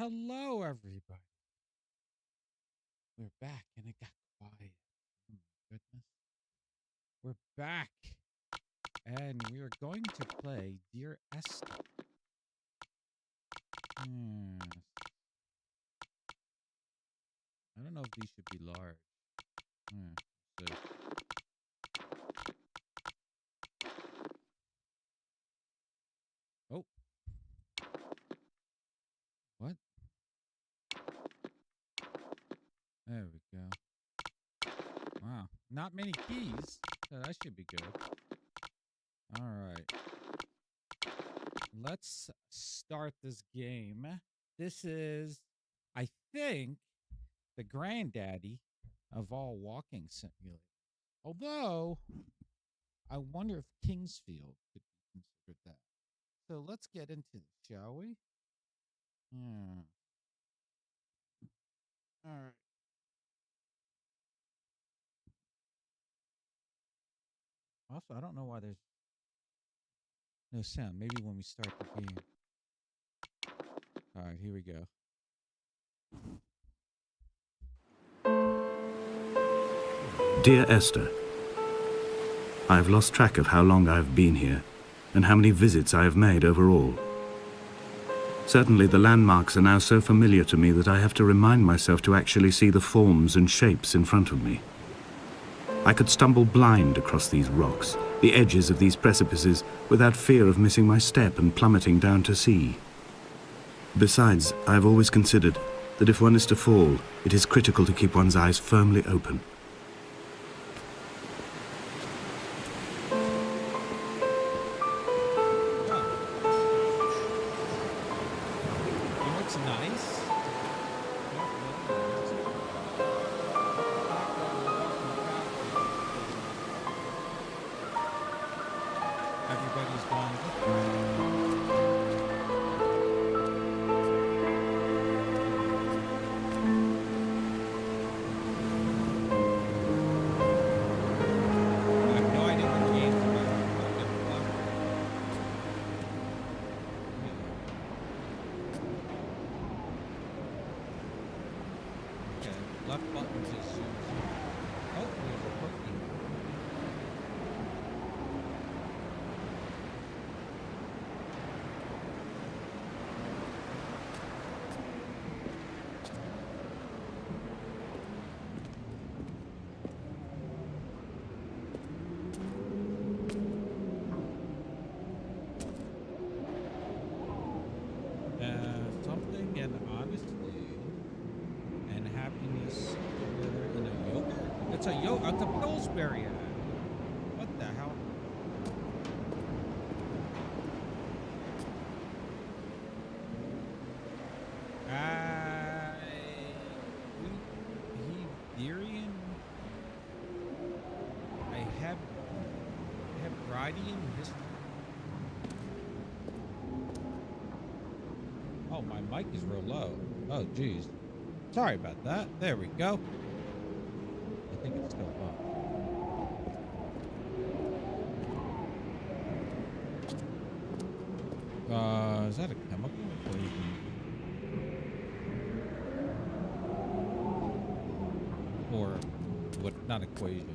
Hello, everybody. We're back, and it got quiet. Oh, my goodness. We're back, and we are going to play Dear Esther. I don't know if these should be large. So. Oh. What? There we go. Wow. Not many keys. So that should be good. All right. Let's start this game. This is, I think, the granddaddy of all walking simulators. Although, I wonder if Kingsfield could be considered that. So let's get into this, shall we? All right. Also, I don't know why there's no sound. Maybe when we start the game. All right, here we go. Dear Esther, I have lost track of how long I have been here and how many visits I have made overall. Certainly the landmarks are now so familiar to me that I have to remind myself to actually see the forms and shapes in front of me. I could stumble blind across these rocks, the edges of these precipices, without fear of missing my step and plummeting down to sea. Besides, I have always considered that if one is to fall, it is critical to keep one's eyes firmly open. Something and honesty and happiness together in a yogurt. It's a yogurt. It's a Pillsbury ad. What the hell? Heberian. Hebridean history. Oh, my mic is real low. Oh, geez. Sorry about that. There we go. I think it's still up. Is that a chemical equation? Or what? Not equation.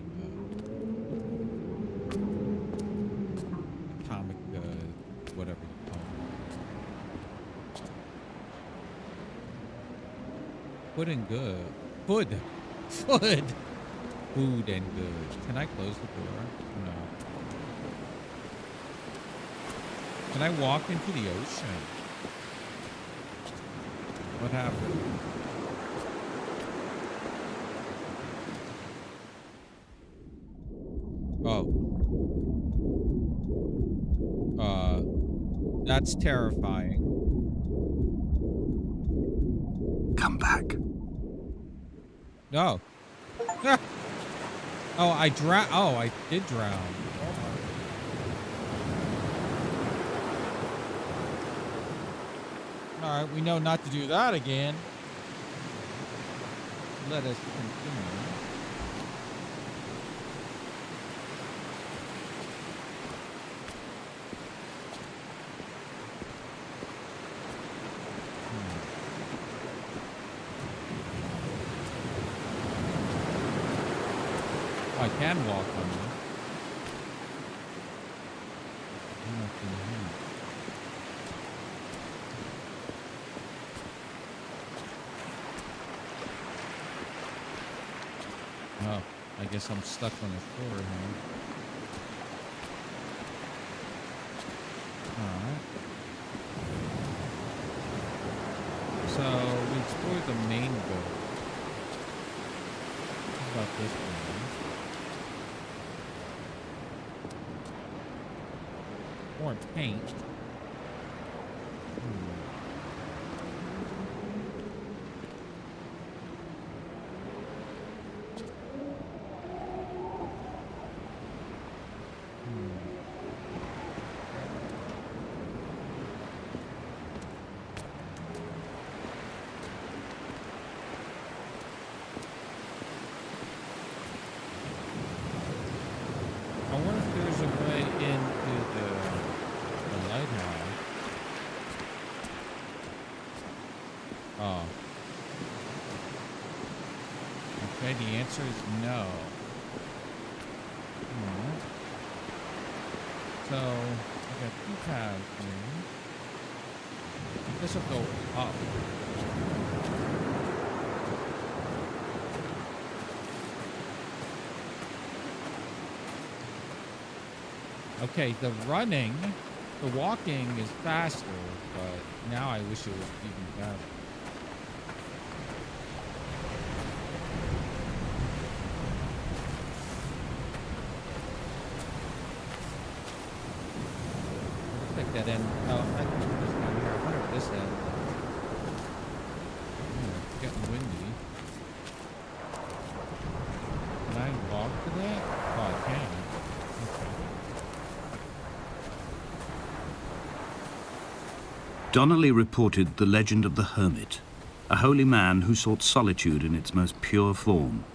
Atomic, whatever you call it. Food and good. Food. Food and good. Can I close the door? No. Can I walk into the ocean? What happened? Oh. That's terrifying. Come back. No. Oh, I did drown. All right, we know not to do that again. Let us continue. can walk on them. Nothing here. Oh, I guess I'm stuck on the floor here. Alright. So, we explored the main building. What about this building? More paint. I wonder if there's a way into the lighthouse. Oh. Okay, the answer is no. Alright. So, I got two paths here. I guess I'll go up. Okay, the walking is faster, but now I wish it was even faster. Looks like that end. Oh, I think this down here. I wonder if this end. It's getting windy. Can I walk to that? Oh, I can. Donnelly reported the legend of the hermit, a holy man who sought solitude in its most pure form.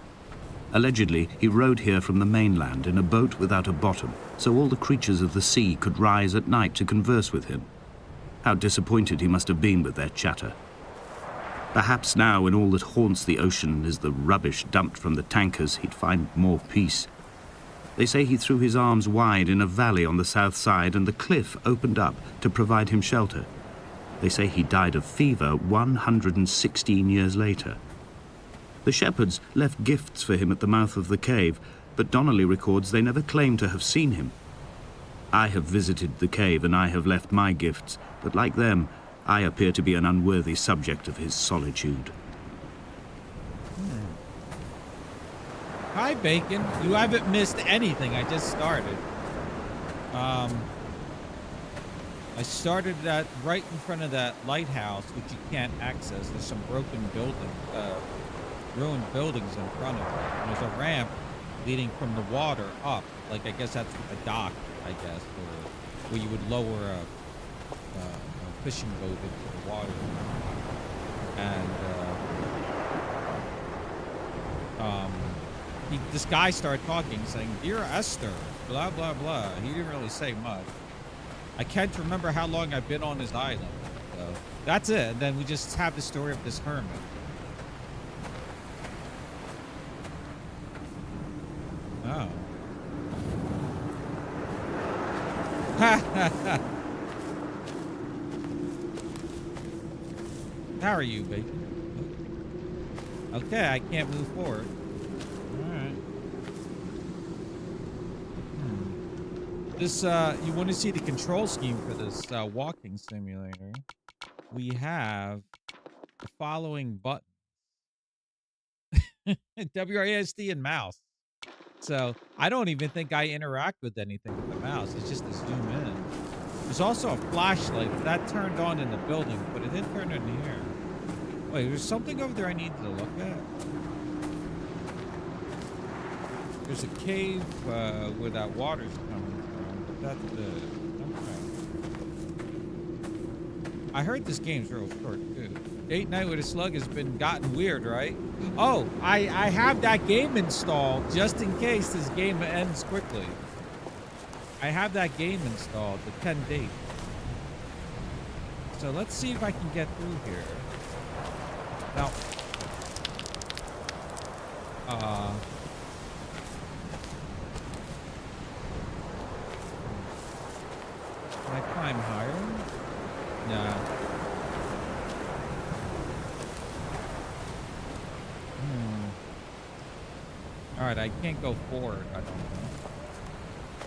Allegedly, he rode here from the mainland in a boat without a bottom, so all the creatures of the sea could rise at night to converse with him. How disappointed he must have been with their chatter. Perhaps now, when all that haunts the ocean is the rubbish dumped from the tankers, he'd find more peace. They say he threw his arms wide in a valley on the south side, and the cliff opened up to provide him shelter. They say he died of fever 116 years later. The shepherds left gifts for him at the mouth of the cave, but Donnelly records they never claimed to have seen him. I have visited the cave and I have left my gifts, but like them, I appear to be an unworthy subject of his solitude. Hi, Bacon. You haven't missed anything. I just started. I started that right in front of that lighthouse, which you can't access. There's some broken ruined buildings in front of it. And there's a ramp leading from the water up. Like, I guess that's a dock, I guess, where you would lower a fishing boat into the water. And this guy started talking, saying, "Dear Esther, blah, blah, blah." He didn't really say much. I can't remember how long I've been on this island. So that's it. And then we just have the story of this hermit. Oh. How are you, Bacon? Okay, I can't move forward. Alright. This, you want to see the control scheme for this walking simulator? We have the following buttons. WASD and mouse. So I don't even think I interact with anything with the mouse. It's just to zoom in. There's also a flashlight that turned on in the building, but it didn't turn in here. Wait, there's something over there I need to look at. There's a cave where that water's coming from, but that's it. Okay. I heard this game's real short too. Date Night with a Slug has been gotten weird, right? Oh, I have that game installed just in case this game ends quickly. I have that game installed, the 10 date. So let's see if I can get through here. Now, Yeah. All right, I can't go forward. I don't know.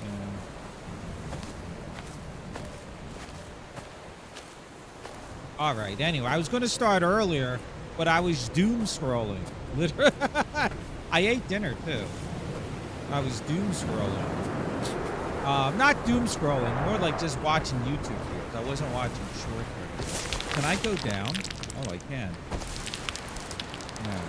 Yeah. All right. Anyway, I was going to start earlier, but I was doom scrolling. Literally, I ate dinner too. I was doom scrolling. Not doom scrolling, more like just watching YouTube videos. I wasn't watching short videos. Can I go down? Oh, I can. Yeah.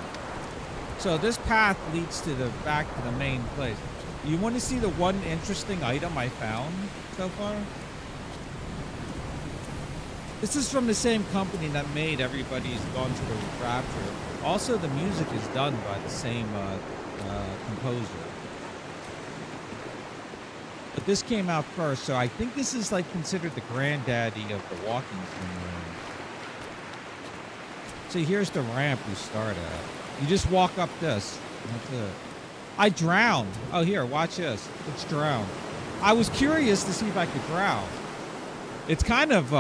So this path leads to the back to the main place. You want to see the one interesting item I found so far? This is from the same company that made Everybody's Gone to the Rapture. Also, the music is done by the same composer. But this came out first, so I think this is like considered the granddaddy of the walking simulator. See, here's the ramp we start at. You just walk up this. That's it. I drowned. Oh, here, watch this. Let's drown. I was curious to see if I could drown. It's kind of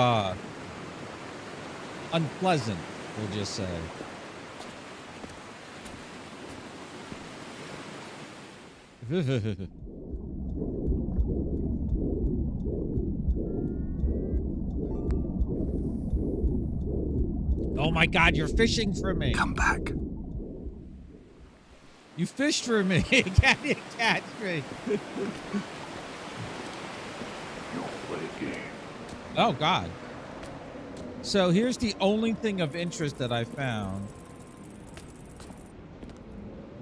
unpleasant, we'll just say. Oh my God, you're fishing for me. Come back. You fished for me. Can't you catch me? Oh God. So here's the only thing of interest that I found.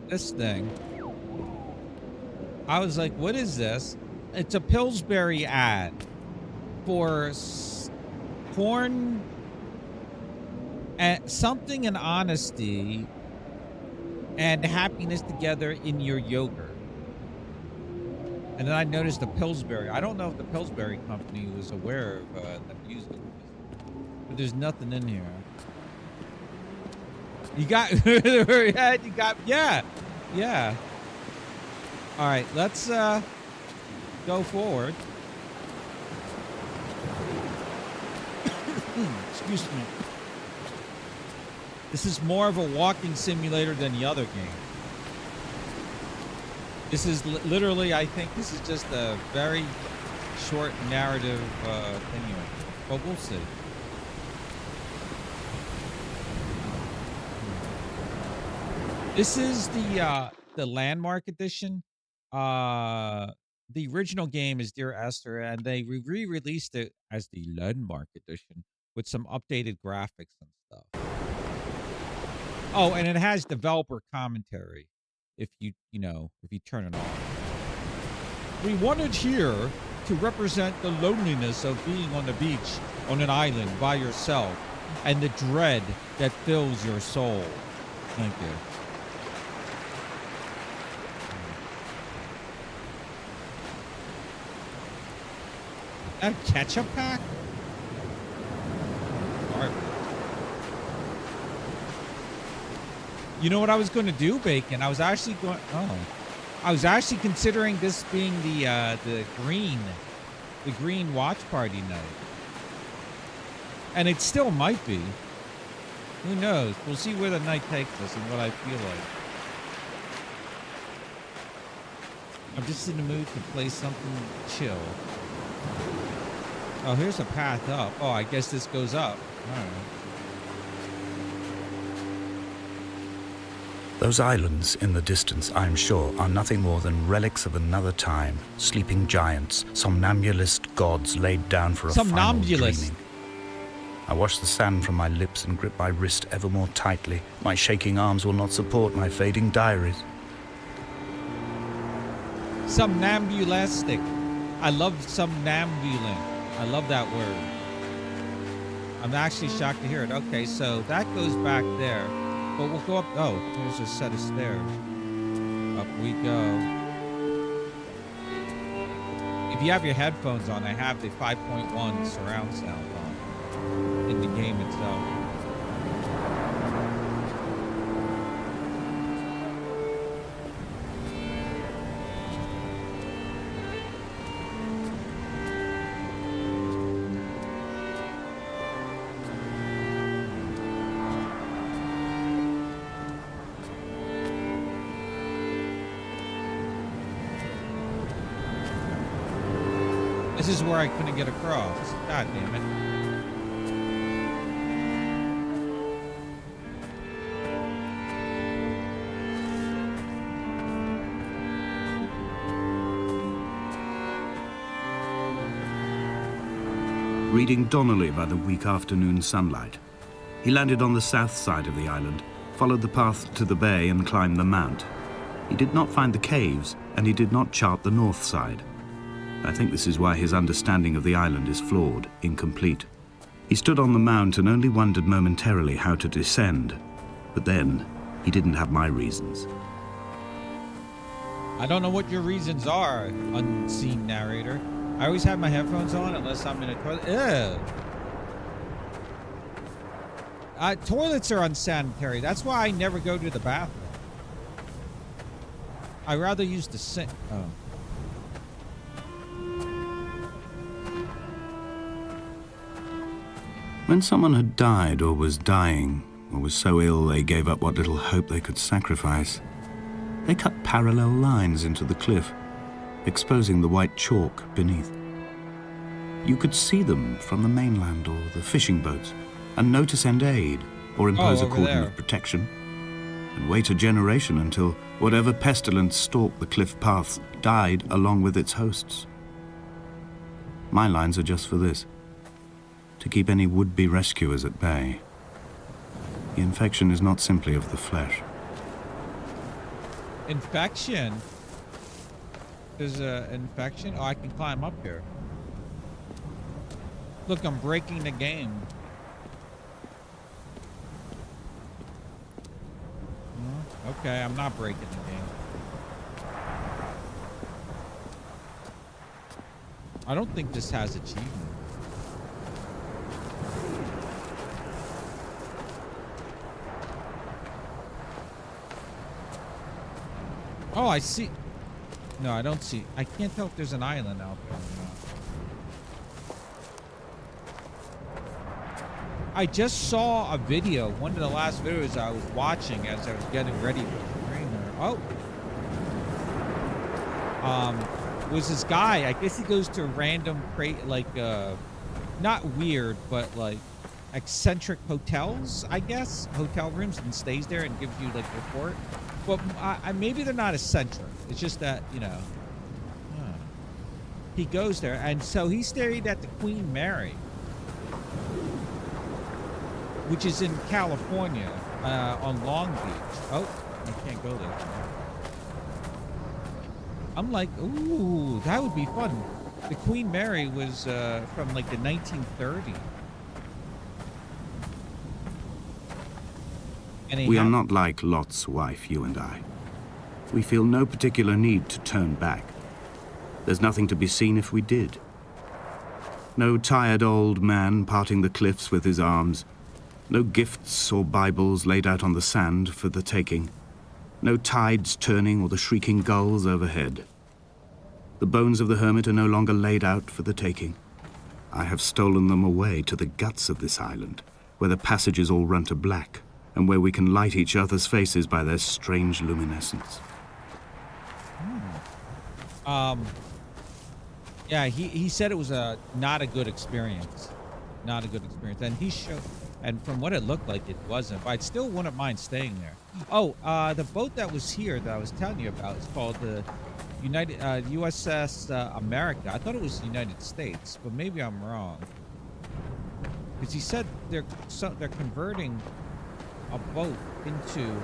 This thing. I was like, what is this? It's a Pillsbury ad for corn and something and honesty and happiness together in your yogurt. And then I noticed the Pillsbury. I don't know if the Pillsbury company was aware of the music, but there's nothing in here. You got, you got, yeah. All right, let's go forward. Excuse me. This is more of a walking simulator than the other game. This is literally, I think this is just a very short narrative thing here. But we'll see. This is the Landmark edition. The original game is Dear Esther, and they re-released it as the Landmark edition with some updated graphics and stuff. Oh, and it has developer commentary if you turn it on. We wanted here to represent the loneliness of being on the beach on an island by yourself and the dread that fills your soul. Thank you. A ketchup pack? All right. You know what I was going to do, Bacon? I was actually considering this being the green watch party night. And it still might be. Who knows? We'll see where the night takes us and what I feel like. I'm just in the mood to play something chill. Oh, here's a path up. Oh, I guess this goes up. All right. Those islands in the distance, I'm sure, are nothing more than relics of another time. Sleeping giants, somnambulist gods laid down for a final dreaming. I wash the sand from my lips and grip my wrist ever more tightly. My shaking arms will not support my fading diaries. Somnambulistic. I love somnambulant. I love that word. I'm actually shocked to hear it. Okay, so that goes back there. But we'll go up. Oh, there's a set of stairs. Up we go. If you have your headphones on, I have the 5.1 surround sound on in the game itself. This is where I couldn't get across. God damn it. Reading Donnelly by the weak afternoon sunlight, he landed on the south side of the island, followed the path to the bay and climbed the mount. He did not find the caves, and he did not chart the north side. I think this is why his understanding of the island is flawed, incomplete. He stood on the mount and only wondered momentarily how to descend, but then he didn't have my reasons. I don't know what your reasons are, unseen narrator. I always have my headphones on unless I'm in a toilet. Ew. Toilets are unsanitary. That's why I never go to the bathroom. I rather use the sink. Oh. When someone had died or was dying, or was so ill they gave up what little hope they could sacrifice, they cut parallel lines into the cliff, exposing the white chalk beneath. You could see them from the mainland or the fishing boats, and know to send aid or impose a cordon of protection, and wait a generation until whatever pestilence stalked the cliff paths died along with its hosts. My lines are just for this, to keep any would-be rescuers at bay. The infection is not simply of the flesh. Infection? There's an infection? Oh, I can climb up here. Look, I'm breaking the game. Okay, I'm not breaking the game. I don't think this has achievement. Oh, I see. No, I don't see. I can't tell if there's an island out there or not. I just saw a video, one of the last videos I was watching as I was getting ready for the trainer. Oh. Was this guy, I guess he goes to random, not weird, but like eccentric hotels, I guess, hotel rooms, and stays there and gives you like a report. But maybe they're not eccentric. It's just that, you know, he goes there. And so he stayed at the Queen Mary, which is in California, on Long Beach. Oh, I can't go there. I'm like, ooh, that would be fun. The Queen Mary was from like the 1930s. We are not like Lot's wife, you and I. We feel no particular need to turn back. There's nothing to be seen if we did. No tired old man parting the cliffs with his arms. No gifts or Bibles laid out on the sand for the taking. No tides turning or the shrieking gulls overhead. The bones of the hermit are no longer laid out for the taking. I have stolen them away to the guts of this island, where the passages all run to black, and where we can light each other's faces by their strange luminescence. Yeah, he said it was not a good experience. Not a good experience. And he showed, and from what it looked like, it wasn't. But I still wouldn't mind staying there. Oh, the boat that was here that I was telling you about is called the USS America. I thought it was the United States, but maybe I'm wrong. Because he said they're converting a boat into,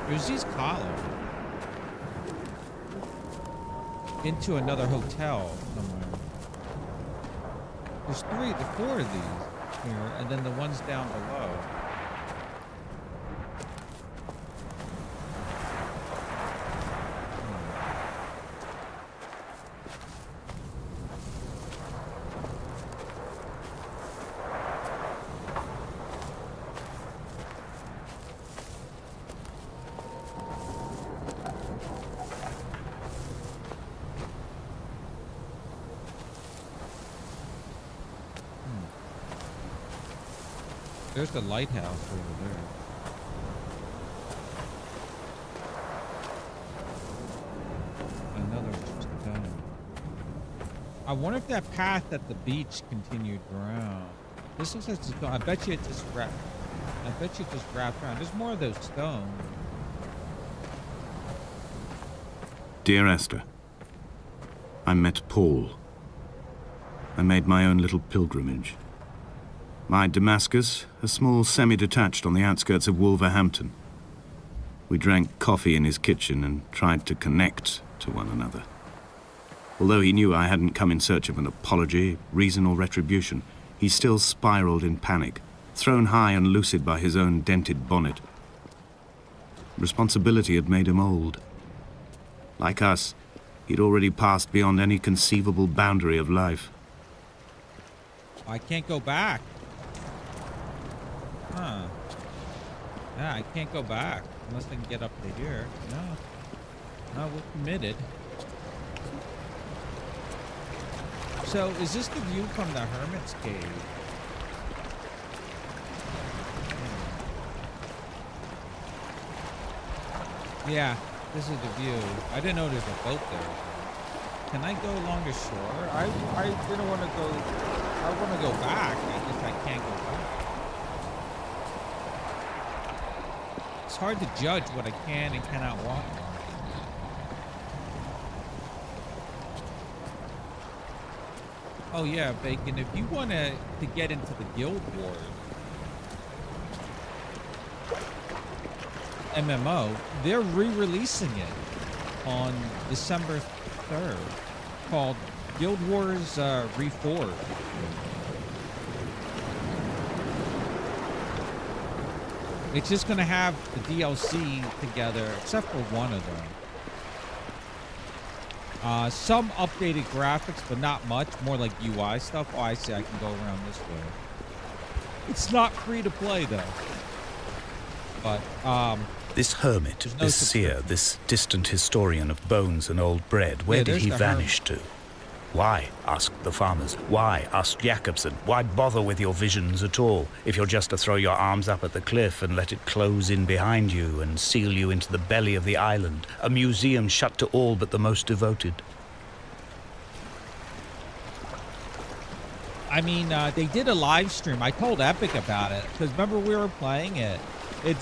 there's these columns, into another hotel somewhere. There's four of these here, and then the ones down below. There's the lighthouse over there. Another one just down. I wonder if that path at the beach continued around. This looks like it's going. I bet you it just wrapped. I bet you it just wrapped around. There's more of those stones. Dear Esther, I met Paul. I made my own little pilgrimage. My Damascus, a small semi-detached on the outskirts of Wolverhampton. We drank coffee in his kitchen and tried to connect to one another. Although he knew I hadn't come in search of an apology, reason, or retribution, he still spiraled in panic, thrown high and lucid by his own dented bonnet. Responsibility had made him old. Like us, he'd already passed beyond any conceivable boundary of life. I can't go back. Huh. Yeah, I can't go back unless I can get up to here. No. No, we're committed. So, is this the view from the Hermit's Cave? Yeah, this is the view. I didn't know there's a boat there. Can I go along the shore? I didn't want to go. I want to go back. I guess I can't go back. It's hard to judge what I can and cannot walk on. Oh yeah, Bacon, if you want to get into the Guild Wars MMO, they're re-releasing it on December 3rd, called Guild Wars Reforged. It's just going to have the DLC together, except for one of them. Some updated graphics, but not much. More like UI stuff. Oh, I see. I can go around this way. It's not free to play, though. But, this hermit, this seer, this distant historian of bones and old bread, where did he vanish to? Why? Asked the farmers. Why? Asked Jakobsen. Why bother with your visions at all, if you're just to throw your arms up at the cliff and let it close in behind you and seal you into the belly of the island, a museum shut to all but the most devoted? I mean, they did a live stream. I told Epic about it, because remember we were playing it. It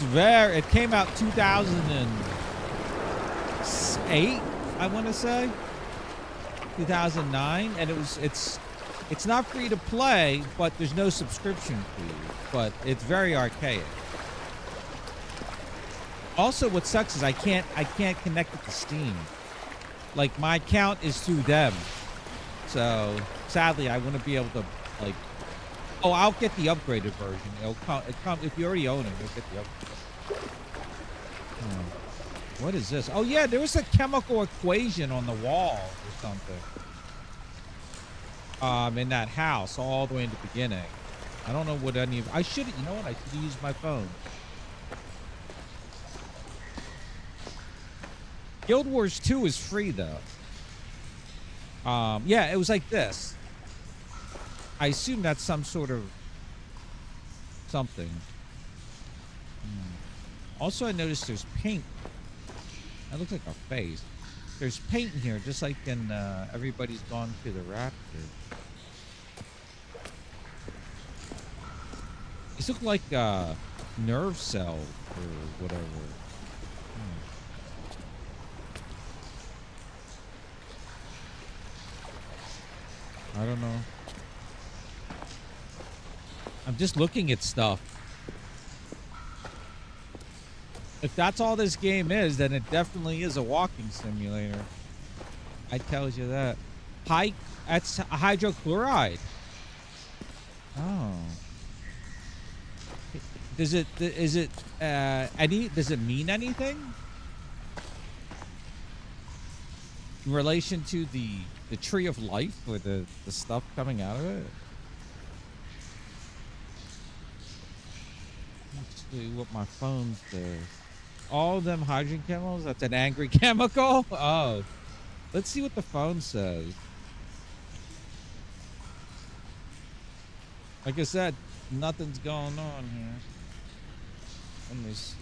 came out 2008, I want to say. 2009, and it's not free to play, but there's no subscription fee, but it's very archaic. Also, what sucks is I can't connect it to Steam. Like, my account is through them, so sadly I wouldn't be able to, like, oh, I'll get the upgraded version. It come if you already own it, you'll get the upgrade. What is this? Oh yeah, there was a chemical equation on the wall or something. In that house, all the way in the beginning. I don't know what any of. I should. You know what? I should use my phone. Guild Wars 2 is free though. Yeah, it was like this. I assume that's some sort of something. Also, I noticed there's paint. That looks like a face. There's paint in here, just like in Everybody's Gone to the Rapture. These look like nerve cells or whatever. I don't know. I'm just looking at stuff. If that's all this game is, then it definitely is a walking simulator. I tells you that. That's hydrochloride. Oh. Does it mean anything? In relation to the tree of life or the stuff coming out of it? Let's see what my phone says. All of them hydrogen chemicals? That's an angry chemical? Oh. Let's see what the phone says. Like I said, nothing's going on here. Let me see.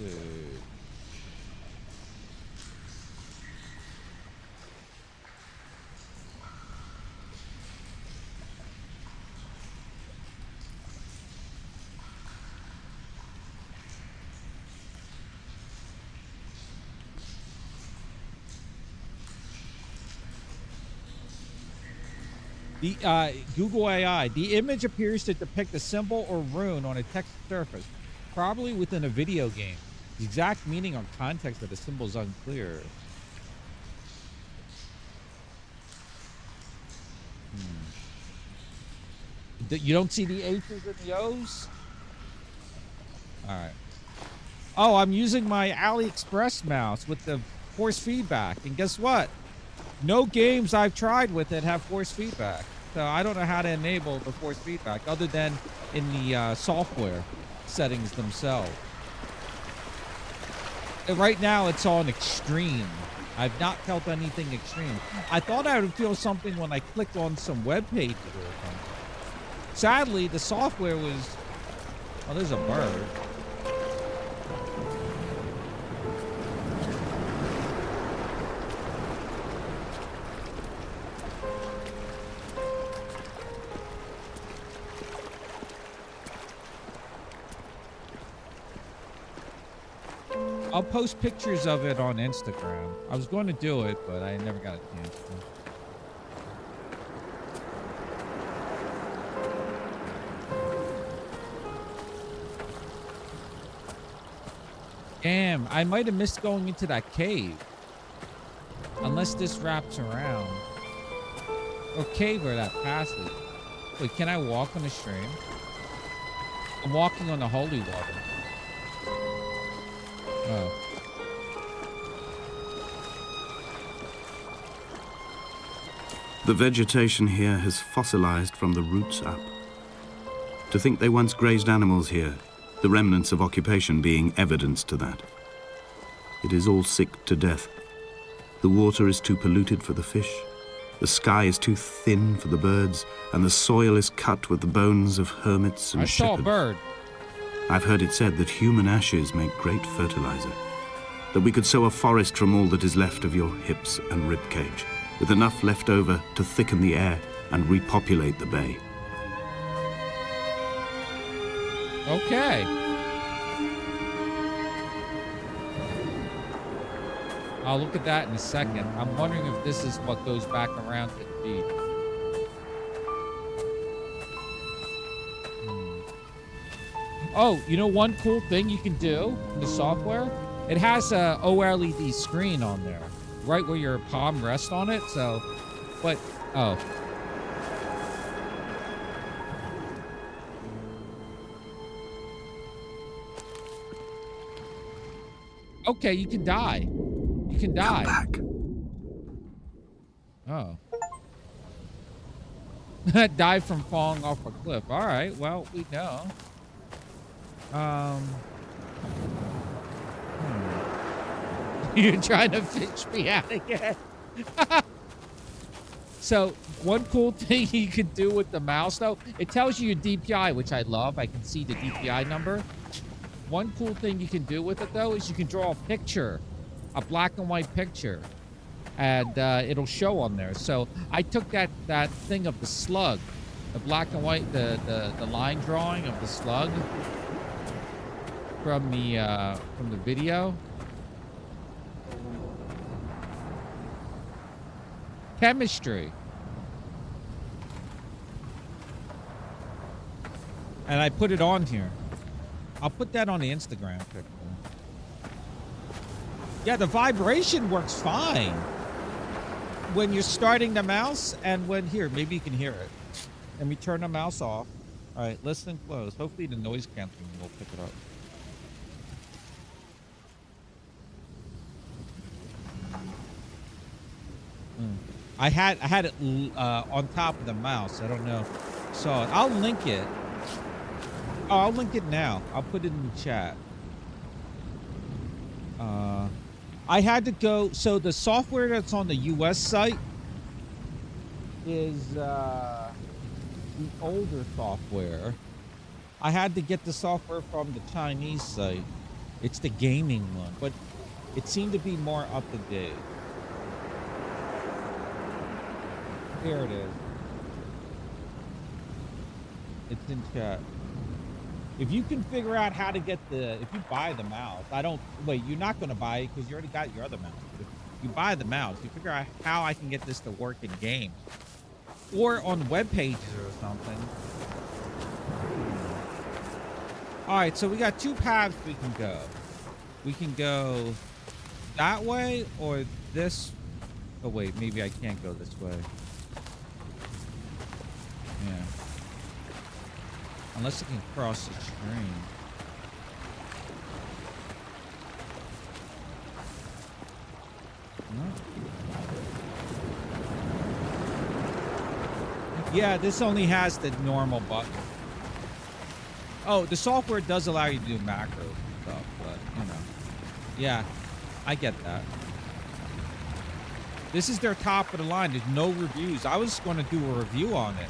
The Google AI. The image appears to depict a symbol or rune on a text surface, probably within a video game. The exact meaning or context of the symbol is unclear. You don't see the H's and the O's? All right. Oh, I'm using my AliExpress mouse with the force feedback. And guess what? No games I've tried with it have force feedback. So I don't know how to enable the force feedback other than in the software settings themselves. And right now it's on extreme. I've not felt anything extreme. I thought I would feel something when I clicked on some web pages or something. Sadly, the software was... Oh, there's a bird. I'll post pictures of it on Instagram. I was going to do it, but I never got a chance to. Damn, I might have missed going into that cave. Unless this wraps around. Or cave or that passage. Wait, can I walk on the stream? I'm walking on the holy water. Oh. The vegetation here has fossilized from the roots up. To think they once grazed animals here, the remnants of occupation being evidence to that. It is all sick to death. The water is too polluted for the fish, the sky is too thin for the birds, and the soil is cut with the bones of hermits and shepherds. I saw a bird. I've heard it said that human ashes make great fertilizer, that we could sow a forest from all that is left of your hips and ribcage, with enough left over to thicken the air and repopulate the bay. Okay. I'll look at that in a second. I'm wondering if this is what goes back around to the beach. Oh, you know one cool thing you can do in the software? It has a OLED screen on there, right where your palm rests on it. So, but, oh. Okay, you can die. You can die. Come back. Oh. Die from falling off a cliff. All right, well, we know. You're trying to fish me out again. So, one cool thing you can do with the mouse, though, it tells you your DPI, which I love. I can see the DPI number. One cool thing you can do with it, though, is you can draw a picture, a black and white picture, and it'll show on there. So I took that thing of the slug, the black and white, the line drawing of the slug from the video. Chemistry. And I put it on here. I'll put that on the Instagram picture. Yeah, the vibration works fine when you're starting the mouse and when here, maybe you can hear it. Let me turn the mouse off. All right, listen close. Hopefully the noise canceling will pick it up. I had it on top of the mouse. I don't know. Saw it. I'll link it. Oh, I'll link it now. I'll put it in the chat. I had to go. So the software that's on the US site is the older software. I had to get the software from the Chinese site. It's the gaming one, but it seemed to be more up to date. Here it is. It's in chat. If you can figure out how to get if you buy the mouse, wait, you're not going to buy it because you already got your other mouse. If you buy the mouse, you figure out how I can get this to work in games. Or on web pages or something. All right, so we got two paths we can go. We can go that way or this. Oh, wait, maybe I can't go this way. Yeah. Unless I can cross the stream. No. Yeah, this only has the normal button. Oh, the software does allow you to do macro stuff, but, you know. Yeah, I get that. This is their top of the line. There's no reviews. I was going to do a review on it,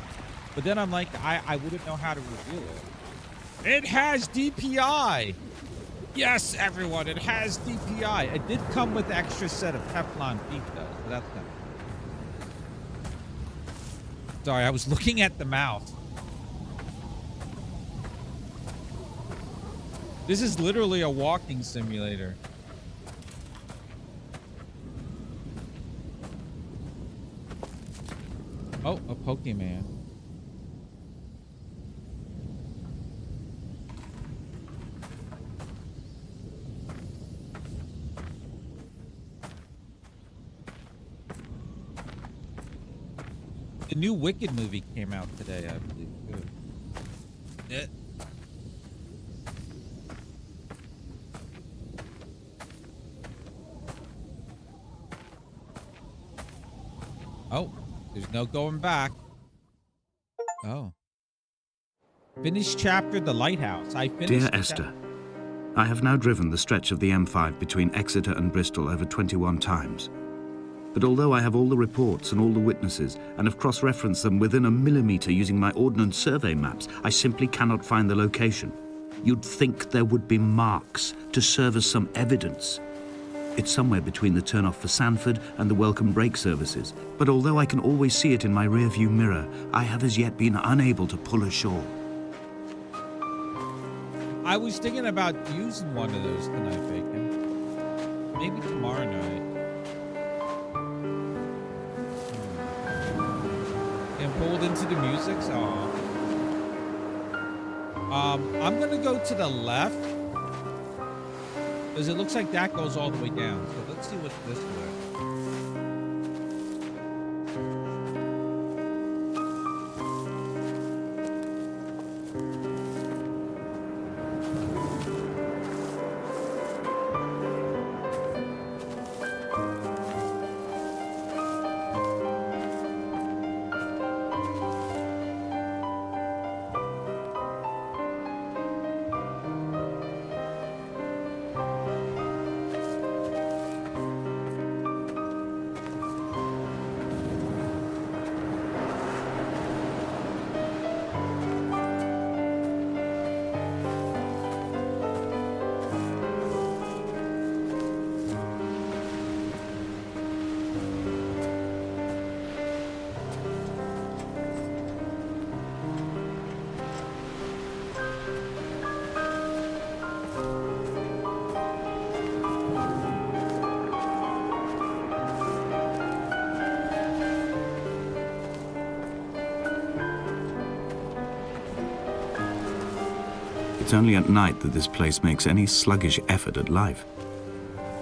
but then I'm like, I wouldn't know how to review it. It has DPI. Yes, everyone, it has DPI. It did come with an extra set of Teflon feet, though, so that's kind of... Sorry, I was looking at the mouth. This is literally a walking simulator. Oh, a Pokemon. The new Wicked movie came out today, I believe, too. Yeah. Oh, there's no going back. Oh. Finished chapter, The Lighthouse. I finished. Dear Esther, I have now driven the stretch of the M5 between Exeter and Bristol over 21 times. But although I have all the reports and all the witnesses, and have cross-referenced them within a millimetre using my Ordnance Survey maps, I simply cannot find the location. You'd think there would be marks to serve as some evidence. It's somewhere between the turn-off for Sanford and the welcome brake services. But although I can always see it in my rear-view mirror, I have as yet been unable to pull ashore. I was thinking about using one of those tonight, Bacon. Maybe tomorrow night. And pulled into the music. So, I'm gonna go to the left because it looks like that goes all the way down. So let's see what's this way. It's only at night that this place makes any sluggish effort at life.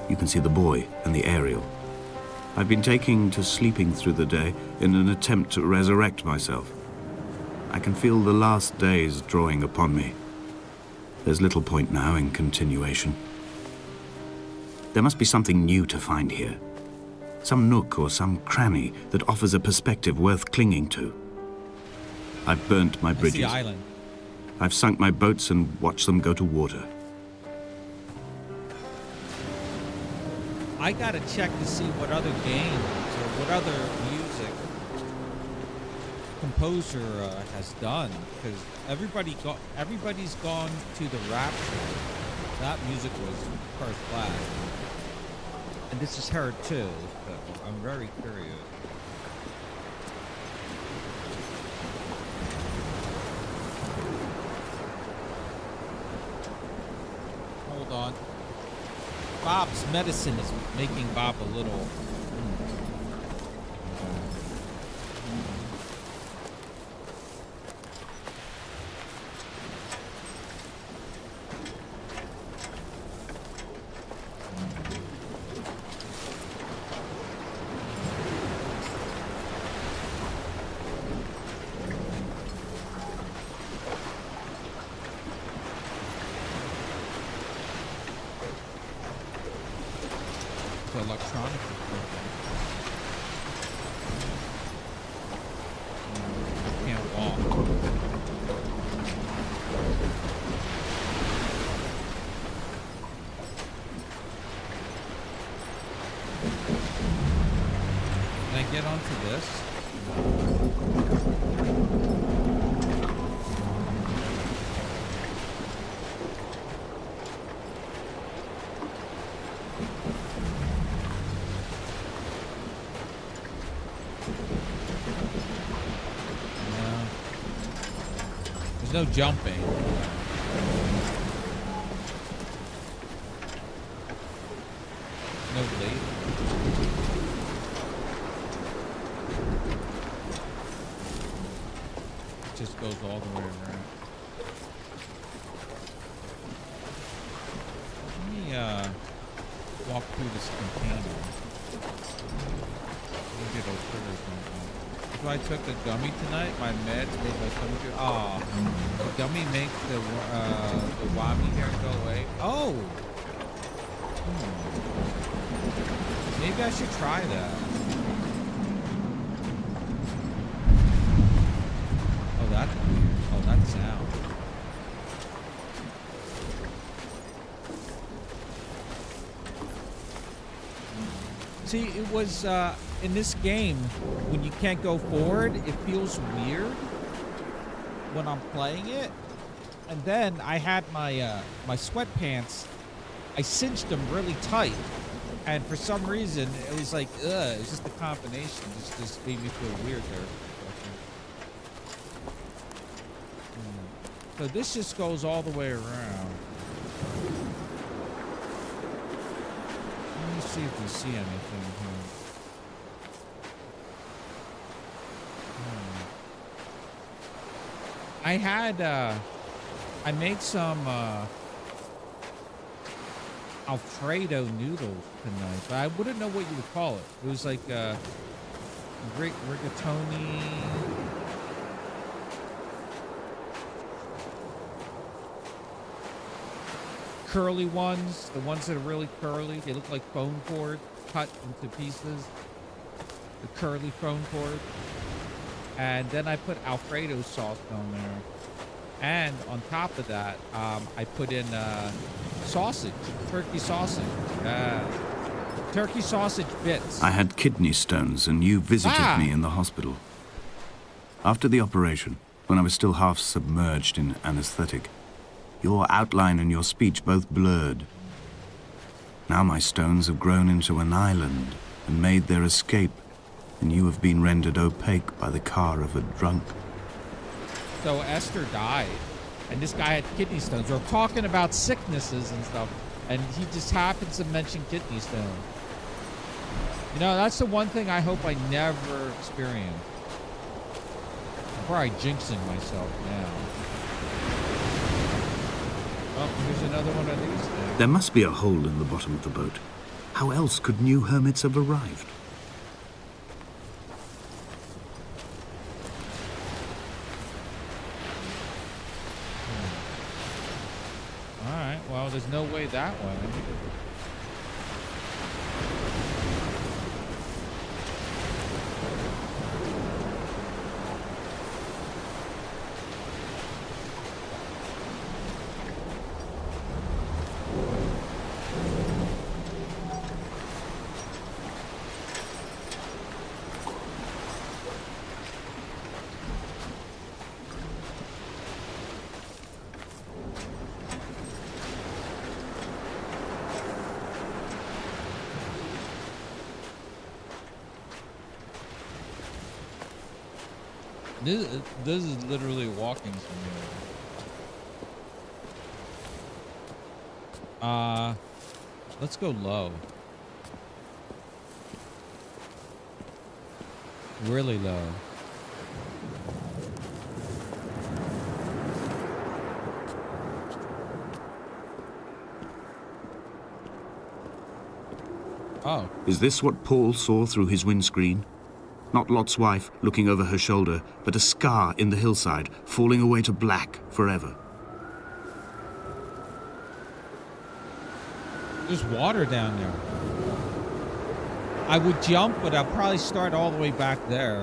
You can see the buoy and the aerial. I've been taking to sleeping through the day in an attempt to resurrect myself. I can feel the last days drawing upon me. There's little point now in continuation. There must be something new to find here. Some nook or some cranny that offers a perspective worth clinging to. I've burnt my bridges. That's the island. I've sunk my boats and watched them go to water. I gotta check to see what other games or what other music composer has done, because everybody's gone to the Rapture. That music was first class, and this is her too. So I'm very curious. Hold on. Bob's medicine is making Bob a little... electronics equipment. I can't walk. Can I get onto this? There's no jumping. No leap. It just goes all the way around. Let me walk through this container. Maybe it'll trigger something. If I took the gummy tonight, my meds made my stomach feel. Oh, the gummy makes the whammy hair go away. Oh, maybe I should try that. Oh, that's weird. Oh, that sound. See, it was in this game, when you can't go forward, it feels weird when I'm playing it. And then I had my my sweatpants, I cinched them really tight, and for some reason it was like, ugh, it's just the combination just made me feel weird there. So this just goes all the way around. Let me see if we see anything here. I had, I made some, Alfredo noodles tonight, but I wouldn't know what you would call it. It was like, rigatoni. Curly ones, the ones that are really curly. They look like phone cord cut into pieces. The curly phone cord. And then I put Alfredo sauce on there. And on top of that, I put in sausage, turkey sausage. Turkey sausage bits. I had kidney stones and you visited me in the hospital. After the operation, when I was still half submerged in anesthetic, your outline and your speech both blurred. Now my stones have grown into an island and made their escape, and you have been rendered opaque by the car of a drunk. So Esther died, and this guy had kidney stones. We're talking about sicknesses and stuff, and he just happens to mention kidney stones. You know, that's the one thing I hope I never experience. I'm probably jinxing myself now. Oh, here's another one of these things. There must be a hole in the bottom of the boat. How else could new hermits have arrived? All right, well, there's no way that way. This is literally walking simulator. Let's go low. Really low. Oh. Is this what Paul saw through his windscreen? Not Lot's wife looking over her shoulder, but a scar in the hillside, falling away to black forever. There's water down there. I would jump, but I'll probably start all the way back there.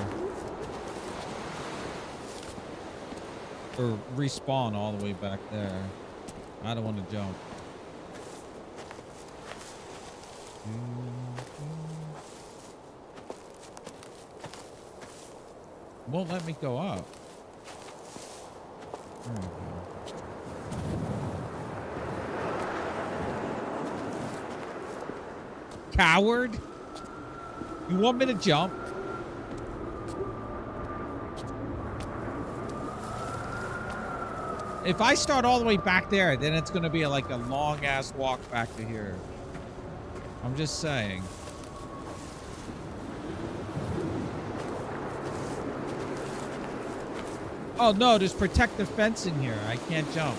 Or respawn all the way back there. I don't want to jump. Won't let me go up. There we go. Coward! You want me to jump? If I start all the way back there, then it's going to be like a long-ass walk back to here. I'm just saying. Oh, no, there's protective fencing here. I can't jump.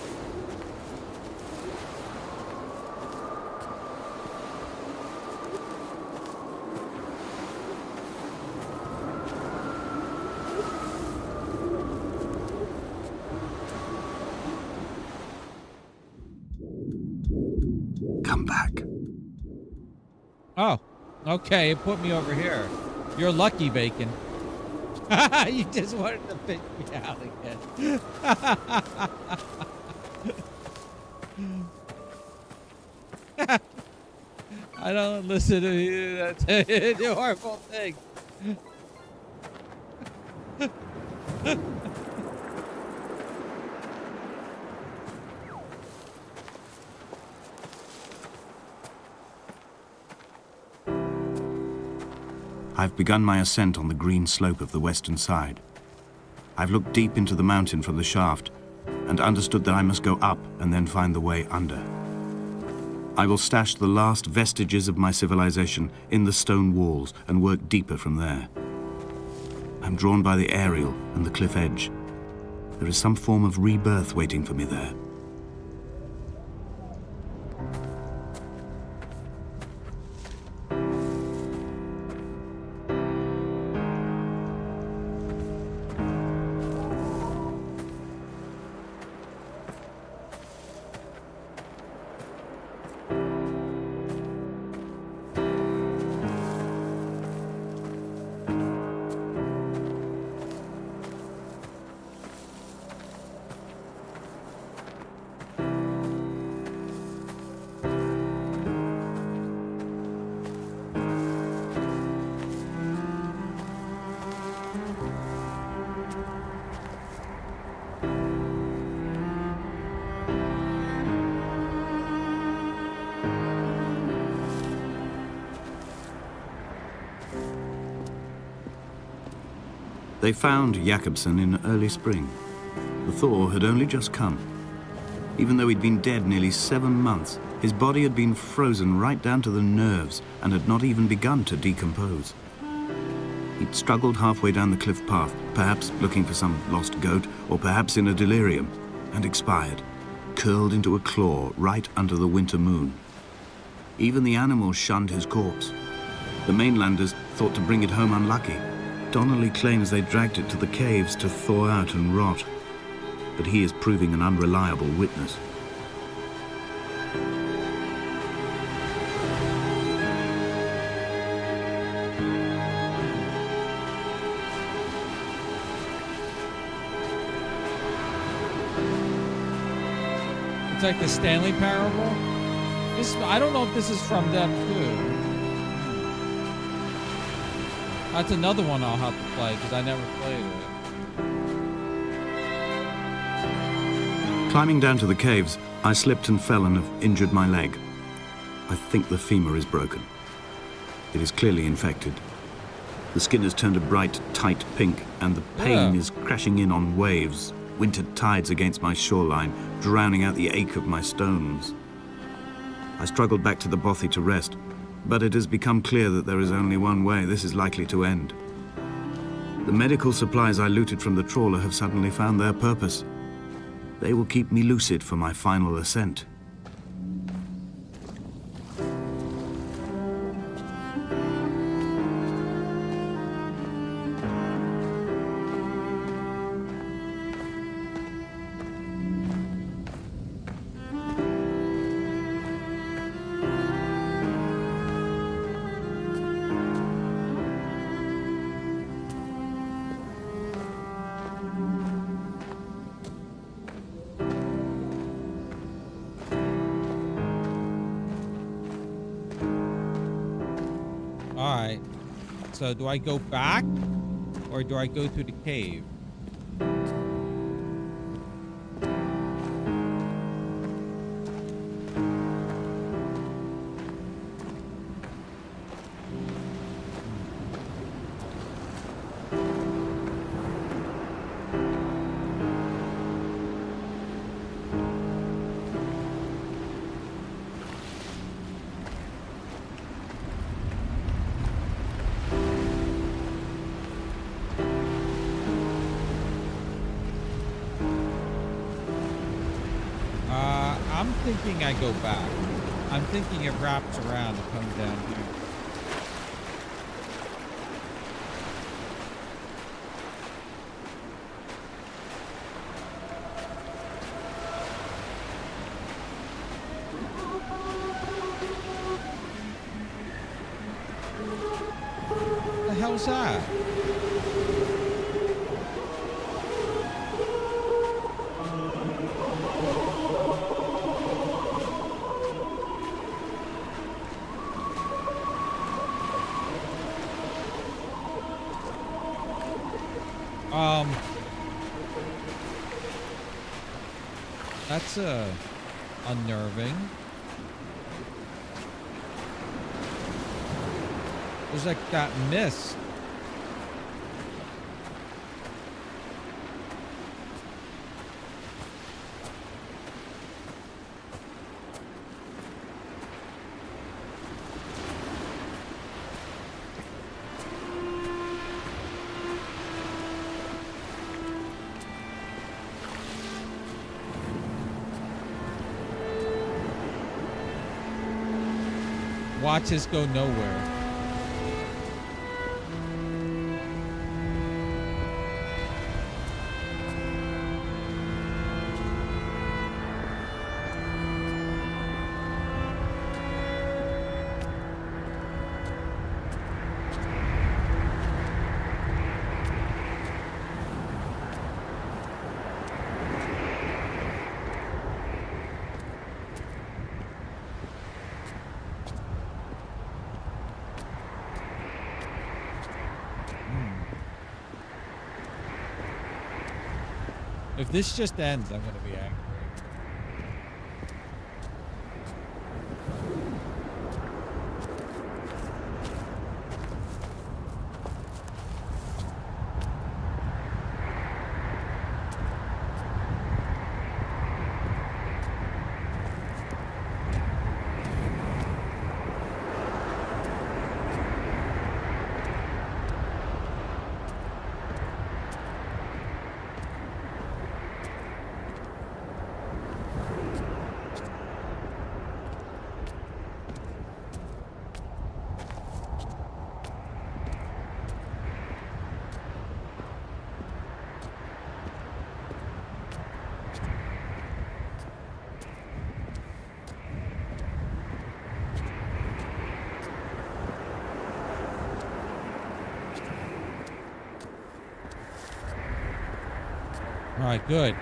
Come back. Oh, okay. It put me over here. You're lucky, Bacon. You just wanted to fish me out again. I don't listen to you. That's a horrible thing. I've begun my ascent on the green slope of the western side. I've looked deep into the mountain from the shaft and understood that I must go up and then find the way under. I will stash the last vestiges of my civilization in the stone walls and work deeper from there. I'm drawn by the aerial and the cliff edge. There is some form of rebirth waiting for me there. They found Jakobsen in early spring. The thaw had only just come. Even though he'd been dead nearly 7 months, his body had been frozen right down to the nerves and had not even begun to decompose. He'd struggled halfway down the cliff path, perhaps looking for some lost goat, or perhaps in a delirium, and expired, curled into a claw right under the winter moon. Even the animals shunned his corpse. The mainlanders thought to bring it home unlucky. Donnelly claims they dragged it to the caves to thaw out and rot, but he is proving an unreliable witness. It's like the Stanley Parable. I don't know if this is from them too. That's another one I'll have to play because I never played it. Climbing down to the caves, I slipped and fell and have injured my leg. I think the femur is broken. It is clearly infected. The skin has turned a bright, tight pink, and the pain is crashing in on waves, winter tides against my shoreline, drowning out the ache of my stones. I struggled back to the bothy to rest, but it has become clear that there is only one way this is likely to end. The medical supplies I looted from the trawler have suddenly found their purpose. They will keep me lucid for my final ascent. All right. So do I go back or do I go through the cave? I'm thinking I go back. I'm thinking it wraps around and comes down here. What the hell's that? That's unnerving. There's like that mist. Watch this go nowhere. If this just ends, I'm gonna be angry. All right, good.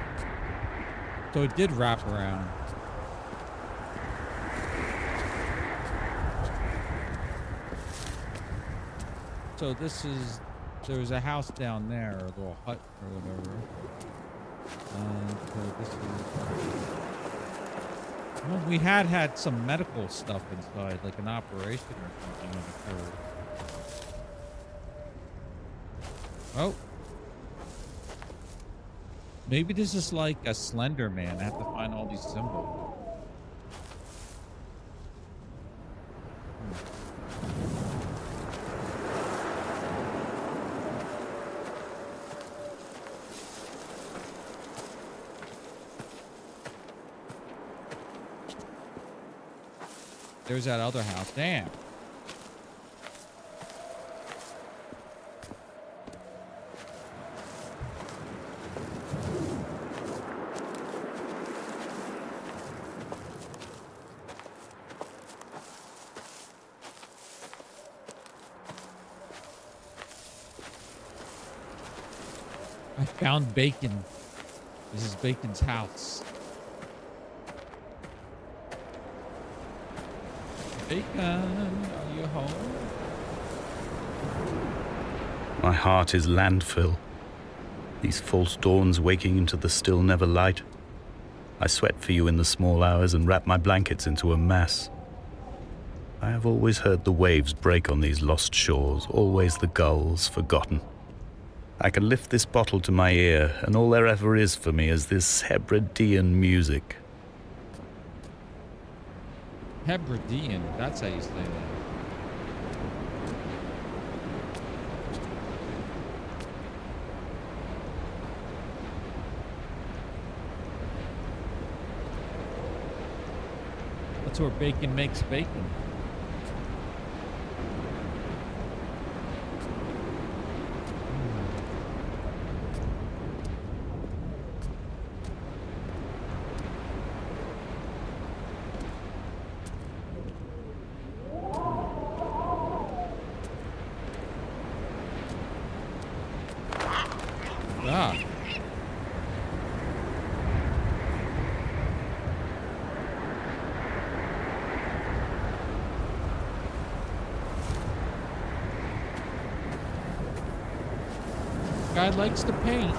So it did wrap around. So this is, there's a house down there, a little hut or whatever. So this is, well, we had some medical stuff inside, like an operation or something that occurred. Oh. Maybe this is like a Slender Man. I have to find all these symbols. There's that other house. Damn. I found Bacon. This is Bacon's house. Bacon, are you home? My heart is landfill. These false dawns waking into the still never light. I sweat for you in the small hours and wrap my blankets into a mass. I have always heard the waves break on these lost shores, always the gulls forgotten. I can lift this bottle to my ear, and all there ever is for me is this Hebridean music. Hebridean, that's how you say that. That's where bacon makes bacon. Ah. Guy likes to paint.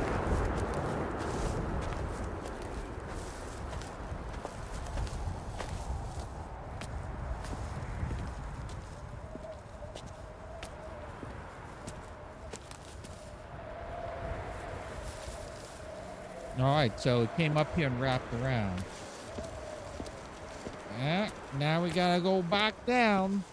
All right, so it came up here and wrapped around. Yeah, now we gotta go back down.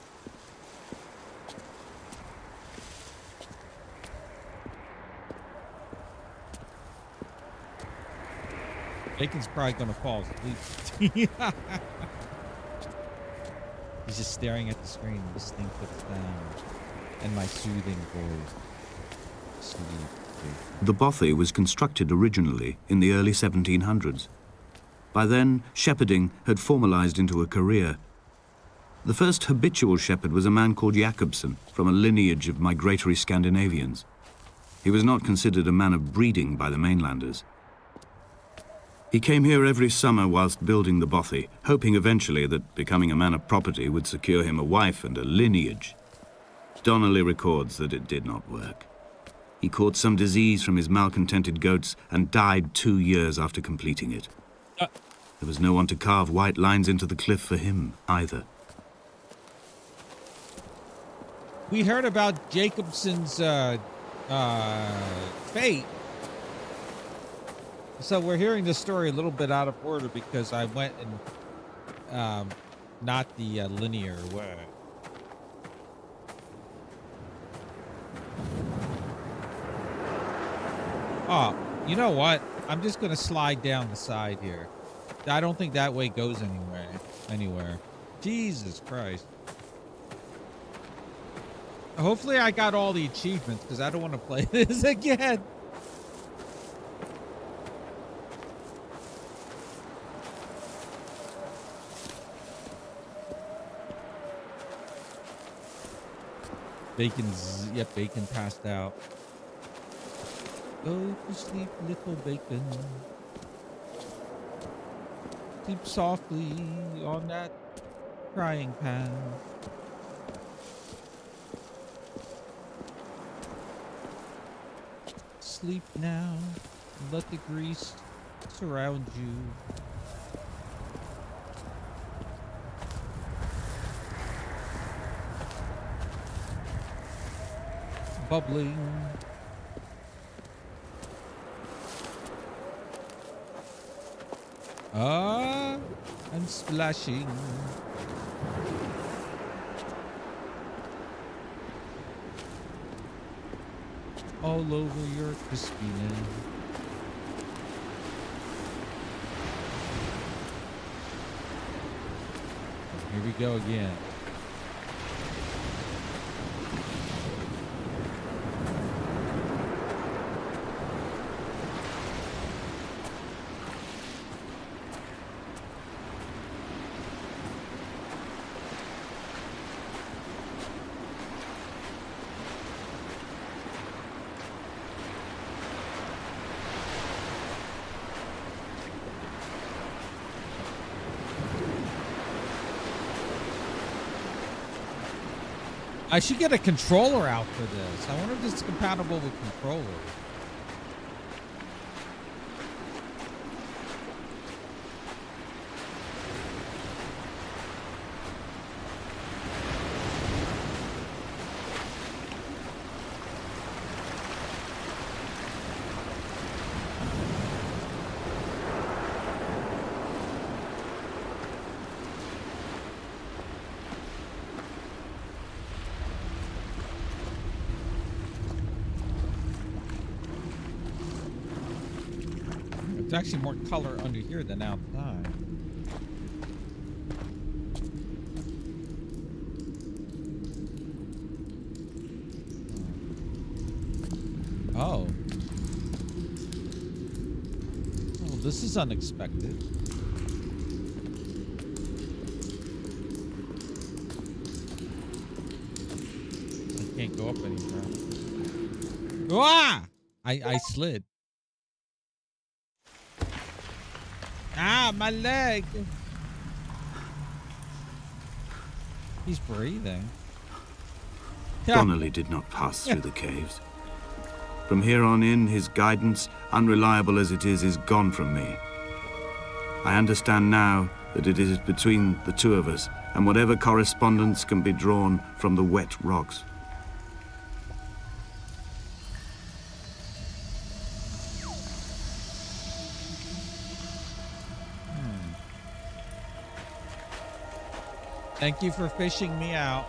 Bacon's probably gonna fall asleep. He's just staring at the screen, listening to the sound and my soothing voice. Sleep. The bothy was constructed originally in the early 1700s. By then, shepherding had formalized into a career. The first habitual shepherd was a man called Jakobsen, from a lineage of migratory Scandinavians. He was not considered a man of breeding by the mainlanders. He came here every summer whilst building the bothy, hoping eventually that becoming a man of property would secure him a wife and a lineage. Donnelly records that it did not work. He caught some disease from his malcontented goats and died 2 years after completing it. There was no one to carve white lines into the cliff for him, either. We heard about Jacobson's fate. So we're hearing this story a little bit out of order because I went and not the linear way. Oh, you know what? I'm just gonna slide down the side here. I don't think that way goes anywhere. Jesus Christ. Hopefully I got all the achievements because I don't want to play this again. Bacon passed out. Go to sleep, little bacon. Sleep softly on that frying pan. Sleep now. Let the grease surround you. Bubbling. And splashing. All over your crispiness. Here we go again. I should get a controller out for this. I wonder if this is compatible with controllers. There's actually more color under here than outside. Oh. Oh, this is unexpected. I can't go up anymore. Ah! I slid. Ah, my leg. He's breathing. Donnelly did not pass through the caves. From here on in, his guidance, unreliable as it is gone from me. I understand now that it is between the two of us, and whatever correspondence can be drawn from the wet rocks. Thank you for fishing me out.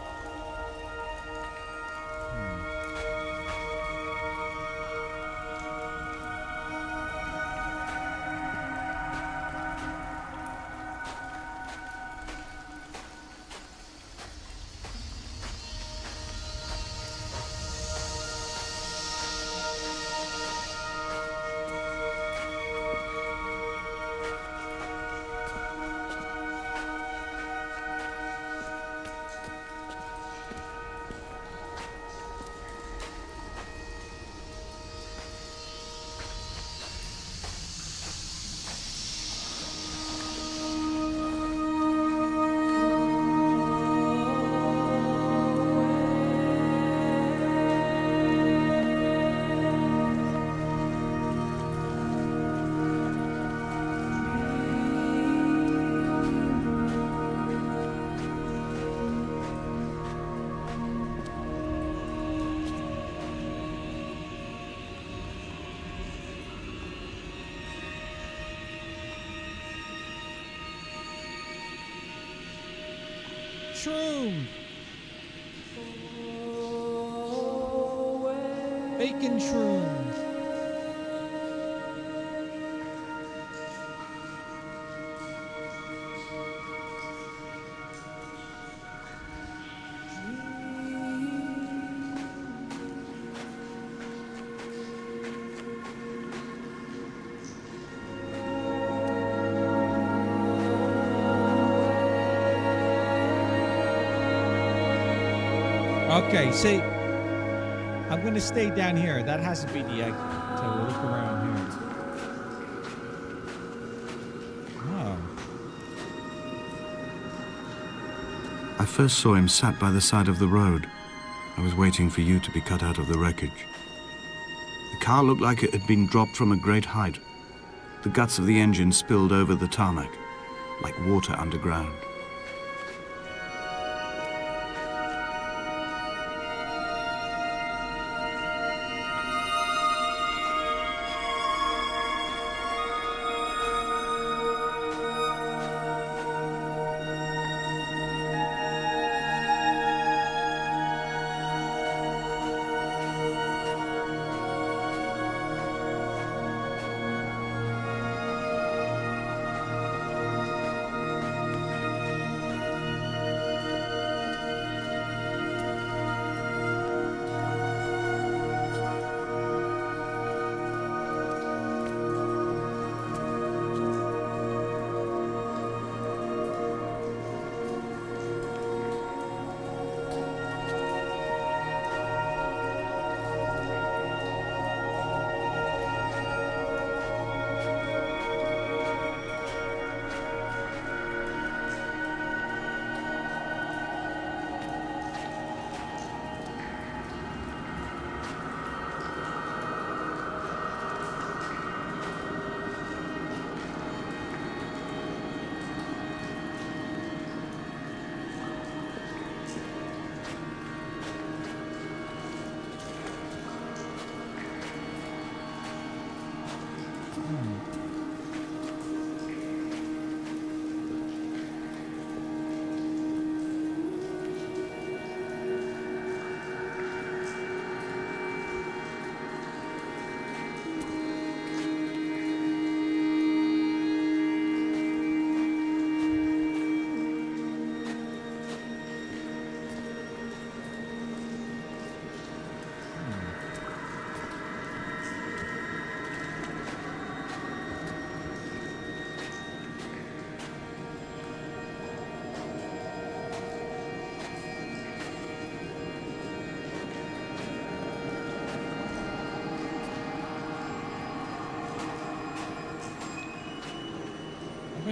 Shrooms. Bacon shrooms. Okay, see, I'm going to stay down here. That has to be the exit. So we'll look around here. Oh. I first saw him sat by the side of the road. I was waiting for you to be cut out of the wreckage. The car looked like it had been dropped from a great height. The guts of the engine spilled over the tarmac, like water underground.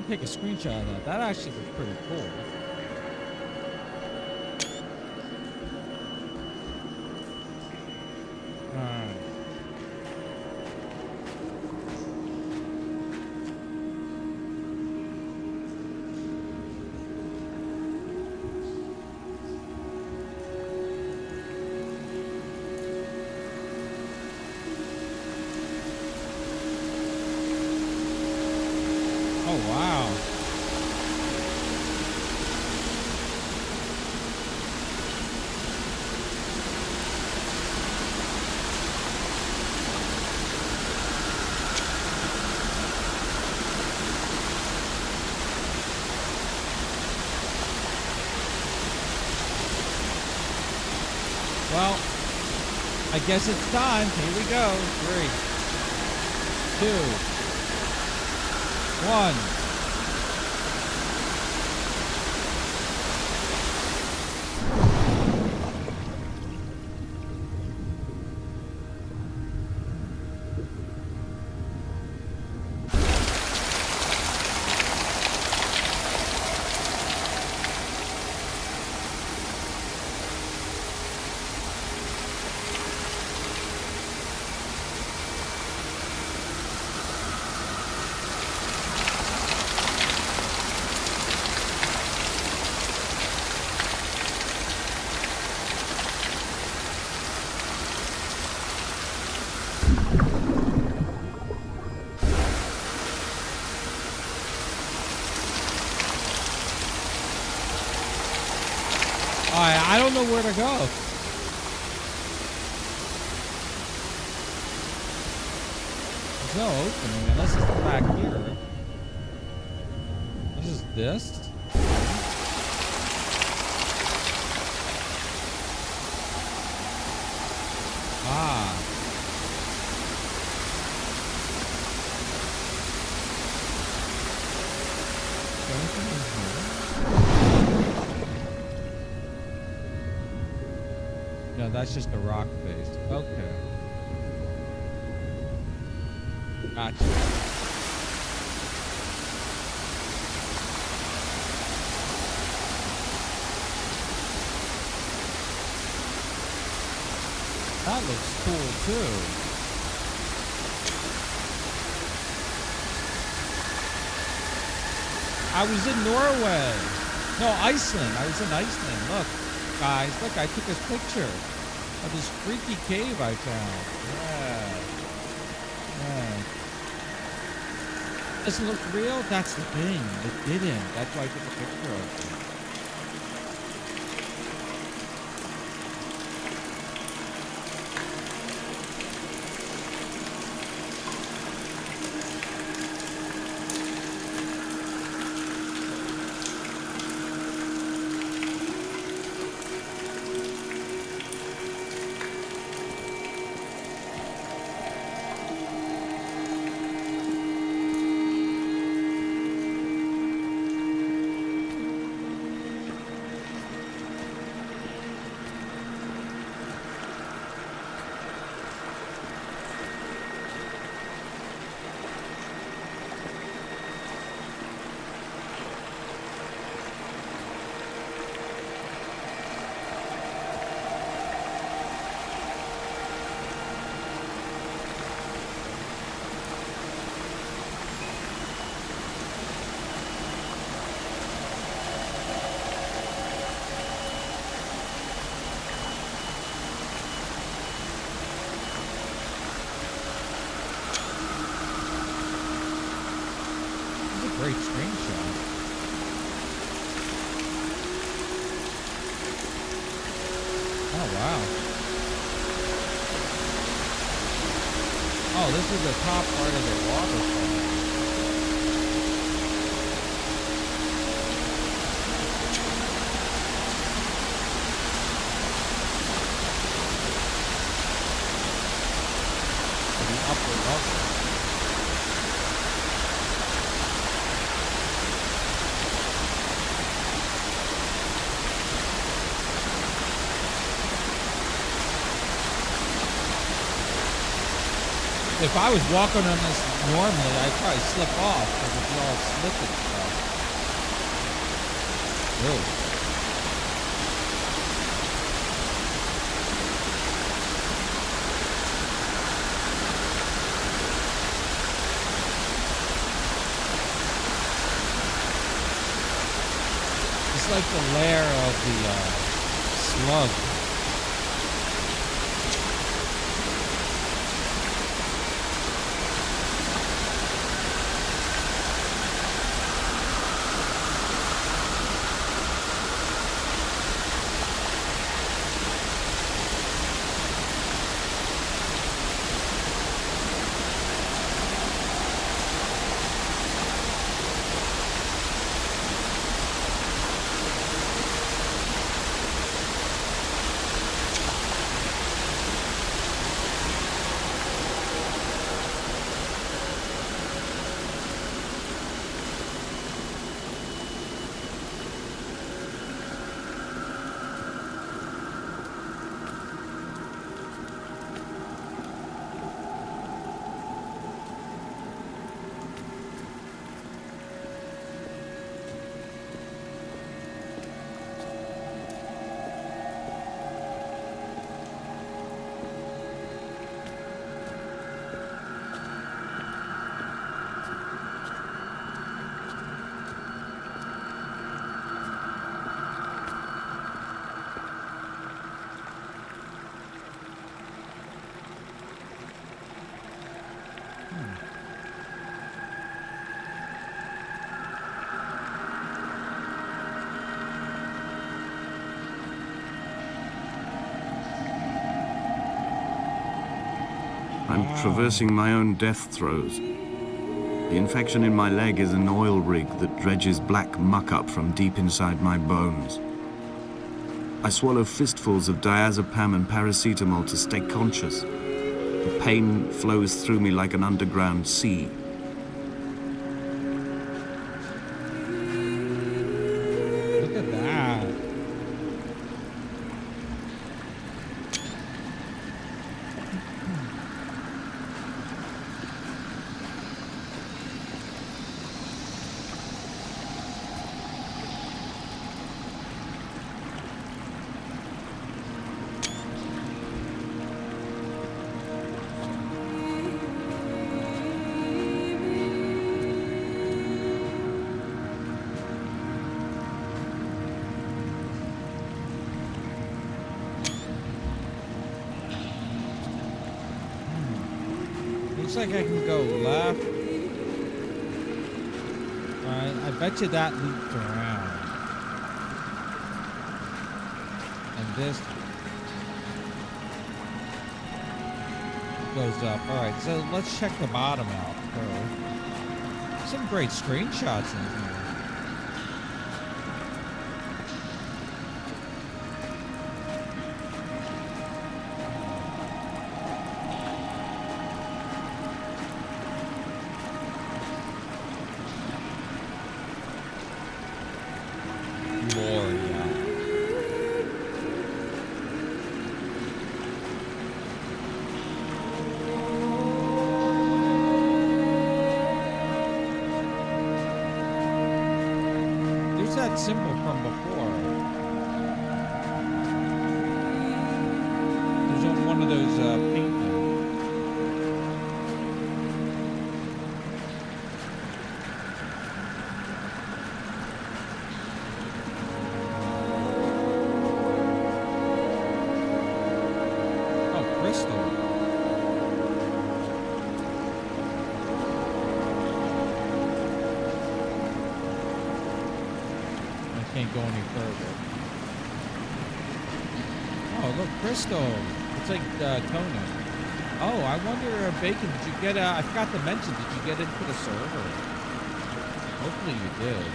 gonna take a screenshot of that. That actually looks pretty cool. Alright. Oh, wow. Well, I guess it's time. Here we go. 3, 2, 1. I don't know where to go. There's no opening unless it's back here. What is this? Ah. Anything in here? No, that's just a rock face. Okay. Gotcha. That looks cool too. I was in Norway. No, Iceland. I was in Iceland. Look, guys. Look, I took this picture of this freaky cave I found. Yeah. Yeah. Doesn't look real? That's the thing. It didn't. That's why I took a picture of it. Great screenshot. Oh, wow. Oh, this is the top part of the waterfall. The upper level. If I was walking on this normally, I'd probably slip off because it's be all slick and stuff. Really. It's like the lair of the slug. I'm traversing my own death throes. The infection in my leg is an oil rig that dredges black muck up from deep inside my bones. I swallow fistfuls of diazepam and paracetamol to stay conscious. The pain flows through me like an underground sea. Look at that. Looks like I can go left. I bet you that looped around. And this goes up. Alright, so let's check the bottom out first. Some great screenshots in here. That symbol from before. There's on one of those paintings. Oh, crystal. Can't go any further. Oh, look, crystal. It's like Conan. Oh, I wonder, Bacon, did you get, I forgot to mention, did you get into the server? Hopefully you did.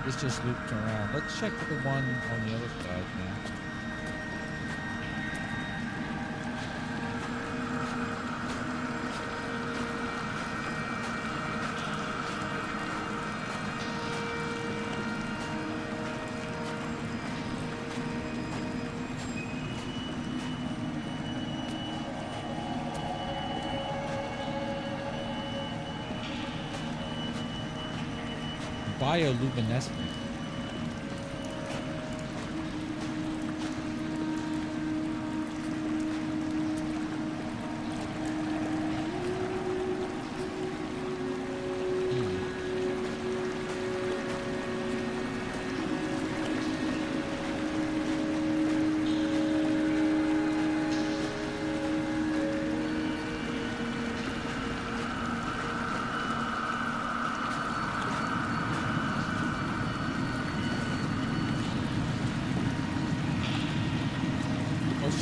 this just loops around. Let's check the one on the other side now. Bioluminescent.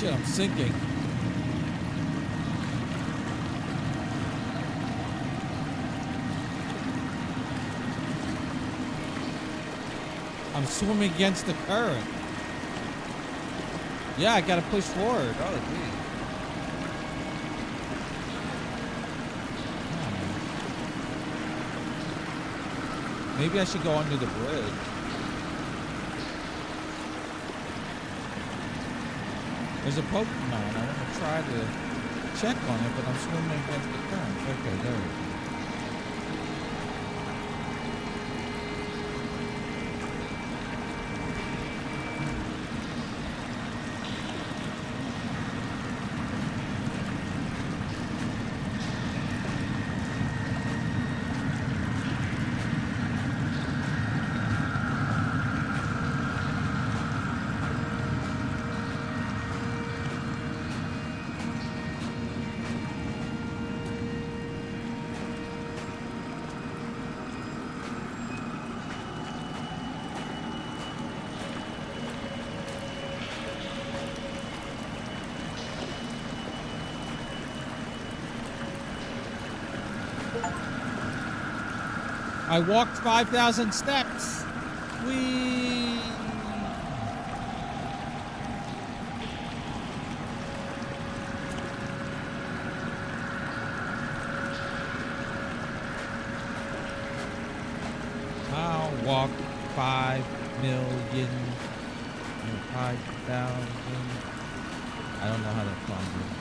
Shit, I'm sinking. I'm swimming against the current. Yeah, I gotta push forward. Oh, geez. Maybe I should go under the bridge. There's a Pokemon. I want to try to check on it, but I'm swimming against the current. Okay, there we go. I walked 5,000 steps. Whee! I'll walk 5,000,000 or 5,000. I don't know how that song goes.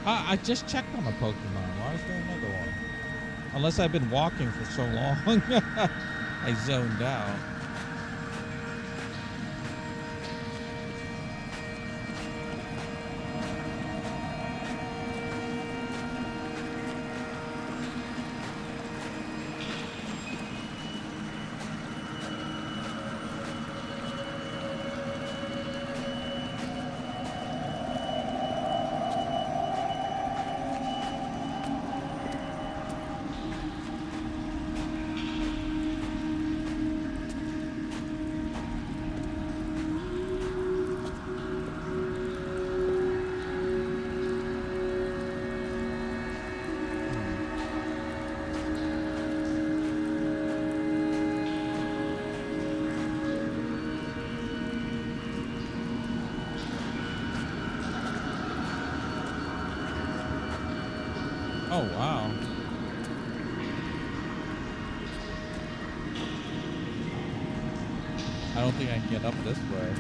I just checked on a Pokemon. Why is there another one? Unless I've been walking for so long. I zoned out. Oh, wow. I don't think I can get up this way.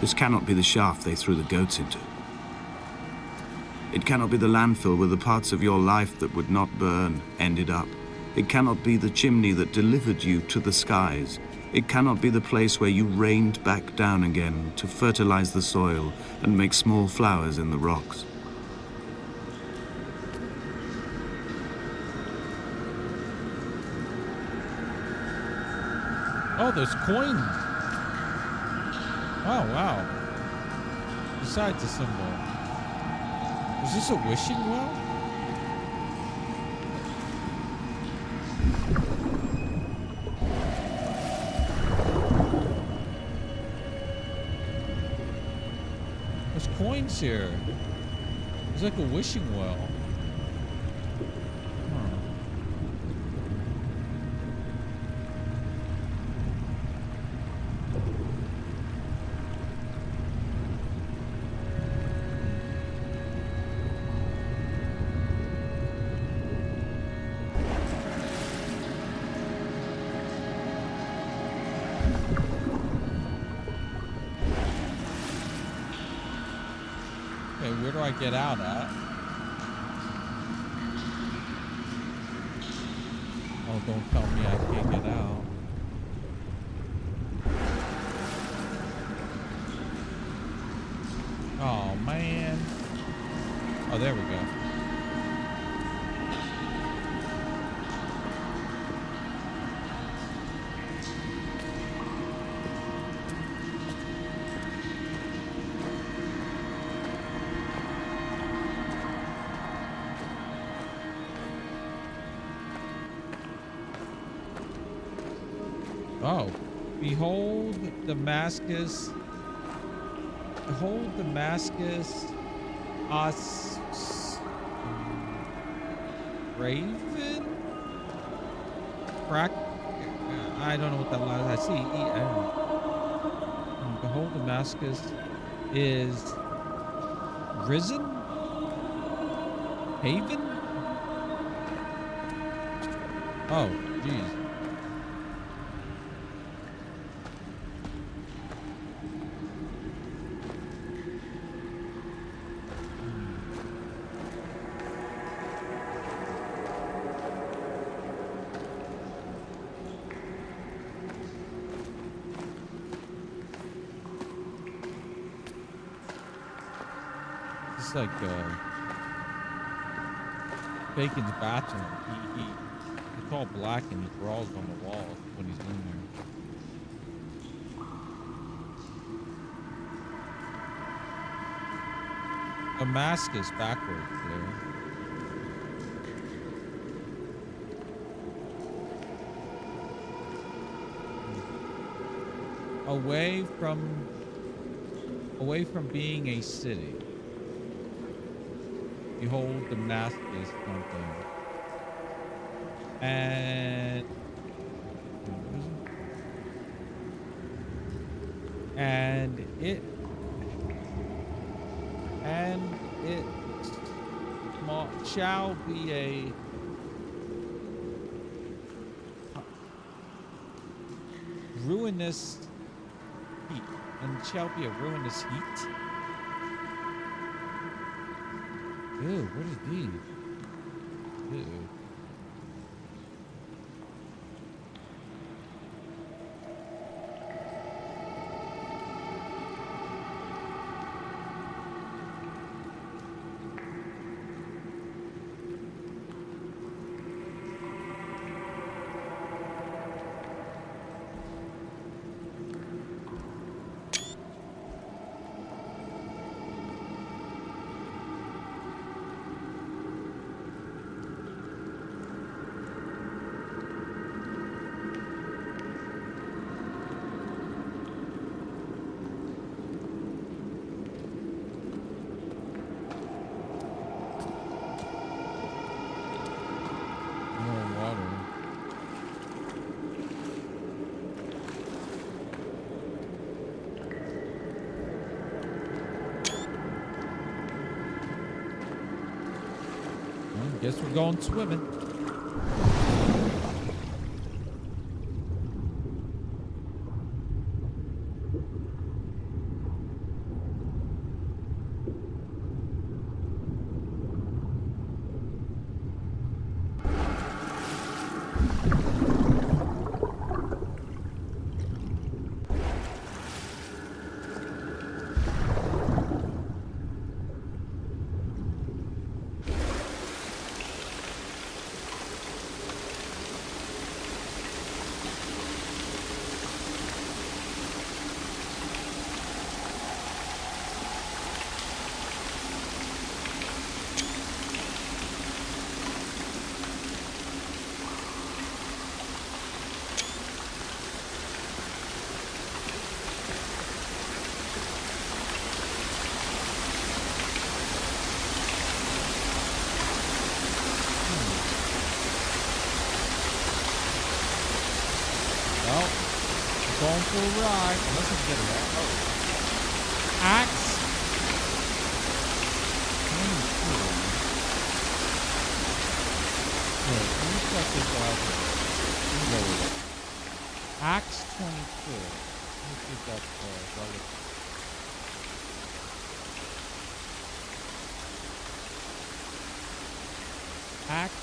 This cannot be the shaft they threw the goats into. It cannot be the landfill where the parts of your life that would not burn ended up. It cannot be the chimney that delivered you to the skies. It cannot be the place where you rained back down again to fertilize the soil and make small flowers in the rocks. Oh, there's coins. Oh, wow. Besides the symbol. Is this a wishing well? There's coins here. It's like a wishing well. Where do I get out at? Oh, don't tell me I can't get out. Oh, man. Oh, there we go. Oh, behold Damascus. Behold Damascus. Raven? Crack? I don't know what that last. I see. Behold Damascus is risen? Haven? Oh, geez. It's like Bacon's bathroom. It's all black and he draws on the wall when he's in there. Damascus backwards there. Away from being a city. Behold Damascus something. And it shall be a ruinous heat, and shall be a ruinous heat. Ew, what is these? Ew. Guess we're going swimming. Going for a ride. Unless we get it out. Oh. Axe. Wait, let me check this out. Axe 22. Let me see if that's relative. Act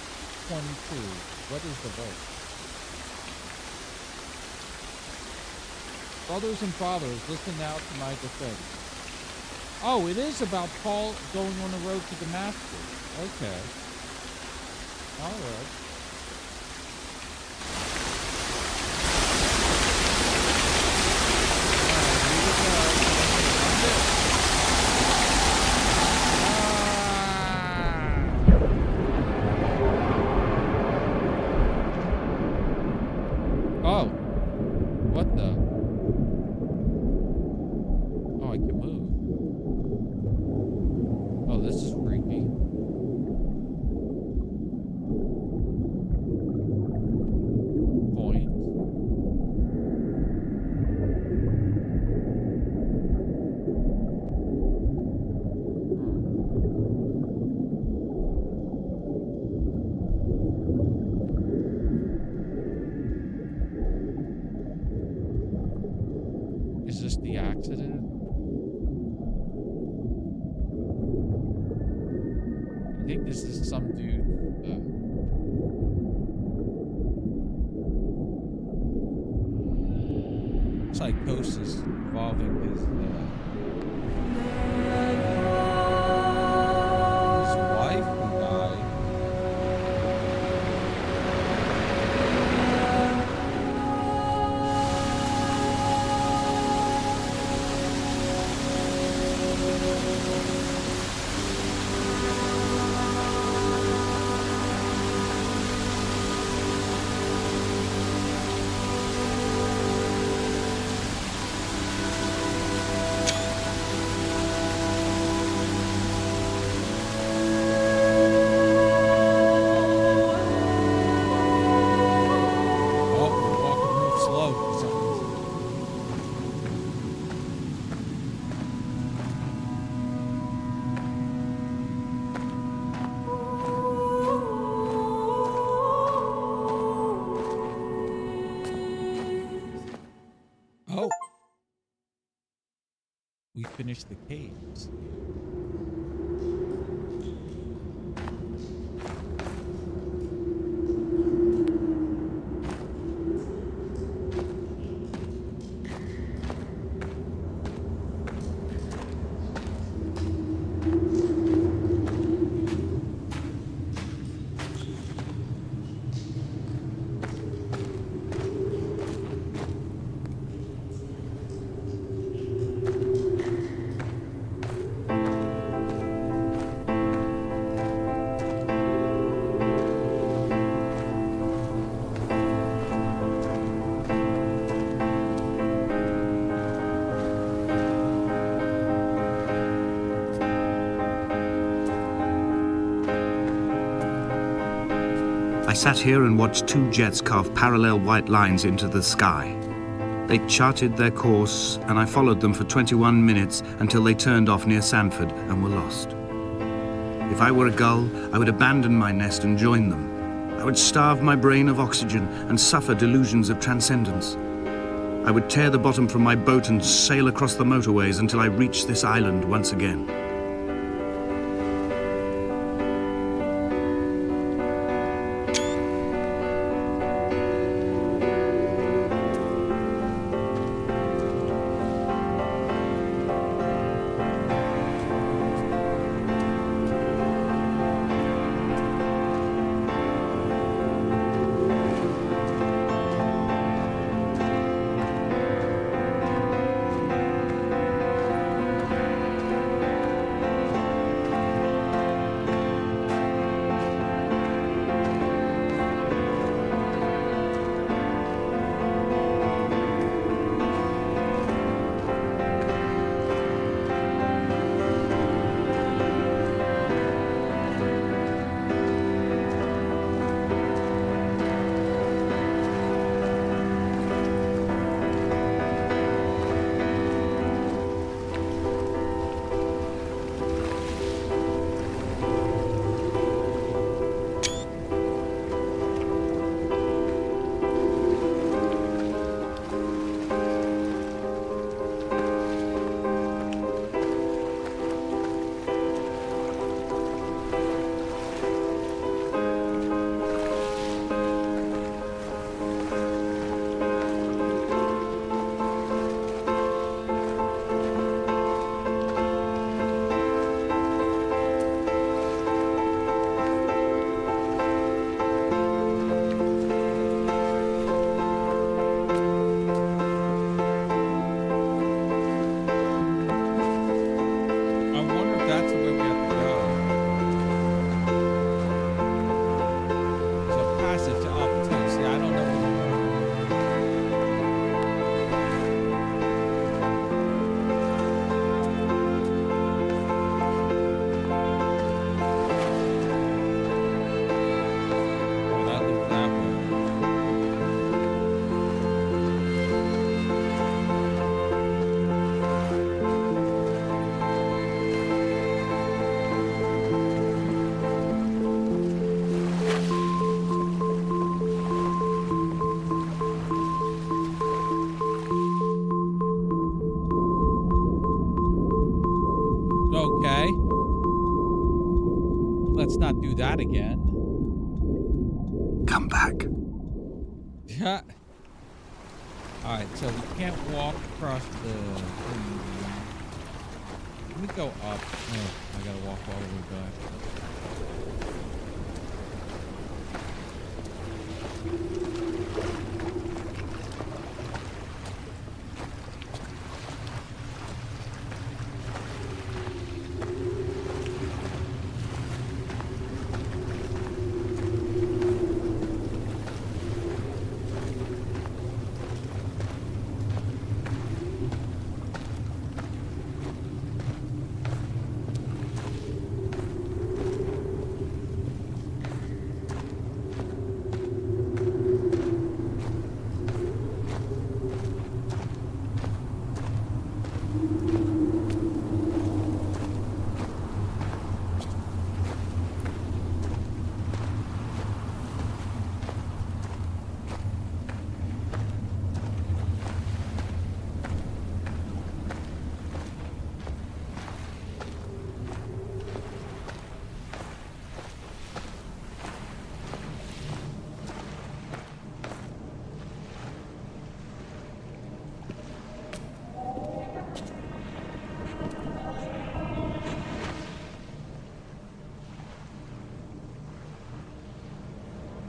22. What is the vote? Brothers and fathers, listen now to my defense. Oh, it is about Paul going on the road to Damascus. Okay. All right. Oh, what the? Oh, I can move. Oh, this is freaky. Point. Is this the accident? I think this is some dude. Psychosis involving his wife who died. Oh, we finished the caves. I sat here and watched two jets carve parallel white lines into the sky. They charted their course, and I followed them for 21 minutes until they turned off near Sanford and were lost. If I were a gull, I would abandon my nest and join them. I would starve my brain of oxygen and suffer delusions of transcendence. I would tear the bottom from my boat and sail across the motorways until I reached this island once again. Okay. Let's not do that again. Come back. Yeah. Alright, so we can't walk across the... Let me go up. Oh, I gotta walk all the way back.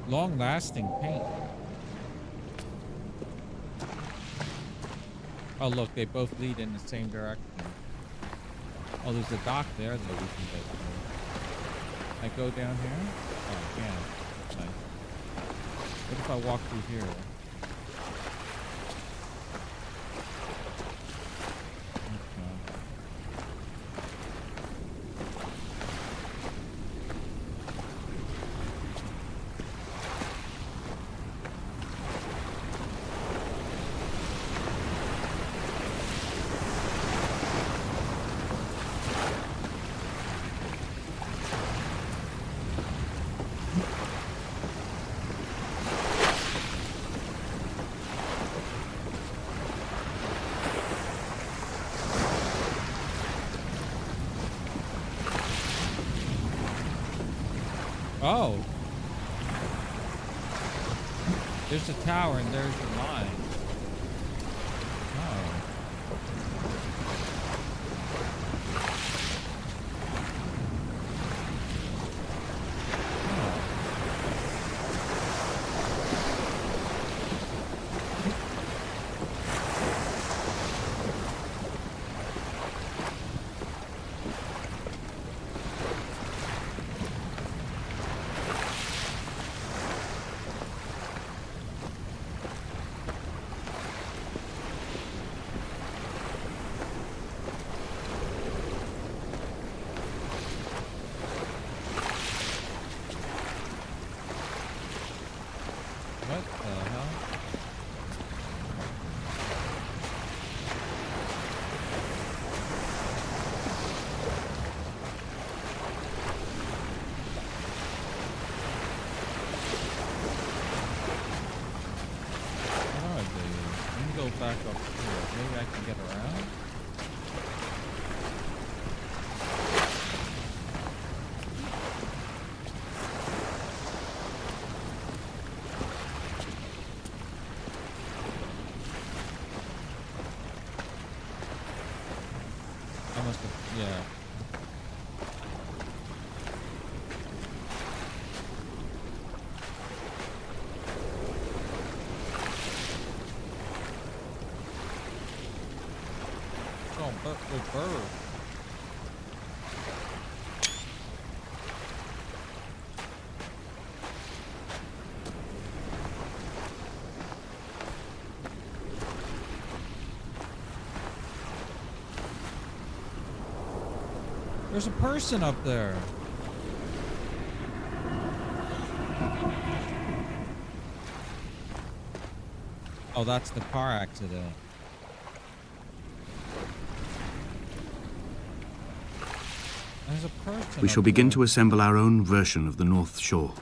Long-lasting paint. Oh, look, they both lead in the same direction. Oh, there's a dock there that we can go through. I go down here? Oh, I can. Nice. What if I walk through here? Oh. There's a tower and there's the mine. Oh. What the hell? What are these? Let me go back up here. Maybe I can get around? I must have, yeah. Oh, bird. There's a person up there. Oh, that's the car accident. There's a person. We shall up begin there. to assemble our own version of the North Shore.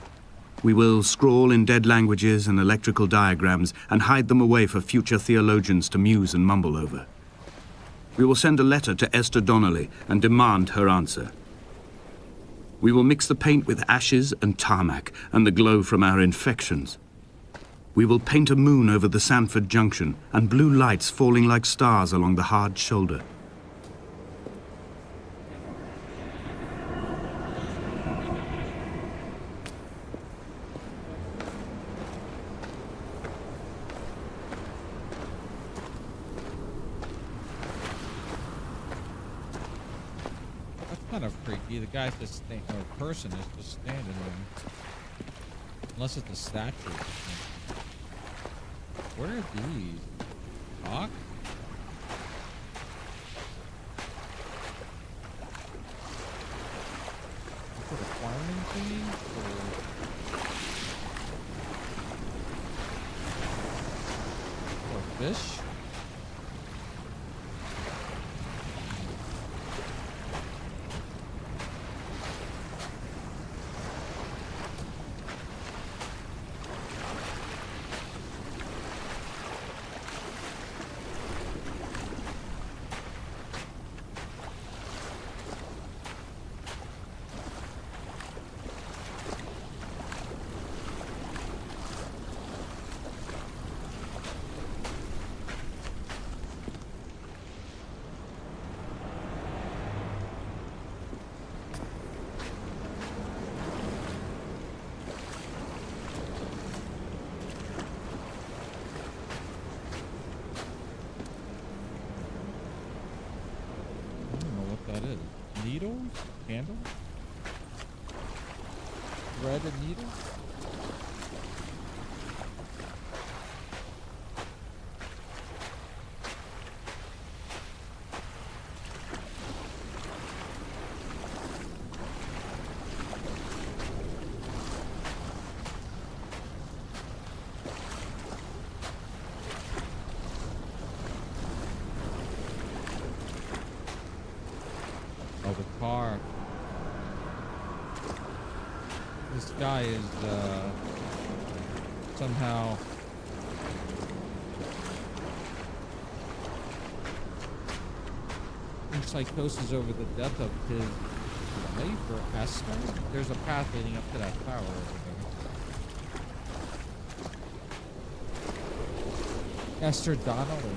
We will scrawl in dead languages and electrical diagrams and hide them away for future theologians to muse and mumble over. We will send a letter to Esther Donnelly and demand her answer. We will mix the paint with ashes and tarmac and the glow from our infections. We will paint a moon over the Sanford Junction and blue lights falling like stars along the hard shoulder. That's kind of freaky. The guy's just or person is just standing there. Unless it's a statue. Where are these? Hawk? Is it a farming thingy? Or fish? That is needles, candles, thread and needles. Oh, the car. This guy is somehow in psychosis over the death of his Wait for Esther? There's a path leading up to that tower over there. Esther Donnelly.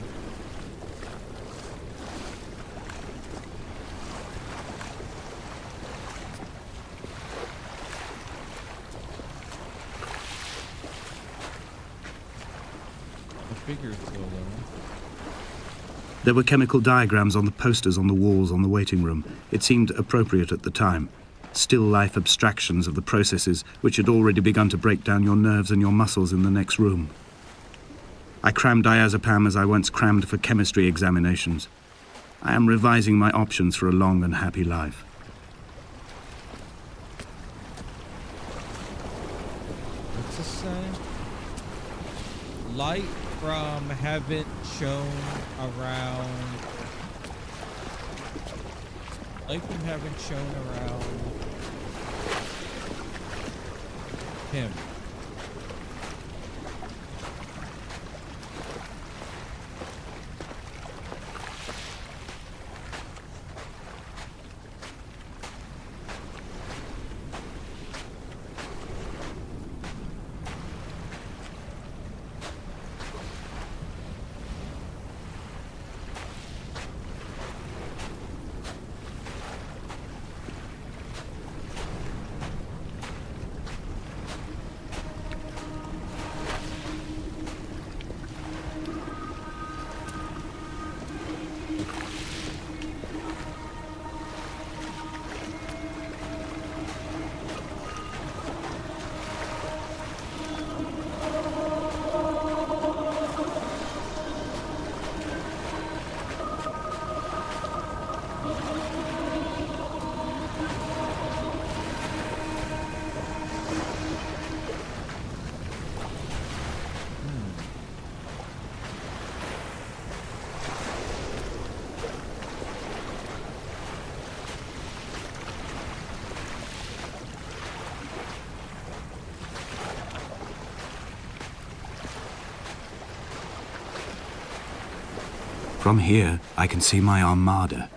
The figure's still there. There were chemical diagrams on the posters on the walls on the waiting room. It seemed appropriate at the time. Still life abstractions of the processes which had already begun to break down your nerves and your muscles in the next room. I crammed diazepam as I once crammed for chemistry examinations. I am revising my options for a long and happy life. What's this say? Light from heaven shone around. Light from heaven shone around him. From here, I can see my armada.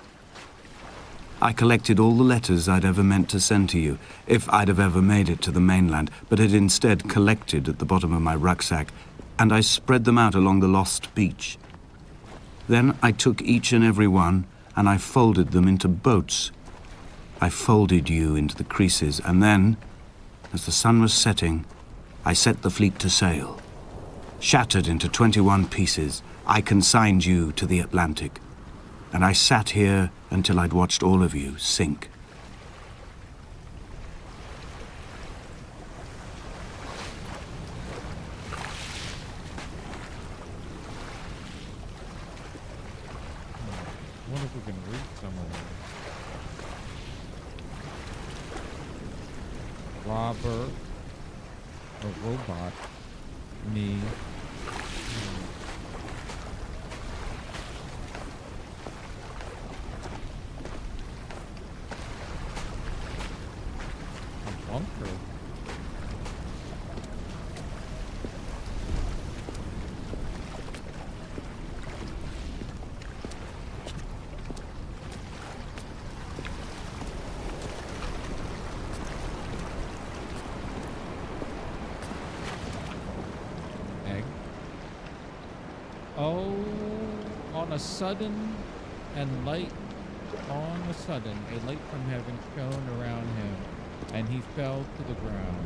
I collected all the letters I'd ever meant to send to you, if I'd have ever made it to the mainland, but had instead collected at the bottom of my rucksack, and I spread them out along the lost beach. Then I took each and every one, and I folded them into boats. I folded you into the creases, and then, as the sun was setting, I set the fleet to sail. Shattered into 21 pieces, I consigned you to the Atlantic, and I sat here until I'd watched all of you sink. I wonder if we can read some of them. Robert, a robot, me. Bunker. Egg. Oh, on a sudden and light, on a sudden, a light from heaven shone around him, and he fell to the ground.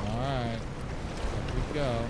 All right, here we go.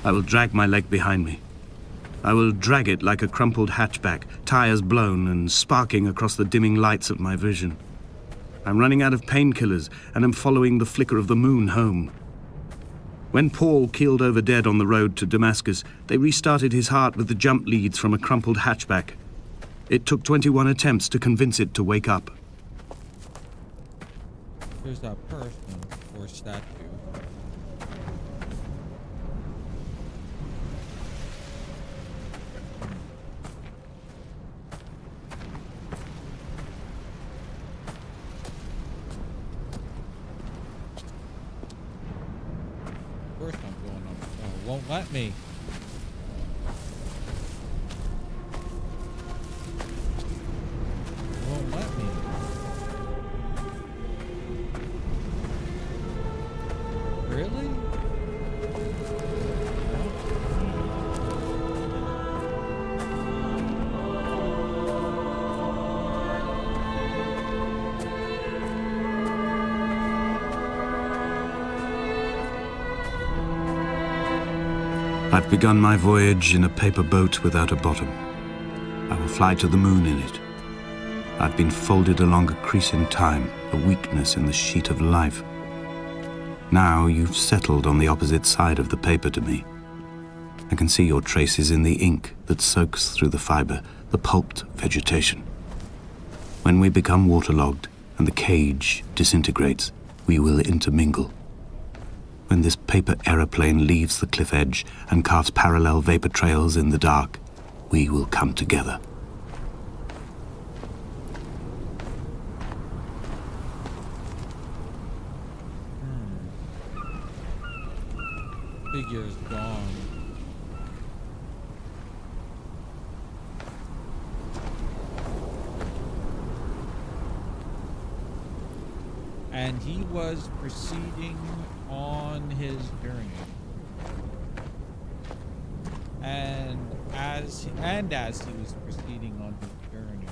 I will drag my leg behind me. I will drag it like a crumpled hatchback, tires blown and sparking across the dimming lights of my vision. I'm running out of painkillers and am following the flicker of the moon home. When Paul keeled over dead on the road to Damascus, they restarted his heart with the jump leads from a crumpled hatchback. It took 21 attempts to convince it to wake up. There's that person or statue. First I'm going on. Oh, it won't let me. It won't let me. Really? I've begun my voyage in a paper boat without a bottom. I will fly to the moon in it. I've been folded along a crease in time, a weakness in the sheet of life. Now you've settled on the opposite side of the paper to me. I can see your traces in the ink that soaks through the fiber, the pulped vegetation. When we become waterlogged and the cage disintegrates, we will intermingle. When this paper aeroplane leaves the cliff edge and carves parallel vapor trails in the dark, we will come together. Figure is gone. And he was proceeding on his journey. And as he was proceeding on his journey,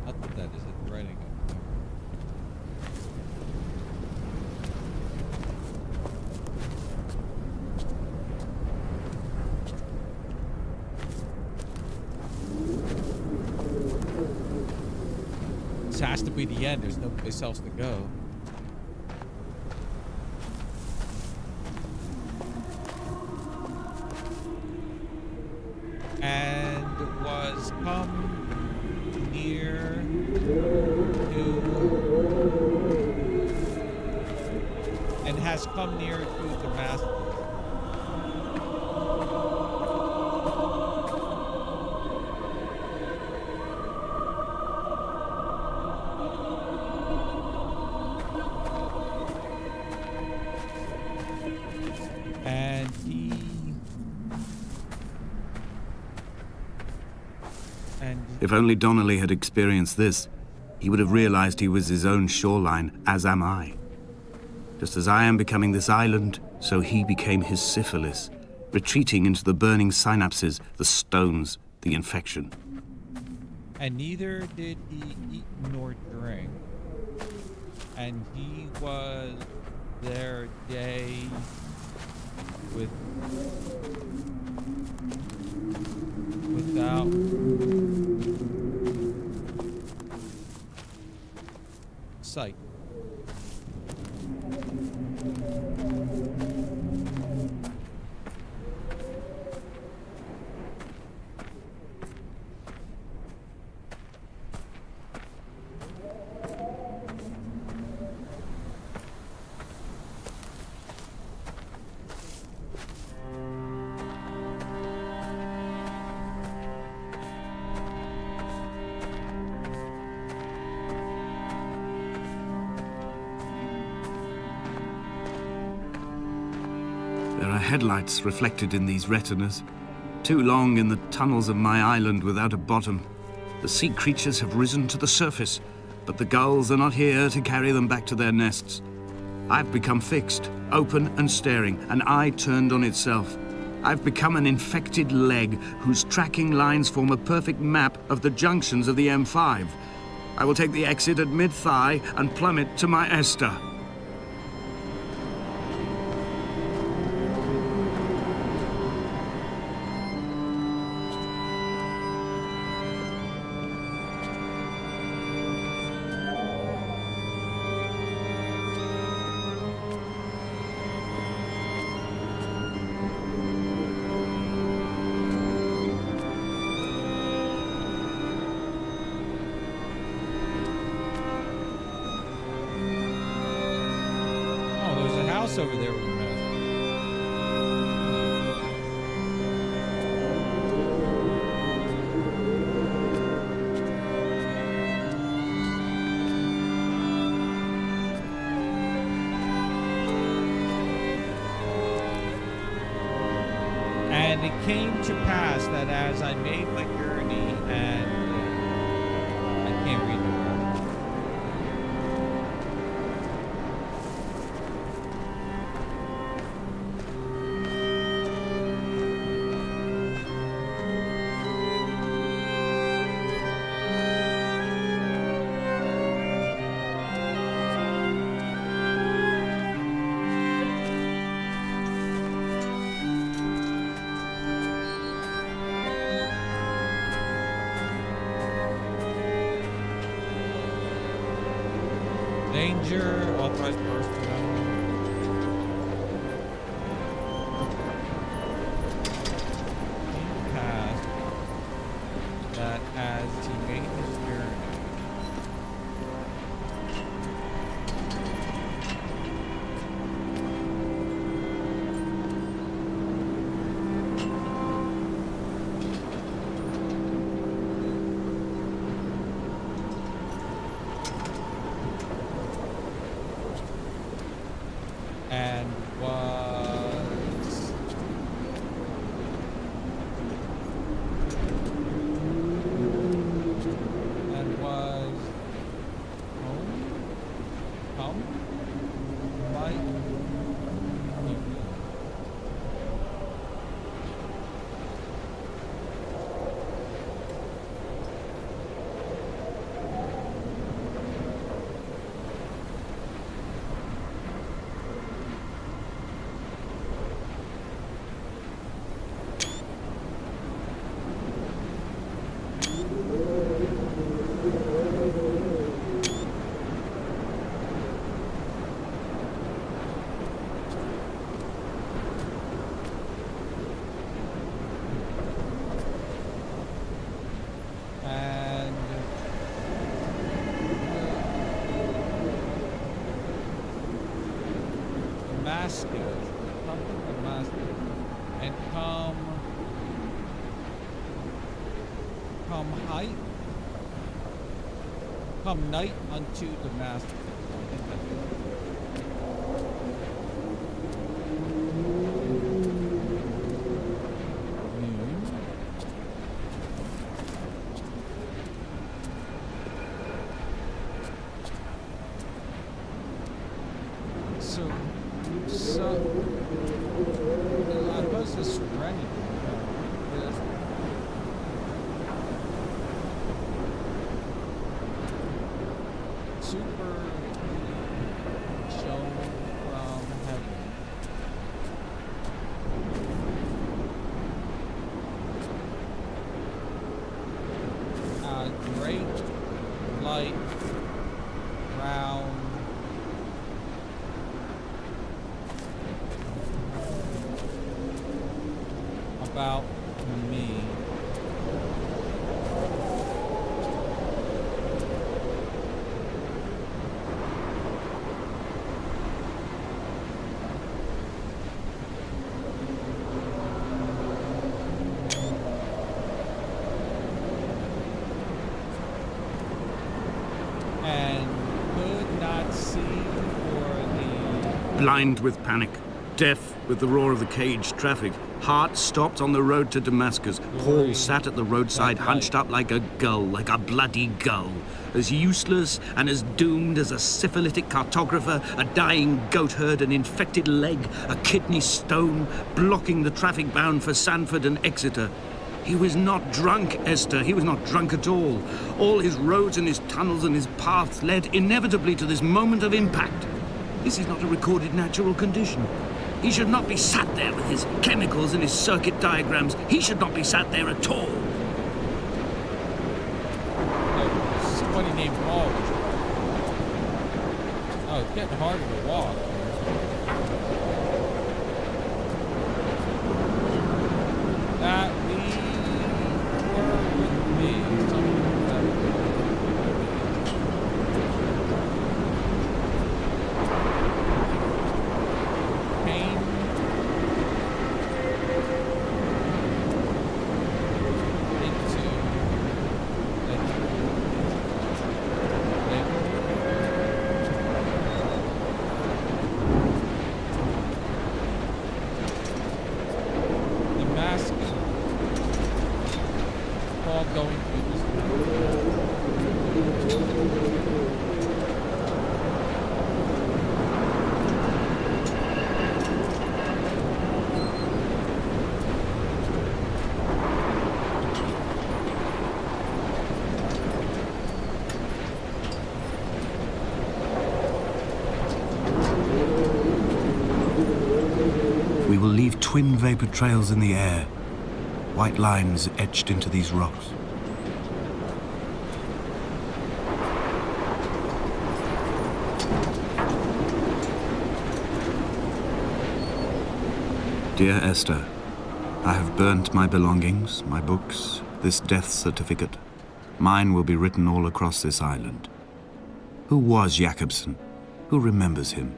not that is it writing it. This has to be the end. There's no place else to go. And was come near to, and has come near to Damascus. And if only Donnelly had experienced this, he would have realized he was his own shoreline, as am I. Just as I am becoming this island, so he became his syphilis, retreating into the burning synapses, the stones, the infection. And neither did he eat nor drink. And he was their day without sight. There are headlights reflected in these retinas. Too long in the tunnels of my island without a bottom. The sea creatures have risen to the surface, but the gulls are not here to carry them back to their nests. I've become fixed, open and staring, an eye turned on itself. I've become an infected leg whose tracking lines form a perfect map of the junctions of the M5. I will take the exit at mid-thigh and plummet to my Esther. over there with the mask. And it came to pass that as I made my journey, and I can't read the word. Danger, authorized personnel. Came past that as he made his journey, and was come by and Damascus, something Damascus, and come night unto Damascus. I think that's it. So I suppose this is for anything. Super shown from heaven. A great light round about me. And could not see for the... Blind with panic, deaf with the roar of the caged traffic, heart stopped on the road to Damascus. Paul sat at the roadside, hunched up like a gull, like a bloody gull, as useless and as doomed as a syphilitic cartographer, a dying goat herd, an infected leg, a kidney stone, blocking the traffic bound for Sanford and Exeter. He was not drunk, Esther. He was not drunk at all. All his roads and his tunnels and his paths led inevitably to this moment of impact. This is not a recorded natural condition. He should not be sat there with his chemicals and his circuit diagrams. He should not be sat there at all. Somebody named Paul. Oh, it's getting harder to walk. That we were with me. Something better. We will leave twin vapor trails in the air, white lines etched into these rocks. Dear Esther, I have burnt my belongings, my books, this death certificate. Mine will be written all across this island. Who was Jakobsen? Who remembers him?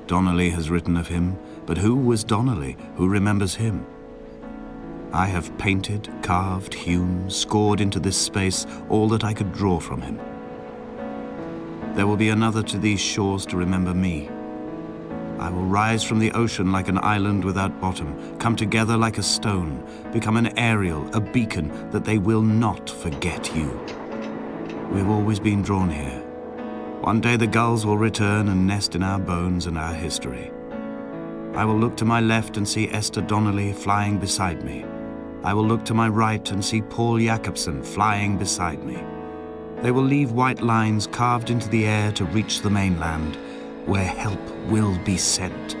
Donnelly has written of him, but who was Donnelly? Who remembers him? I have painted, carved, hewn, scored into this space all that I could draw from him. There will be another to these shores to remember me. I will rise from the ocean like an island without bottom, come together like a stone, become an aerial, a beacon, that they will not forget you. We have always been drawn here. One day the gulls will return and nest in our bones and our history. I will look to my left and see Esther Donnelly flying beside me. I will look to my right and see Paul Jakobsen flying beside me. They will leave white lines carved into the air to reach the mainland, where help will be sent.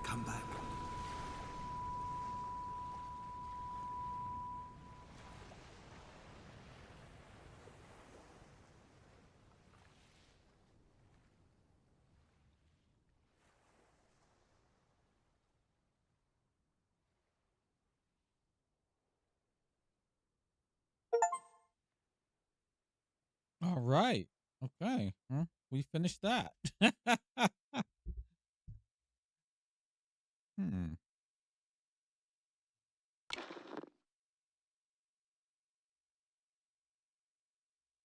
Come back. All right. Okay. Well, we finished that. hmm.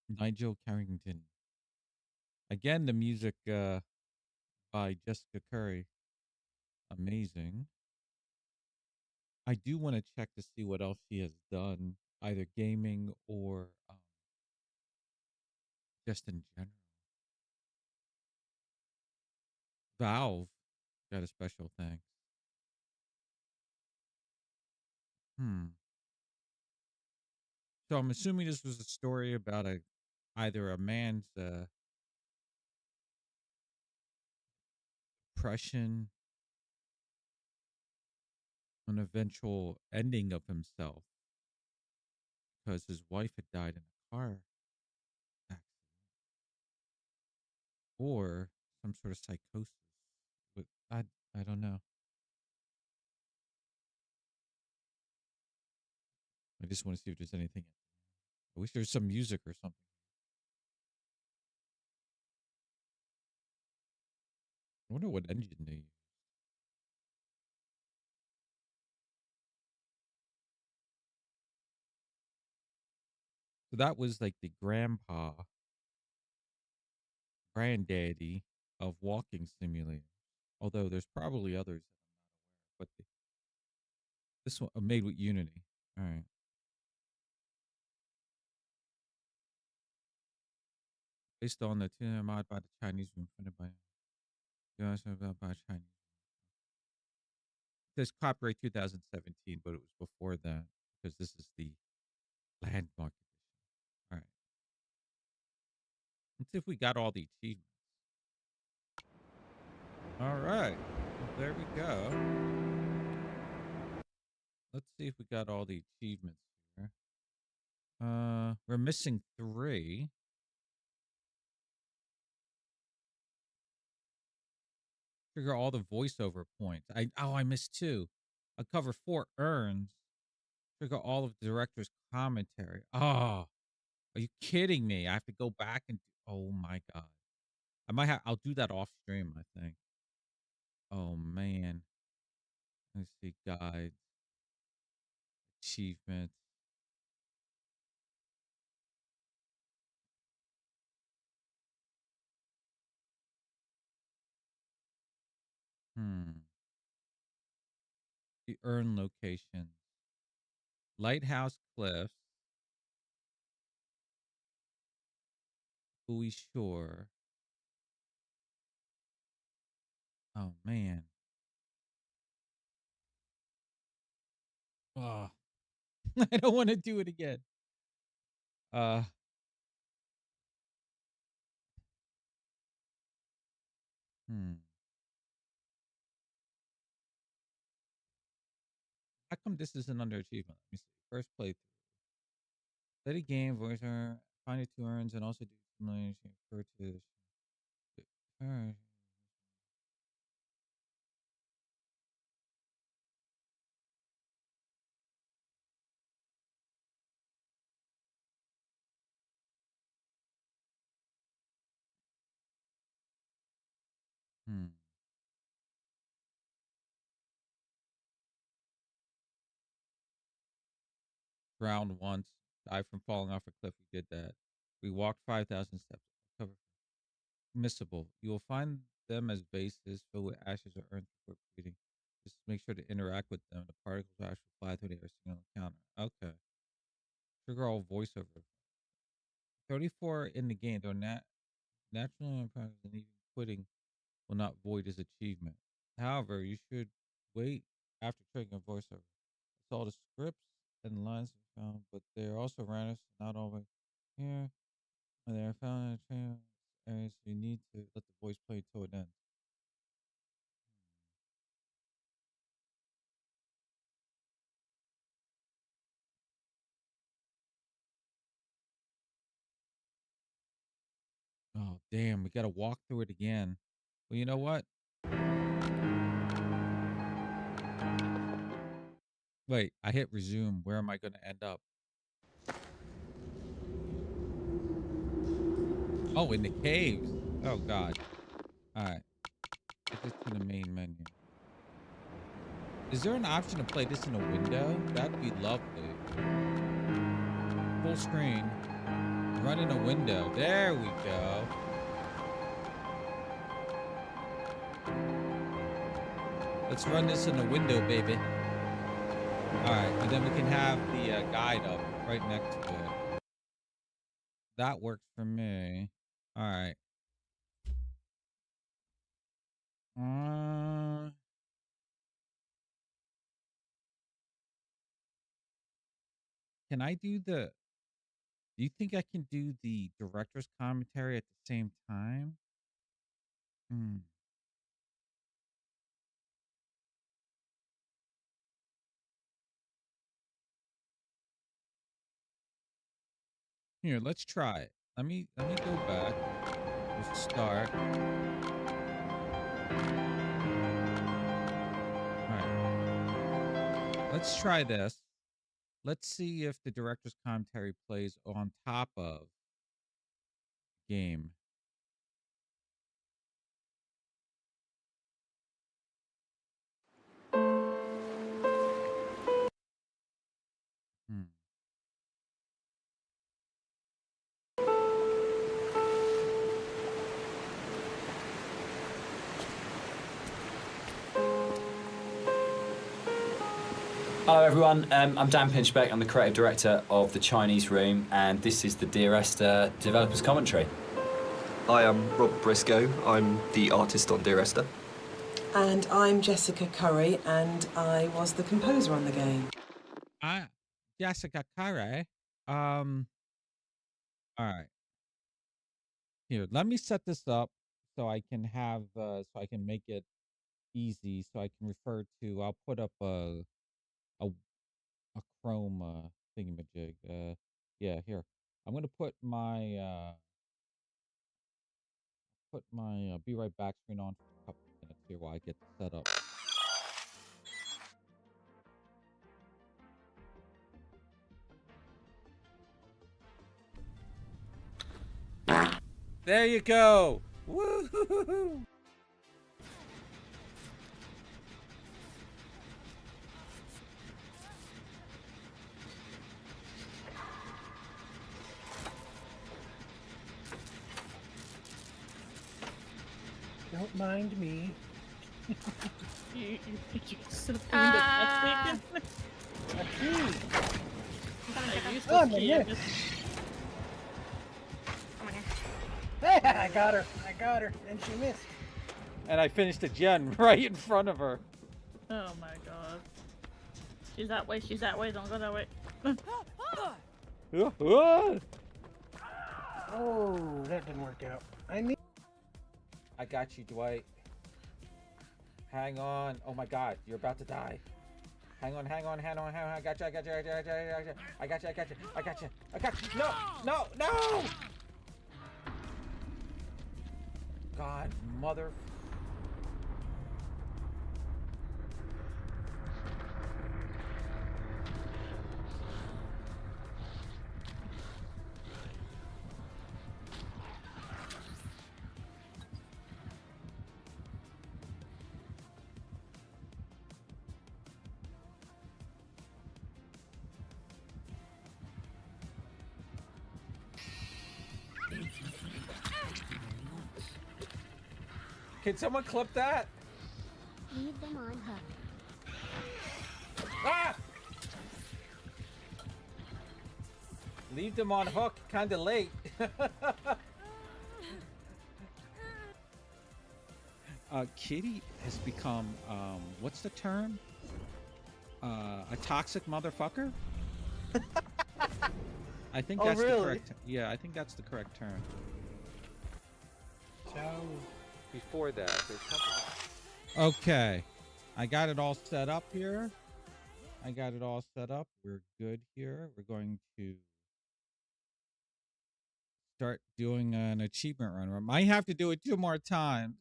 Nigel Carrington. Again, the music by Jessica Curry. Amazing. I do want to check to see what else she has done, either gaming or just in general. Valve got a special thanks. Hmm. So I'm assuming this was a story about either a man's depression, an eventual ending of himself because his wife had died in a car accident, or some sort of psychosis. But I don't know. I just want to see if there's anything. I wish there's some music or something. I wonder what engine they use. So that was like the granddaddy of walking simulators. Although there's probably others that I'm not aware of. But this one made with Unity. All right. Based on the 2 mod by the Chinese room funded by Chinese. It says copyright 2017, but it was before that because this is the landmark edition. All right. Let's see if we got all the achievements. All right. Well, there we go. Let's see if we got all the achievements here. We're missing 3. Trigger all the voiceover points. I missed 2. Uncover 4 urns. Trigger all of the director's commentary. Oh, are you kidding me? I have to go back and oh my god. I'll do that off stream, I think. Oh man. Let's see, guides, achievements. The urn locations. Lighthouse Cliffs. Bowie Shore. Oh man. Oh, I don't want to do it again. Uh, How come this isn't under achievement? Let me see. First playthrough. Steady game, voiceover, find your 2 urns, and also do simulation. Refer to this. Alright. Drowned once. Died from falling off a cliff. We did that. We walked 5,000 steps. Cover missable. You will find them as bases filled with ashes or urns before breeding. Just make sure to interact with them. The particles will actually fly through the air signal encounter. Okay. Trigger all voiceover. 34 in the game, though natural and even quitting will not void his achievement. However, you should wait after triggering a voiceover. It's all the scripts and lines are found, but they're also random, so not always here. And they're found in a train areas, so you need to let the voice play until it ends. Oh, damn, we gotta walk through it again. Well, you know what? Wait, I hit resume. Where am I gonna end up? Oh, in the caves. Oh, God. All right. Get this to the main menu. Is there an option to play this in a window? That'd be lovely. Full screen. Run in a window. There we go. Let's run this in a window, baby. All right. And then we can have the guide up right next to it. That works for me. All right. Can I do the... Do you think I can do the director's commentary at the same time? Here, let's try it. Let me go back. We'll start. All right. Let's try this. let's see if the director's commentary plays on top of game. Hmm. Hello everyone, I'm Dan Pinchbeck, I'm the creative director of The Chinese Room, and this is the Dear Esther developers commentary. Hi, I'm Rob Briscoe, I'm the artist on Dear Esther. And I'm Jessica Curry, and I was the composer on the game. Jessica Curry. All right. Here, let me set this up so I can have so I can make it easy, so I can refer to. I'll put up a Chrome thingamajig. Yeah, here. I'm gonna put my be right back screen on for a couple minutes here while I get this set up. There you go. Woo-hoo-hoo-hoo. Don't mind me. You so A key. Oh my God. Hey, I got her. And she missed. And I finished a gen right in front of her. Oh my god. She's that way, don't go that way. Oh, that didn't work out. I got you, Dwight. Hang on. Oh my god, you're about to die. Hang on. I got you. No! God, mother. Can someone clip that? Leave them on hook. Ah! Leave them on hook, kinda late. Kitty has become, what's the term? A toxic motherfucker? I think that's the correct. Yeah, I think that's the correct term. So Before that, there's something. Okay, I got it all set up here. We're good here. We're going to start doing an achievement run. I might have to do it 2 more times.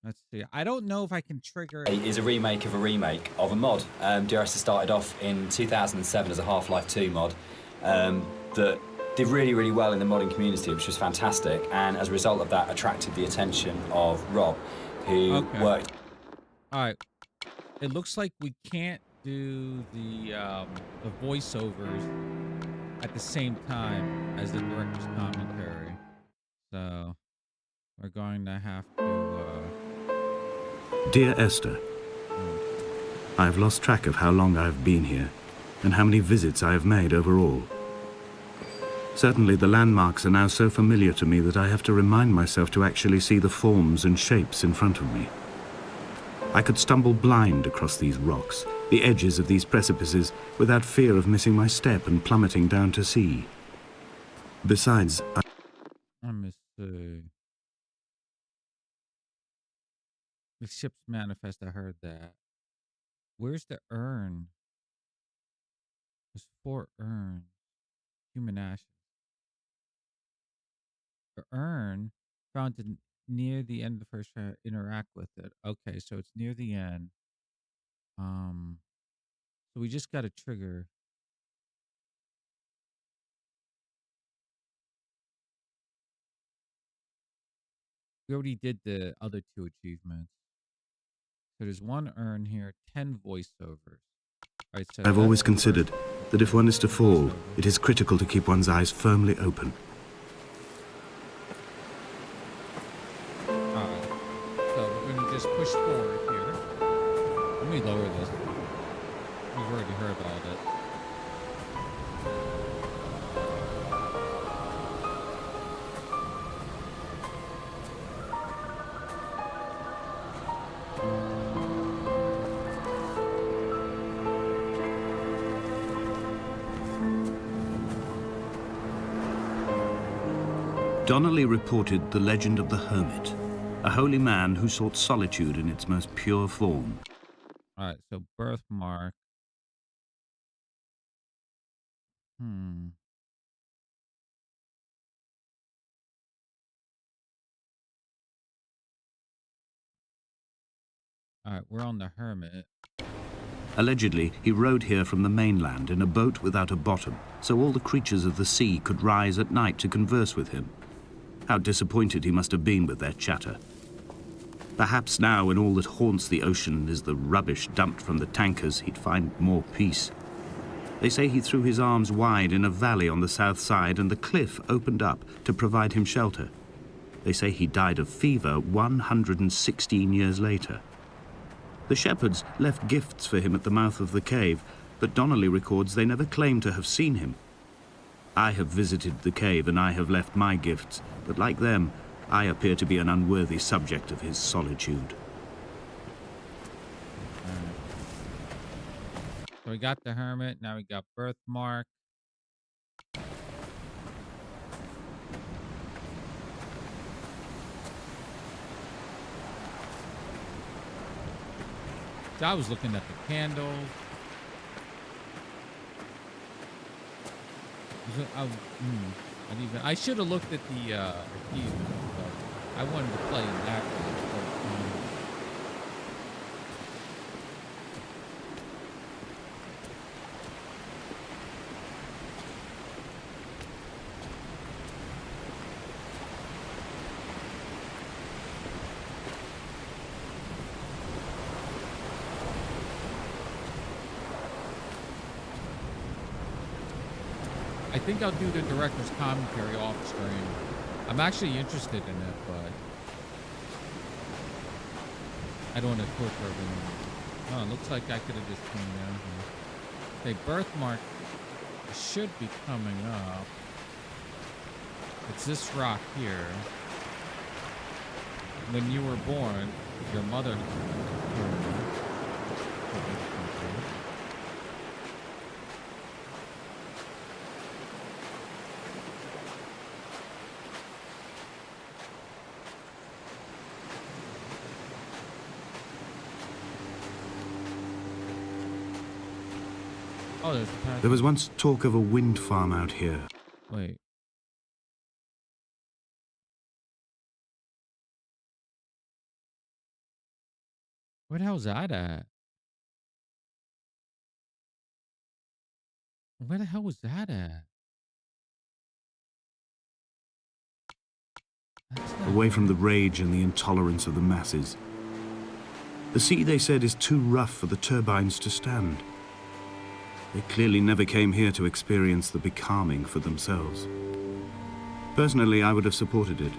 Let's see. I don't know if I can trigger it. It is a remake of a mod. Dear Esther started off in 2007 as a Half-Life 2 mod that did really, really well in the modding community, which was fantastic. And as a result of that, attracted the attention of Rob, who worked. All right. It looks like we can't do the voiceovers at the same time as the director's commentary. So we're going to have to. Dear Esther, I have lost track of how long I have been here and how many visits I have made overall. Certainly the landmarks are now so familiar to me that I have to remind myself to actually see the forms and shapes in front of me. I could stumble blind across these rocks, the edges of these precipices, without fear of missing my step and plummeting down to sea. Besides, Let me see. The ship's manifest, I heard that. Where's the urn? There's 4 urns. Human ashes. The urn found near the end of the first interact with it. Okay, so it's near the end. So we just got to trigger. We already did the other 2 achievements. So there's 1 urn here, 10 voiceovers. All right, so I've always that's the considered first that if one is to fall, voiceover. it is critical to keep one's eyes firmly open. All right. So we're going to just push forward here. Let me lower this. We've already heard about it. Donnelly reported the legend of the hermit, a holy man who sought solitude in its most pure form. All right, so birthmark. Hmm. All right, we're on the hermit. Allegedly, he rode here from the mainland in a boat without a bottom, so all the creatures of the sea could rise at night to converse with him. How disappointed he must have been with their chatter. Perhaps now, when all that haunts the ocean is the rubbish dumped from the tankers, he'd find more peace. They say he threw his arms wide in a valley on the south side, and the cliff opened up to provide him shelter. They say he died of fever 116 years later. The shepherds left gifts for him at the mouth of the cave, but Donnelly records they never claimed to have seen him. I have visited the cave and I have left my gifts, but like them, I appear to be an unworthy subject of his solitude. So we got the hermit. Now we got birthmark. So I was looking at the candles. I should have looked at the achievement, but I wanted to play that one. I think I'll do the director's commentary off screen. I'm actually interested in it, but I don't want to torture everyone. Oh, it looks like I could have just came down here. Okay, birthmark should be coming up. It's this rock here. When you were born, your mother. Oh, there's the path. There was once talk of a wind farm out here. Wait. Where the hell's that at? Where the hell was that at? Away from the rage and the intolerance of the masses. The sea, they said, is too rough for the turbines to stand. They clearly never came here to experience the becalming for themselves. Personally, I would have supported it.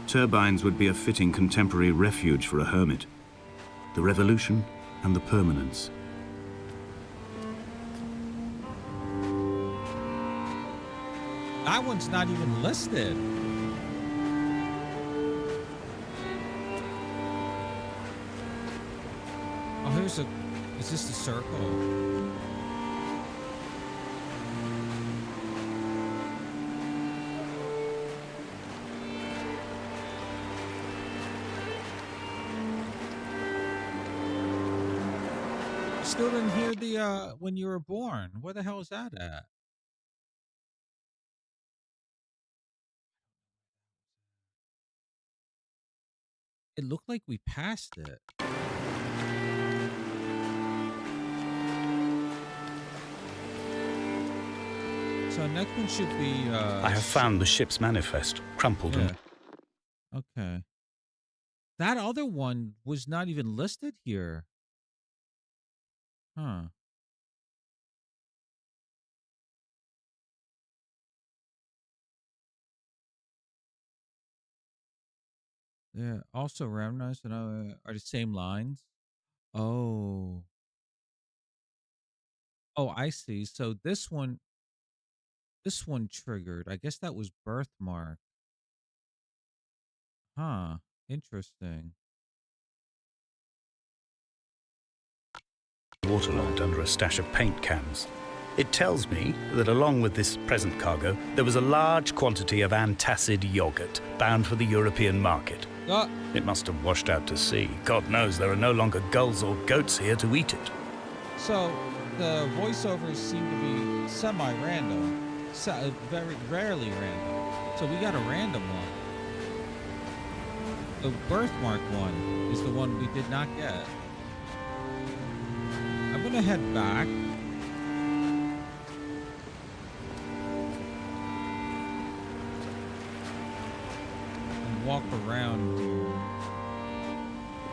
Turbines would be a fitting contemporary refuge for a hermit. The revolution and the permanence. That one's not even listed. Oh, here's a. Is this the circle? Still didn't hear the when you were born. Where the hell is that at? It looked like we passed it. So next one should be. I have found the ship's manifest, crumpled and Okay. That other one was not even listed here. Huh. Yeah. Also, remnants are the same lines. Oh. Oh, I see. So this one triggered. I guess that was birthmark. Huh. Interesting. waterlogged under a stash of paint cans. It tells me that along with this present cargo, there was a large quantity of antacid yogurt bound for the European market. It must have washed out to sea. God knows there are no longer gulls or goats here to eat it. So the voiceovers seem to be semi-random, very rarely random. So we got a random one. The birthmark one is the one we did not get. I'm gonna head back. And walk around here.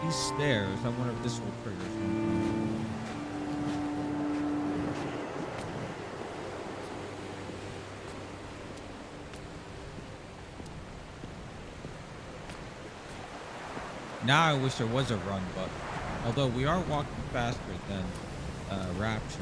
These stairs, I wonder if this will trigger something. Now I wish there was a run button. Although we are walking faster than Rapture.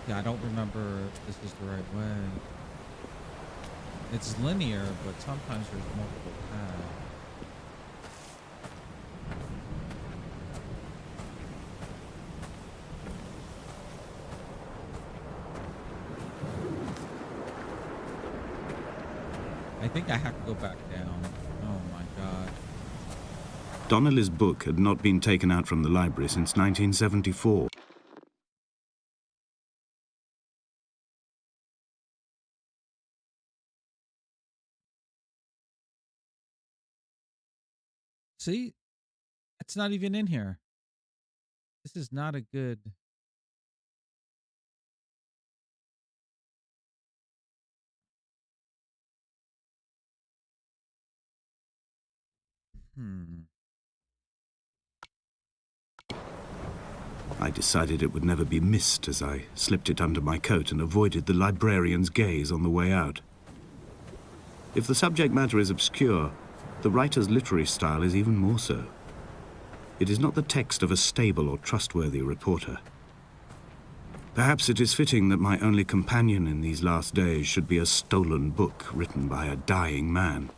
Yeah, I don't remember if this is the right way. It's linear, but sometimes there's multiple paths. I think I have to go back down. Oh my god. Donnelly's book had not been taken out from the library since 1974. See? It's not even in here. This is not a good... I decided it would never be missed as I slipped it under my coat and avoided the librarian's gaze on the way out. If the subject matter is obscure, the writer's literary style is even more so. It is not the text of a stable or trustworthy reporter. Perhaps it is fitting that my only companion in these last days should be a stolen book written by a dying man.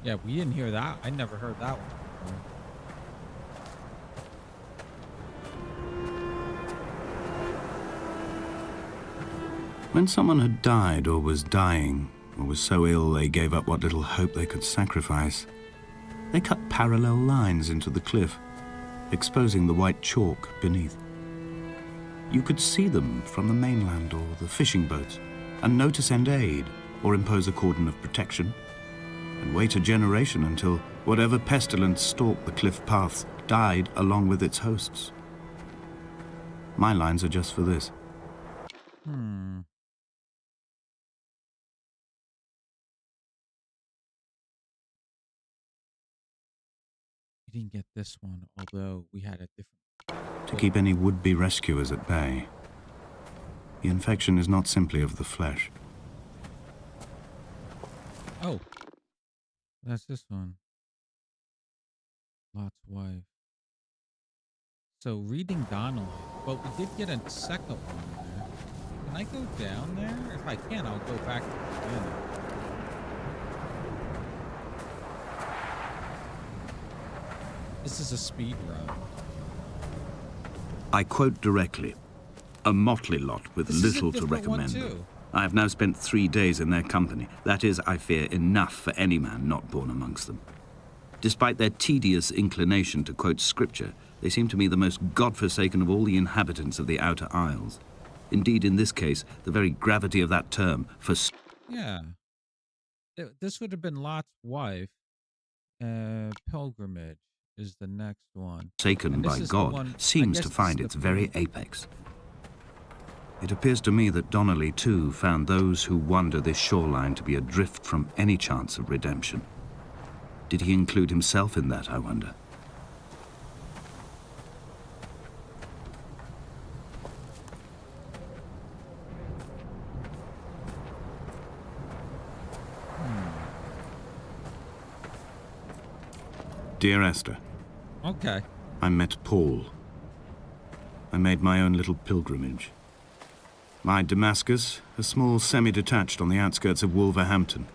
Yeah, we didn't hear that. I never heard that one before. When someone had died or was dying, or was so ill they gave up what little hope they could sacrifice, they cut parallel lines into the cliff, exposing the white chalk beneath. You could see them from the mainland or the fishing boats, and know to send aid or impose a cordon of protection, and wait a generation until whatever pestilence stalked the cliff paths died along with its hosts. My lines are just for this. We didn't get this one, although we had a different... To keep any would-be rescuers at bay. The infection is not simply of the flesh. Oh, that's this one. Lot's wife. So reading Donnelly, but we did get a second one there. Can I go down there? If I can, I'll go back to the beginning. This is a speed run. I quote directly. A motley lot with This is a little to different one, recommend them. too. I have now spent 3 days in their company. That is, I fear, enough for any man not born amongst them. Despite their tedious inclination to quote scripture, they seem to me the most godforsaken of all the inhabitants of the Outer Isles. Indeed, in this case, the very gravity of that term, Yeah. This would have been Lot's wife. Pilgrimage is the next one. forsaken And this by is the God, one, I seems guess to this find is its the very point. apex. It appears to me that Donnelly, too, found those who wander this shoreline to be adrift from any chance of redemption. Did he include himself in that, I wonder? Dear Esther. Okay. I met Paul. I made my own little pilgrimage. My Damascus, a small semi-detached on the outskirts of Wolverhampton.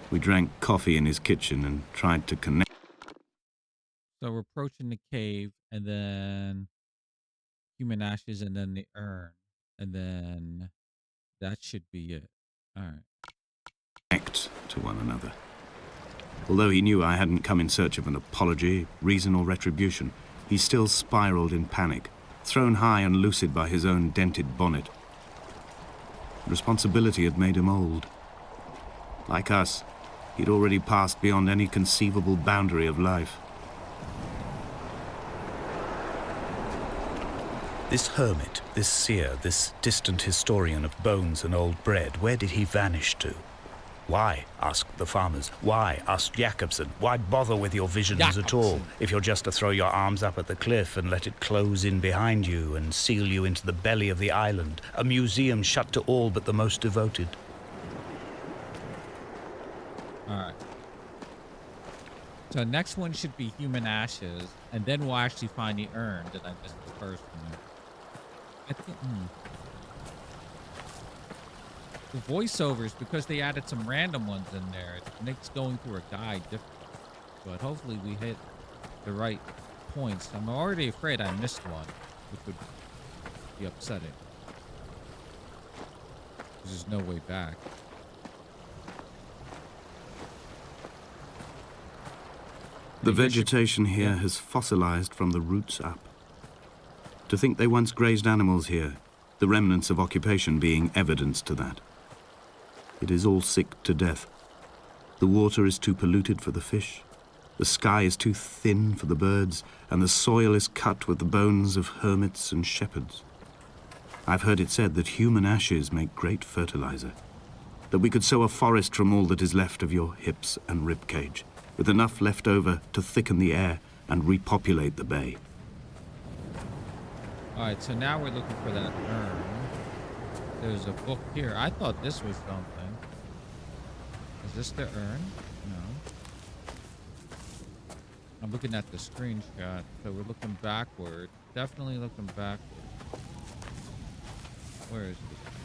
We drank coffee in his kitchen and tried to connect. So we're approaching the cave, and then human ashes, and then the urn, and then that should be it. All right. To one another. Although he knew I hadn't come in search of an apology, reason, or retribution, he still spiraled in panic, thrown high and lucid by his own dented bonnet. Responsibility had made him old. Like us, he'd already passed beyond any conceivable boundary of life. This hermit, this seer, this distant historian of bones and old bread, where did he vanish to? Why, asked the farmers. Why, asked Jakobsen. Why bother with your visions at all, if you're just to throw your arms up at the cliff and let it close in behind you and seal you into the belly of the island, a museum shut to all but the most devoted? All right. So next one should be human ashes, and then we'll actually find the urn that I missed the first one. I think. The voiceovers, because they added some random ones in there, it makes going through a guide difficult. But hopefully we hit the right points. I'm already afraid I missed one, which would be upsetting. There's no way back. The vegetation here has fossilized from the roots up. To think they once grazed animals here, the remnants of occupation being evidence to that. It is all sick to death. The water is too polluted for the fish, the sky is too thin for the birds, and the soil is cut with the bones of hermits and shepherds. I've heard it said that human ashes make great fertilizer, that we could sow a forest from all that is left of your hips and rib cage, with enough left over to thicken the air and repopulate the bay. All right, so now we're looking for that urn. There's a book here. I thought this was something. Is this the urn? No. I'm looking at the screenshot, so we're looking backward. Definitely looking backward. Where is this urn?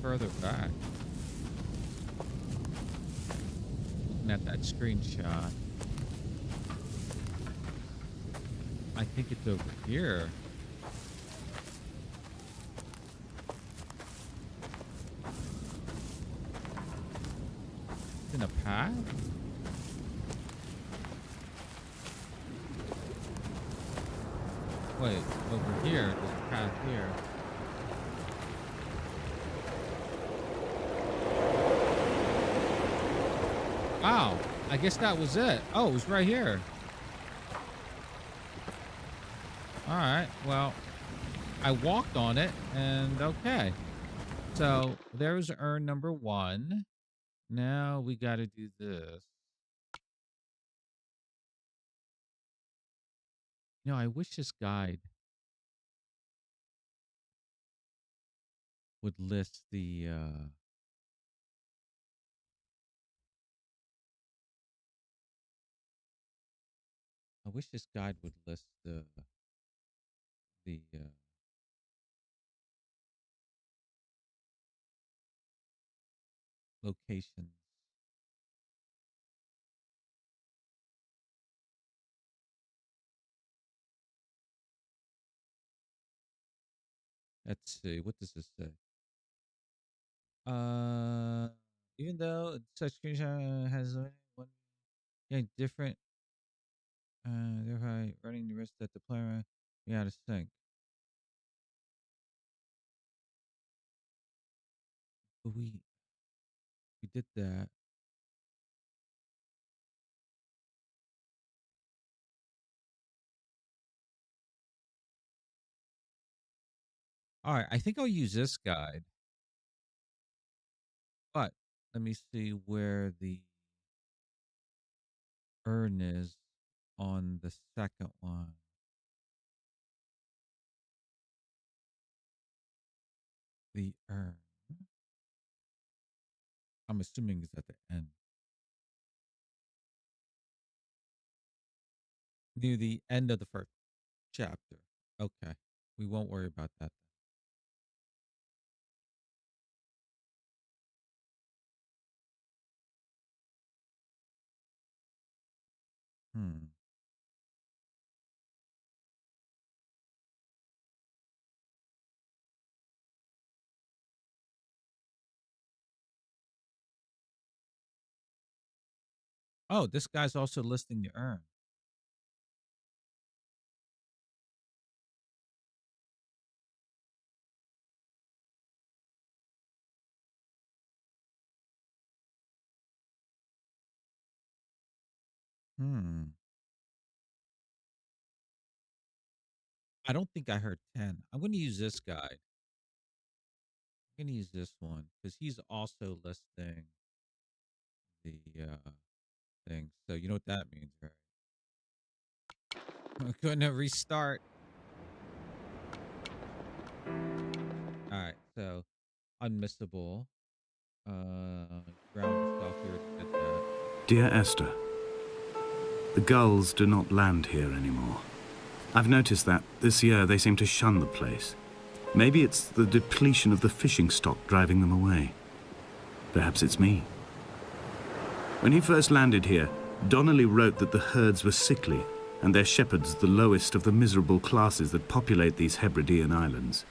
Further back. Looking at that screenshot. I think it's over here. In a path? Wait, over here, there's a path here. Wow, I guess that was it. Oh, it was right here. All right, well, I walked on it, and okay. So there's urn number 1. Now we got to do this. No, I wish this guide would list the I wish this guide would list the locations. Let's see. What does this say? Even though such creature has one different, thereby running the risk that the player be out of sync. But we did that. All right, I think I'll use this guide. But let me see where the urn is on the second one. The urn. I'm assuming it's at the end. Near the end of the first chapter. Okay. We won't worry about that. Hmm. Oh, this guy's also listing the urn. I don't think I heard 10. I'm going to use this guide. I'm going to use this one because he's also listing the thing. So you know what that means, right? I'm going to restart. All right. So unmissable. Ground yourself here to get that. Dear Esther, the gulls do not land here anymore. I've noticed that this year they seem to shun the place. Maybe it's the depletion of the fishing stock driving them away. Perhaps it's me. When he first landed here, Donnelly wrote that the herds were sickly and their shepherds the lowest of the miserable classes that populate these Hebridean islands.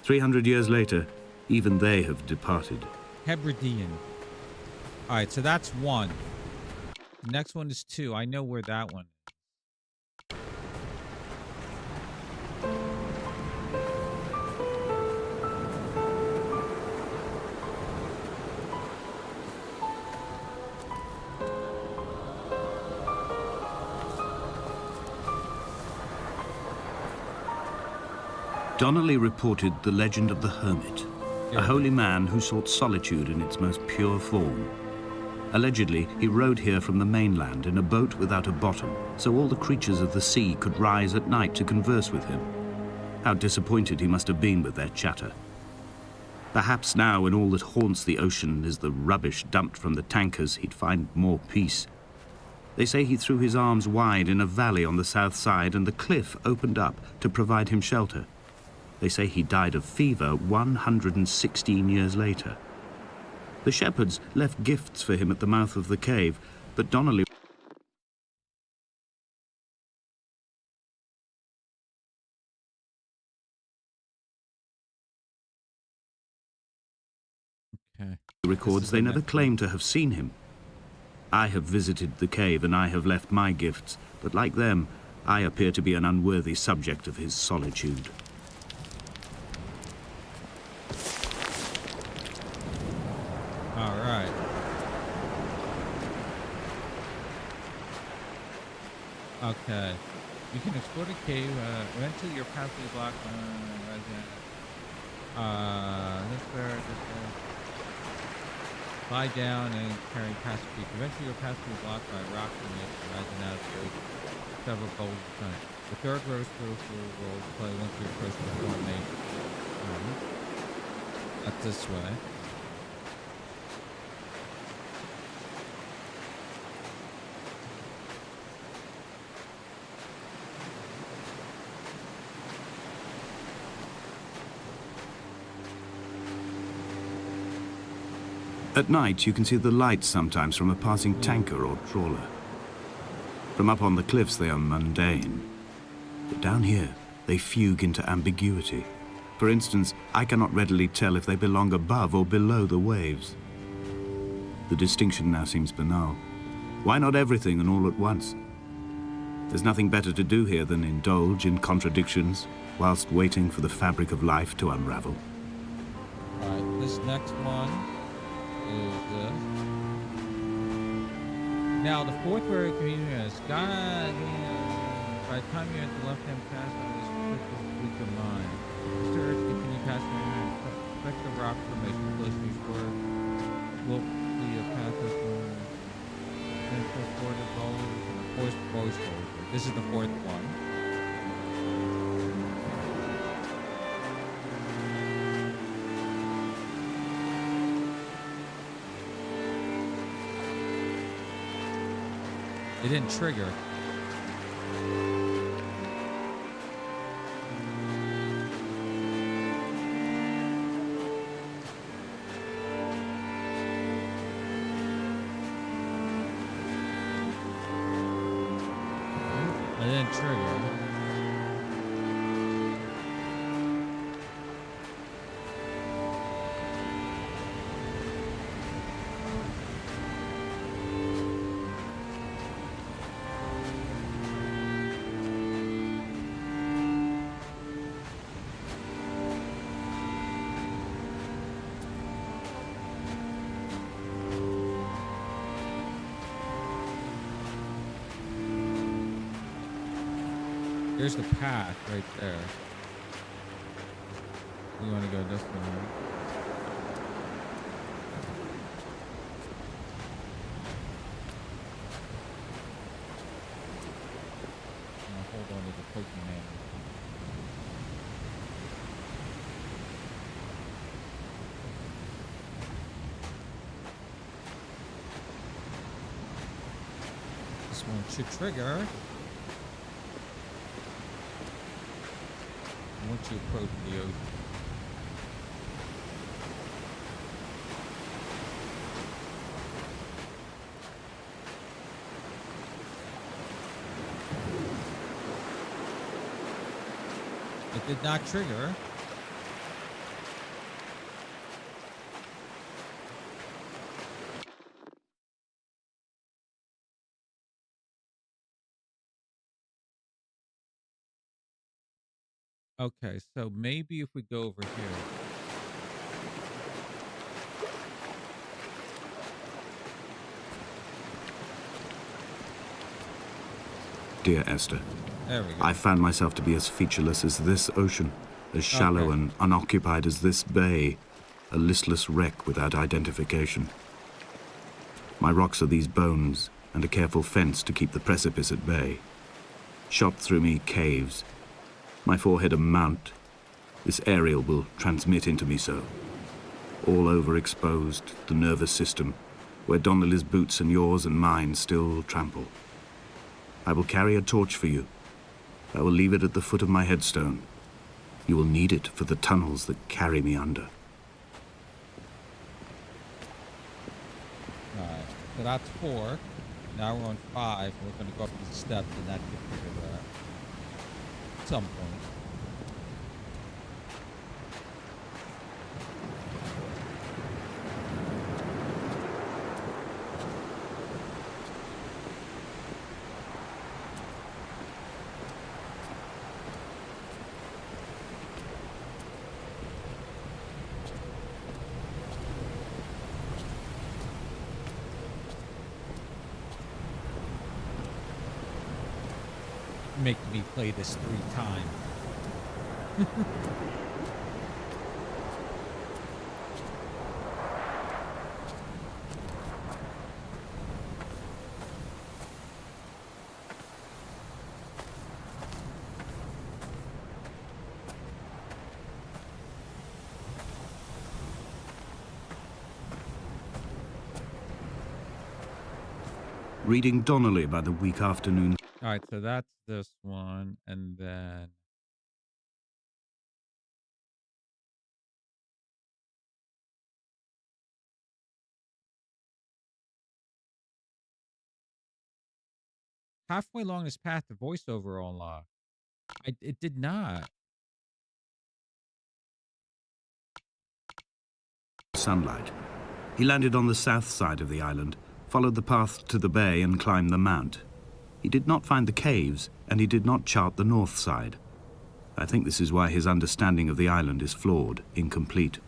300 years later, even they have departed. Hebridean. All right, so that's one. The next one is 2. I know where that one is. Donnelly reported the legend of the hermit, a holy man who sought solitude in its most pure form. Allegedly, he rode here from the mainland in a boat without a bottom, so all the creatures of the sea could rise at night to converse with him. How disappointed he must have been with their chatter. Perhaps now, when all that haunts the ocean is the rubbish dumped from the tankers, he'd find more peace. They say he threw his arms wide in a valley on the south side, and the cliff opened up to provide him shelter. They say he died of fever 116 years later. The shepherds left gifts for him at the mouth of the cave, but Donnelly... records they never claimed to have seen him. I have visited the cave and I have left my gifts, but like them, I appear to be an unworthy subject of his solitude. All right. Okay. You can explore the cave. Eventually, your path will be blocked. This there. Lie down and carry past the creek. Eventually, your path will be blocked by rock formation rising out of the several golden suns. The third roast will play once you approach the formation. That's this way. At night, you can see the lights sometimes from a passing tanker or trawler. From up on the cliffs, they are mundane. But down here, they fugue into ambiguity. For instance, I cannot readily tell if they belong above or below the waves. The distinction now seems banal. Why not everything and all at once? There's nothing better to do here than indulge in contradictions whilst waiting for the fabric of life to unravel. All right, this next one is now the fourth word community is God. By the time you're at the left-hand pass on this weak of mine, Mr. Urge continue past me and affect the rock formation close to shore. Will be a path of and push forward as always and a forced voice over. This is the fourth one. It didn't trigger. It didn't trigger. There's the path right there. We want to go this way. Hold on to the Pokemon. This one should trigger. Once you approach the ocean. It did not trigger. Okay, so maybe if we go over here. Dear Esther, There we go. I found myself to be as featureless as this ocean, as shallow and unoccupied as this bay, a listless wreck without identification. My rocks are these bones, and a careful fence to keep the precipice at bay. Shot through me caves, my forehead a mount. This aerial will transmit into me so. All overexposed, the nervous system, where Donnelly's boots and yours and mine still trample. I will carry a torch for you. I will leave it at the foot of my headstone. You will need it for the tunnels that carry me under. Alright, so that's 4. Now we're on 5. We're going to go up these steps and that could figure that at some point. Make me play this 3 times. Reading Donnelly by the week afternoon. All right, so that's this one, and then halfway along this path, the voiceover unlocked. It did not. sunlight. He landed on the south side of the island, followed the path to the bay and climbed the mount. He did not find the caves, and he did not chart the north side. I think this is why his understanding of the island is flawed, incomplete.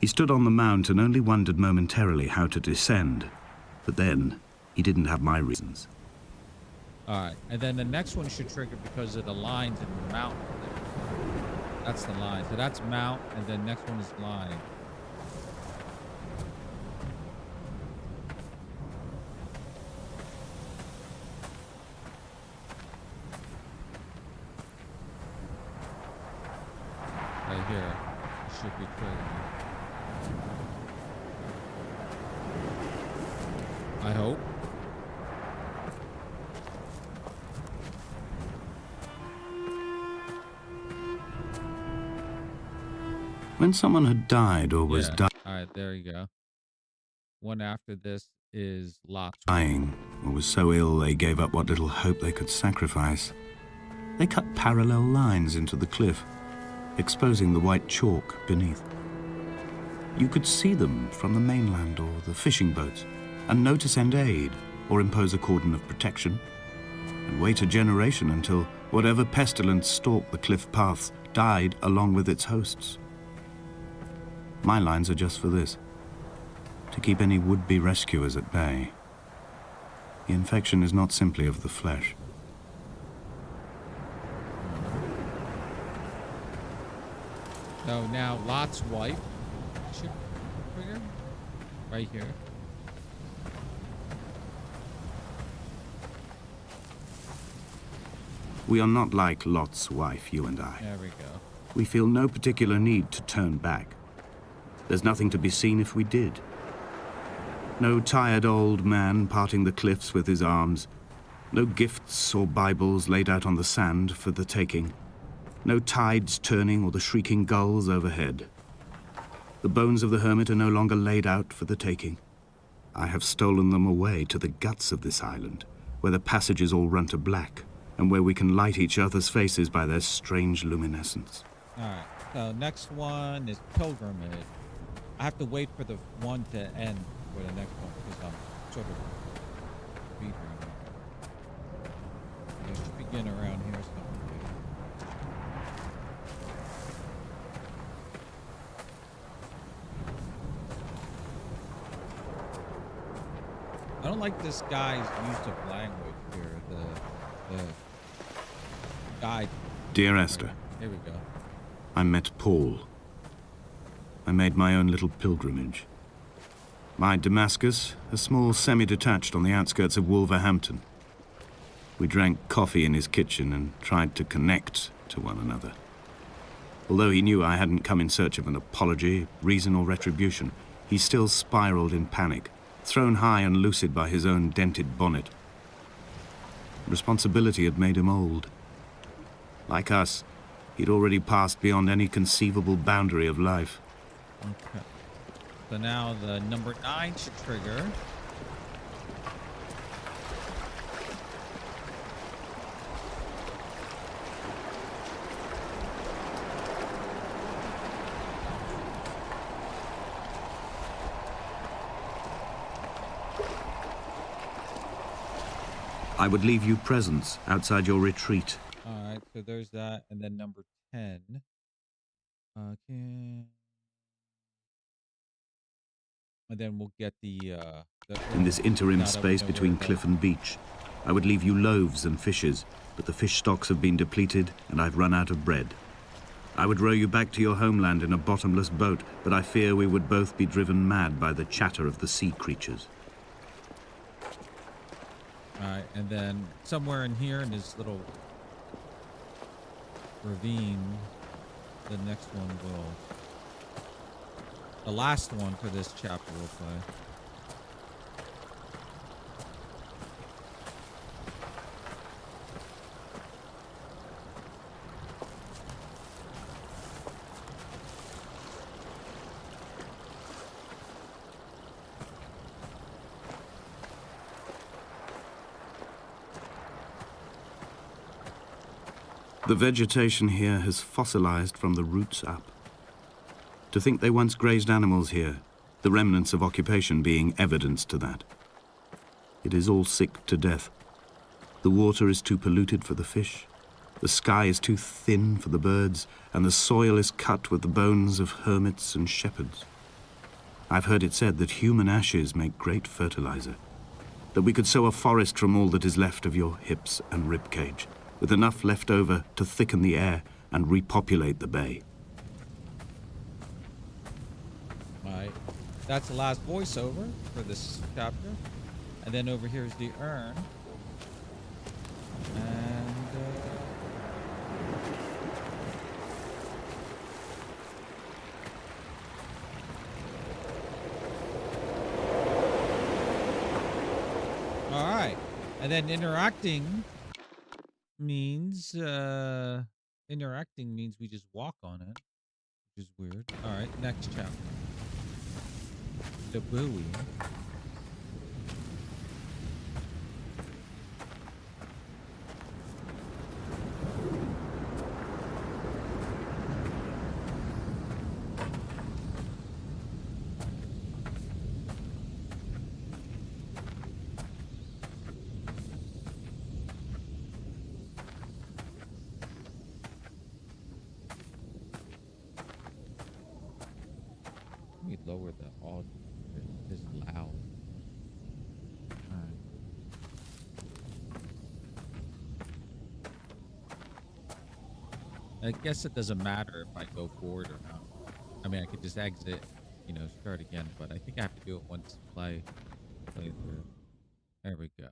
He stood on the mount and only wondered momentarily how to descend. But then, he didn't have my reasons. All right, and then the next one should trigger because it aligns in the mountain. That's the line. So that's mount, and then next one is line. Right here. It should be triggering. I hope. When someone had died or was All right, there you go. One after this is Lot's. dying, or was so ill they gave up what little hope they could sacrifice, they cut parallel lines into the cliff, exposing the white chalk beneath. You could see them from the mainland or the fishing boats, and know to send aid or impose a cordon of protection, and wait a generation until whatever pestilence stalked the cliff paths died along with its hosts. My lines are just for this, to keep any would-be rescuers at bay. The infection is not simply of the flesh. So now Lot's wife should trigger right here. We are not like Lot's wife, you and I. There we go. We feel no particular need to turn back. There's nothing to be seen if we did. No tired old man parting the cliffs with his arms. No gifts or Bibles laid out on the sand for the taking. No tides turning or the shrieking gulls overhead. The bones of the hermit are no longer laid out for the taking. I have stolen them away to the guts of this island, where the passages all run to black, and where we can light each other's faces by their strange luminescence. All right, so next one is pilgrimage. I have to wait for the one to end for the next one because I'm sort of beat right now. It should begin around here somewhere. I don't like this guy's use of language here. The guide. Dear Esther, Here we go. I met Paul. I made my own little pilgrimage. My Damascus, a small semi-detached on the outskirts of Wolverhampton. We drank coffee in his kitchen and tried to connect to one another. Although he knew I hadn't come in search of an apology, reason or retribution, he still spiraled in panic, thrown high and lucid by his own dented bonnet. Responsibility had made him old. Like us, he'd already passed beyond any conceivable boundary of life. Okay. So now the number 9 should trigger. I would leave you presents outside your retreat. All right, so there's that, and then number 10. Okay. And then we'll get the In this interim now that we space know between where to cliff go. and beach, I would leave you loaves and fishes, but the fish stocks have been depleted and I've run out of bread. I would row you back to your homeland in a bottomless boat, but I fear we would both be driven mad by the chatter of the sea creatures. All right, and then somewhere in here in this little ravine, the next one will, the last one for this chapter will play. The vegetation here has fossilized from the roots up. To think they once grazed animals here, the remnants of occupation being evidence to that. It is all sick to death. The water is too polluted for the fish, the sky is too thin for the birds, and the soil is cut with the bones of hermits and shepherds. I've heard it said that human ashes make great fertilizer, that we could sow a forest from all that is left of your hips and rib cage, with enough left over to thicken the air and repopulate the bay. All right. That's the last voiceover for this chapter. And then over here is the urn. And all right. And then interacting means we just walk on it, which is weird. All right, next chapter. The buoy. Let me lower the audio. It's loud. All right. I guess it doesn't matter if I go forward or not. I mean, I could just exit, start again, but I think I have to do it once play through. There we go.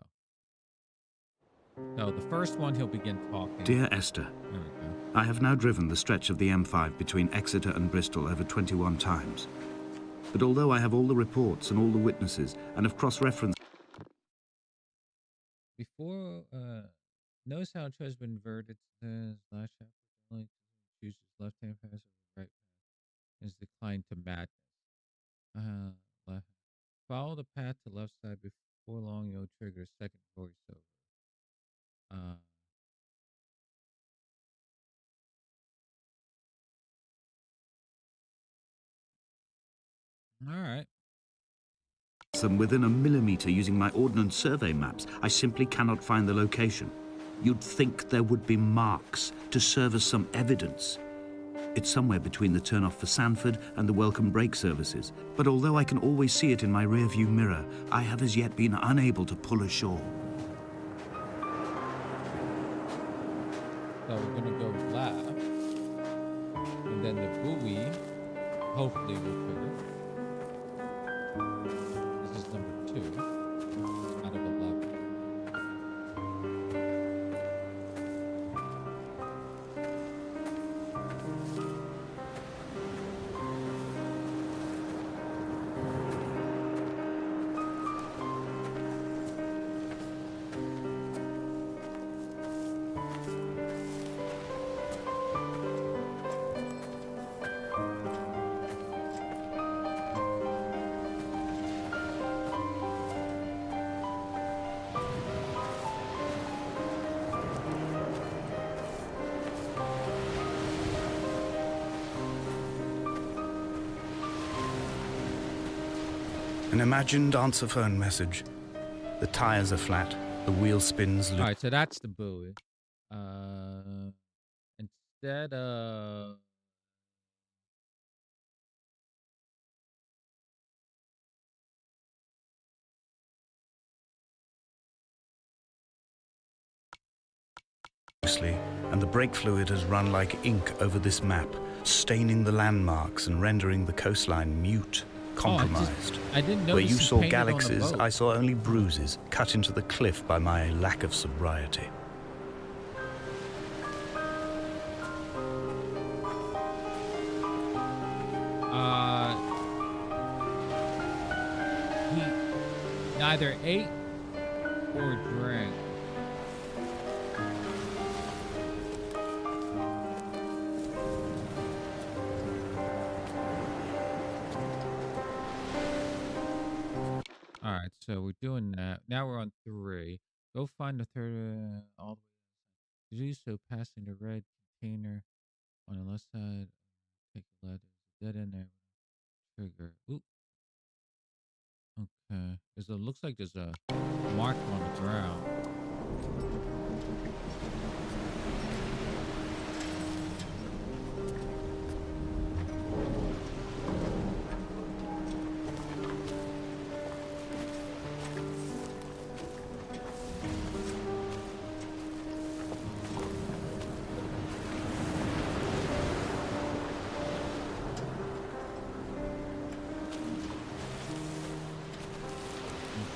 So the first one, he'll begin talking. Dear Esther, There we go. I have now driven the stretch of the M5 between Exeter and Bristol over 21 times. But although I have all the reports and all the witnesses and have cross-referenced... Before, notice how it has been inverted. Says last chapter, only chooses left-hand pass or right pass is declined to madness. Left. Follow the path to left side before long. You'll trigger a second voiceover. All right. them within a millimetre using my ordnance survey maps. I simply cannot find the location. You'd think there would be marks to serve as some evidence. It's somewhere between the turnoff for Sanford and the welcome break services. But although I can always see it in my rearview mirror, I have as yet been unable to pull ashore. So we're going to go left. And then the buoy, hopefully, will trigger. This is number 2 out of 11. An imagined answer phone message. The tires are flat. The wheel spins. All right, so that's the buoy. Instead of and the brake fluid has run like ink over this map, staining the landmarks and rendering the coastline mute, compromised. I didn't know Where you saw galaxies, I saw only bruises cut into the cliff by my lack of sobriety. He neither ate or drank. All right, so we're doing that. Now we're on 3. Go find the third all the way. Do so passing the red container on the left side. Take the left. There's a dead end there. Trigger. Oop. It looks like there's a mark on the ground.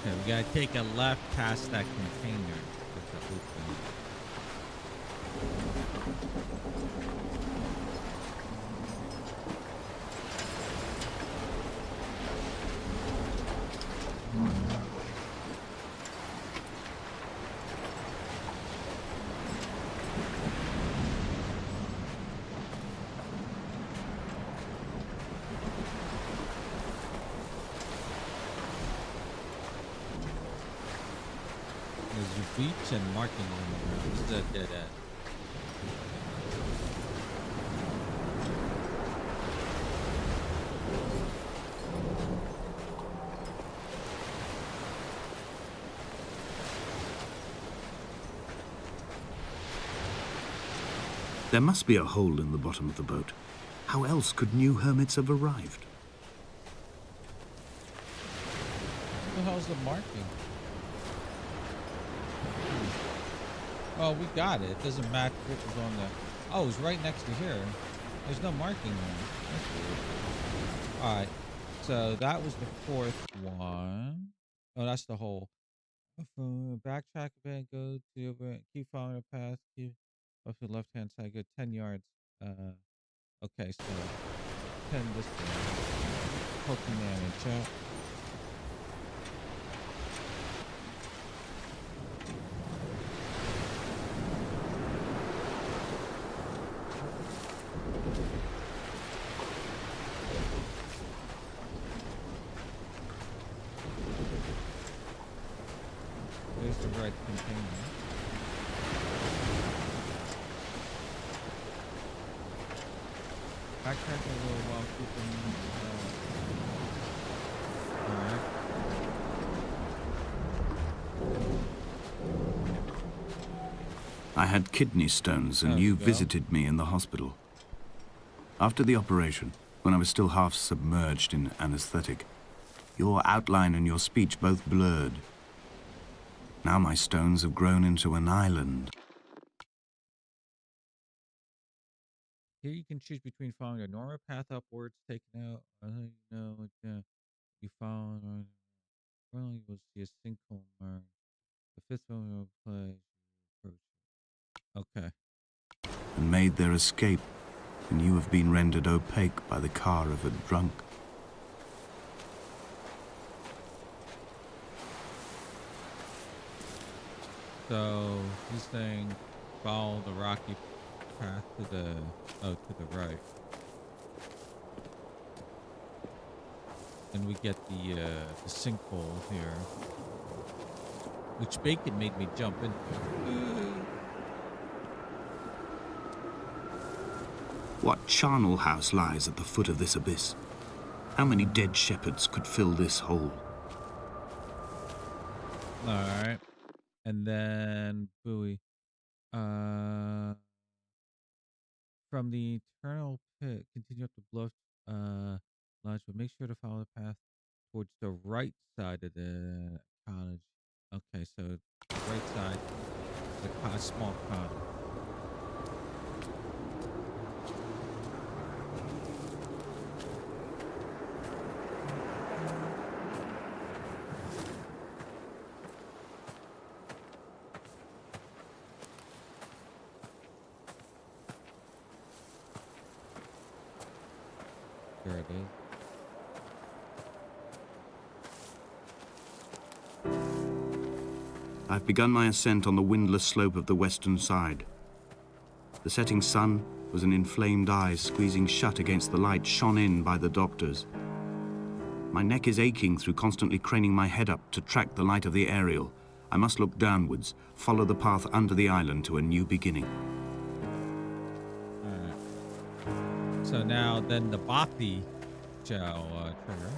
Okay, we gotta take a left past that container. That's a open. There's a beach and marking on the ground. This is a dead end. There must be a hole in the bottom of the boat. How else could new hermits have arrived? What the hell's the marking? Well, we got it. It doesn't match what was on the... Oh, it's right next to here. There's no marking there. That's weird. All right. So that was the fourth one. Oh, that's the hole. Backtrack a bit, go to over, keep following the path, keep off the left-hand side, go 10 yards. Okay, so 10 this way. Poking damage. There's the right container. Backtrack a little while keeping. Alright. I had kidney stones, and you visited me in the hospital. After the operation, when I was still half submerged in anesthetic, your outline and your speech both blurred. Now my stones have grown into an island. Here you can choose between following a normal path upwards, taking out, you follow, well, you will see a sinkhole mark. The fifth one will play. Okay. And made their escape, and you have been rendered opaque by the car of a drunk. So he's saying follow the rocky path to the right. And we get the sinkhole here. Which Bacon made me jump into. What charnel house lies at the foot of this abyss? How many dead shepherds could fill this hole? Alright. And then buoy. From the eternal pit, continue up the bluff lodge, but make sure to follow the path towards the right side of the cottage. Okay, so right side, the small cottage. There it is. I've begun my ascent on the windless slope of the western side. The setting sun was an inflamed eye squeezing shut against the light shone in by the doctors. My neck is aching through constantly craning my head up to track the light of the aerial. I must look downwards, follow the path under the island to a new beginning. All right. So now then the Bothy shall trigger.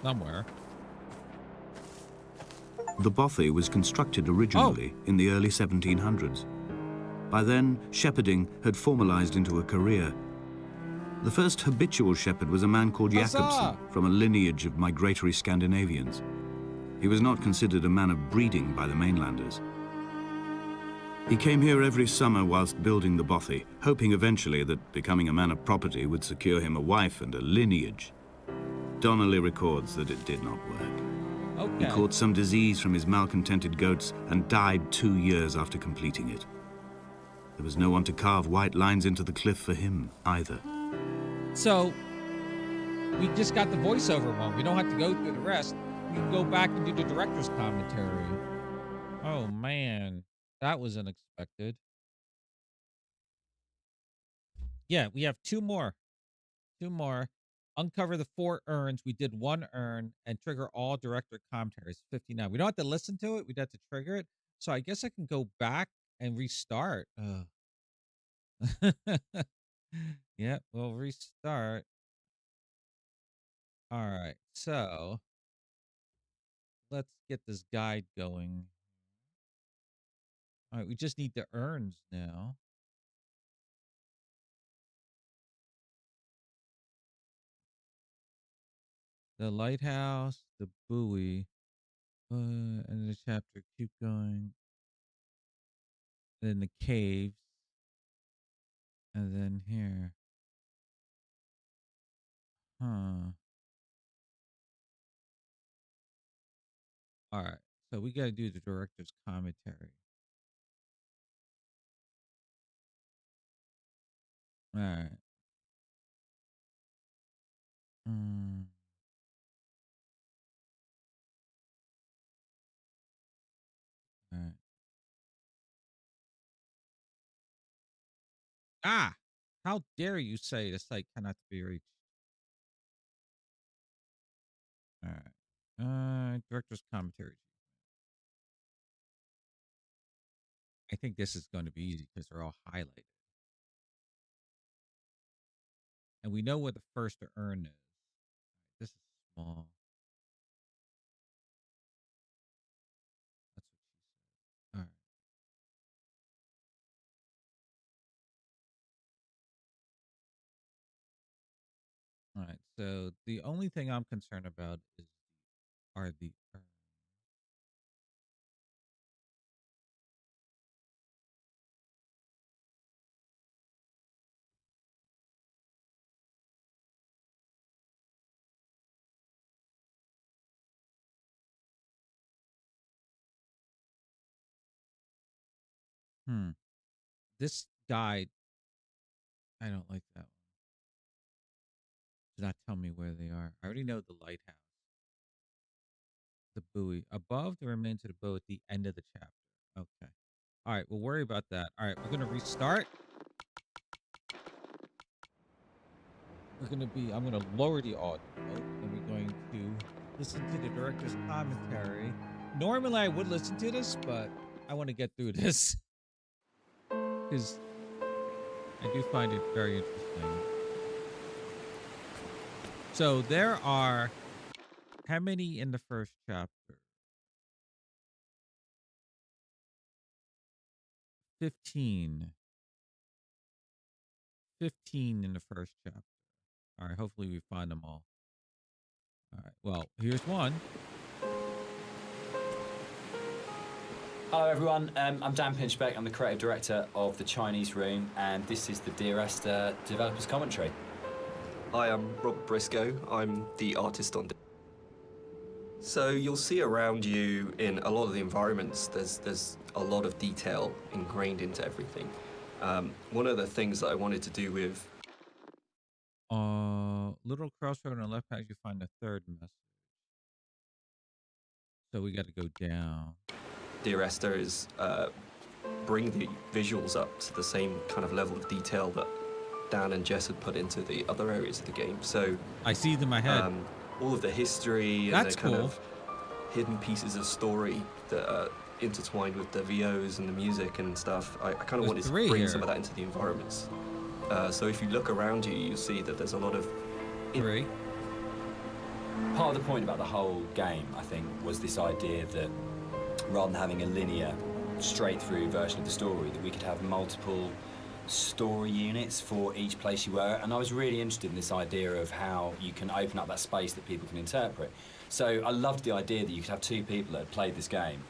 somewhere. The bothy was constructed originally in the early 1700s. By then, shepherding had formalized into a career. The first habitual shepherd was a man called Jakobsen, from a lineage of migratory Scandinavians. He was not considered a man of breeding by the mainlanders. He came here every summer whilst building the bothy, hoping eventually that becoming a man of property would secure him a wife and a lineage. Donnelly records that it did not work. Okay. He caught some disease from his malcontented goats and died 2 years after completing it. There was no one to carve white lines into the cliff for him either. So, we just got the voiceover one. We don't have to go through the rest. We can go back and do the director's commentary. Oh, man. That was unexpected. Yeah, we have two more. Uncover the 4 urns. We did 1 urn and trigger all director commentaries. 59. We don't have to listen to it. We'd have to trigger it. So I guess I can go back and restart. Yeah, we'll restart. All right. So let's get this guide going. All right. We just need the urns now. The lighthouse, the buoy, and the chapter, keep going. Then the caves, and then here. Huh. All right. So we got to do the director's commentary. All right. All right. Ah! How dare you say the site cannot be reached? All right. Director's commentary. I think this is going to be easy because they're all highlighted. And we know where the first urn is. This is small. That's what she said. All right. All right. So the only thing I'm concerned about are the urns. This guide, I don't like that one. Does not tell me where they are. I already know the lighthouse. The buoy. Above the remains of the boat at the end of the chapter. Okay. All right, we'll worry about that. All right, we're going to restart. I'm going to lower the audio, and we're going to listen to the director's commentary. Normally I would listen to this, but I want to get through this because I do find it very interesting. So there are how many in the first chapter? 15. 15 in the first chapter. All right, hopefully we find them all. All right, well, here's one. Hello everyone, I'm Dan Pinchbeck, I'm the creative director of The Chinese Room, and this is the Dear Esther developer's commentary. Hi, I'm Rob Briscoe, I'm the artist on. So you'll see around you in a lot of the environments, there's a lot of detail ingrained into everything. One of the things that I wanted to do with Little crossroad on the left as you find the third message. So we got to go down. Dear Esther is bring the visuals up to the same kind of level of detail that Dan and Jess had put into the other areas of the game. So I see it in my head. All of the history and That's the kind cool. of hidden pieces of story that are intertwined with the VOs and the music and stuff. I kind of wanted to bring some of that into the environments. So if you look around you, you'll see that there's a lot of... 3. part of the point about the whole game, I think, was this idea that rather than having a linear, straight-through version of the story, that we could have multiple story units for each place you were. And I was really interested in this idea of how you can open up that space that people can interpret. So I loved the idea that you could have two people that had played this game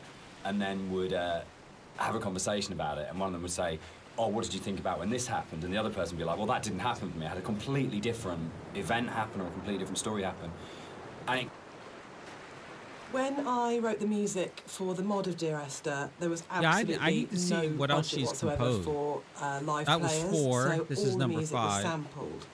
and then would have a conversation about it, and one of them would say, oh, what did you think about when this happened? And the other person would be like, well, that didn't happen for me. I had a completely different event happen or a completely different story happen. And when I wrote the music for the mod of Dear Esther, there was absolutely I need to see no what else budget she's whatsoever composed. for live That was players. 4. So This all is the number music was 5. sampled.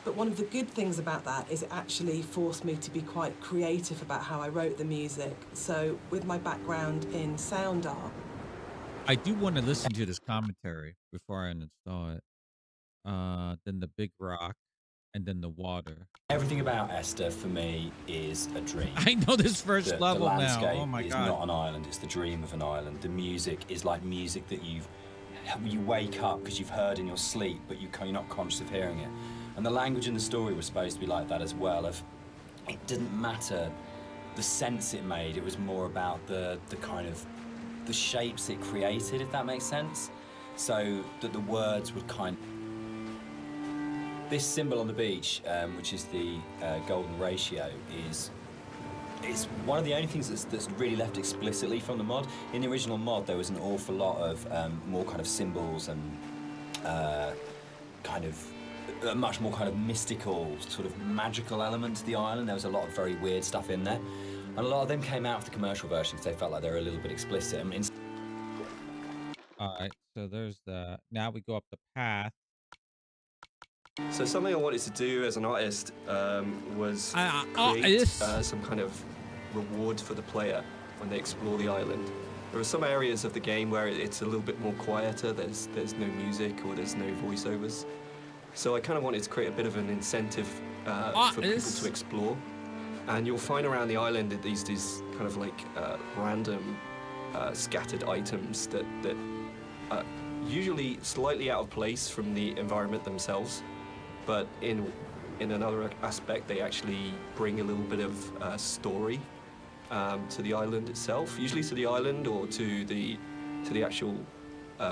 But one of the good things about that is it actually forced me to be quite creative about how I wrote the music. So with my background in sound art, I do want to listen to this commentary before I uninstall it. Then the big rock, and then the water. everything about Esther, for me, is a dream. I know this first The level now. landscape Oh my is god. not an island, it's the dream of an island. The music is like music that you wake up because you've heard in your sleep, but you're not conscious of hearing it. And the language in the story was supposed to be like that as well. It didn't matter the sense it made, it was more about the kind of the shapes it created, if that makes sense. So that the words would this symbol on the beach, which is the golden ratio, is one of the only things that's really left explicitly from the mod. In the original mod, there was an awful lot of more kind of symbols and kind of a much more kind of mystical, sort of magical element to the island. There was a lot of very weird stuff in there. And a lot of them came out of the commercial version because they felt like they were a little bit explicit. I mean, All right, so there's the. Now we go up the path. So something I wanted to do as an artist was oh, create some kind of reward for the player when they explore the island. There are some areas of the game where it's a little bit more quieter. There's no music or there's no voiceovers. So I kind of wanted to create a bit of an incentive for people to explore. And you'll find around the island that these kind of like random scattered items that are usually slightly out of place from the environment themselves, but in another aspect they actually bring a little bit of story to the island itself, usually to the island or to the actual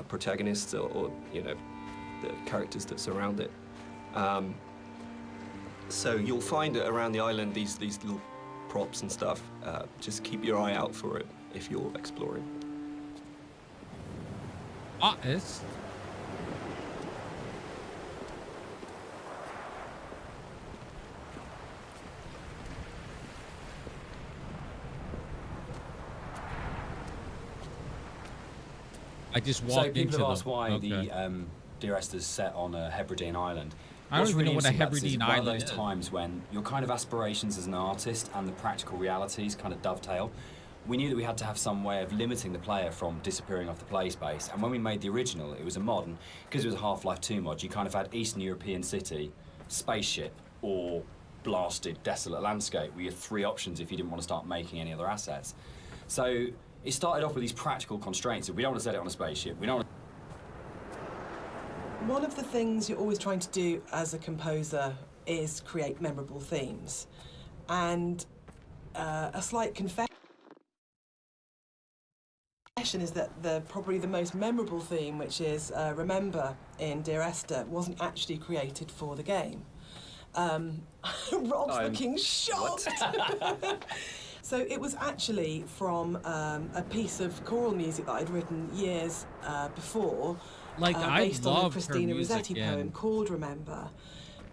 protagonists or you know the characters that surround it. So you'll find that around the island these little props and stuff. Just keep your eye out for it if you're exploring. Artist. I just walked into them. So people have asked why Okay. the Dear Esther's set on a Hebridean island. I don't What's even know what a interesting about this is Hebridean one of island those is. times when your kind of aspirations as an artist and the practical realities kind of dovetail. We knew that we had to have some way of limiting the player from disappearing off the play space. And when we made the original, it was a mod, and because it was a Half-Life 2 mod, you kind of had Eastern European city, spaceship, or blasted, desolate landscape. We had 3 options if you didn't want to start making any other assets. So it started off with these practical constraints. We don't want to set it on a spaceship. We don't want one of the things you're always trying to do as a composer is create memorable themes. And a slight confession is that probably the most memorable theme, which is Remember in Dear Esther, wasn't actually created for the game. Rob's looking shocked. So it was actually from a piece of choral music that I'd written years before, Like, I based on a loved her Christina music Rossetti in poem called Remember.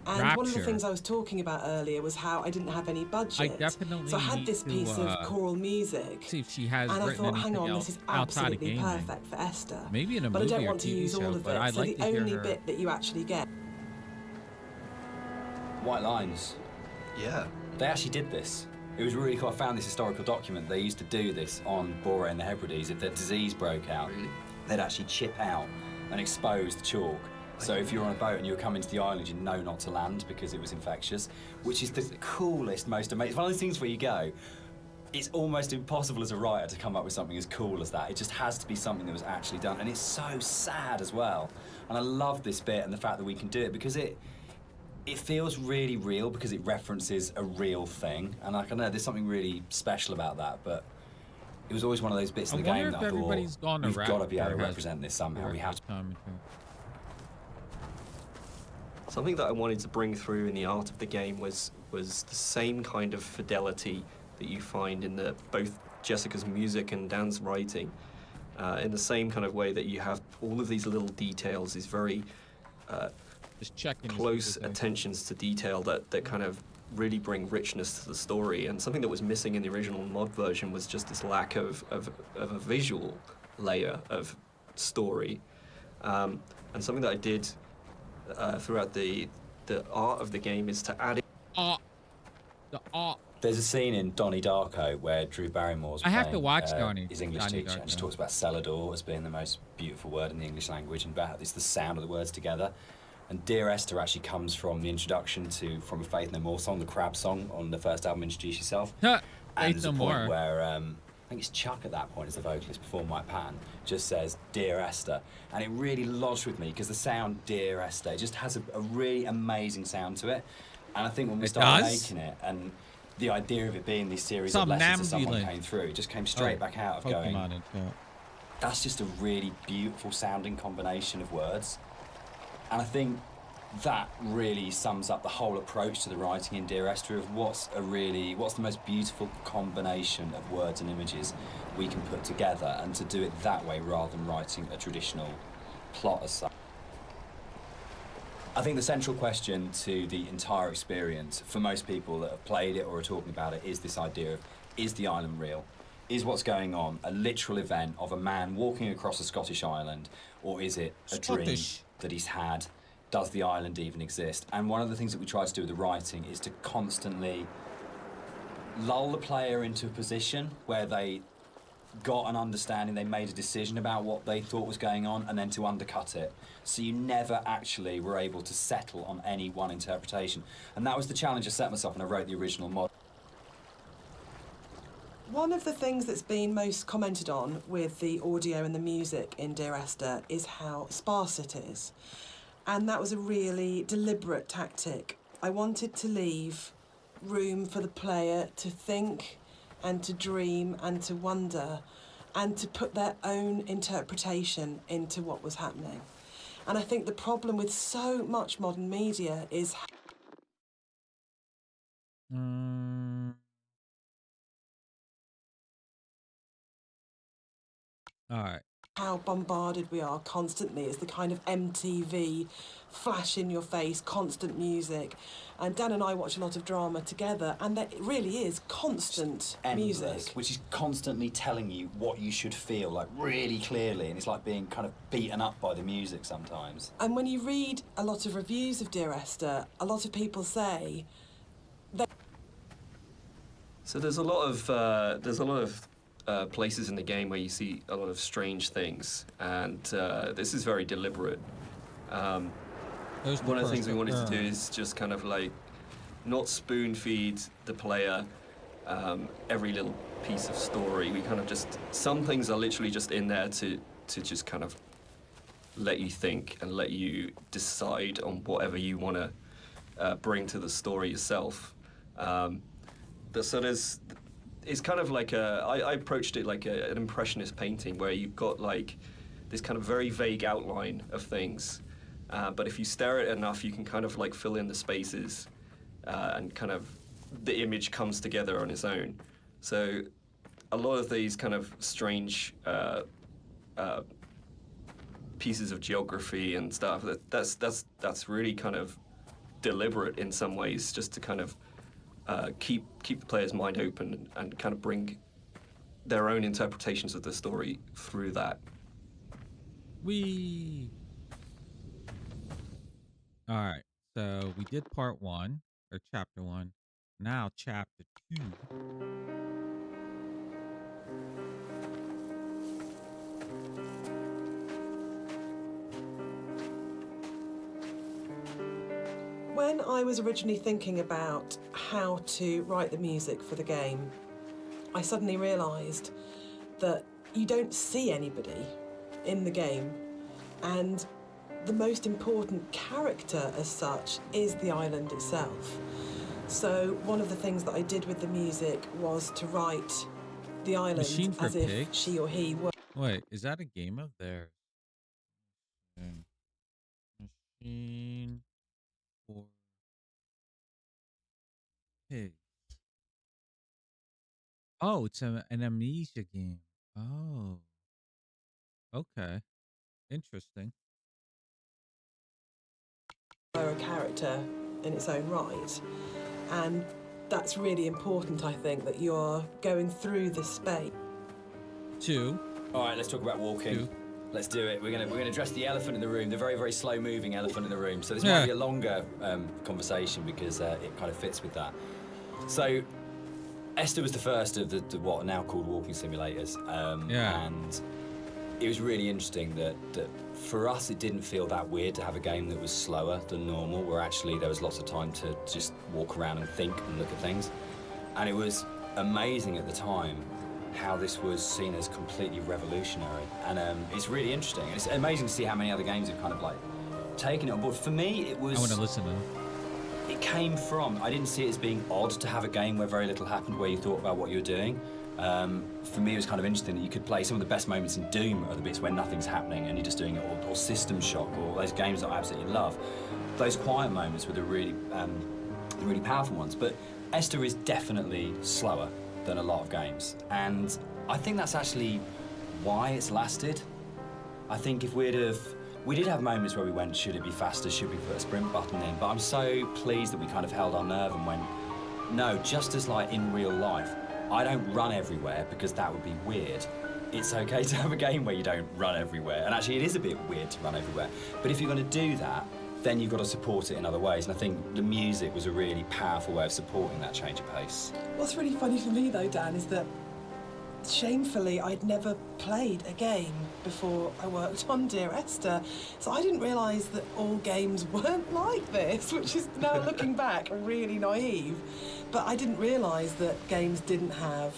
And one of the Rapture. things I was talking about earlier was how I didn't have any budget. I definitely so I had need this to, piece of choral music. See if she has And I written thought, hang anything on, else this is outside of absolutely gaming. perfect for Esther. Maybe in a but I movie don't or want to TV use all show, of but it. I'd So like the to hear only her. bit that you actually get. White Lines. Yeah. They actually did this. It was really cool. I found this historical document. They used to do this on Bora and the Hebrides. If the disease broke out, they'd actually chip out and expose the chalk. So if you're on a boat and you were coming to the island, you know not to land because it was infectious, which is the coolest, most amazing. It's one of those things where you go, it's almost impossible as a writer to come up with something as cool as that. It just has to be something that was actually done. And it's so sad as well. And I love this bit and the fact that we can do it because it feels really real because it references a real thing, and I don't know, there's something really special about that. But it was always one of those bits of the game that I thought we've got to be able to represent this somehow. We have to. Something that I wanted to bring through in the art of the game was the same kind of fidelity that you find in both Jessica's music and Dan's writing. In the same kind of way that you have all of these little details, these very just checking close attentions to detail that kind of really bring richness to the story. And something that was missing in the original mod version was just this lack of a visual layer of story. And something that I did throughout the art of the game is to add the art. There's a scene in Donnie Darko where Drew Barrymore's I have to watch Donnie. His English Donnie teacher, Darko. and she talks about Celador as being the most beautiful word in the English language, and about it's the sound of the words together. And Dear Esther actually comes from the introduction to From a Faith No More song, the Crab song on the first album, Introduce Yourself. And there's a point where I think it's Chuck at that point as the vocalist before Mike Patton just says Dear Esther, and it really lodged with me because the sound Dear Esther just has a really amazing sound to it. And I think when we started making it, and the idea of it being this series of letters that someone came through, it just came straight back out of going, that's just a really beautiful sounding combination of words. And I think that really sums up the whole approach to the writing in Dear Esther of what's the most beautiful combination of words and images we can put together, and to do it that way rather than writing a traditional plot as such. I think the central question to the entire experience for most people that have played it or are talking about it is this idea of, is the island real? Is what's going on a literal event of a man walking across a Scottish island, or is it a dream that he's had? Does the island even exist? And one of the things that we try to do with the writing is to constantly lull the player into a position where they got an understanding, they made a decision about what they thought was going on, and then to undercut it. So you never actually were able to settle on any one interpretation. And that was the challenge I set myself when I wrote the original mod. One of the things that's been most commented on with the audio and the music in Dear Esther is how sparse it is. And that was a really deliberate tactic. I wanted to leave room for the player to think and to dream and to wonder and to put their own interpretation into what was happening. And I think the problem with so much modern media is All right. How bombarded we are constantly. It's the kind of MTV, flash in your face, constant music. And Dan and I watch a lot of drama together, and there really is constant music. Which is constantly telling you what you should feel, like really clearly, and it's like being kind of beaten up by the music sometimes. And when you read a lot of reviews of Dear Esther, a lot of people say that... So there's a lot of places in the game where you see a lot of strange things, and this is very deliberate. One of the things we wanted to do is just kind of like not spoon feed the player every little piece of story. We kind of just, some things are literally just in there to just kind of let you think and let you decide on whatever you want to bring to the story yourself. So it's kind of like I approached it like an impressionist painting where you've got like this kind of very vague outline of things, but if you stare at it enough, you can kind of like fill in the spaces, and kind of the image comes together on its own. So a lot of these kind of strange pieces of geography and stuff, that's really kind of deliberate in some ways, just to kind of keep the player's mind open and kind of bring their own interpretations of the story through that. All right, so we did part 1, or chapter 1. Now chapter 2. When I was originally thinking about how to write the music for the game, I suddenly realised that you don't see anybody in the game, and the most important character as such is the island itself. So one of the things that I did with the music was to write the island Machine for as if Pigs? she or he were. Wait, is that a game of theirs? Machine for Pigs. Oh, it's an amnesia game. Oh. Okay. Interesting. A character in its own right. And that's really important, I think, that you're going through this space. 2. All right, let's talk about walking. 2. Let's do it. We're gonna address the elephant in the room, the very, very slow-moving elephant in the room. So this Yeah. might be a longer conversation because it kind of fits with that. So Esther was the first of the what are now called walking simulators. Yeah. And it was really interesting that for us it didn't feel that weird to have a game that was slower than normal, where actually there was lots of time to just walk around and think and look at things. And it was amazing at the time how this was seen as completely revolutionary. And it's really interesting. It's amazing to see how many other games have kind of like taken it on board. For me, it was... I want to listen to them. It came from, I didn't see it as being odd to have a game where very little happened, where you thought about what you were doing. For me, it was kind of interesting that you could play some of the best moments in Doom are the bits where nothing's happening and you're just doing it, or System Shock, or those games that I absolutely love. Those quiet moments were the really powerful ones. But Esther is definitely slower than a lot of games, and I think that's actually why it's lasted. I think if we did have moments where we went, should it be faster, should we put a sprint button in, but I'm so pleased that we kind of held our nerve and went, no, just as like in real life, I don't run everywhere because that would be weird. It's okay to have a game where you don't run everywhere, and actually it is a bit weird to run everywhere, but if you're going to do that, then you've got to support it in other ways, and I think the music was a really powerful way of supporting that change of pace. What's really funny for me though, Dan, is that shamefully I'd never played a game before I worked on Dear Esther, so I didn't realise that all games weren't like this, which is now looking back really naive. But I didn't realise that games didn't have,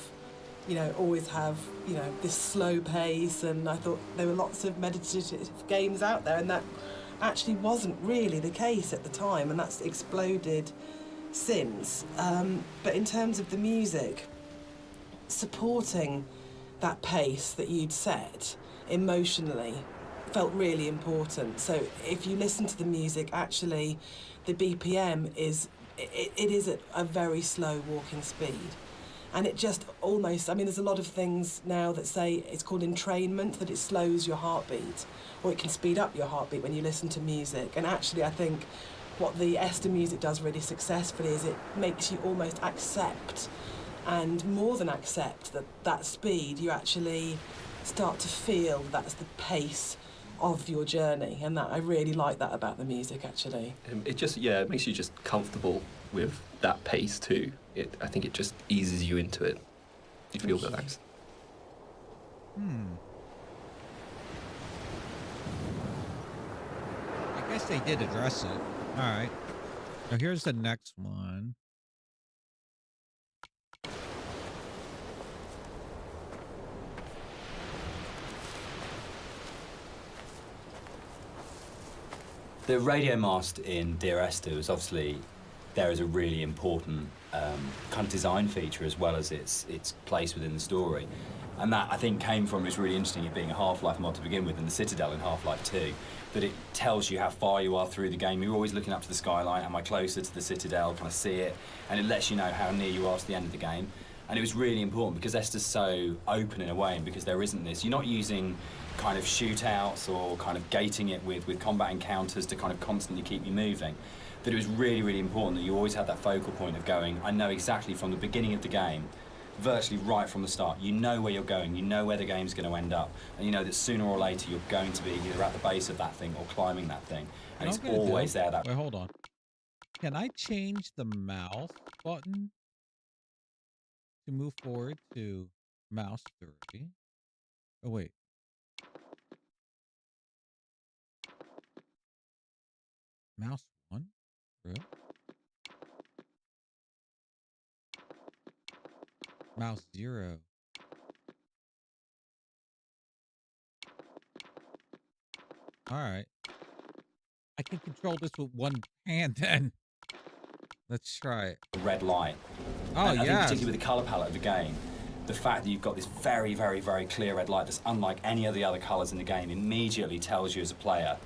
always have, this slow pace, and I thought there were lots of meditative games out there, and that actually wasn't really the case at the time, and that's exploded since. But in terms of the music, supporting that pace that you'd set emotionally felt really important. So if you listen to the music, actually the BPM is at a very slow walking speed. And it just almost, there's a lot of things now that say it's called entrainment, that it slows your heartbeat, or it can speed up your heartbeat when you listen to music. And actually I think what the Esther music does really successfully is it makes you almost accept, and more than accept, that speed, you actually start to feel that's the pace of your journey, and that I really like that about the music, actually. It makes you just comfortable with that pace too. I think it just eases you into it. You feel relaxed. I guess they did address it. All right. So here's the next one. The radio mast in Dear Esther was obviously there as a really important kind of design feature, as well as its place within the story. And that, I think, came from, it's really interesting, it being a Half-Life mod to begin with, and the Citadel in Half-Life 2, that it tells you how far you are through the game. You're always looking up to the skyline, am I closer to the Citadel, can I see it? And it lets you know how near you are to the end of the game. And it was really important because Esther's so open in a way, and because there isn't this, you're not using kind of shootouts or kind of gating it with combat encounters to kind of constantly keep you moving. That it was really, really important that you always had that focal point of going, I know exactly from the beginning of the game, virtually right from the start, you know where you're going, you know where the game's going to end up, and you know that sooner or later you're going to be either at the base of that thing or climbing that thing, and it's always there. Wait, hold on. Can I change the mouse button to move forward to mouse 3? Oh, wait. Mouse 1? Really? Mouse 0. All right. I can control this with one hand then. Let's try it. The red light. Oh, and I think yes. particularly with the colour palette of the game, the fact that you've got this very, very, very clear red light that's unlike any of the other colours in the game immediately tells you as a player,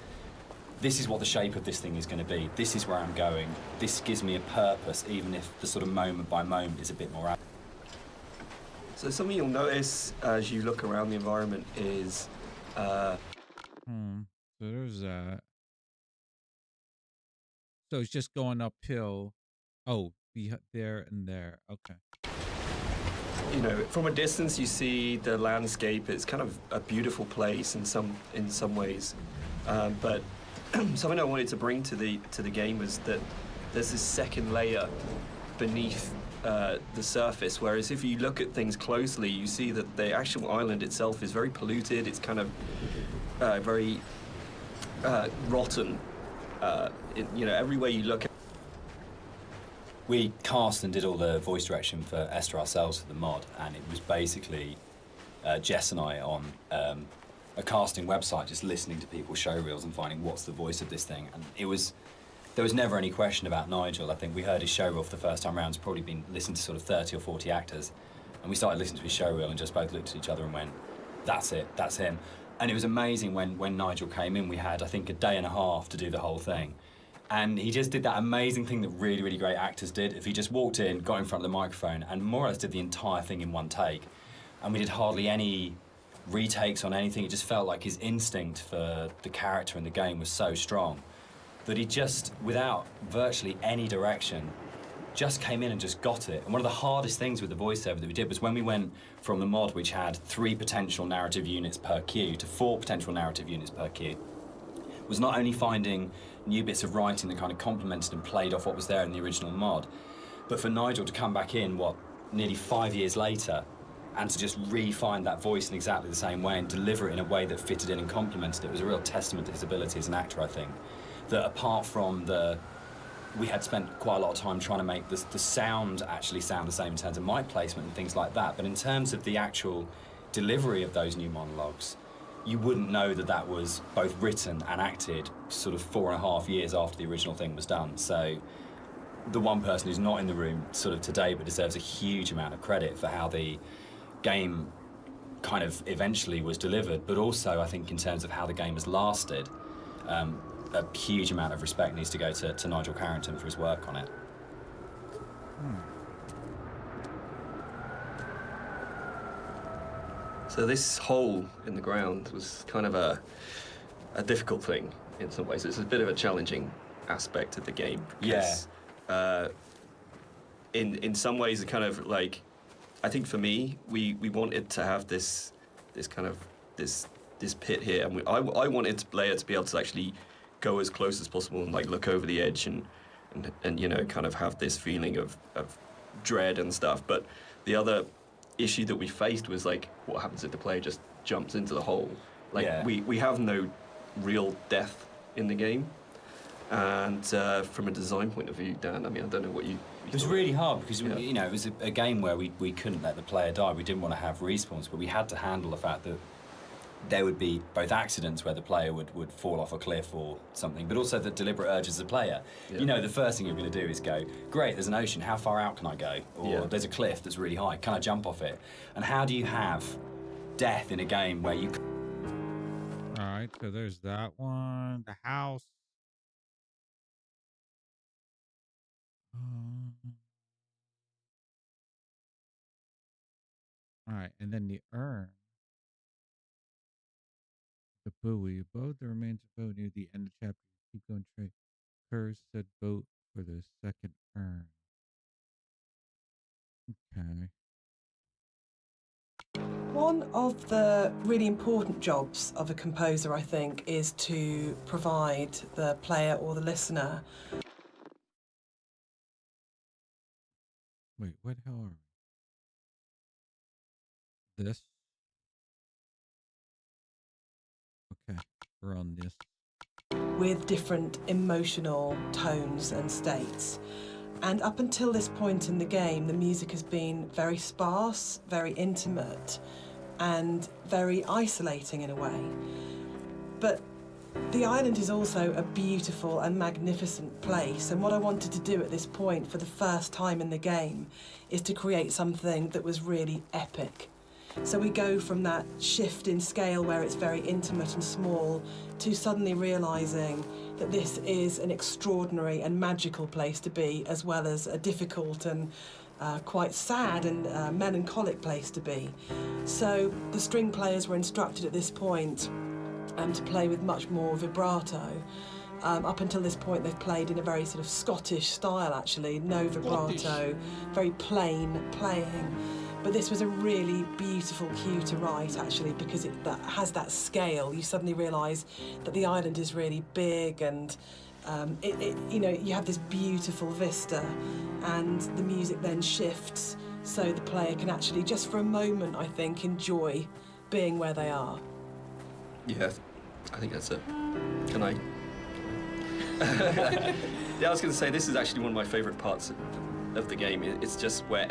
this is what the shape of this thing is going to be. This is where I'm going. This gives me a purpose, even if the sort of moment by moment is a bit more... So something you'll notice as you look around the environment is... So there's that. So it's just going uphill. Oh, there and there. Okay. You know, from a distance, you see the landscape. It's kind of a beautiful place in some ways, but something I wanted to bring to the game was that there's this second layer beneath the surface. Whereas if you look at things closely, you see that the actual island itself is very polluted. It's kind of very rotten. You know, everywhere you look. We cast and did all the voice direction for Esther ourselves for the mod, and it was basically Jess and I on a casting website just listening to people's show reels and finding what's the voice of this thing. And there was never any question about Nigel. I think we heard his show reel for the first time round. It's probably been listened to sort of 30 or 40 actors. And we started listening to his show reel and just both looked at each other and went, that's it, that's him. And it was amazing when Nigel came in. We had, I think, a day and a half to do the whole thing. And he just did that amazing thing that really, really great actors did. If he just walked in, got in front of the microphone, and more or less did the entire thing in one take. And we did hardly any retakes on anything. It just felt like his instinct for the character in the game was so strong that he just, without virtually any direction, just came in and just got it. And one of the hardest things with the voiceover that we did was when we went from the mod, which had 3 potential narrative units per queue, to 4 potential narrative units per queue, was not only finding new bits of writing that kind of complemented and played off what was there in the original mod, but for Nigel to come back in, nearly 5 years later, and to just re-find that voice in exactly the same way and deliver it in a way that fitted in and complemented it was a real testament to his ability as an actor, I think. That apart from we had spent quite a lot of time trying to make the sound actually sound the same in terms of mic placement and things like that, but in terms of the actual delivery of those new monologues, you wouldn't know that that was both written and acted sort of 4.5 years after the original thing was done. So the one person who's not in the room sort of today but deserves a huge amount of credit for how the game kind of eventually was delivered, but also I think in terms of how the game has lasted, a huge amount of respect needs to go to Nigel Carrington for his work on it. So this hole in the ground was kind of a difficult thing in some ways. It's a bit of a challenging aspect of the game. Because, in some ways, it kind of like, I think for me, we wanted to have this pit here, and I wanted the player to be able to actually go as close as possible and like look over the edge and you know, kind of have this feeling of dread and stuff. But the other issue that we faced was like, what happens if the player just jumps into the hole? Like we have no real death in the game, and from a design point of view, Dan, I mean, I don't know what you it was really hard because you know, it was a game where we couldn't let the player die. We didn't want to have respawns, but we had to handle the fact that there would be both accidents where the player would fall off a cliff or something, but also the deliberate urges as a player. You know, the first thing you're going to do is go, great, there's an ocean, how far out can I go? Or there's a cliff that's really high, can I jump off it? And how do you have death in a game where you... All right, so there's that one, the house. All right, and then the urn. The buoy. Above the remains of boat near the end of the chapter. Keep going straight. Curse said boat for the second urn. Okay. One of the really important jobs of a composer, I think, is to provide the player or the listener. Wait, what the hell are we? This? Okay, we're on this. With different emotional tones and states. And up until this point in the game, the music has been very sparse, very intimate, and very isolating in a way. But The island is also a beautiful and magnificent place, and what I wanted to do at this point for the first time in the game is to create something that was really epic. So we go from that shift in scale where it's very intimate and small to suddenly realising that this is an extraordinary and magical place to be, as well as a difficult and quite sad and melancholic place to be. So the string players were instructed at this point to play with much more vibrato. Up until this point, they've played in a very sort of Scottish style, actually, no vibrato, very plain playing. But this was a really beautiful cue to write, actually, because it has that scale. You suddenly realise that the island is really big, and you have this beautiful vista, and the music then shifts, so the player can actually, just for a moment, I think, enjoy being where they are. Yeah, I think that's it. Can I? Yeah, I was going to say, this is actually one of my favourite parts of the game. It's just where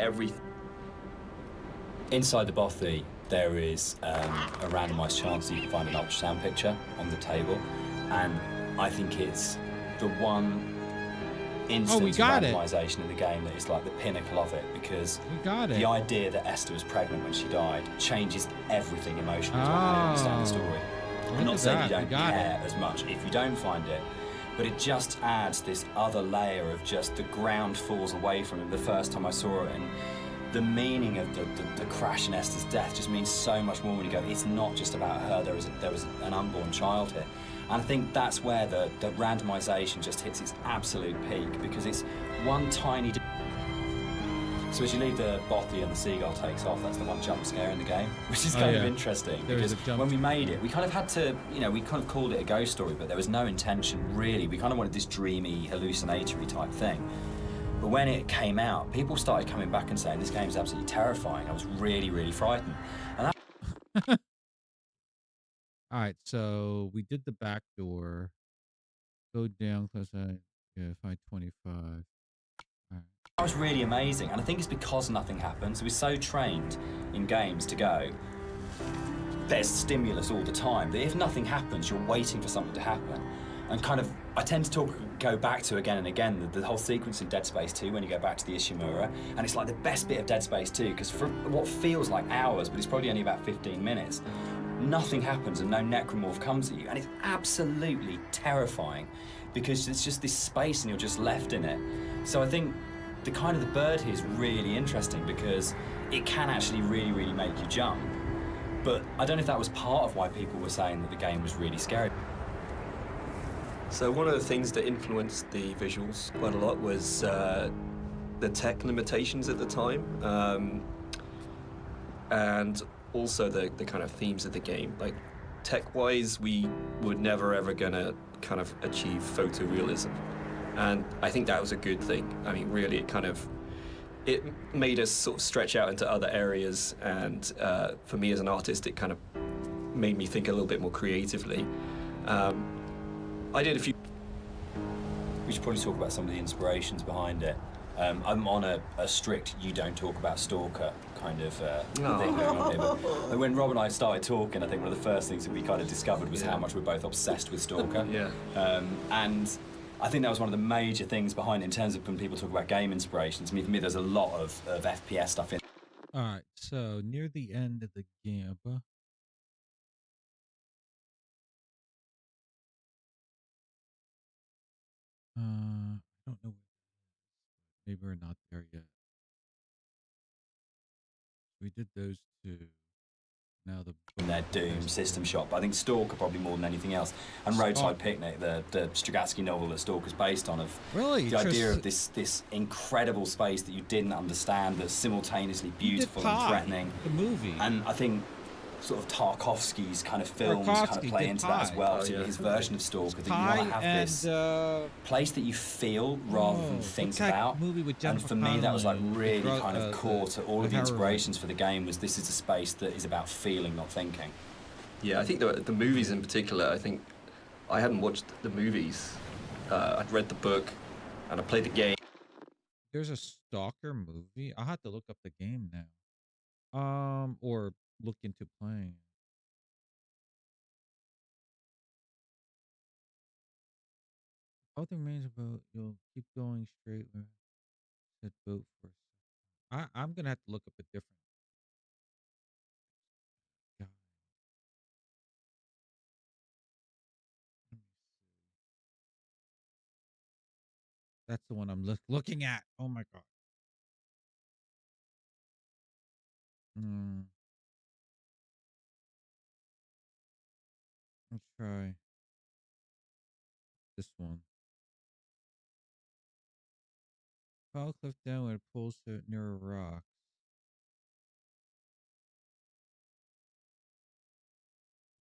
Inside the bothy, there is a randomised chance that you can find an ultrasound picture on the table, and I think it's the one instance of randomisation in the game that is like the pinnacle of it, because the idea that Esther was pregnant when she died changes everything emotionally to how you understand the story. I'm not saying you don't care as much if you don't find it, but it just adds this other layer of just the ground falls away from it the first time I saw it, and the meaning of the crash in Esther's death just means so much more when you go, it's not just about her, there was an unborn child here. And I think that's where the randomisation just hits its absolute peak, because it's one tiny... So as you leave the bothy and the seagull takes off, that's the one jump scare in the game, which is kind of interesting, because when we made it, we kind of had to, we kind of called it a ghost story, but there was no intention, really. We kind of wanted this dreamy, hallucinatory type thing. But when it came out, people started coming back and saying, this game's absolutely terrifying. I was really, really frightened. And that... All right, so we did the back door. Go down, close that. Yeah, 525. That was really amazing, and I think it's because nothing happens. We're so trained in games to go, there's stimulus all the time, that if nothing happens, you're waiting for something to happen. And kind of, I tend to go back to again and again the whole sequence in Dead Space 2 when you go back to the Ishimura, and it's like the best bit of Dead Space 2, because for what feels like hours, but it's probably only about 15 minutes, nothing happens and no necromorph comes at you, and it's absolutely terrifying, because it's just this space and you're just left in it. So I think the kind of the bird here is really interesting, because it can actually really, really make you jump. But I don't know if that was part of why people were saying that the game was really scary. So one of the things that influenced the visuals quite a lot was the tech limitations at the time, and also the kind of themes of the game. Like, tech-wise, we were never ever gonna kind of achieve photorealism, and I think that was a good thing. I mean, really, it made us sort of stretch out into other areas, and for me as an artist, it kind of made me think a little bit more creatively. I did a few... We should probably talk about some of the inspirations behind it. I'm on a strict you don't talk about Stalker kind of thing going on here. But when Rob and I started talking, I think one of the first things that we kind of discovered was how much we're both obsessed with Stalker. And I think that was one of the major things behind it in terms of when people talk about game inspirations. I mean, for me, there's a lot of FPS stuff in. All right, so near the end of the game... I don't know. Maybe we're not there yet. We did those two. Now in their Doom System Shock, but I think Stalker probably more than anything else. And Roadside Picnic, the Strugatsky novel that Stalker's based on, of the idea of this incredible space that you didn't understand, that's simultaneously beautiful and threatening. The movie. And I think sort of Tarkovsky's kind of films kind of play into that as well, particularly his version of Stalker, that you want to have this place that you feel rather than think about. And for me, that was like really kind of core to all of the inspirations for the game, was this is a space that is about feeling, not thinking. Yeah, I think the movies in particular, I think I hadn't watched the movies. I'd read the book and I played the game. There's a Stalker movie? I'll have to look up the game now. Or look into playing. All the remains about you'll keep going straight where said boat for a second. I'm gonna have to look up a different guy. Let me see. That's the one I'm looking at. Oh my god. Hmm. Let's try this one. Follow cliff down when it pulls to near a rock.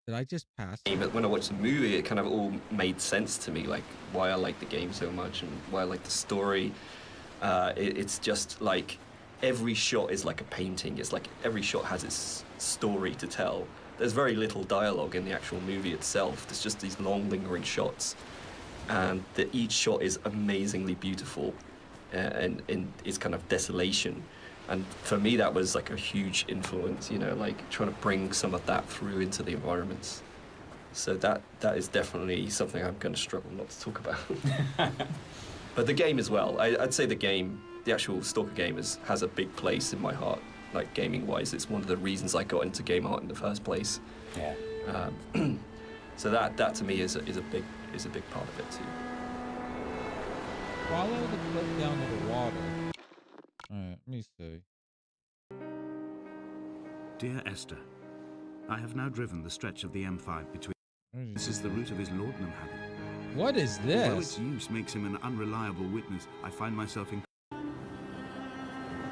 Did I just pass it? But when I watched the movie, it kind of all made sense to me, like why I like the game so much and why I like the story. It's just like every shot is like a painting. It's like every shot has its story to tell. There's very little dialogue in the actual movie itself. There's just these long, lingering shots, and each shot is amazingly beautiful, and in its kind of desolation. And for me, that was like a huge influence, you know, like trying to bring some of that through into the environments. So that is definitely something I'm going to struggle not to talk about. But the game as well. I'd say the actual Stalker game has a big place in my heart, like gaming-wise. It's one of the reasons I got into game art in the first place. Yeah. So that to me is a big part of it too. Follow the cliff down to the water. Alright, let me see. Dear Esther, I have now driven the stretch of the M5 between. This is the route of his laudanum habit. What is Although this? its use makes him an unreliable witness, I find myself in.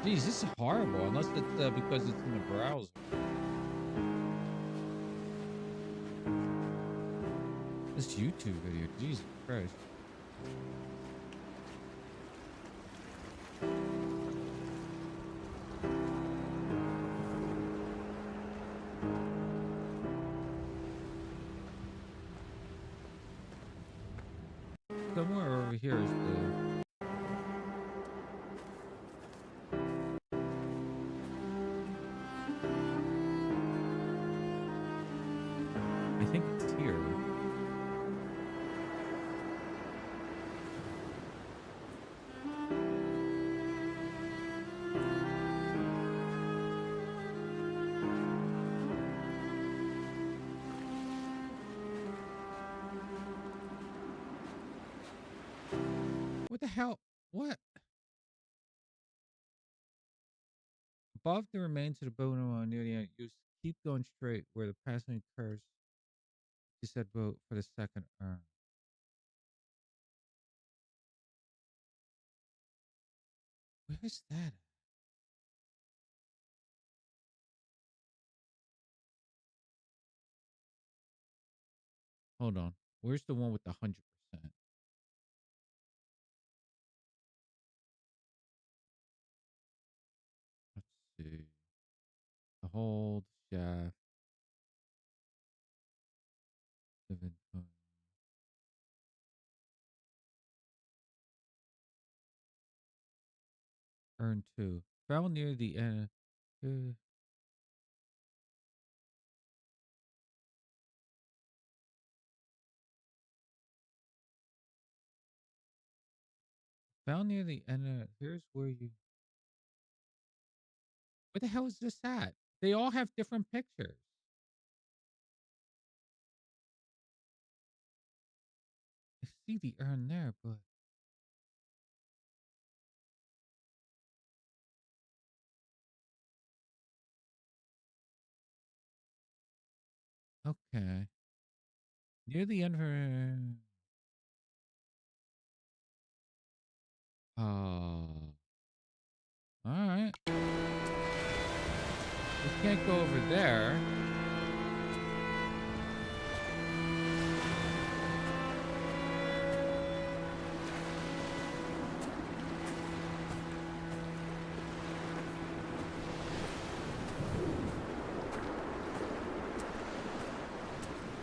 Jeez, this is horrible. Unless it's because it's in the browser. This YouTube video, Jesus Christ. Somewhere over here is the. I think it's here. What the hell? What? Above the remains of the boat near the end, you keep going straight where the passing curves. You said boat for the second urn. Where's that at? Hold on. Where's the one with the 100%? Let's see. The hold, shaft, inventory. Urn 2. Found near the end. Found near the end. Here's where you. Where the hell is this at? They all have different pictures. I see the urn there, but. Okay. Near the end of her. Oh. Alright. We can't go over there.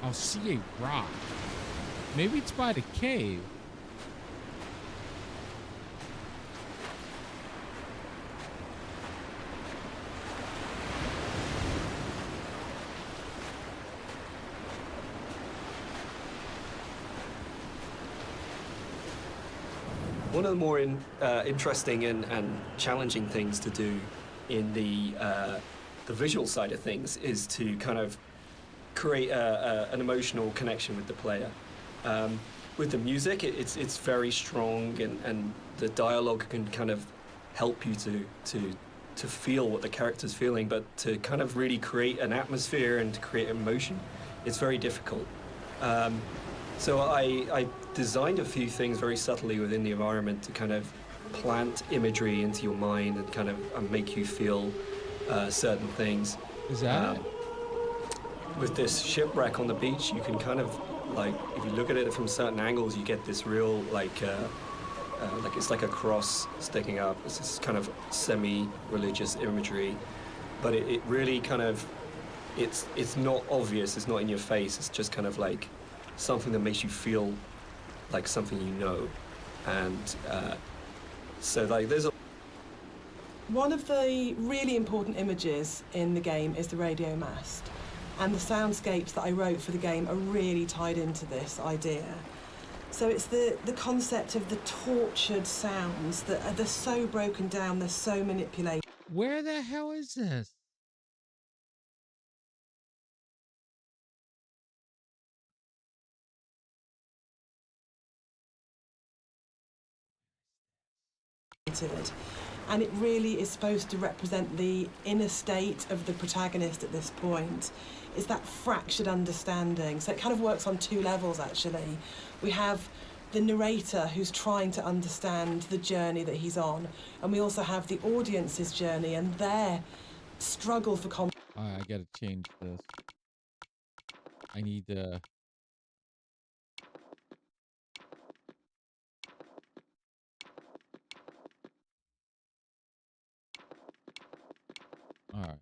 I'll see a rock. Maybe it's by the cave. One of the more interesting and challenging things to do in the visual side of things is to kind of create an emotional connection with the player. With the music, it's very strong, and the dialogue can kind of help you to feel what the character's feeling, but to kind of really create an atmosphere and to create emotion, it's very difficult. So I designed a few things very subtly within the environment to kind of plant imagery into your mind and kind of make you feel certain things. Is that it? With this shipwreck on the beach, you can kind of, like, if you look at it from certain angles, you get this real, like it's like a cross sticking up. It's this kind of semi-religious imagery, but it really kind of, it's not obvious, it's not in your face, it's just kind of like something that makes you feel like something you know. And so like there's a... One of the really important images in the game is the radio mast. And the soundscapes that I wrote for the game are really tied into this idea. So it's the concept of the tortured sounds that they're so broken down, they're so manipulated. Where the hell is this? And it really is supposed to represent the inner state of the protagonist at this point. It's that fractured understanding. So it kind of works on two levels, actually. We have the narrator who's trying to understand the journey that he's on, and we also have the audience's journey and their struggle for I gotta change this. I need to... All right.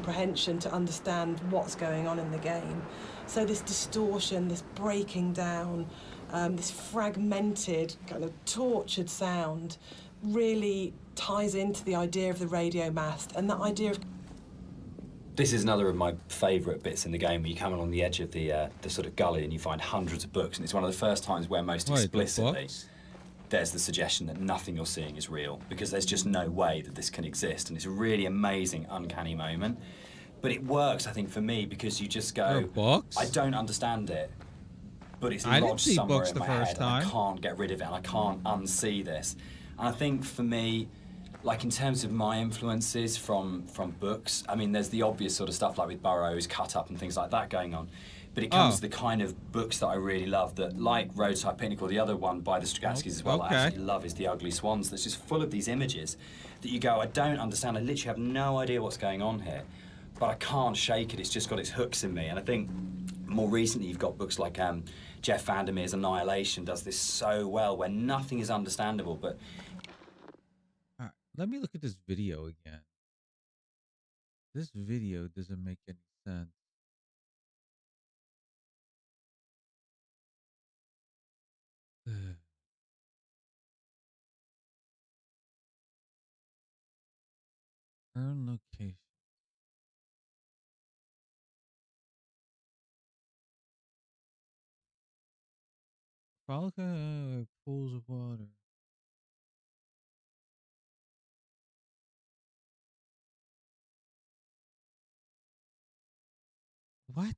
comprehension to understand what's going on in the game. So this distortion, this breaking down, this fragmented, kind of tortured sound really ties into the idea of the radio mast and that idea of... This is another of my favourite bits in the game, where you come along the edge of the sort of gully and you find hundreds of books, and it's one of the first times where most explicitly there's the suggestion that nothing you're seeing is real, because there's just no way that this can exist, and it's a really amazing, uncanny moment. But it works, I think, for me, because you just go, I don't understand it, but it's lodged somewhere in my head, and I can't get rid of it, and I can't unsee this. And I think for me, like in terms of my influences from books, I mean, there's the obvious sort of stuff like with Burroughs, Cut Up and things like that going on. But it comes to the kind of books that I really love, that, like Roadside Picnic, or the other one by the Strugatskys as well, I absolutely love, is The Ugly Swans. That's just full of these images that you go, I don't understand, I literally have no idea what's going on here, but I can't shake it, it's just got its hooks in me. And I think more recently you've got books like Jeff Vandermeer's Annihilation does this so well, where nothing is understandable, but... All right, let me look at this video again. This video doesn't make any sense. Current location. Follow pools of water. What?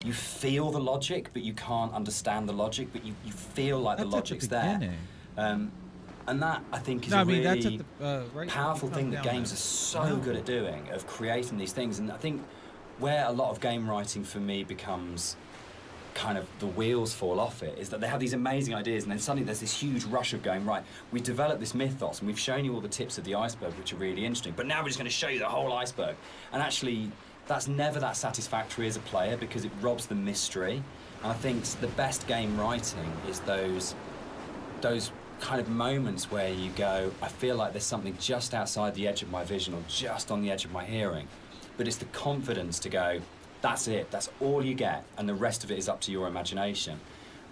You feel the logic, but you can't understand the logic, but you feel like the logic's there. And that, I think, is a really powerful thing that games are so good at doing, of creating these things. And I think where a lot of game writing for me becomes kind of the wheels fall off it, is that they have these amazing ideas, and then suddenly there's this huge rush of going, right, we developed this mythos and we've shown you all the tips of the iceberg, which are really interesting, but now we're just going to show you the whole iceberg. And actually, that's never that satisfactory as a player, because it robs the mystery. And I think the best game writing is those kind of moments where you go, I feel like there's something just outside the edge of my vision, or just on the edge of my hearing. But it's the confidence to go, that's it, that's all you get, and the rest of it is up to your imagination.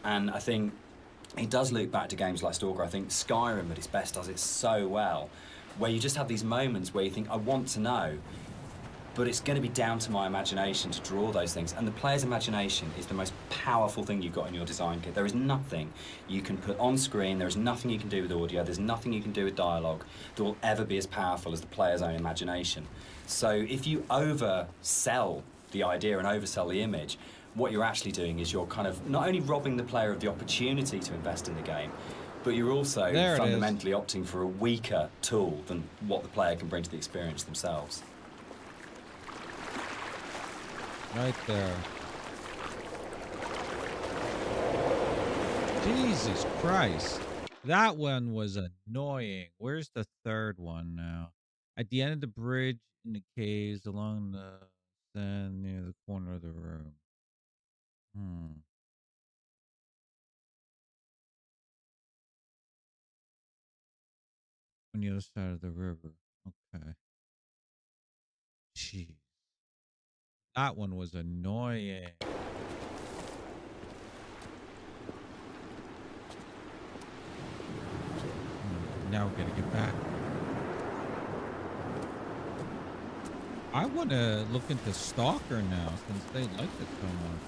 And I think it does loop back to games like Stalker. I think Skyrim at its best does it so well, where you just have these moments where you think, I want to know. but it's going to be down to my imagination to draw those things. And the player's imagination is the most powerful thing you've got in your design kit. There is nothing you can put on screen, there is nothing you can do with audio, there's nothing you can do with dialogue that will ever be as powerful as the player's own imagination. So if you oversell the idea and oversell the image, what you're actually doing is you're kind of not only robbing the player of the opportunity to invest in the game, but you're also fundamentally opting for a weaker tool than what the player can bring to the experience themselves. Right there. Jesus Christ. That one was annoying. Where's the third one now? At the end of the bridge, in the caves, along the sand, near the corner of the room. On the other side of the river. Okay. Jeez. That one was annoying. Now we're gonna get back. I want to look into Stalker now since they liked it so much.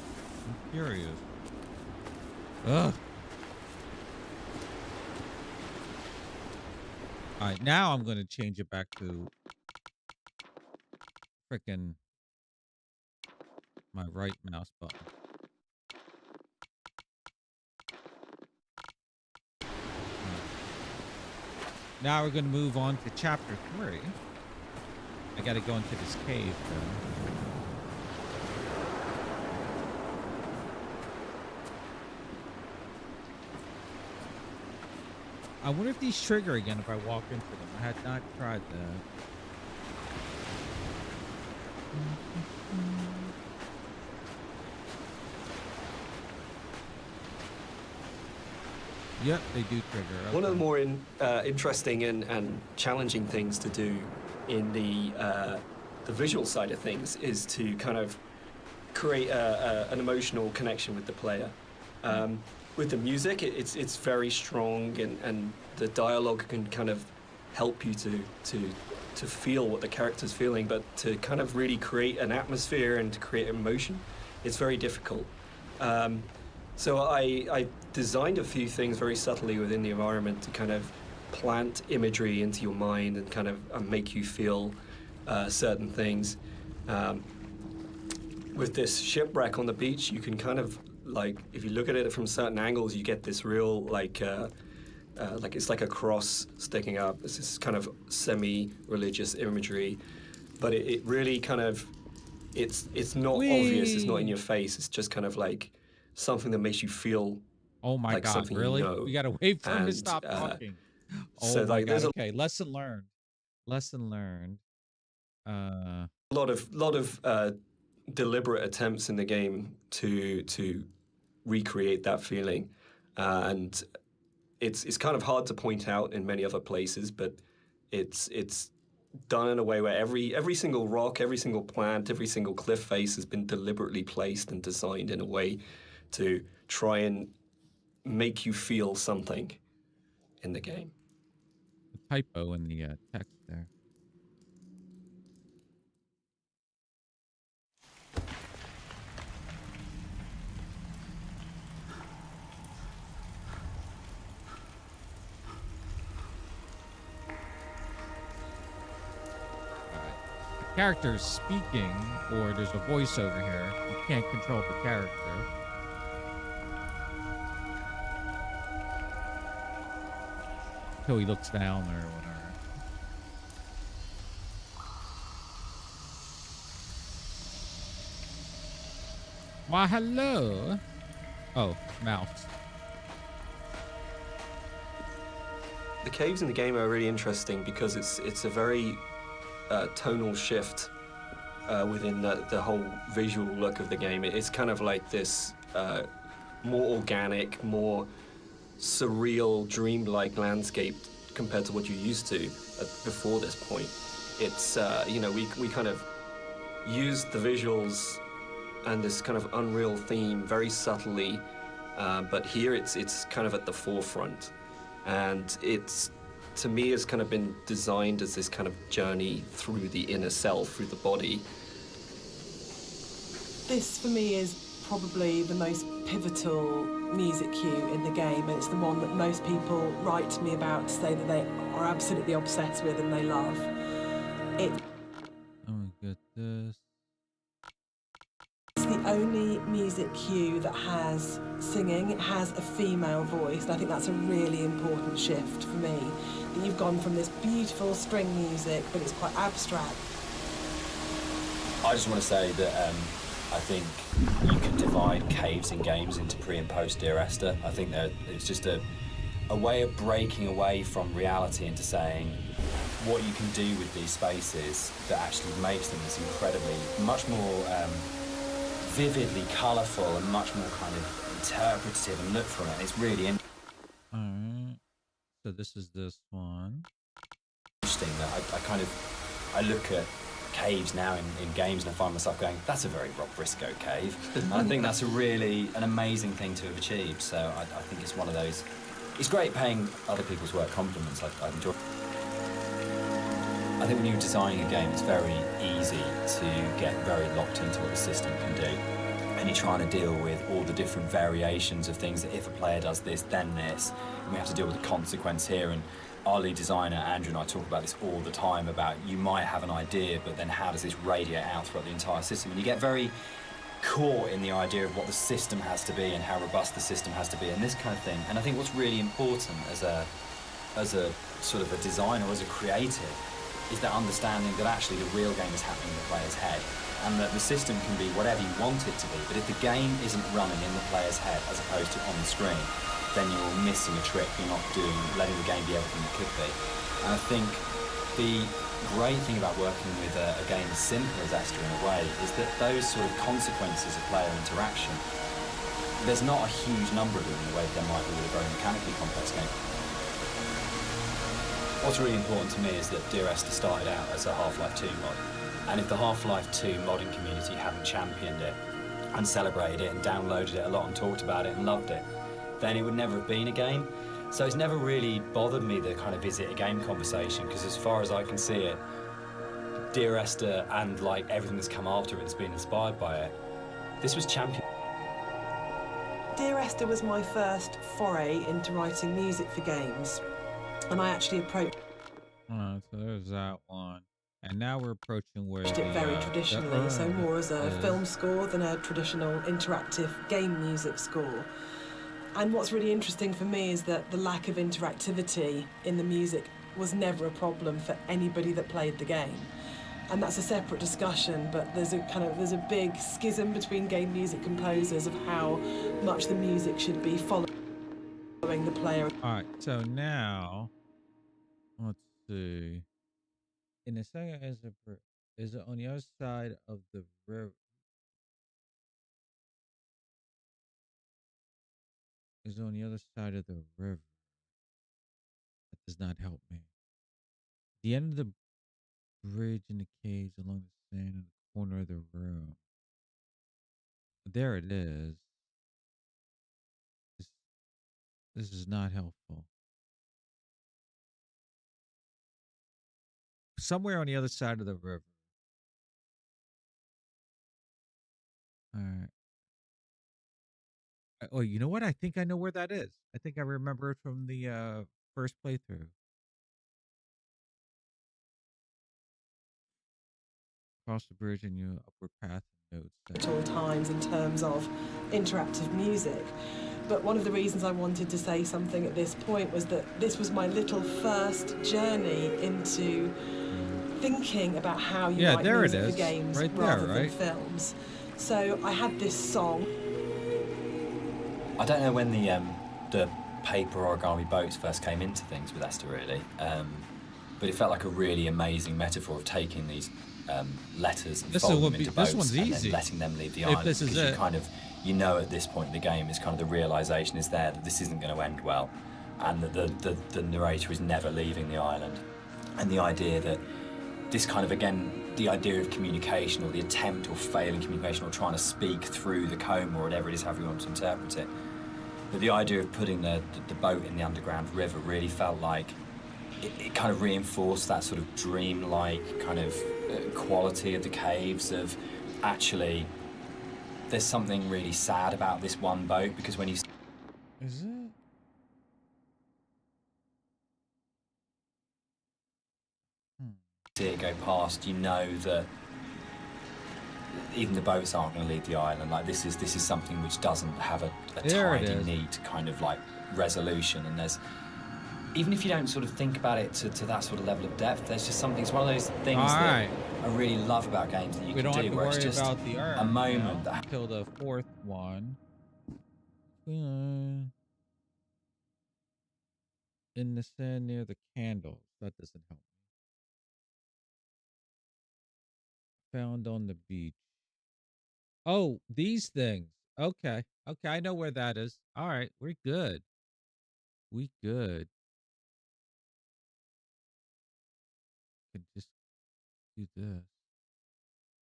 I'm curious. Ugh. All right, now I'm going to change it back to frickin' my right mouse button. Now we're going to move on to chapter 3. I got to go into this cave though. I wonder if these trigger again if I walk into them. I had not tried that. Yep, they do trigger. Okay. One of the more interesting and challenging things to do in the visual side of things is to kind of create an emotional connection with the player. With the music, it's very strong, and the dialogue can kind of help you to feel what the character's feeling, but to kind of really create an atmosphere and to create emotion, it's very difficult. So I designed a few things very subtly within the environment to kind of plant imagery into your mind and kind of make you feel certain things. With this shipwreck on the beach, you can kind of, like, if you look at it from certain angles, you get this real, like it's like a cross sticking up. It's this kind of semi-religious imagery, but it really kind of, it's not obvious, it's not in your face, it's just kind of like something that makes you feel oh my like God, something really? you know. We got to wait for him to And, stop talking. Oh so, my like, God, there's okay, lesson learned. Lesson learned. a lot of deliberate attempts in the game to recreate that feeling, and it's kind of hard to point out in many other places, but it's done in a way where every single rock, every single plant, every single cliff face has been deliberately placed and designed in a way to try and make you feel something in the game. A typo in the text there. Character is speaking, or there's a voiceover here. You can't control the character. Until he looks down or whatever. Why, hello. Oh, mouse. The caves in the game are really interesting because it's a very tonal shift within the whole visual look of the game. It's kind of like this more organic, more surreal, dreamlike landscape compared to what you're used to before this point. It's, we kind of used the visuals and this kind of unreal theme very subtly, but here it's kind of at the forefront. And it's to me has kind of been designed as this kind of journey through the inner self, through the body. This, for me, is probably the most pivotal music cue in the game, and it's the one that most people write to me about to say that they are absolutely obsessed with and they love. Oh, get this. It's the only music cue that has singing. It has a female voice, and I think that's a really important shift for me. That you've gone from this beautiful string music, but it's quite abstract. I just want to say that I think you can divide caves in games into pre and post Dear Esther. I think that it's just a way of breaking away from reality into saying what you can do with these spaces that actually makes them this incredibly, much more vividly colourful and much more kind of interpretative and look from it. It's really Alright. So this is this one. interesting that I look at caves now in games and I find myself going, that's a very Rob Briscoe cave. And I think that's an amazing thing to have achieved. So I think it's one of those, it's great paying other people's work compliments. I enjoy. I think when you're designing a game, it's very easy to get very locked into what the system can do. And you're trying to deal with all the different variations of things that if a player does this, then this. And we have to deal with the consequence here. And our lead designer, Andrew, and I talk about this all the time about you might have an idea, but then how does this radiate out throughout the entire system? And you get very caught in the idea of what the system has to be and how robust the system has to be and this kind of thing. And I think what's really important as a sort of a designer, as a creative, is that understanding that actually the real game is happening in the player's head, and that the system can be whatever you want it to be, but if the game isn't running in the player's head as opposed to on the screen, then you're missing a trick. You're not letting the game be everything it could be. And I think the great thing about working with a game as simple as Esther in a way is that those sort of consequences of player interaction, there's not a huge number of them in the way that there might be with a very mechanically complex game. What's really important to me is that Dear Esther started out as a Half-Life 2 mod. And if the Half-Life 2 modding community hadn't championed it and celebrated it and downloaded it a lot and talked about it and loved it, then it would never have been a game. So it's never really bothered me, the kind of is it a game conversation, because as far as I can see it, Dear Esther and like everything that's come after it that's been inspired by it, this was championed. Dear Esther was my first foray into writing music for games, and I actually approached So there's that one. And now we're approaching where it very traditionally, so more as a film score than a traditional interactive game music score. And what's really interesting for me is that the lack of interactivity in the music was never a problem for anybody that played the game. And that's a separate discussion, but there's a big schism between game music composers of how much the music should be following the player. All right, so now let's see. In a second, is it on the other side of the river? Is it on the other side of the river? That does not help me. The end of the bridge in the caves along the sand in the corner of the room. There it is. This is not helpful. Somewhere on the other side of the river. All right. Oh, you know what? I think I know where that is. I think I remember it from the first playthrough. Cross the bridge and your upward path notes. At all times in terms of interactive music. But one of the reasons I wanted to say something at this point was that this was my little first journey into thinking about how you write music for games rather than films. So I had this song. I don't know when the paper origami boats first came into things with Esther, really, but it felt like a really amazing metaphor of taking these letters and folding them into boats and then letting them leave the island. Because you know at this point in the game is kind of the realization is there that this isn't going to end well, and that the narrator is never leaving the island, and the idea that this kind of, again, the idea of communication or the attempt or failing communication or trying to speak through the coma or whatever it is, however you want to interpret it. But the idea of putting the boat in the underground river really felt like it kind of reinforced that sort of dream-like kind of quality of the caves. Of actually, there's something really sad about this one boat, because when you Is it? see it go past, you know that even the boats aren't going to leave the island. Like this is something which doesn't have a tidy, neat kind of like resolution. And there's, even if you don't sort of think about it to that sort of level of depth, there's just something. It's one of those things that I really love about games that you can do, where it's just about the art, a moment that till the fourth one. In the sand near the candles. That doesn't help me. Found on the beach. Oh, these things. Okay. Okay, I know where that is. All right, we're good. We good. Could just do this.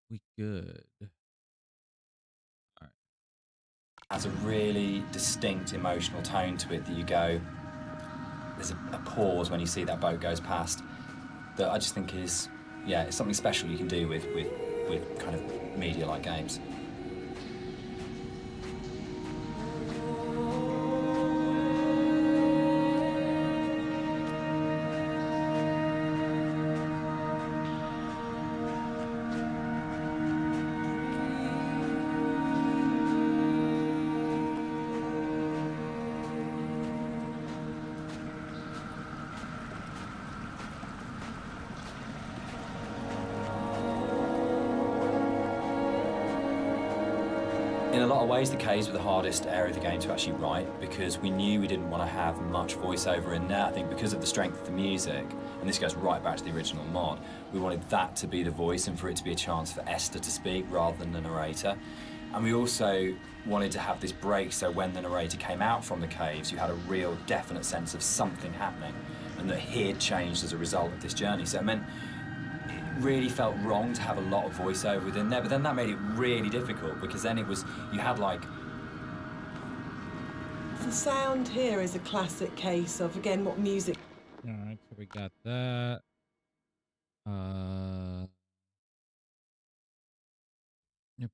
We good. All right. has a really distinct emotional tone to it that you go, there's a pause when you see that boat goes past, that I just think is, yeah, it's something special you can do with kind of media-like games. In a lot of ways, the caves were the hardest area of the game to actually write, because we knew we didn't want to have much voiceover in there. I think because of the strength of the music, and this goes right back to the original mod, we wanted that to be the voice and for it to be a chance for Esther to speak rather than the narrator. And we also wanted to have this break, so when the narrator came out from the caves, you had a real definite sense of something happening, and that he had changed as a result of this journey. So it meant really felt wrong to have a lot of voiceover within there, but then that made it really difficult, because then it was, you had like... The sound here is a classic case of, again, what music... All right, so we got that.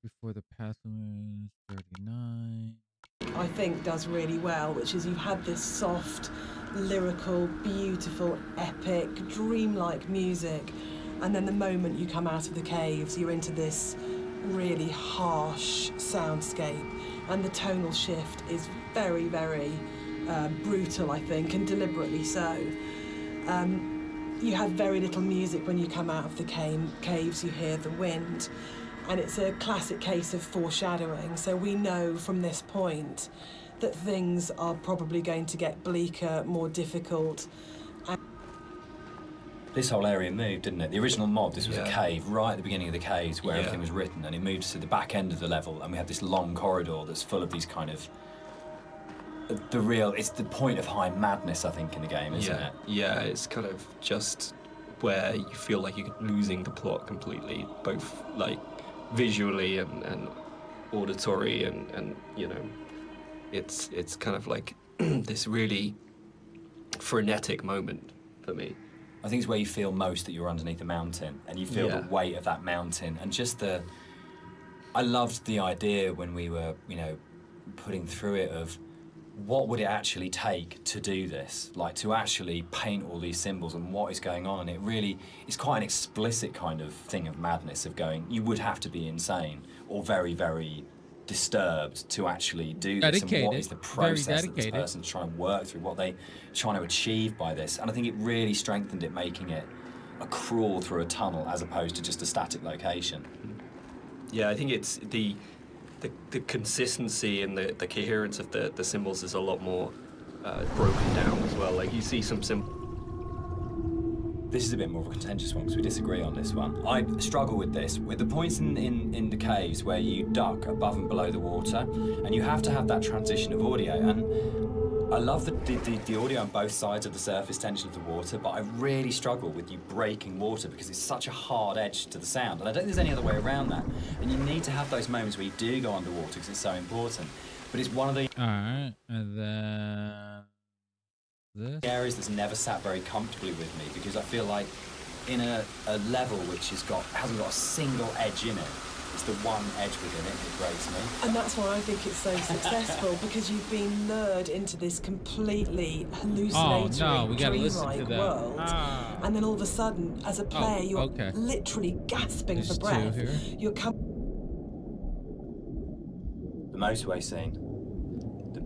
Before the Pathways, 39. I think does really well, which is you've had this soft, lyrical, beautiful, epic, dreamlike music, and then the moment you come out of the caves, you're into this really harsh soundscape, and the tonal shift is very, very brutal, I think, and deliberately so. You have very little music when you come out of the caves. You hear the wind, and it's a classic case of foreshadowing. So we know from this point that things are probably going to get bleaker, more difficult. This whole area moved, didn't it? The original mod, this was a cave right at the beginning of the caves where everything was written, and it moved to the back end of the level, and we have this long corridor that's full of these kind of... it's the point of high madness, I think, in the game, isn't it? Yeah, it's kind of just where you feel like you're losing the plot completely, both like visually and auditory, and you know, it's kind of like this really frenetic moment for me. I think it's where you feel most that you're underneath a mountain, and you feel the weight of that mountain, and just I loved the idea when we were, you know, putting through it of what would it actually take to do this, like to actually paint all these symbols and what is going on. And it really, it's quite an explicit kind of thing of madness of going, you would have to be insane or very, very disturbed to actually do this. And what is the process that this person's trying to work through, what they're trying to achieve by this. And I think it really strengthened it, making it a crawl through a tunnel as opposed to just a static location. Yeah, I think it's the consistency and the coherence of the symbols is a lot more broken down as well. Like you see some symbols. This is a bit more of a contentious one because we disagree on this one. I struggle with this, with the points in the caves where you duck above and below the water, and you have to have that transition of audio. And I love the audio on both sides of the surface tension of the water, but I really struggle with you breaking water because it's such a hard edge to the sound, and I don't think there's any other way around that. And you need to have those moments where you do go underwater because it's so important. But it's one of the... All right, and then This? Areas that's never sat very comfortably with me, because I feel like in a level which hasn't got a single edge in it, it's the one edge within it that breaks me. And that's why I think it's so successful, because you've been lured into this completely hallucinatory, dreamlike world. And then all of a sudden, as a player, you're literally gasping for breath. You're The motorway scene, the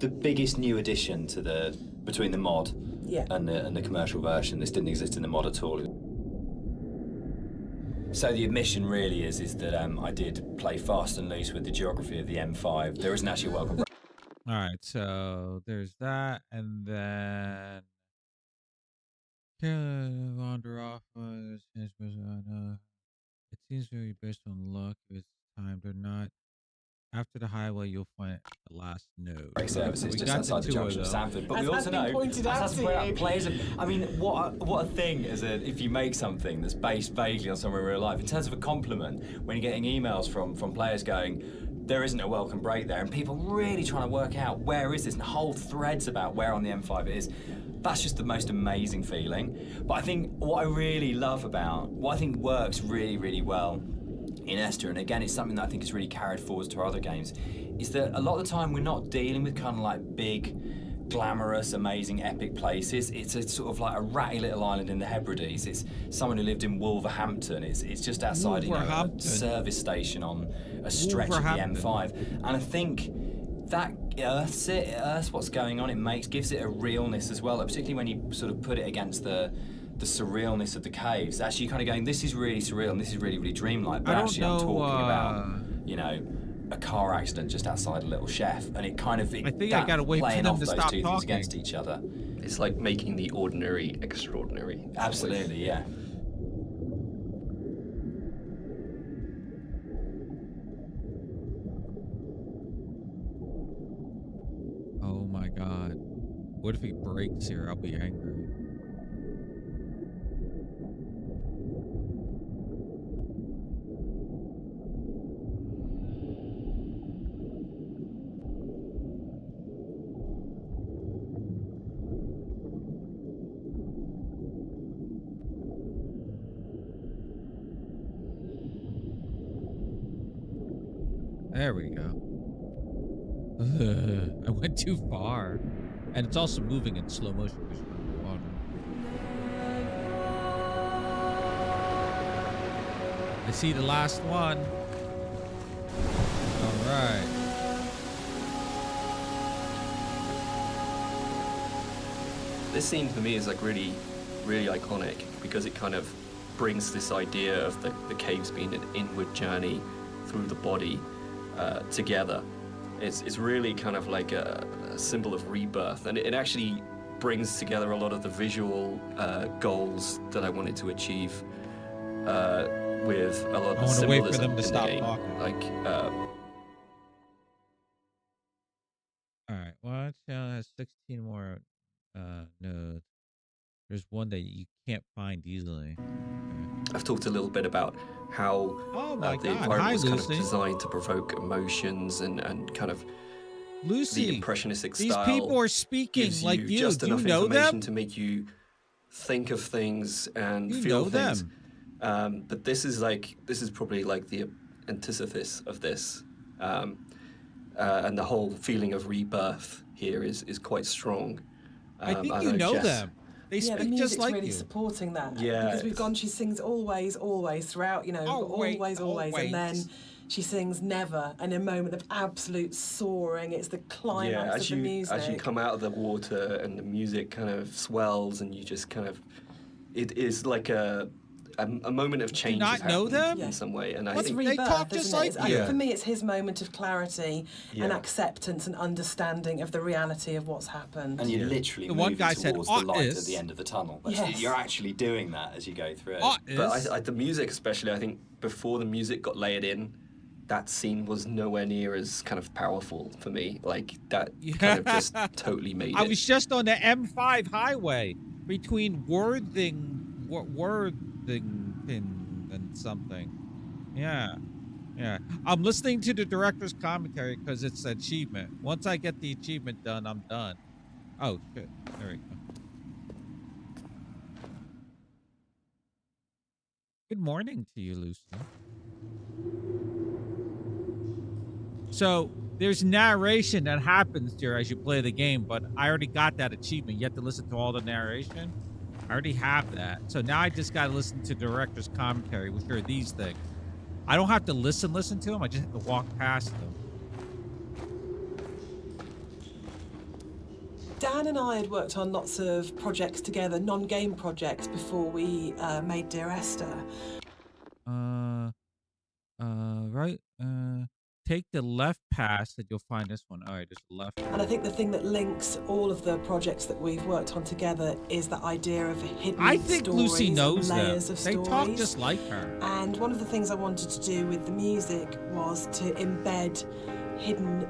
biggest new addition to between the mod and the commercial version. This didn't exist in the mod at all. So the admission really is that I did play fast and loose with the geography of the M5. There isn't actually a welcome break. All right, so there's that, and then wander off. It seems very based on luck. If it's timed or not. After the highway, you'll find the last node. Services just outside the junction of Sanford. But we also know, players. I mean, what a thing if you make something that's based vaguely on somewhere in real life. In terms of a compliment, when you're getting emails from players going, there isn't a welcome break there, and people really trying to work out where is this, and whole threads about where on the M5 it is. That's just the most amazing feeling. But I think what I really love what I think works really, really well in Esther, and again it's something that I think is really carried forward to our other games, is that a lot of the time we're not dealing with kind of like big, glamorous, amazing, epic places. It's a sort of like a ratty little island in the Hebrides. It's someone who lived in Wolverhampton. It's just outside a service station on a stretch of the M5. And I think that earths what's going on, gives it a realness as well, particularly when you sort of put it against the surrealness of the caves. Actually, kind of going, this is really surreal and this is really, really dreamlike. But actually, I'm talking about, a car accident just outside a little chef, and it kind of I gotta wait for them to stop things talking against each other. It's like making the ordinary extraordinary. Absolutely, yeah. Oh my God! What if he breaks here? I'll be angry. There we go. I went too far. And it's also moving in slow motion because you're underwater. I see the last one. All right. This scene for me is like really, really iconic, because it kind of brings this idea of the caves being an inward journey through the body together. It's really kind of like a symbol of rebirth, and it actually brings together a lot of the visual goals that I wanted to achieve with a lot of the symbolism. I want to wait for them to stop talking. All right. Well, it has 16 more nodes. There's one that you can't find easily. I've talked a little bit about how the environment was kind of designed to provoke emotions and kind of Lucy, the impressionistic these style. These people are speaking like you. Just Do enough you know information them? to make you think of things and you feel know things. Them. But this is probably like the antithesis of this, and the whole feeling of rebirth here is quite strong. I think you know them. They speak the music's just like really you. supporting that. Yeah, because we've gone. She sings always, always throughout. You know, always, and then she sings never, and a moment of absolute soaring. It's the climax of the music. As you come out of the water and the music kind of swells, and you just kind of, it is like a moment of change. Do you not know them in some way, and I think think rebirth, they talk just like you. For me, it's his moment of clarity and acceptance and understanding of the reality of what's happened. And you literally the move one guy towards said, the light at the end of the tunnel. You're actually doing that as you go through it. But the music, especially, I think before the music got layered in, that scene was nowhere near as kind of powerful for me. Like that kind of just totally made it. I was just on the M5 highway between Worthington and something. Yeah. I'm listening to the director's commentary because it's an achievement. Once I get the achievement done, I'm done. Oh, good. There we go. Good morning to you, Lucy. So there's narration that happens here as you play the game, but I already got that achievement. You have to listen to all the narration. I already have that. So now I just got to listen to director's commentary, which are these things. I don't have to listen to them. I just have to walk past them. Dan and I had worked on lots of projects together, non-game projects, before we made Dear Esther. Right. Take the left pass and you'll find this one. All right, there's the left. And I think the thing that links all of the projects that we've worked on together is that idea of hidden I think stories, Lucy knows layers them. of They stories. talk just like her. And one of the things I wanted to do with the music was to embed hidden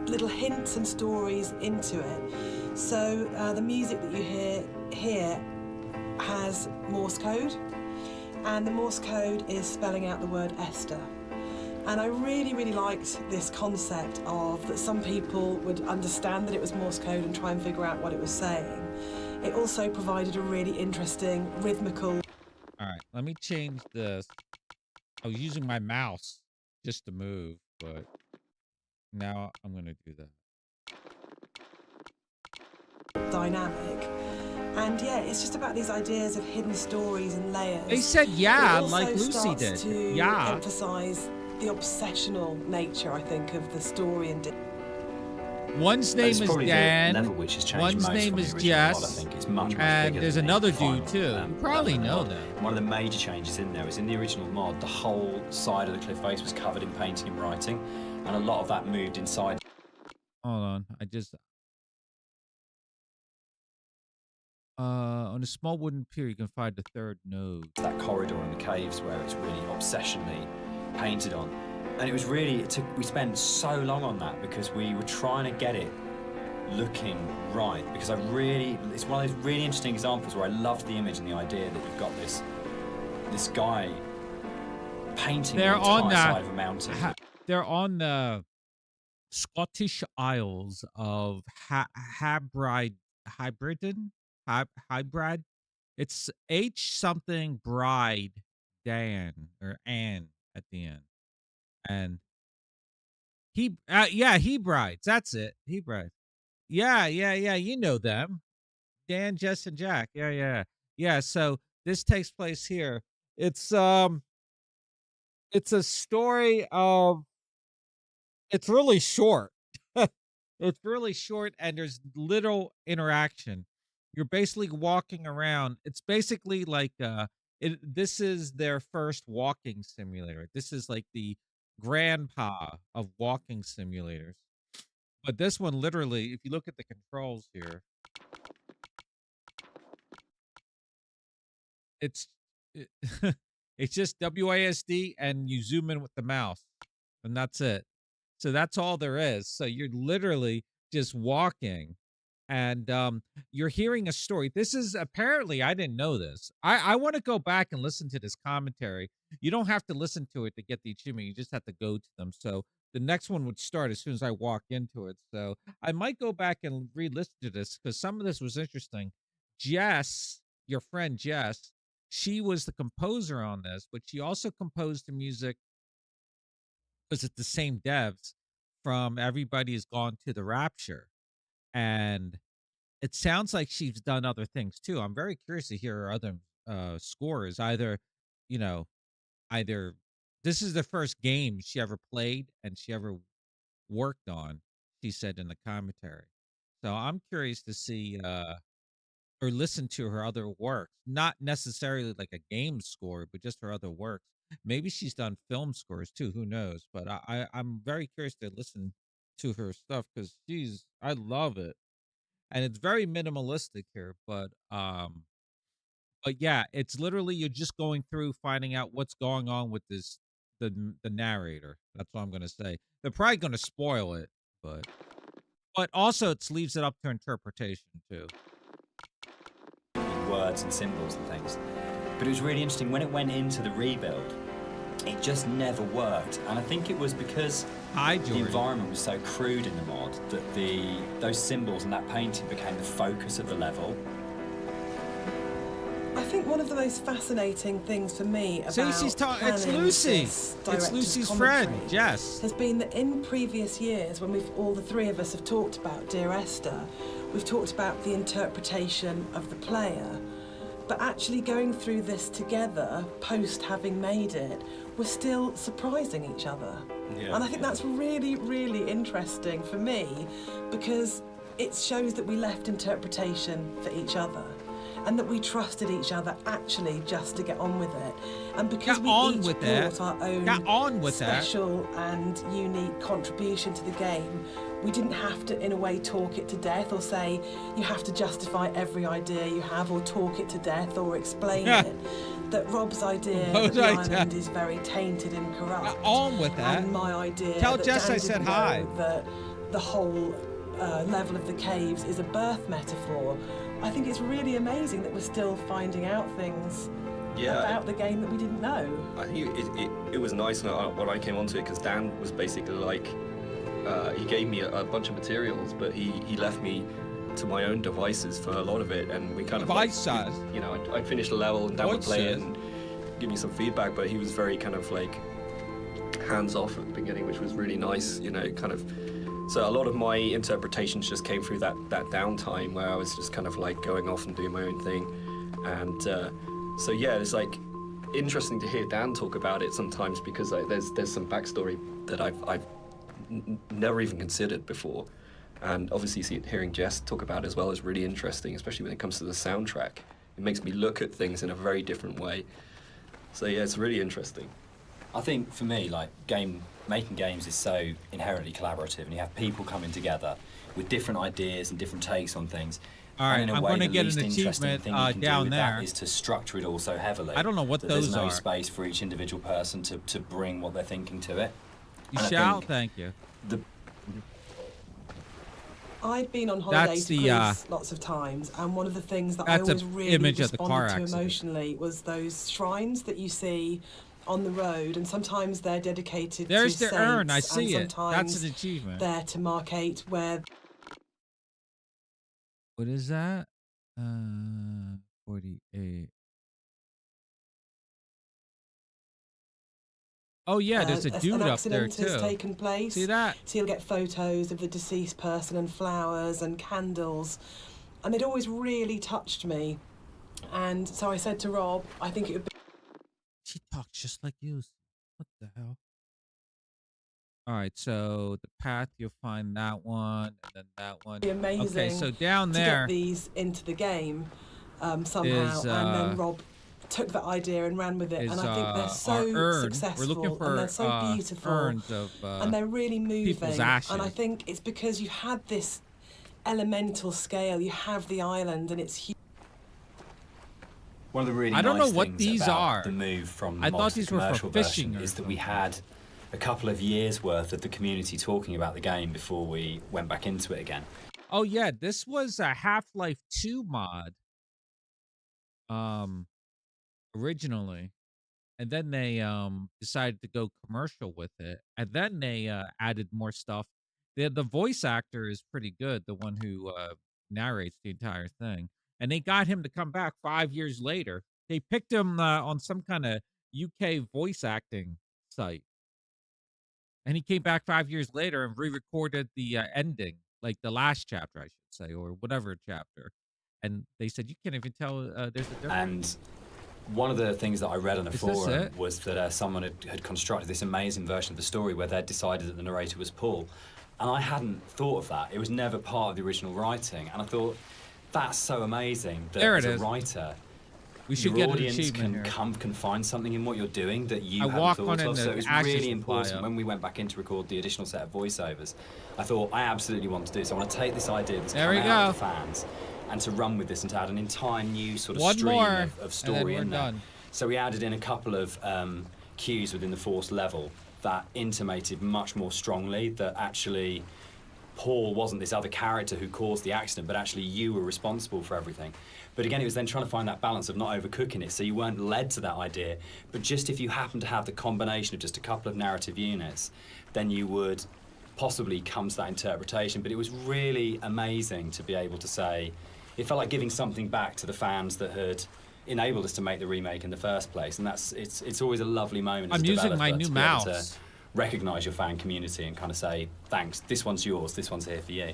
little hints and stories into it. So the music that you hear here has Morse code, and the Morse code is spelling out the word Esther. And I really, really liked this concept of that some people would understand that it was Morse code and try and figure out what it was saying. It also provided a really interesting rhythmical... All right, let me change this. I was using my mouse just to move, but now I'm going to do that. dynamic. And yeah, it's just about these ideas of hidden stories and layers. They said yeah, It also like Lucy starts did. To Yeah. emphasize the obsessional nature, I think, of the story and. One's name It's is probably the Dan. level which has changed One's most name from the is original mod, I Jess. think. It's much And bigger there's than the another final, dude too. You probably level in the know mod. them. One of the major changes in there is in the original mod, the whole side of the cliff face was covered in painting and writing, and a lot of that moved inside. Hold on, I just. On a small wooden pier, you can find the third node. That corridor in the caves where it's really obsessionally painted on. And it was really, we spent so long on that because we were trying to get it looking right. Because it's one of those really interesting examples where I loved the image and the idea that you've got this guy painting the entire side of a mountain. They're on the Scottish Isles of Hybrid. It's H something bride Dan or Ann at the end. And he brides. That's it. He brides. Yeah. You know them. Dan, Jess, and Jack. Yeah. So this takes place here. It's a story of. It's really short. It's really short, and there's little interaction. You're basically walking around. It's basically like this is their first walking simulator. This is like the grandpa of walking simulators. But this one, literally, if you look at the controls here, it's it's just WASD, and you zoom in with the mouse, and that's it. So that's all there is. So you're literally just walking, and you're hearing a story. This is apparently, I didn't know this. I want to go back and listen to this commentary. You don't have to listen to it to get the achievement. You just have to go to them. So the next one would start as soon as I walk into it. So I might go back and re-listen to this because some of this was interesting. Jess, your friend Jess, she was the composer on this, but she also composed the music. Was it the same devs from Everybody's Gone to the Rapture? And it sounds like she's done other things too. I'm very curious to hear her other scores. Either this is the first game she ever played and she ever worked on, she said in the commentary. So I'm curious to see or listen to her other works. Not necessarily like a game score, but just her other works. Maybe she's done film scores too. Who knows? But I'm very curious to listen to her stuff because I love it, and it's very minimalistic here. But yeah, it's literally you're just going through finding out what's going on with the narrator. That's what I'm gonna say. They're probably gonna spoil it, but also it leaves it up to interpretation too. Words and symbols and things. But it was really interesting when it went into the rebuild. it just never worked. And I think it was because the environment was so crude in the mod that those symbols and that painting became the focus of the level. I think one of the most fascinating things for me about it's Lucy. It's Lucy's friend, Jess. Has been that in previous years, when all the three of us have talked about Dear Esther, we've talked about the interpretation of the player. But actually going through this together, post having made it, we're still surprising each other. Yeah, and I think that's really, really interesting for me, because it shows that we left interpretation for each other. And that we trusted each other actually just to get on with it. And because we each brought our own special and unique contribution to the game, we didn't have to, in a way, talk it to death or say you have to justify every idea you have or talk it to death or explain it. That Rob's idea that the island is very tainted and corrupt. Get on with that. And my idea Tell that Jess Dan I said didn't hi. know that the whole level of the caves is a birth metaphor. I think it's really amazing that we're still finding out things about the game that we didn't know. I think it was nice when I came onto it, because Dan was basically like, he gave me a bunch of materials, but he left me to my own devices for a lot of it, and we kind of like, you know, I'd finish the level and Dan would play it and give me some feedback, but he was very kind of like hands-off at the beginning, which was really nice, you know, kind of. So a lot of my interpretations just came through that downtime where I was just kind of like going off and doing my own thing. And so yeah, it's like interesting to hear Dan talk about it sometimes, because like, there's some backstory that I've never even considered before. And obviously hearing Jess talk about it as well is really interesting, especially when it comes to the soundtrack. It makes me look at things in a very different way. So yeah, it's really interesting. I think for me, like making games is so inherently collaborative, and you have people coming together with different ideas and different takes on things. All right, and in a I'm way, going to the get least an interesting achievement thing you can down do with there. that is to structure it all so heavily. I don't know what that those there's no are. space for each individual person to bring what they're thinking to it. You shall, thank you. I'd been on holiday to Greece lots of times, and one of the things that I always really responded to emotionally was those shrines that you see on the road, and sometimes they're dedicated to saints. There's the urn, I see and it. sometimes That's an achievement. They're to markate where. What is that? 48. Oh yeah, there's a dude up there An accident has taken place. See that? So you'll get photos of the deceased person and flowers and candles, and it always really touched me. And so I said to Rob, I think it would be. She talks just like you. What the hell? All right, so the path, you'll find that one, and then that one. Be amazing. Okay, so down to there. get these into the game somehow, and then Rob took that idea and ran with it, and I think they're so successful. We're looking for and they're so beautiful, urns of, and they're really moving. ashes. And I think it's because you had this elemental scale. You have the island, and it's huge. One of the really I don't nice know what things these about are. the move from I the mod thought to the these were for commercial fishing version or is that we had a couple of years worth of the community talking about the game before we went back into it again. Oh yeah, this was a Half-Life 2 mod. Originally. And then they decided to go commercial with it. And then they added more stuff. The voice actor is pretty good, the one who narrates the entire thing. And they got him to come back 5 years later. They picked him on some kind of UK voice acting site. And he came back 5 years later and re-recorded the ending, like the last chapter, I should say, or whatever chapter. And they said, you can't even tell there's a difference. And one of the things that I read on a forum was that someone had constructed this amazing version of the story where they'd decided that the narrator was Paul. And I hadn't thought of that. It was never part of the original writing. And I thought, that's so amazing that as a writer, we should your get audience can find something in what you're doing that you hadn't thought of. So it was really important when we went back in to record the additional set of voiceovers. I thought, I absolutely want to do this. I want to take this idea that's come out of the fans and to run with this and to add an entire new sort of stream of story in there. So we added in a couple of cues within the force level that intimated much more strongly that actually Paul wasn't this other character who caused the accident, but actually you were responsible for everything. But again, it was then trying to find that balance of not overcooking it, so you weren't led to that idea, but just if you happen to have the combination of just a couple of narrative units, then you would possibly come to that interpretation. But it was really amazing to be able to say, it felt like giving something back to the fans that had enabled us to make the remake in the first place, and it's always a lovely moment as I'm a using developer my to new be able to mouse. recognise your fan community and kind of say, thanks, this one's yours, this one's here for you.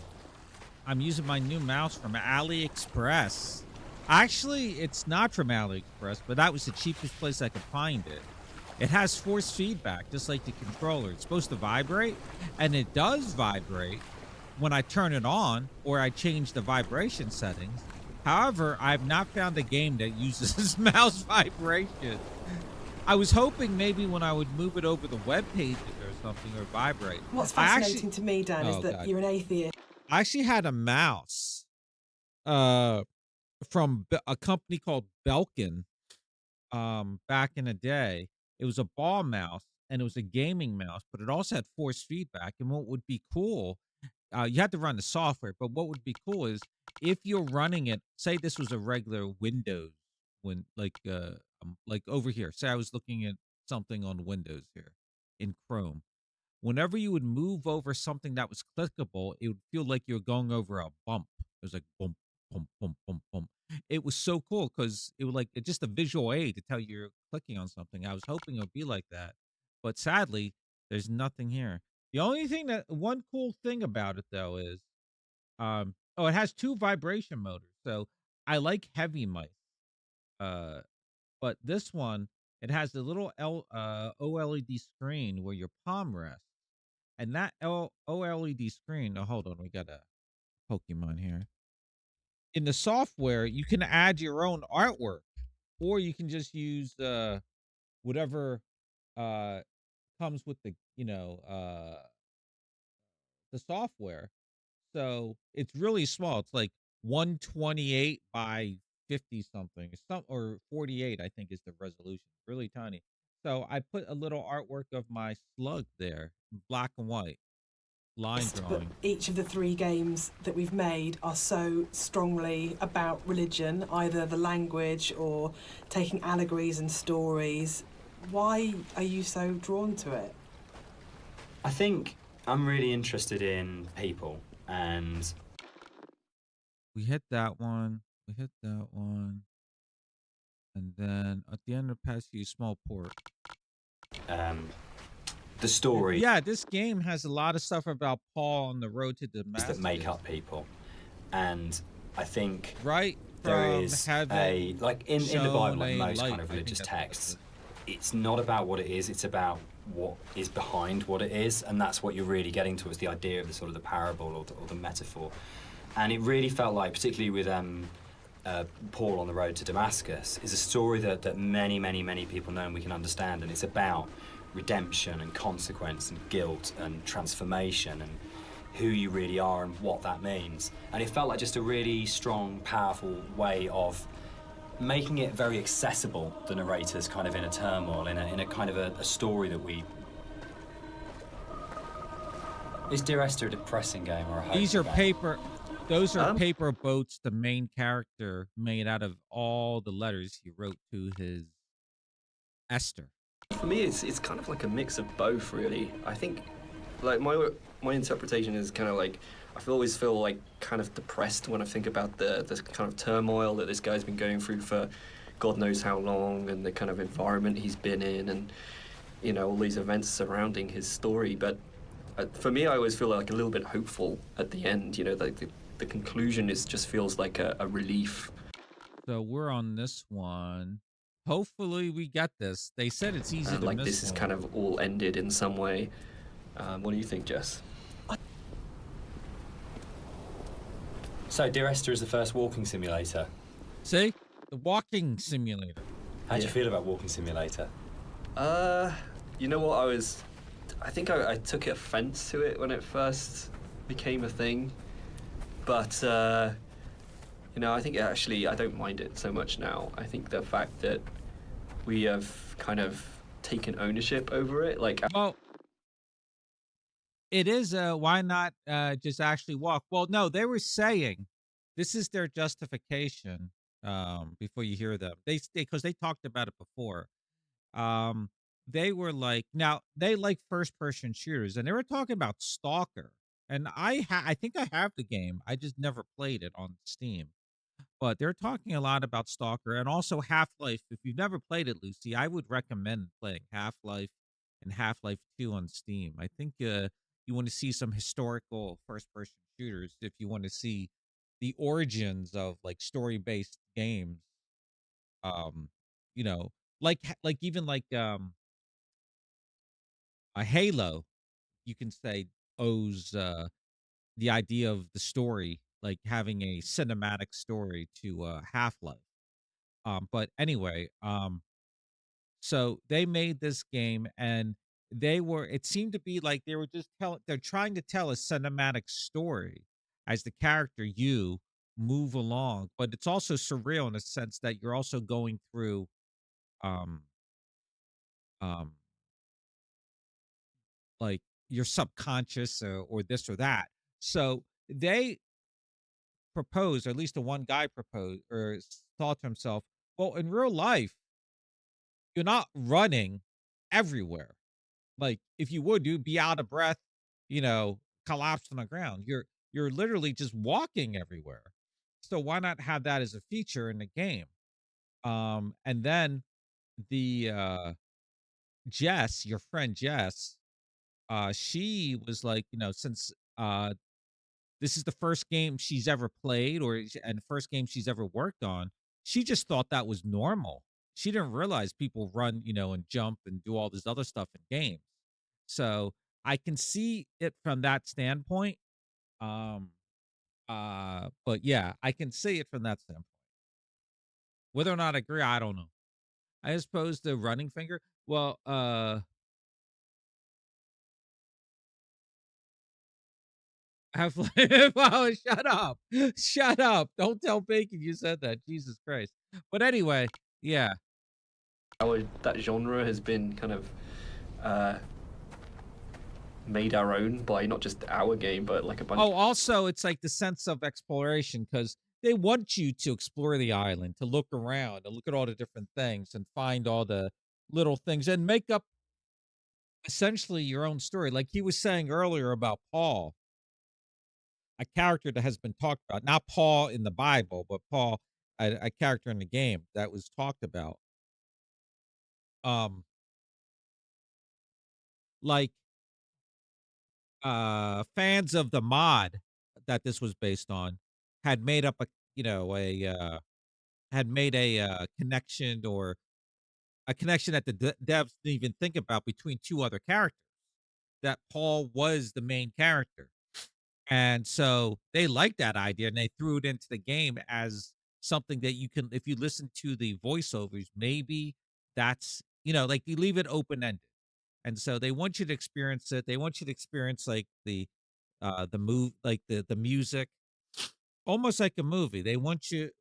I'm using my new mouse from AliExpress. Actually, it's not from AliExpress, but that was the cheapest place I could find it. It has force feedback, just like the controller. It's supposed to vibrate, and it does vibrate when I turn it on or I change the vibration settings. However, I've not found a game that uses mouse vibration. I was hoping maybe when I would move it over the web pages or something, or vibrate. What's fascinating to me, Dan, is that you're an atheist. I actually had a mouse from a company called Belkin back in the day. It was a ball mouse, and it was a gaming mouse, but it also had force feedback. And what would be cool, you had to run the software, but what would be cool is if you're running it, say this was a regular Windows, like over here, say I was looking at something on Windows here in Chrome. Whenever you would move over something that was clickable, it would feel like you're going over a bump. It was like bump, bump, bump, bump, bump. It was so cool because it was like just a visual aid to tell you you're clicking on something. I was hoping it would be like that, but sadly, there's nothing here. The only thing one cool thing about it though is, it has 2 vibration motors. So I like heavy mice, but this one, it has the little OLED screen where your palm rests. And that OLED screen, hold on, we got a Pokemon here. In the software, you can add your own artwork, or you can just use whatever comes with the software. So it's really small. It's like 128 by 50 something, or 48, I think is the resolution. Really tiny. So I put a little artwork of my slug there, black and white, line But drawing. each of the 3 games that we've made are so strongly about religion, either the language or taking allegories and stories. Why are you so drawn to it? I think I'm really interested in people, and We hit that one. We hit that one. And then at the end of pass you small port. the story Yeah, this game has a lot of stuff about Paul on the road to Damascus. that make up people. And I think right there from is having a, like in the shown Bible, like a most light, kind of I think religious that's what it texts, is. it's not about what it is, it's about what is behind what it is, and that's what you're really getting to, is the idea of the sort of the parable or the metaphor. And it really felt like, particularly with Paul on the road to Damascus, is a story that many, many, many people know and we can understand, and it's about redemption and consequence and guilt and transformation and who you really are and what that means. And it felt like just a really strong, powerful way of making it very accessible, the narrator's kind of inner turmoil, in a kind of a story that we... Is Dear Esther a depressing game or a hopeful These are game? paper. Those are paper boats the main character made out of all the letters he wrote to his Esther. For me, it's kind of like a mix of both, really. I think, like, my interpretation is kind of like, I always feel like kind of depressed when I think about the kind of turmoil that this guy's been going through for God knows how long, and the kind of environment he's been in, and, you know, all these events surrounding his story. But for me, I always feel like a little bit hopeful at the end. You know, like the conclusion just feels like a relief. So we're on this one. Hopefully we get this. They said it's easy to Like miss this is one. kind of all ended in some way. What do you think, Jess? So, Dear Esther is the first walking simulator. See? The walking simulator. How do you feel about Walking Simulator? You know what, I think I took offense to it when it first became a thing. But, you know, I think actually I don't mind it so much now. I think the fact that we have kind of taken ownership over it, like... Well, it is why not just actually walk? Well, no, they were saying this is their justification before you hear them. They because they talked about it before. Um they were like now they like first person shooters and they were talking about Stalker. And I think I have the game. I just never played it on Steam. But they're talking a lot about Stalker and also Half-Life. If you've never played it, Lucy, I would recommend playing Half-Life and Half-Life 2 on Steam. I think you want to see some historical first-person shooters if you want to see the origins of like story-based games. Um, you know, like even like a Halo, you can say owes the idea of the story, like having a cinematic story to Half-Life. But anyway, so they made this game and it seemed to be like they were just they're trying to tell a cinematic story as the character you move along, but it's also surreal in a sense that you're also going through um um like your subconscious or this or that. So they proposed, or at least the one guy proposed or thought to himself, well, in real life, you're not running everywhere. Like if you would, you'd be out of breath, collapsed on the ground. You're literally just walking everywhere. So why not have that as a feature in the game? And then the Jess, your friend Jess, she was like, since this is the first game she's ever played and first game she's ever worked on, she just thought that was normal. She didn't realize people run, and jump and do all this other stuff in games. So I can see it from that standpoint. Um, but yeah, I can see it from that standpoint. Whether or not I agree, I don't know. I suppose the running finger. Well, have wow, shut up. Shut up. Don't tell Bacon you said that. Jesus Christ. But anyway, yeah. That genre has been kind of made our own by not just our game, but like a bunch. Oh, also, it's like the sense of exploration because they want you to explore the island, to look around and look at all the different things and find all the little things and make up essentially your own story. Like he was saying earlier about Paul, a character that has been talked about, not Paul in the Bible, but Paul, a character in the game that was talked about. Like fans of the mod that this was based on had made up a connection or a connection that the devs didn't even think about between two other characters, that Paul was the main character. And so they liked that idea and they threw it into the game as something that you can, if you listen to the voiceovers, maybe that's, like you leave it open ended. And so they want you to experience it. They want you to experience like the move, like the music, almost like a movie. They want you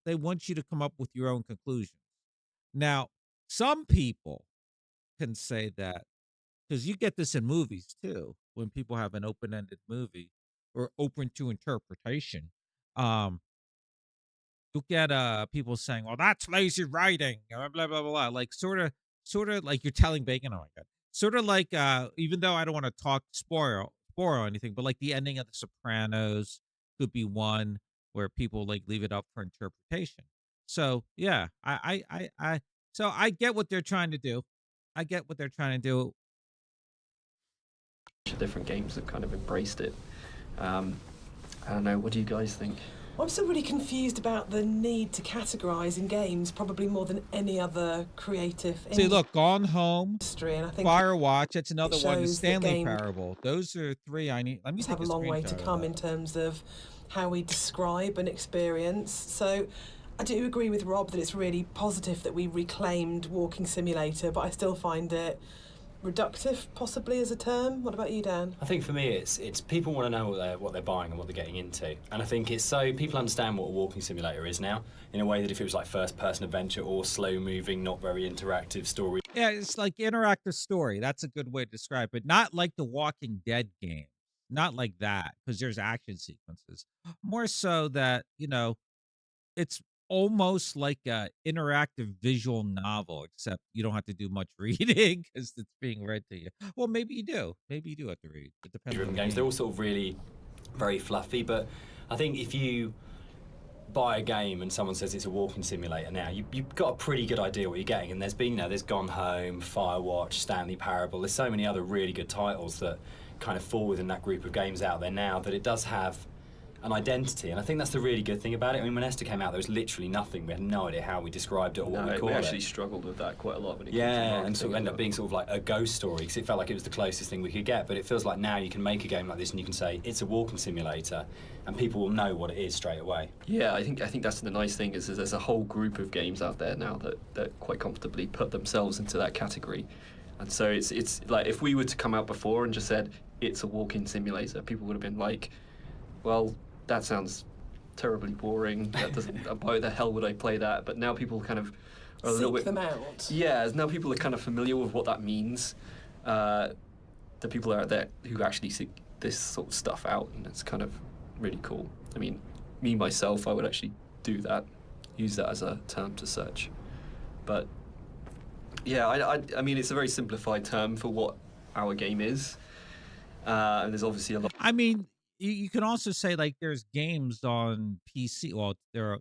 to come up with your own conclusions. Now, some people can say that because you get this in movies too, when people have an open-ended movie or open to interpretation. Um, you'll get people saying, "Well, that's lazy writing," blah blah blah blah. Like sort of like you're telling Bacon. Oh my god, sort of like even though I don't want to talk spoil or anything, but like the ending of The Sopranos could be one where people like leave it up for interpretation. So yeah, so I get what they're trying to do. I get what they're trying to do. Different games have kind of embraced it. I don't know. What do you guys think? I'm still really confused about the need to categorise in games, probably more than any other creative See, look, Gone Home, industry, and I think Firewatch. That's another one. The shows that Stanley game Parable. Those are three I need. Let me take have a long way to screenshot of come that. in terms of how we describe an experience. So I do agree with Rob that it's really positive that we reclaimed Walking Simulator, but I still find it reductive, possibly, as a term. What about you, Dan? I think for me, it's people want to know what they're buying and what they're getting into, and I think it's so people understand what a walking simulator is now in a way that if it was like first-person adventure or slow-moving, not very interactive story. Yeah, it's like interactive story. That's a good way to describe it. Not like the Walking Dead game. Not like that, because there's action sequences. More so that, it's almost like a interactive visual novel, except you don't have to do much reading because it's being read to you. Well, maybe you do. Maybe you do have to read. It depends on Driven the games, game. they're all sort of really very fluffy, but I think if you buy a game and someone says it's a walking simulator now, you've got a pretty good idea what you're getting. And there's been, there's Gone Home, Firewatch, Stanley Parable. There's so many other really good titles that kind of fall within that group of games out there now that it does have an identity, and I think that's the really good thing about it. I mean, when Esther came out, there was literally nothing. We had no idea how we described it or what we called it. We actually struggled with that quite a lot when it came to and sort of ended up being sort of like a ghost story, because it felt like it was the closest thing we could get. But it feels like now you can make a game like this and you can say it's a walking simulator, and people will know what it is straight away. Yeah, I think that's the nice thing is there's a whole group of games out there now that quite comfortably put themselves into that category, and so it's like if we were to come out before and just said it's a walking simulator, people would have been like, well, that sounds terribly boring. That doesn't. Why the hell would I play that? But now people kind of are a little bit. Seek them out. Yeah, now people are kind of familiar with what that means. The people out there who actually seek this sort of stuff out, and it's kind of really cool. I mean, me myself, I would actually do that, use that as a term to search. But yeah, I mean, it's a very simplified term for what our game is, and there's obviously a lot. I mean, you can also say like there's games on PC. Well, there are,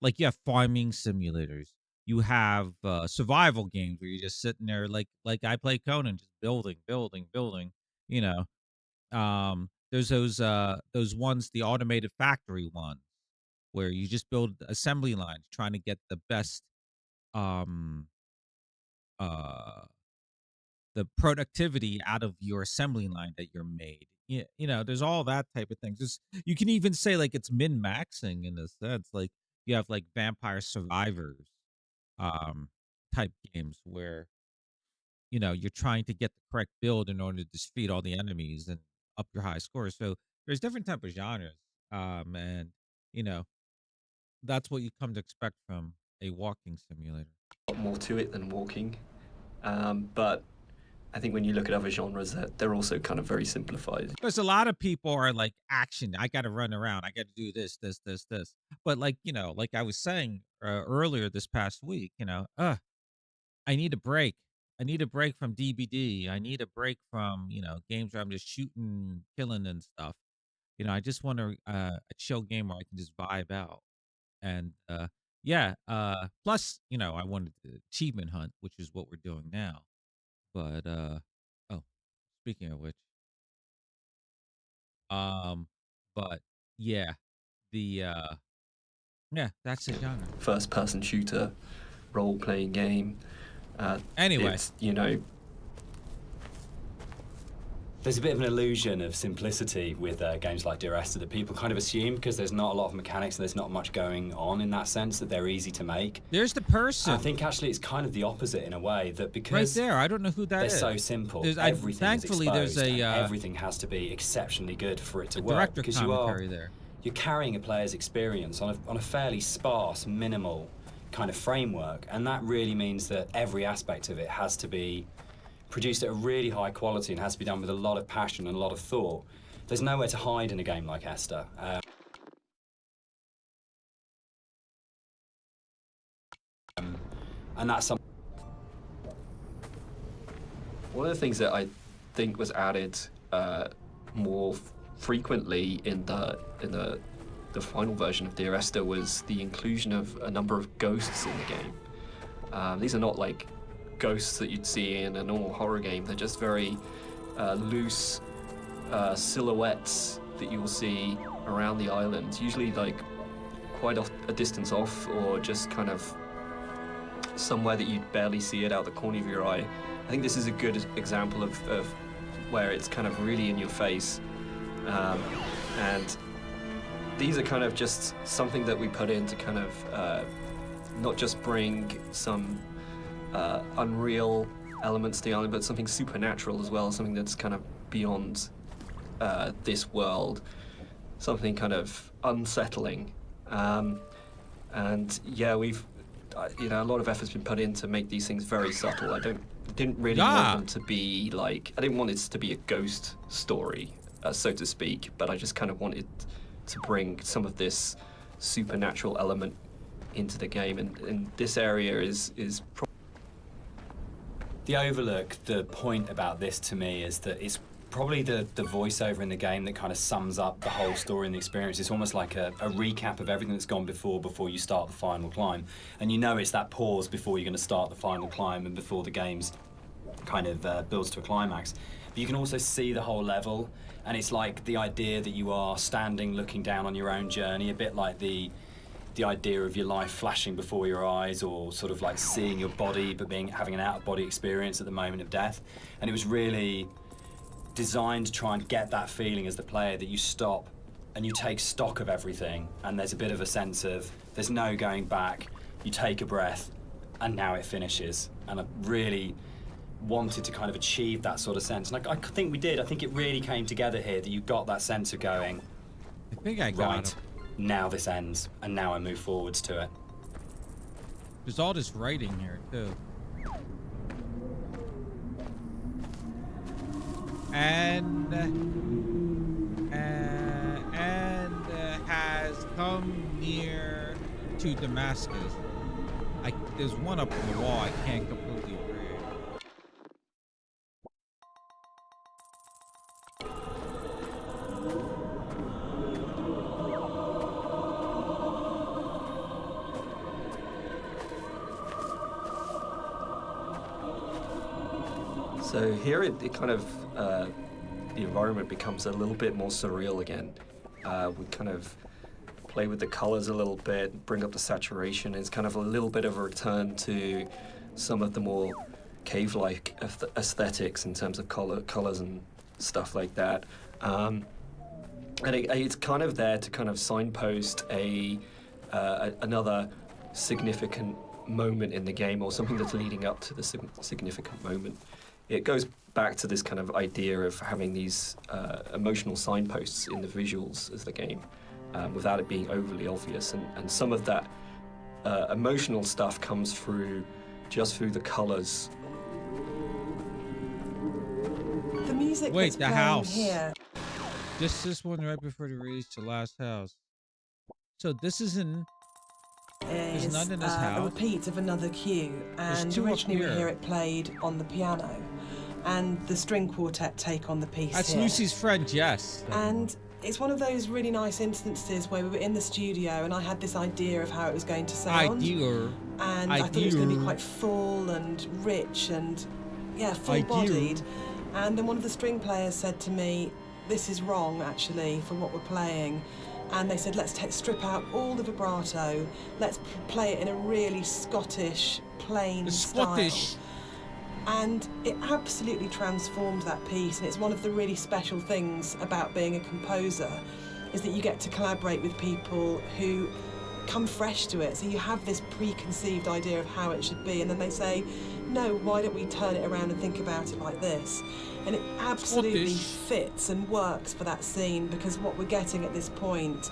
like you have farming simulators. You have survival games where you're just sitting there like I play Conan, just building. There's those ones, the automated factory ones, where you just build assembly lines trying to get the best the productivity out of your assembly line that you're made. Yeah, there's all that type of things. You can even say like it's min-maxing in a sense. Like you have like Vampire Survivors type games where you're trying to get the correct build in order to defeat all the enemies and up your high score. So there's different type of genres, and that's what you come to expect from a walking simulator. A lot more to it than walking, but I think when you look at other genres, they're also kind of very simplified. Because a lot of people are like action. I got to run around. I got to do this. But like like I was saying earlier this past week, I need a break. I need a break from DBD. I need a break from games where I'm just shooting, killing, and stuff. I just want a chill game where I can just vibe out. And plus I wanted the achievement hunt, which is what we're doing now. But speaking of which, but yeah, that's the genre. First person shooter, role playing game. Anyway, it's, There's a bit of an illusion of simplicity with games like Dear Esther that people kind of assume because there's not a lot of mechanics and there's not much going on in that sense that they're easy to make. There's the person. I think actually it's kind of the opposite in a way, that because right there, I don't know who that is. They're so simple. Everything thankfully, is exposed, there's everything has to be exceptionally good for it to work. Director because commentary there. You're carrying a player's experience on a fairly sparse, minimal kind of framework, and that really means that every aspect of it has to be produced at a really high quality and has to be done with a lot of passion and a lot of thought. There's nowhere to hide in a game like Esther. And that's something. One of the things that I think was added more frequently in the final version of Dear Esther was the inclusion of a number of ghosts in the game. These are not like ghosts that you'd see in a normal horror game. They're just very loose silhouettes that you'll see around the island, usually like quite a distance off or just kind of somewhere that you'd barely see it out the corner of your eye. I think this is a good example of where it's kind of really in your face. And these are kind of just something that we put in to kind of not just bring some unreal elements to the island, but something supernatural as well, something that's kind of beyond this world, something kind of unsettling. And yeah, we've, a lot of effort's been put in to make these things very subtle. Didn't really want them to be like, I didn't want it to be a ghost story, so to speak, but I just kind of wanted to bring some of this supernatural element into the game, and this area is the Overlook. The point about this to me is that it's probably the voiceover in the game that kind of sums up the whole story and the experience. It's almost like a recap of everything that's gone before you start the final climb, and it's that pause before you're going to start the final climb and before the game's kind of builds to a climax. But you can also see the whole level, and it's like the idea that you are standing looking down on your own journey, a bit like the idea of your life flashing before your eyes, or sort of like seeing your body but having an out-of-body experience at the moment of death. And it was really designed to try and get that feeling as the player that you stop and you take stock of everything, and there's a bit of a sense of there's no going back. You take a breath and now it finishes. And I really wanted to kind of achieve that sort of sense, and I think we did. I think it really came together here, that you got that sense of going, I think I got right, it. Now this ends and now I move forwards to it. There's all this writing here too. And has come near to Damascus. There's one up on the wall I can't completely read. So here it kind of, the environment becomes a little bit more surreal again. We kind of play with the colors a little bit, bring up the saturation. It's kind of a little bit of a return to some of the more cave-like aesthetics in terms of colors and stuff like that. And it's kind of there to kind of signpost another significant moment in the game, or something that's leading up to the significant moment. It goes back to this kind of idea of having these emotional signposts in the visuals as the game, without it being overly obvious. And some of that emotional stuff comes through just through the colors. The music Wait, that's the playing house. here. This one right before the release, the last house. So this is in. There's Is none in this a house. repeat of another cue, and two up originally we here. hear it played on the piano, and the string quartet take on the piece That's here. Lucy's friend Jess. And it's one of those really nice instances where we were in the studio and I had this idea of how it was going to sound. And I thought it was going to be quite full and rich and, yeah, full-bodied. And then one of the string players said to me, this is wrong, actually, for what we're playing. And they said, let's strip out all the vibrato, let's play it in a really Scottish, plain style. And it absolutely transformed that piece, and it's one of the really special things about being a composer, is that you get to collaborate with people who come fresh to it. So you have this preconceived idea of how it should be, and then they say, no, why don't we turn it around and think about it like this? And it absolutely fits and works for that scene, because what we're getting at this point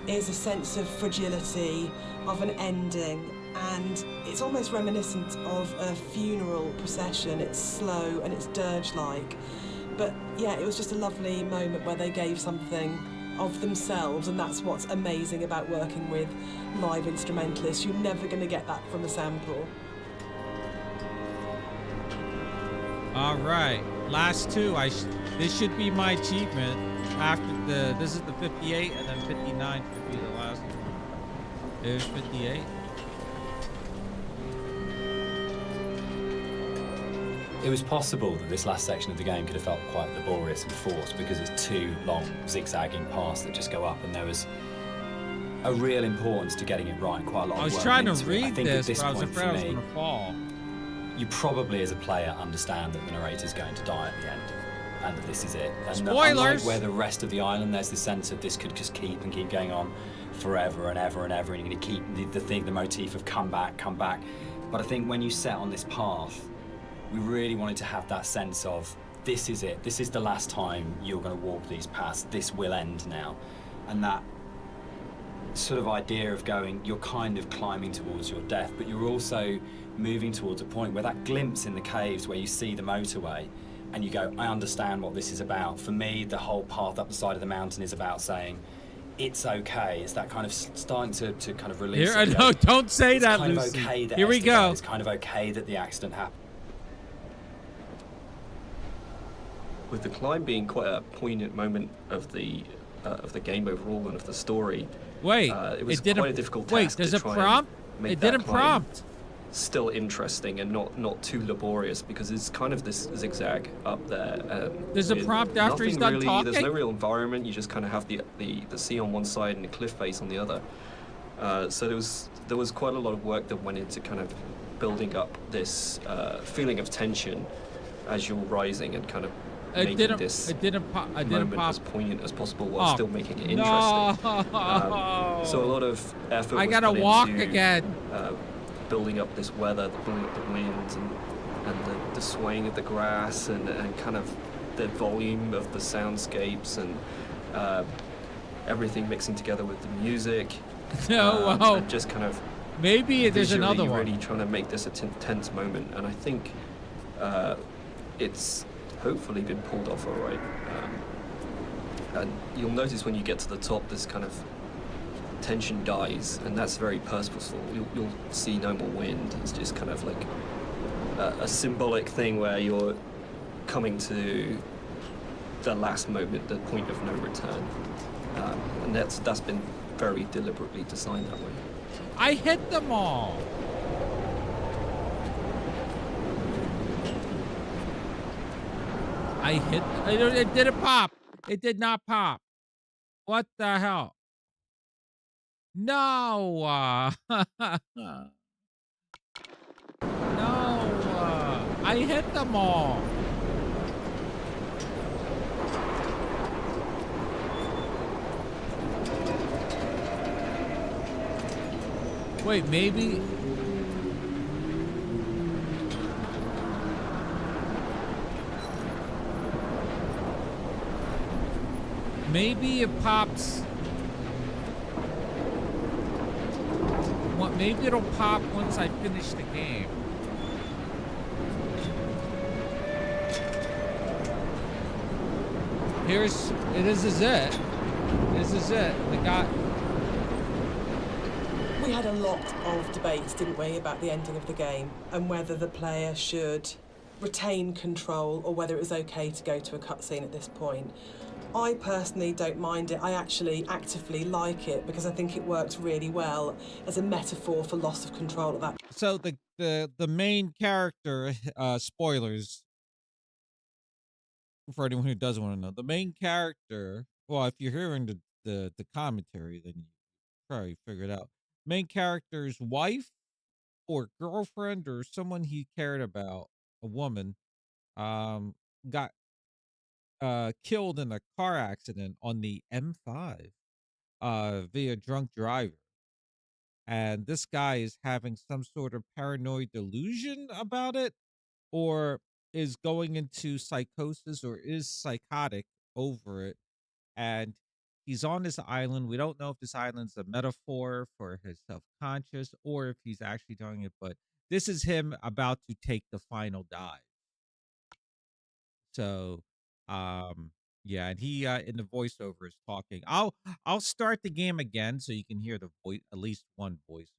is a sense of fragility, of an ending, and it's almost reminiscent of a funeral procession. It's slow and it's dirge-like. But yeah, it was just a lovely moment where they gave something of themselves, and that's what's amazing about working with live instrumentalists. You're never going to get that from a sample. All right, last two. This should be my achievement. After this is the 58, and then 59 should be the last one. There's 58. It was possible that this last section of the game could have felt quite laborious and forced, because it's two long zigzagging paths that just go up, and there was a real importance to getting it right. Quite a lot of I was work trying to into it. read I think this, at this but I was point afraid for I was me, going to fall. you probably as a player understand that the narrator's going to die at the end, and that this is it. And Spoilers! unlike where the rest of the island, there's this sense of this could just keep and keep going on forever and ever and ever, and you're going to keep the motif of come back. But I think when you set on this path, We really wanted to have that sense of, this is it. This is the last time you're going to walk these paths. This will end now. And that sort of idea of going, you're kind of climbing towards your death, but you're also moving towards a point where that glimpse in the caves where you see the motorway and you go, I understand what this is about. For me, the whole path up the side of the mountain is about saying, it's okay. It's that kind of starting to kind of release. Here, no, don't say it's that, kind Lucy. Of okay that Here we Esther go. died. It's kind of okay that the accident happened. With the climb being quite a poignant moment of the game overall and of the story. Wait, it was didn't. quite a difficult Wait, task there's to a try prompt. and make It that didn't climb prompt. still interesting and not too laborious, because it's kind of this zigzag up there. There's a with prompt after he's nothing done really, talking? There's no real environment. You just kind of have the sea on one side and the cliff face on the other. So there was quite a lot of work that went into kind of building up this feeling of tension as you're rising and kind of making this moment as poignant as possible while still making it interesting. No. So a lot of effort I was gotta put walk into, again. building up this weather, building up the wind and the swaying of the grass and kind of the volume of the soundscapes and everything mixing together with the music. No, and just kind of maybe there's visually another one. really trying to make this a tense moment, and I think it's hopefully been pulled off all right. And you'll notice when you get to the top, this kind of tension dies, and that's very purposeful. You'll see no more wind. It's just kind of like a symbolic thing where you're coming to the last moment, the point of no return, and that's been very deliberately designed that way. I hit them all. I hit. It didn't pop. It did not pop. What the hell? No. No. I hit them all. Wait, maybe. Maybe it pops. What? Maybe it'll pop once I finish the game. This is it. This is it. The guy. We had a lot of debates, didn't we, about the ending of the game and whether the player should retain control or whether it was okay to go to a cutscene at this point. I personally don't mind it. I actually actively like it because I think it works really well as a metaphor for loss of control of that. So the main character, spoilers for anyone who doesn't want to know, the main character. Well, if you're hearing the commentary, then you probably figure it out. Main character's wife or girlfriend or someone he cared about, a woman, got killed in a car accident on the M5 via drunk driver. And this guy is having some sort of paranoid delusion about it, or is going into psychosis or is psychotic over it. And he's on this island. We don't know if this island's a metaphor for his self-conscious or if he's actually doing it, but this is him about to take the final dive. So, yeah, and he in the voiceover is talking. I'll start the game again so you can hear the voice, at least one voice.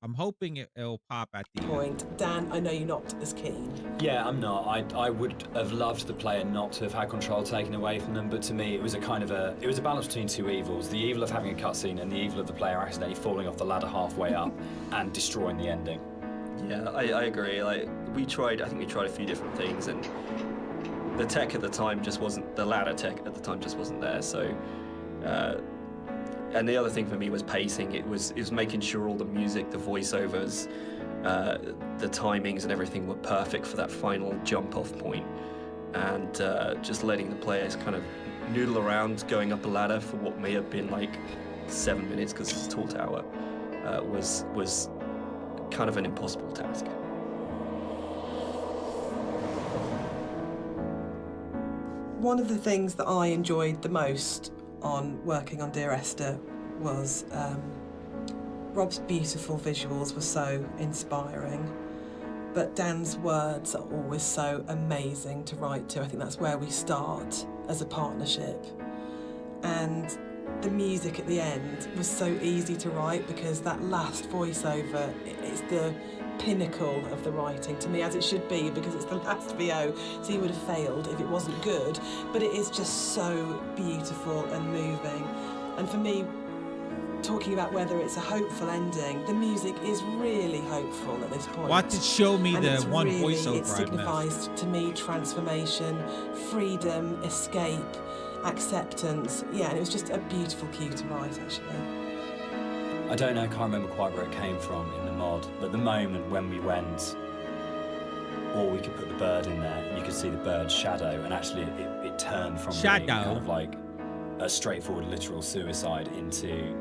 I'm hoping it'll pop at the point. Dan, I know you're not as keen. Yeah, I'm not. I would have loved the player not to have had control taken away from them, but to me it was a balance between two evils. The evil of having a cutscene and the evil of the player accidentally falling off the ladder halfway up and destroying the ending. Yeah, I agree. Like I think we tried a few different things, and the tech at the time just wasn't, the ladder tech at the time just wasn't there. So, and the other thing for me was pacing. It was making sure all the music, the voiceovers, the timings and everything were perfect for that final jump off point. And just letting the players kind of noodle around going up a ladder for what may have been like 7 minutes because it's a tall tower was kind of an impossible task. One of the things that I enjoyed the most on working on Dear Esther was Rob's beautiful visuals were so inspiring, but Dan's words are always so amazing to write to. I think that's where we start as a partnership. And the music at the end was so easy to write because that last voiceover, it's the pinnacle of the writing to me, as it should be, because it's the last VO, so you would have failed if it wasn't good. But it is just so beautiful and moving. And for me, talking about whether it's a hopeful ending, the music is really hopeful at this point. What did show me And the it's one really, voiceover it signifies to me transformation, freedom, escape, acceptance. Yeah, and it was just a beautiful cue to write, actually. I don't know, I can't remember quite where it came from in the mod, but the moment when we went, or we could put the bird in there, you could see the bird's shadow, and actually it turned from being kind of like a straightforward literal suicide into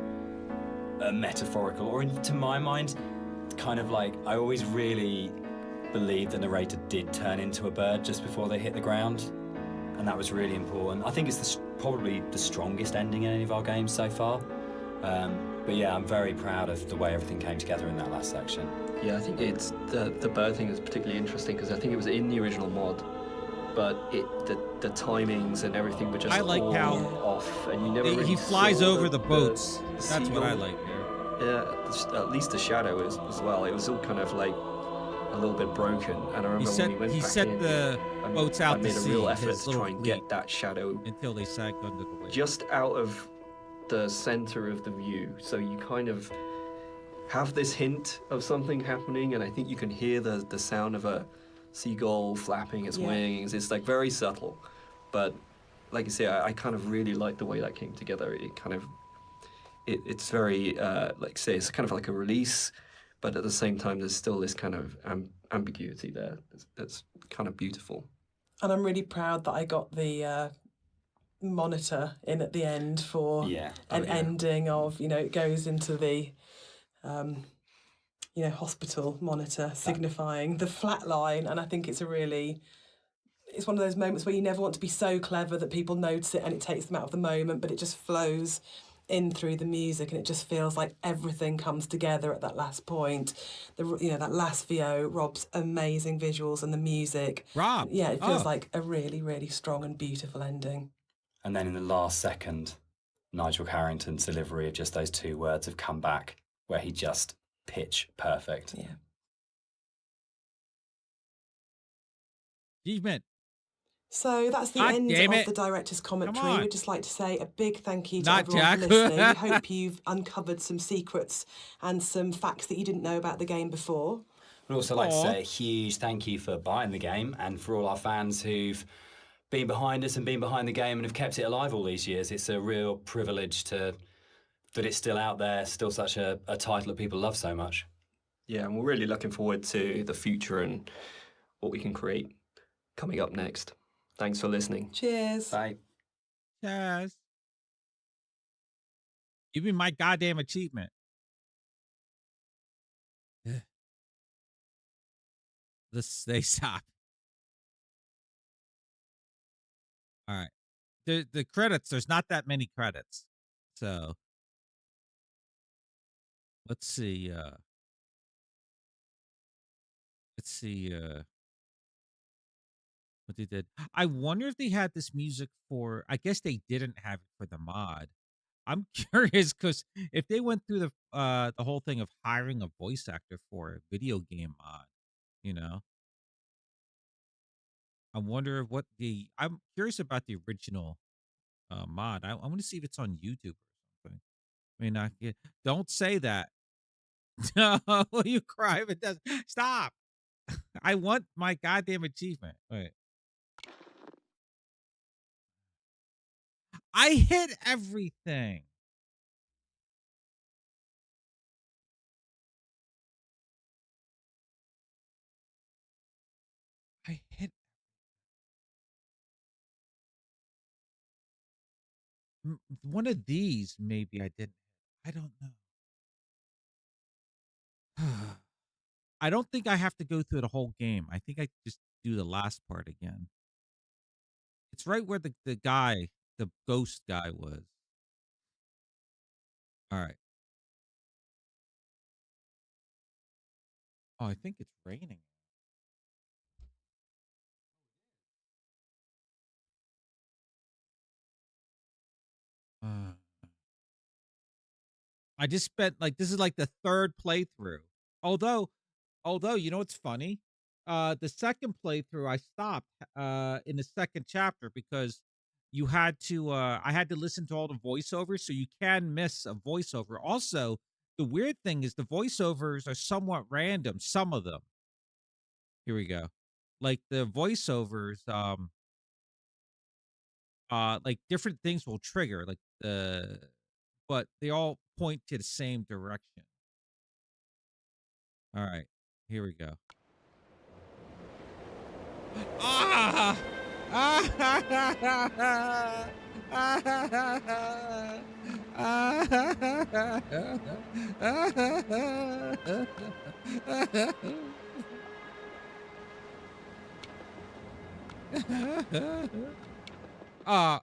a metaphorical, or to my mind, kind of like, I always really believed the narrator did turn into a bird just before they hit the ground, and that was really important. I think it's probably the strongest ending in any of our games so far. But yeah, I'm very proud of the way everything came together in that last section. Yeah, I think it's the bird thing is particularly interesting because I think it was in the original mod, but the timings and everything were just all off, and you never really he flies saw over the boats. That's what I seagull. like here. Yeah, at least the shadow is as well. It was all kind of like a little bit broken, and I remember when we went back in, the boats out I made to a sea, real effort his to try and little get that shadow until they sank under the waves. just out of the center of the view, so you kind of have this hint of something happening, and I think you can hear the sound of a seagull flapping its wings. It's like very subtle, but like you say, I kind of really like the way that came together. It kind of it's very like say it's kind of like a release, but at the same time there's still this kind of ambiguity there. That's kind of beautiful. And I'm really proud that I got the monitor in at the end for an ending of, it goes into the hospital monitor signifying the flat line. And I think it's one of those moments where you never want to be so clever that people notice it and it takes them out of the moment, but it just flows in through the music, and it just feels like everything comes together at that last point. That last VO, Rob's amazing visuals and the music. Rob, yeah, it feels like a really, really strong and beautiful ending. And then in the last second, Nigel Carrington's delivery of just those two words have come back, where he just pitch perfect. Yeah. Achievement. So that's the end of the director's commentary. We'd just like to say a big thank you to everyone for listening. We hope you've uncovered some secrets and some facts that you didn't know about the game before. We'd also like to say a huge thank you for buying the game, and for all our fans who've been behind us and been behind the game and have kept it alive all these years. It's a real privilege that it's still out there, still such a title that people love so much. Yeah, and we're really looking forward to the future and what we can create coming up next. Thanks for listening. Cheers. Bye. Cheers. Give me my goddamn achievement. They stop. All right. The credits, there's not that many credits. So let's see. What they did. I wonder if they had this music for, I guess they didn't have it for the mod. I'm curious because if they went through the whole thing of hiring a voice actor for a video game mod, I wonder what I'm curious about the original mod. I want to see if it's on YouTube or something. I mean, don't say that. No, you cry if it does. Stop. I want my goddamn achievement. Wait. I hit everything. I hit one of these. Maybe I didn't. I don't know. I don't think I have to go through the whole game. I think I just do the last part again. It's right where the guy, the ghost guy was. All right. Oh, I think it's raining. Uh, I just spent like this is like the third playthrough. Although, you know what's funny? The second playthrough I stopped in the second chapter because you had to I had to listen to all the voiceovers, so you can miss a voiceover. Also, the weird thing is the voiceovers are somewhat random, some of them. Here we go. Like the voiceovers, like different things will trigger, like but they all point to the same direction. All right, here we go. Ah! uh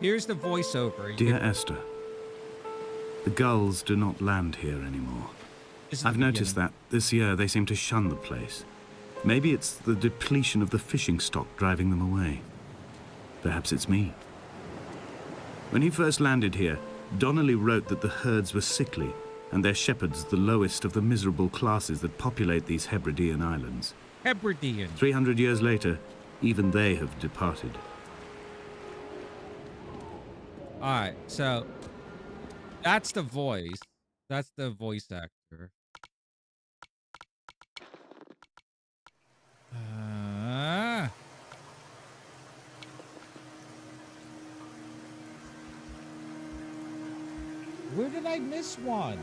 Here's the voiceover. Dear Esther, the gulls do not land here anymore. I've noticed that this year they seem to shun the place. Maybe it's the depletion of the fishing stock driving them away. Perhaps it's me. When he first landed here, Donnelly wrote that the herds were sickly and their shepherds the lowest of the miserable classes that populate these Hebridean islands. Hebridean. 300 years later, even they have departed. All right, so that's the voice. That's the voice actor. Where did I miss one?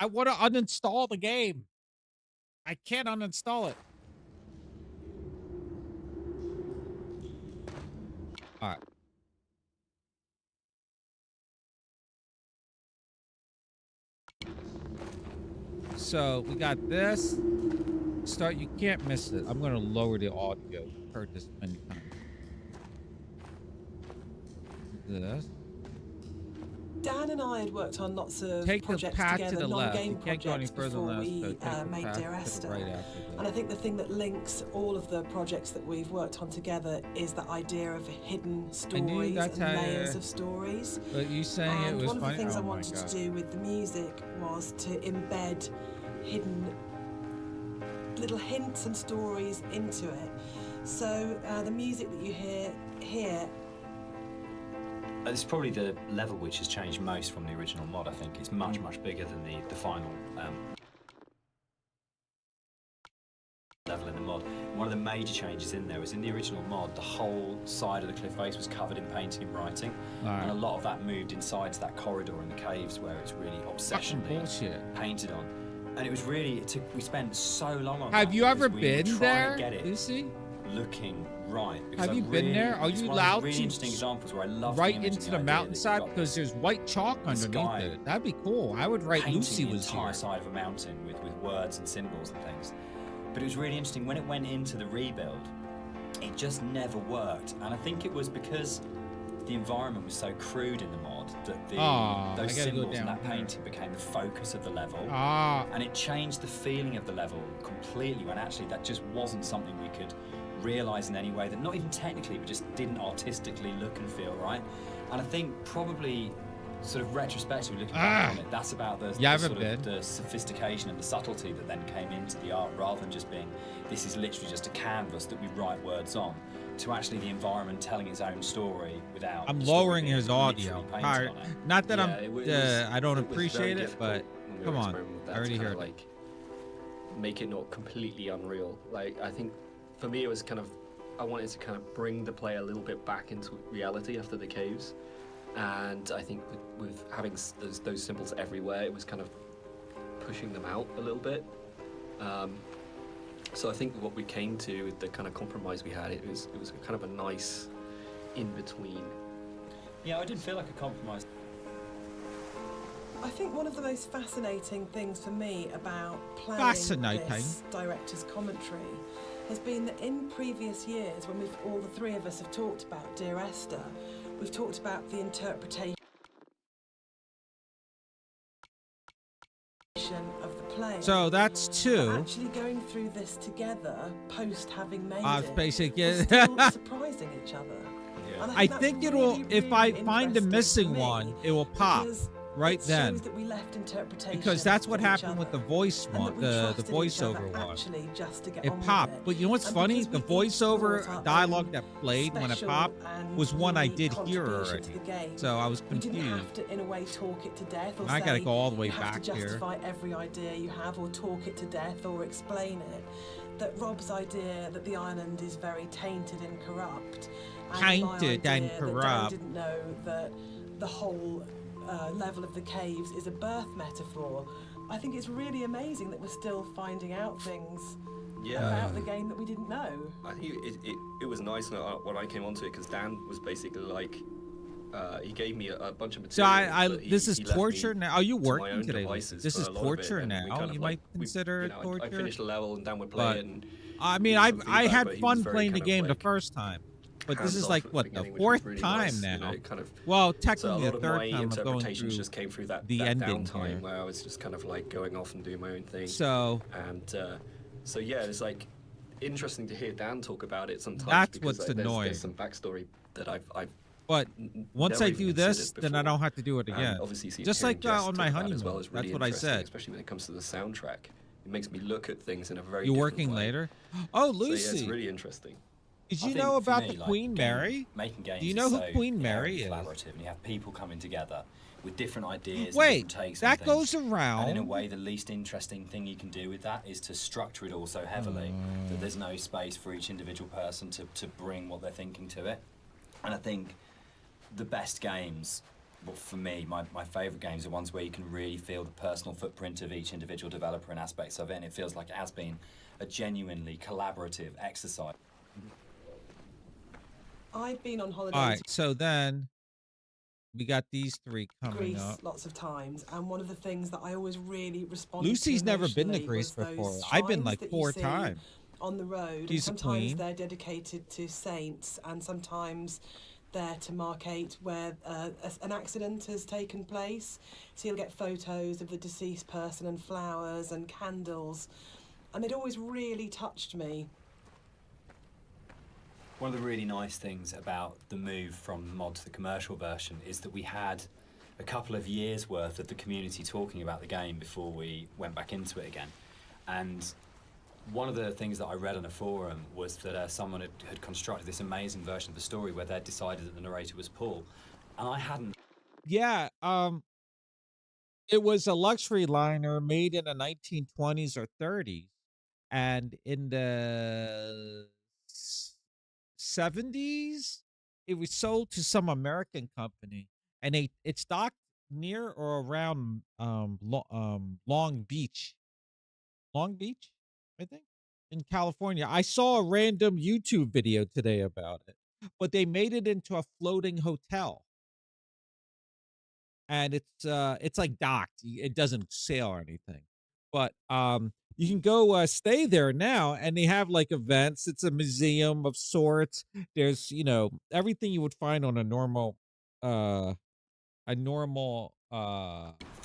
I want to uninstall the game. I can't uninstall it. All right. So we got this. Start. You can't miss it. I'm going to lower the audio. I've heard this many times. This. Dan and I had worked on lots of Take the projects path together, to the left. non-game You can't go any projects further before left, we so take the made path Dear to the Esther. right after this. And I think the thing that links all of the projects that we've worked on together is the idea of hidden stories and layers of stories. But you saying and it was one of the funny? things Oh I my wanted God. to do with the music was to embed hidden little hints and stories into it. So the music that you hear here. It's probably the level which has changed most from the original mod, I think. It's much, much bigger than the final level in the mod. One of the major changes in there was in the original mod, the whole side of the cliff face was covered in painting and writing. Right. And a lot of that moved inside to that corridor in the caves where it's really obsessionally painted on. And it was really, we spent so long on Have that you ever because we were been trying there, to get it Lucy? looking right. Have you been there? Are you allowed really to interesting examples where I love right into the mountainside because there's white chalk underneath it? That'd be cool. I would write Lucy was the entire here. side of a mountain with words and symbols and things. But it was really interesting when it went into the rebuild. It just never worked, and I think it was because the environment was so crude in the mod that those symbols and that painting became the focus of the level, and it changed the feeling of the level completely. When actually that just wasn't something we could realise in any way, that not even technically, but just didn't artistically look and feel right. And I think probably sort of retrospectively looking back on it, that's about the sophistication and the subtlety that then came into the art, rather than just being, this is literally just a canvas that we write words on, to actually the environment telling its own story without. I'm lowering his audio. Not that I don't appreciate it, but come on, I already heard it. Like, make it not completely unreal. Like, I think for me it was kind of, I wanted to kind of bring the player a little bit back into reality after the caves. And I think with having those symbols everywhere, it was kind of pushing them out a little bit. So I think what we came to, the kind of compromise we had, it was kind of a nice in between. Yeah, I didn't feel like a compromise. I think one of the most fascinating things for me about playing this director's commentary has been that in previous years, when all the three of us have talked about Dear Esther, we've talked about the interpretation of the play. So that's two. But actually going through this together, post having made it, basically, still surprising each other. Yeah. And I think it will. If I find the missing one, it will pop right then. That we left interpretation because that's what to each happened with the other, voice and one, that the we trusted each other voiceover one. actually just to get It on with popped. it. But you know what's And funny? because The we each brought voiceover our dialogue own that played when it special popped and was one I unique did hear contribution already. to the game. So I was We didn't have confused. to, in a way, talk it to death, or I gotta say go all the way you have back to here. justify every idea you have, or talk it to death, or explain it. That Rob's idea that the island is very tainted and corrupt, and my Tainted and idea that Dan corrupt. didn't know that the whole level of the caves is a birth metaphor. I think it's really amazing that we're still finding out things about the game that we didn't know. I think it was nice when I came onto it, because Dan was basically like, he gave me a bunch of So material. this is he left torture me now. Are you to my working own today? devices This for is a lot of it, torture and we now. kind of You like- might consider it torture. I finished the level and Dan would play But, it. And I mean, give some I feedback, had but he was fun very playing the kind of game the like first time. But this is hands-off like at what, the beginning, which was fourth really time nice, now. you know, kind of. Well, So a technically lot the of third my time I'm going interpretations through just came through that the ending downtime here. where I was just kind of like going off and doing my own thing. So And so yeah, it's like interesting to hear Dan talk about it sometimes. That's because, what's like, annoying. There's some backstory that I've But once never I even do this, considered then I before. don't have to do it And again. obviously, Just hearing like Jess on talk my about it honeymoon. as well is really That's what I interesting, said. especially when it comes to the soundtrack. It makes me look at things in a very You're different working way. later? Oh, So, yeah, Lucy. it's really interesting. Did I you think know for about me, the like, Queen Mary? Making games Do you know is who so Queen Mary inherently is? collaborative, and you have people coming together with different ideas Wait, and different takes on that things. goes And in a around. way, the least interesting thing you can do with that is to structure it all so heavily that there's no space for each individual person to bring what they're thinking to it. And I think the best games, well, for me, my favourite games are ones where you can really feel the personal footprint of each individual developer and aspects of it, and it feels like it has been a genuinely collaborative exercise. I've been on holiday All to right, so then we got these three coming Greece up. lots of times, and one of the things that I always really responded Lucy's to never been to emotionally Greece was those before. I've been shrines like that you 4 see times. on the road. She's a and sometimes queen. they're dedicated to saints, and sometimes they're to markate where an accident has taken place. So you'll get photos of the deceased person and flowers and candles, and it always really touched me. One of the really nice things about the move from mod to the commercial version is that we had a couple of years worth of the community talking about the game before we went back into it again. And one of the things that I read on a forum was that someone had constructed this amazing version of the story where they'd decided that the narrator was Paul. And I hadn't. Yeah, it was a luxury liner made in the 1920s or 30s, and in the 70s, it was sold to some American company, and it's docked near or around Long Beach, I think, in California. I saw a random YouTube video today about it, but they made it into a floating hotel. And it's like docked. It doesn't sail or anything, but you can go stay there now, and they have like events. It's a museum of sorts. There's everything you would find on a normal thought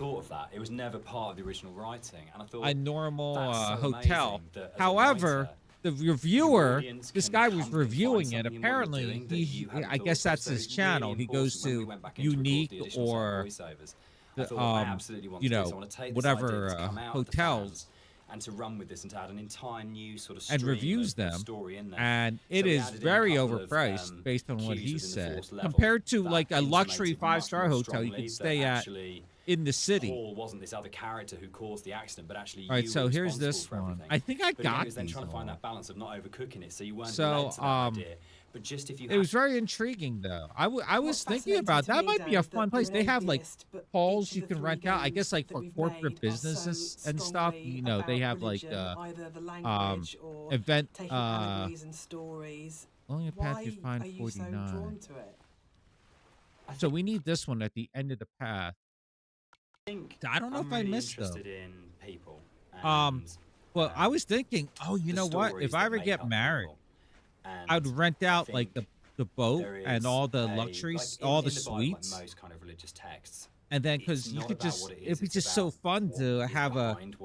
of that. It was never part of the original writing, and I thought a normal that's so hotel. amazing that as a However, writer, the reviewer, audience this can guy come was and reviewing find it. something in what you're Apparently, doing that you hadn't I thought guess of. that's So his it's really channel. He goes important when we to went back in to record unique the additional song or voiceovers. I the, thought, I absolutely want to do this. I want to take this idea whatever that's come out of the hotels fans and to run with this and to add an entire new sort of and stream reviews of them, story in there. and So it we is added in a very couple of, overpriced based on what cues he within the said fourth level compared to that like a luxury intimated much 5-star more hotel you strongly could that stay at actually in the city. Paul wasn't this other character who caused the accident, but actually All right, you so were here's responsible this for one. everything. I think I But again, got it was then these trying to find all. that balance of not overcooking it, so you weren't So, led to that idea. But just if you it was very intriguing, though. I was What's thinking fascinating about to that. me, Might be Dan, a is that fun place. you're an They have like atheist, but halls each you of the can three rent out. I guess games like that for we've corporate made are businesses so and stuff. strongly You know, they about have like religion, either the language or event. taking allegories and stories. Only a path Why you find are you so 49. drawn to it? So we need this one at the end of the path. I don't know I'm if I really missed though. interested in people. Well, I was thinking, oh, you know what? If I ever get married, I'd rent out like the boat and all the luxuries, all the suites. Like most kind of religious texts. And then, because you could just, it'd be just so fun to have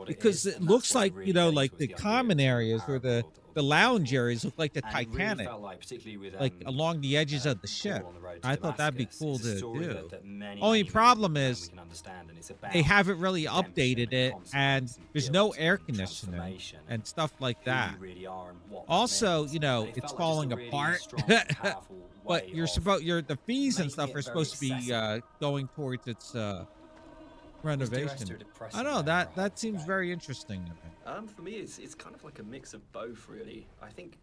because it looks like, you know, like the common areas or the lounge areas look like the Titanic, like along the edges of the ship. I thought that'd be cool to do. Only problem is they haven't really updated it, and there's no air conditioning and stuff like that. Also, you know, it's falling apart. But the fees and stuff are supposed to be going towards its renovation. I don't know, that seems very interesting to me. For me, it's kind of like a mix of both, really. I think,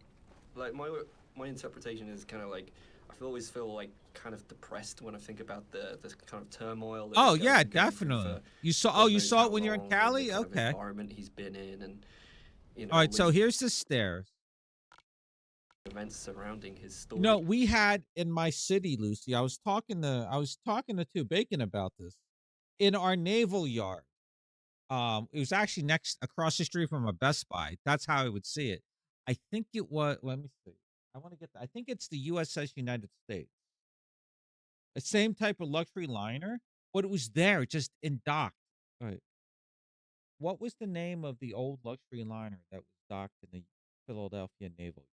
like my interpretation is kind of like I always feel like kind of depressed when I think about the kind of turmoil. Oh yeah, definitely. You saw it when you're in Cali. Okay. Environment he's been in, and you know. All right, so here's the stairs. Events surrounding his story. No, we had in my city, Lucy. I was talking to Two Bacon about this. In our naval yard, it was actually across the street from a Best Buy. That's how I would see it. I think it was. Let me see. I want to get. I think it's the USS United States. The same type of luxury liner, but it was there, just in dock. All right. What was the name of the old luxury liner that was docked in the Philadelphia Naval Yard?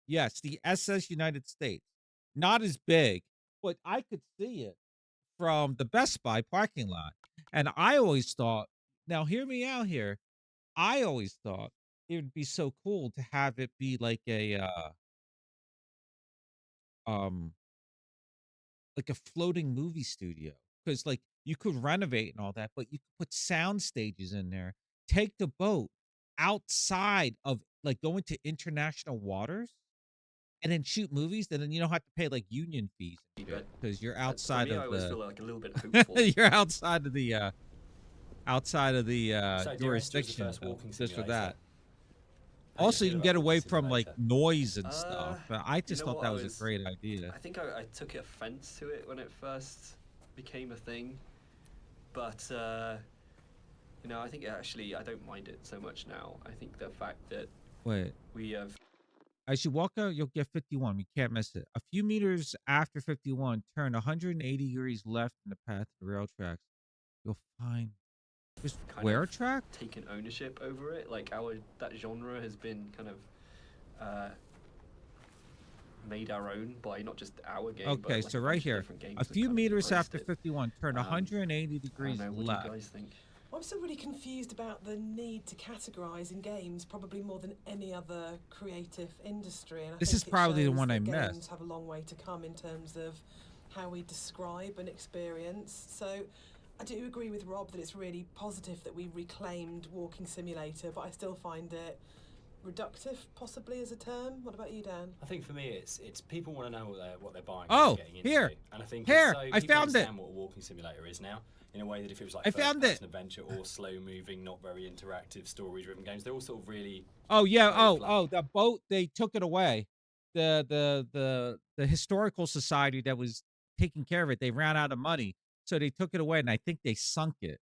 Yes, the SS United States. Not as big, but I could see it from the Best Buy parking lot. And I always thought, now hear me out here. I always thought it would be so cool to have it be like a floating movie studio. Because like you could renovate and all that, but you could put sound stages in there, take the boat outside of like going to international waters and then shoot movies, and then you don't have to pay like union fees because you're outside for me, of I always the. feel like a little bit hopeful. You're outside of the So jurisdiction just for that. How Also, do you you can feel get about away Walking from like Simulator? noise and stuff. But I just you know thought what, that I was was- a great idea. I think I took offense to it when it first became a thing, but you know, I think actually I don't mind it so much now. I think the fact that Wait, we have as you walk out, you'll get 51. You can't miss it. A few meters after 51, turn 180 degrees left in the path to the rail tracks. You'll find just kind where of track? taken ownership over it. Like that genre has been kind of made our own by not just our game. but Okay, like so a right bunch of here, different games a that few kind of meters embraced after it. 51, turn 180 I don't degrees know, what left. do you guys think? I'm still really confused about the need to categorise in games, probably more than any other creative industry. And I This think is it probably the shows one that I games missed. have a long way to come in terms of how we describe an experience. So I do agree with Rob that it's really positive that we reclaimed Walking Simulator, but I still find it reductive, possibly as a term. What about you, Dan? I think for me, it's people want to know what they're buying. Oh, and getting into. here. And I think Here, so I people found it. understand what a walking simulator is now. In a way that if it was like I found it. first-person adventure or slow-moving, not very interactive, story-driven games, they're all sort of really. Oh yeah. very flat. Oh, the boat, they took it away. The historical society that was taking care of it, they ran out of money, so they took it away, and I think they sunk it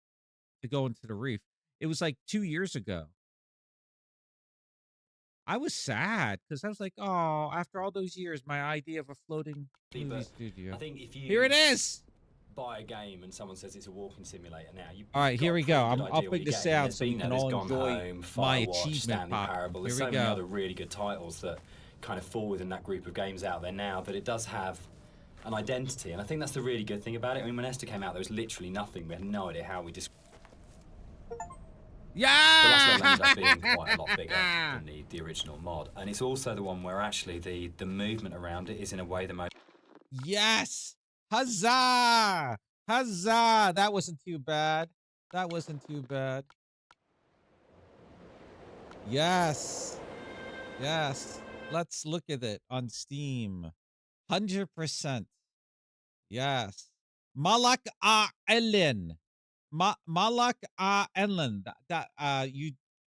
to go into the reef. It was like 2 years ago. I was sad because I was like, oh, after all those years, my idea of a floating movie But studio. I think if you Here it is. buy a game and someone says it's a walking simulator now, you. All right, you've here got we a go. pretty good I'll idea what put you're this getting. out There's so we been can there, all there's Gone enjoy Home, my Firewatch, achievement Stanley pop. Parable. There's Here so we many go. other really good titles that kind of fall within that group of games out there now that it does have an identity, and I think that's the really good thing about it. I mean, when Esther came out, there was literally nothing. We had no idea how we described. Yeah. But that's why it ended up being quite a lot bigger than the original mod, and it's also the one where actually the movement around it is in a way the most. Yes. Huzzah! Huzzah! That wasn't too bad. That wasn't too bad. Yes. Yes. Let's look at it on Steam. 100%. Yes. Malak Ellen. Malak Ellen.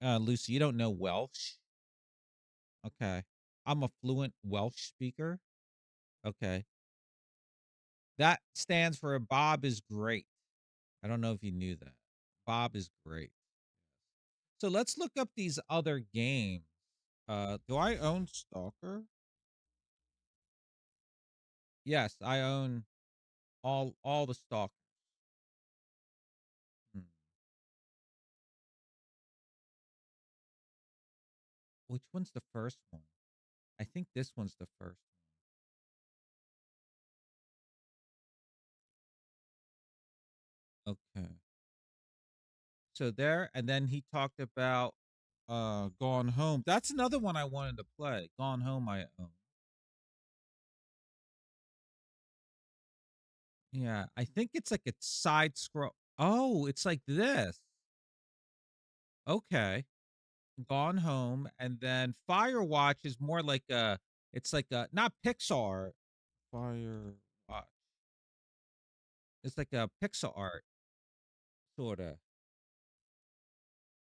Lucy, you don't know Welsh? Okay. I'm a fluent Welsh speaker. Okay. That stands for Bob is great. I don't know if you knew that. Bob is great. So let's look up these other games. Do I own Stalker? Yes, I own all the Stalkers. Hmm. Which one's the first one? I think this one's the first one. Okay. So there, and then he talked about Gone Home. That's another one I wanted to play. Gone Home I own. Yeah, I think it's like a side scroll. Oh, it's like this. Okay. Gone Home, and then Firewatch is more like a, it's like a, not Pixar. Firewatch. It's like a pixel art, sort of.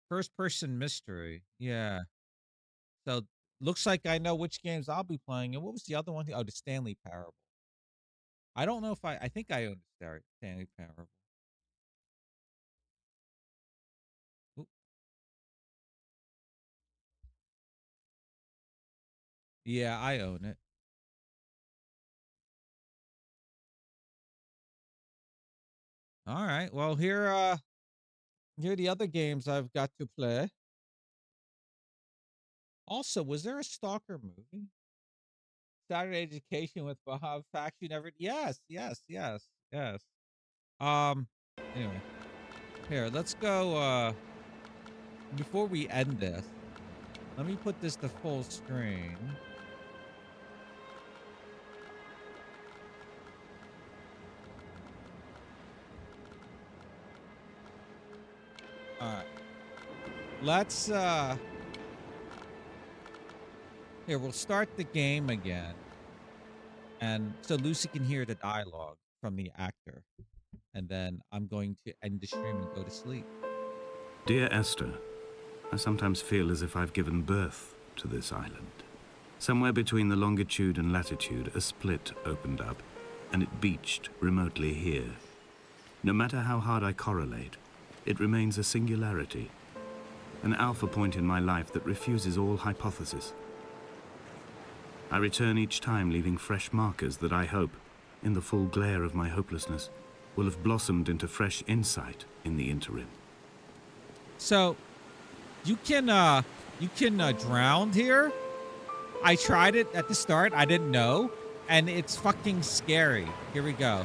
First person mystery. Yeah. So looks like I know which games I'll be playing. And what was the other one? Oh, the Stanley Parable. I don't know if I think I own the Stanley Parable. Oop. Yeah, I own it. All right. Well, here are the other games I've got to play. Also, was there a Stalker movie? Saturday Education with Bahab Faction never. Yes. Anyway, here, let's go before we end this. Let me put this to full screen. All right. Let's here, we'll start the game again. And so Lucy can hear the dialogue from the actor. And then I'm going to end the stream and go to sleep. Dear Esther, I sometimes feel as if I've given birth to this island. Somewhere between the longitude and latitude, a split opened up, and it beached remotely here. No matter how hard I correlate, it remains a singularity, an alpha point in my life that refuses all hypothesis. I return each time leaving fresh markers that I hope, in the full glare of my hopelessness, will have blossomed into fresh insight in the interim. So you can drown here. I tried it at the start. I didn't know, and it's fucking scary. Here we go.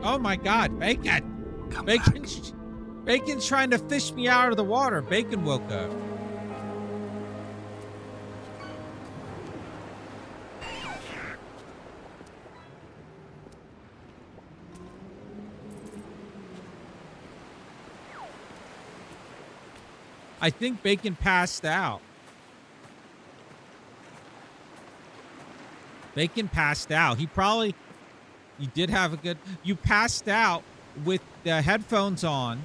Oh my God, Bacon! Come Bacon's trying to fish me out of the water. Bacon woke up. I think Bacon passed out. Bacon passed out. You did have a good, you passed out with the headphones on,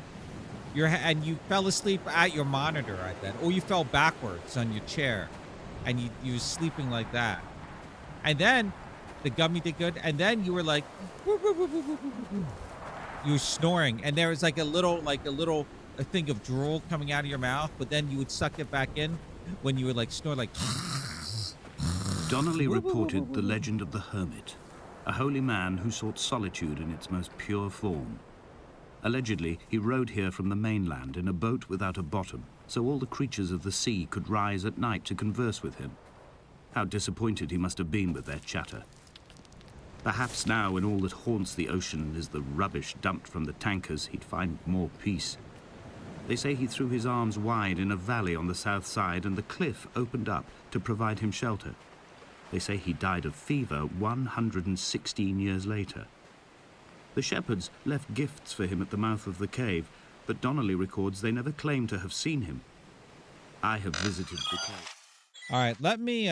and you fell asleep at your monitor right then, or you fell backwards on your chair, and you were sleeping like that. And then the gummy did good, and then you were like, woo, woo, woo, woo, woo, woo, woo. You were snoring, and there was like a little thing of drool coming out of your mouth, but then you would suck it back in when you would like snore like. Donnelly reported the legend of the hermit, a holy man who sought solitude in its most pure form. Allegedly, he rode here from the mainland in a boat without a bottom, so all the creatures of the sea could rise at night to converse with him. How disappointed he must have been with their chatter. Perhaps now, when all that haunts the ocean is the rubbish dumped from the tankers, he'd find more peace. They say he threw his arms wide in a valley on the south side, and the cliff opened up to provide him shelter. They say he died of fever 116 years later. The shepherds left gifts for him at the mouth of the cave, but Donnelly records they never claim to have seen him. I have visited the cave. All right, let me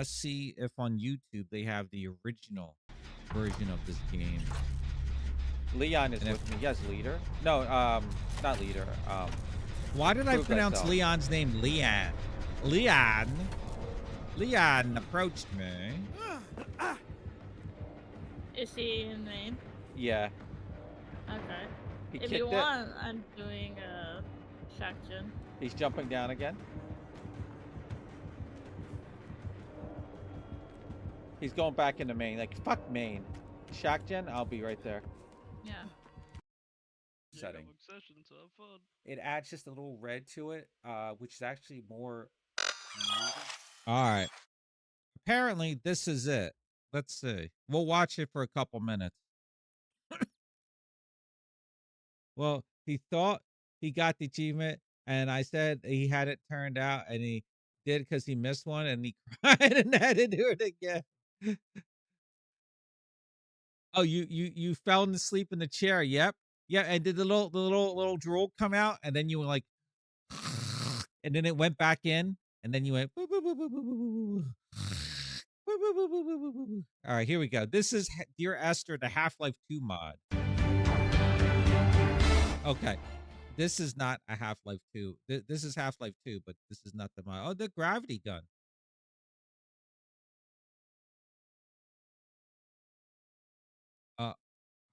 see if on YouTube they have the original version of this game. Leon is with me. Yes, leader. No, not leader. Why did I pronounce thyself. Leon's name Leon? Leon approached me. Is he in name? Yeah. Okay. He If kicked you it. want, I'm doing Shackjin. He's jumping down again. He's going back into Maine. Like, fuck Maine. Shackjin, I'll be right there. Yeah. Setting. It adds just a little red to it, which is actually more. All right. Apparently, this is it. Let's see. We'll watch it for a couple minutes. Well, he thought he got the achievement, and I said he had it turned out, and he did because he missed one, and he cried and had to do it again. Oh, you fell asleep in the chair. Yep. Yeah, and did the little drool come out, and then you were like, and then it went back in, and then you went. Boo, boo, boo, boo, boo, boo, boo, boo. Boo, boo, boo, boo, boo, boo, boo. All right, here we go. This is Dear Esther, the Half-Life 2 mod. Okay, this is not a Half-Life 2. This is Half-Life 2, but this is not the mod. Oh, the gravity gun.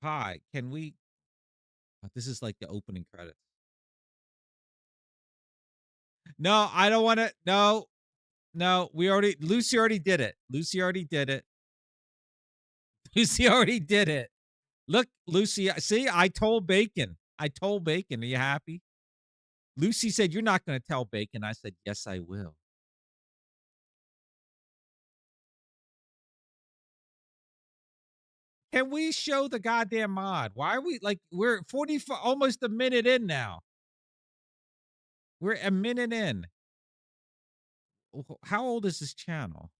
Hi, can we? This is like the opening credits. No, I don't want to. No, Lucy already did it. Lucy already did it. Lucy already did it. Look, Lucy, see, I told Bacon. Are you happy? Lucy said, you're not going to tell Bacon. I said, yes, I will. Can we show the goddamn mod? Why are we like, we're 45, almost a minute in now. We're a minute in. How old is this channel?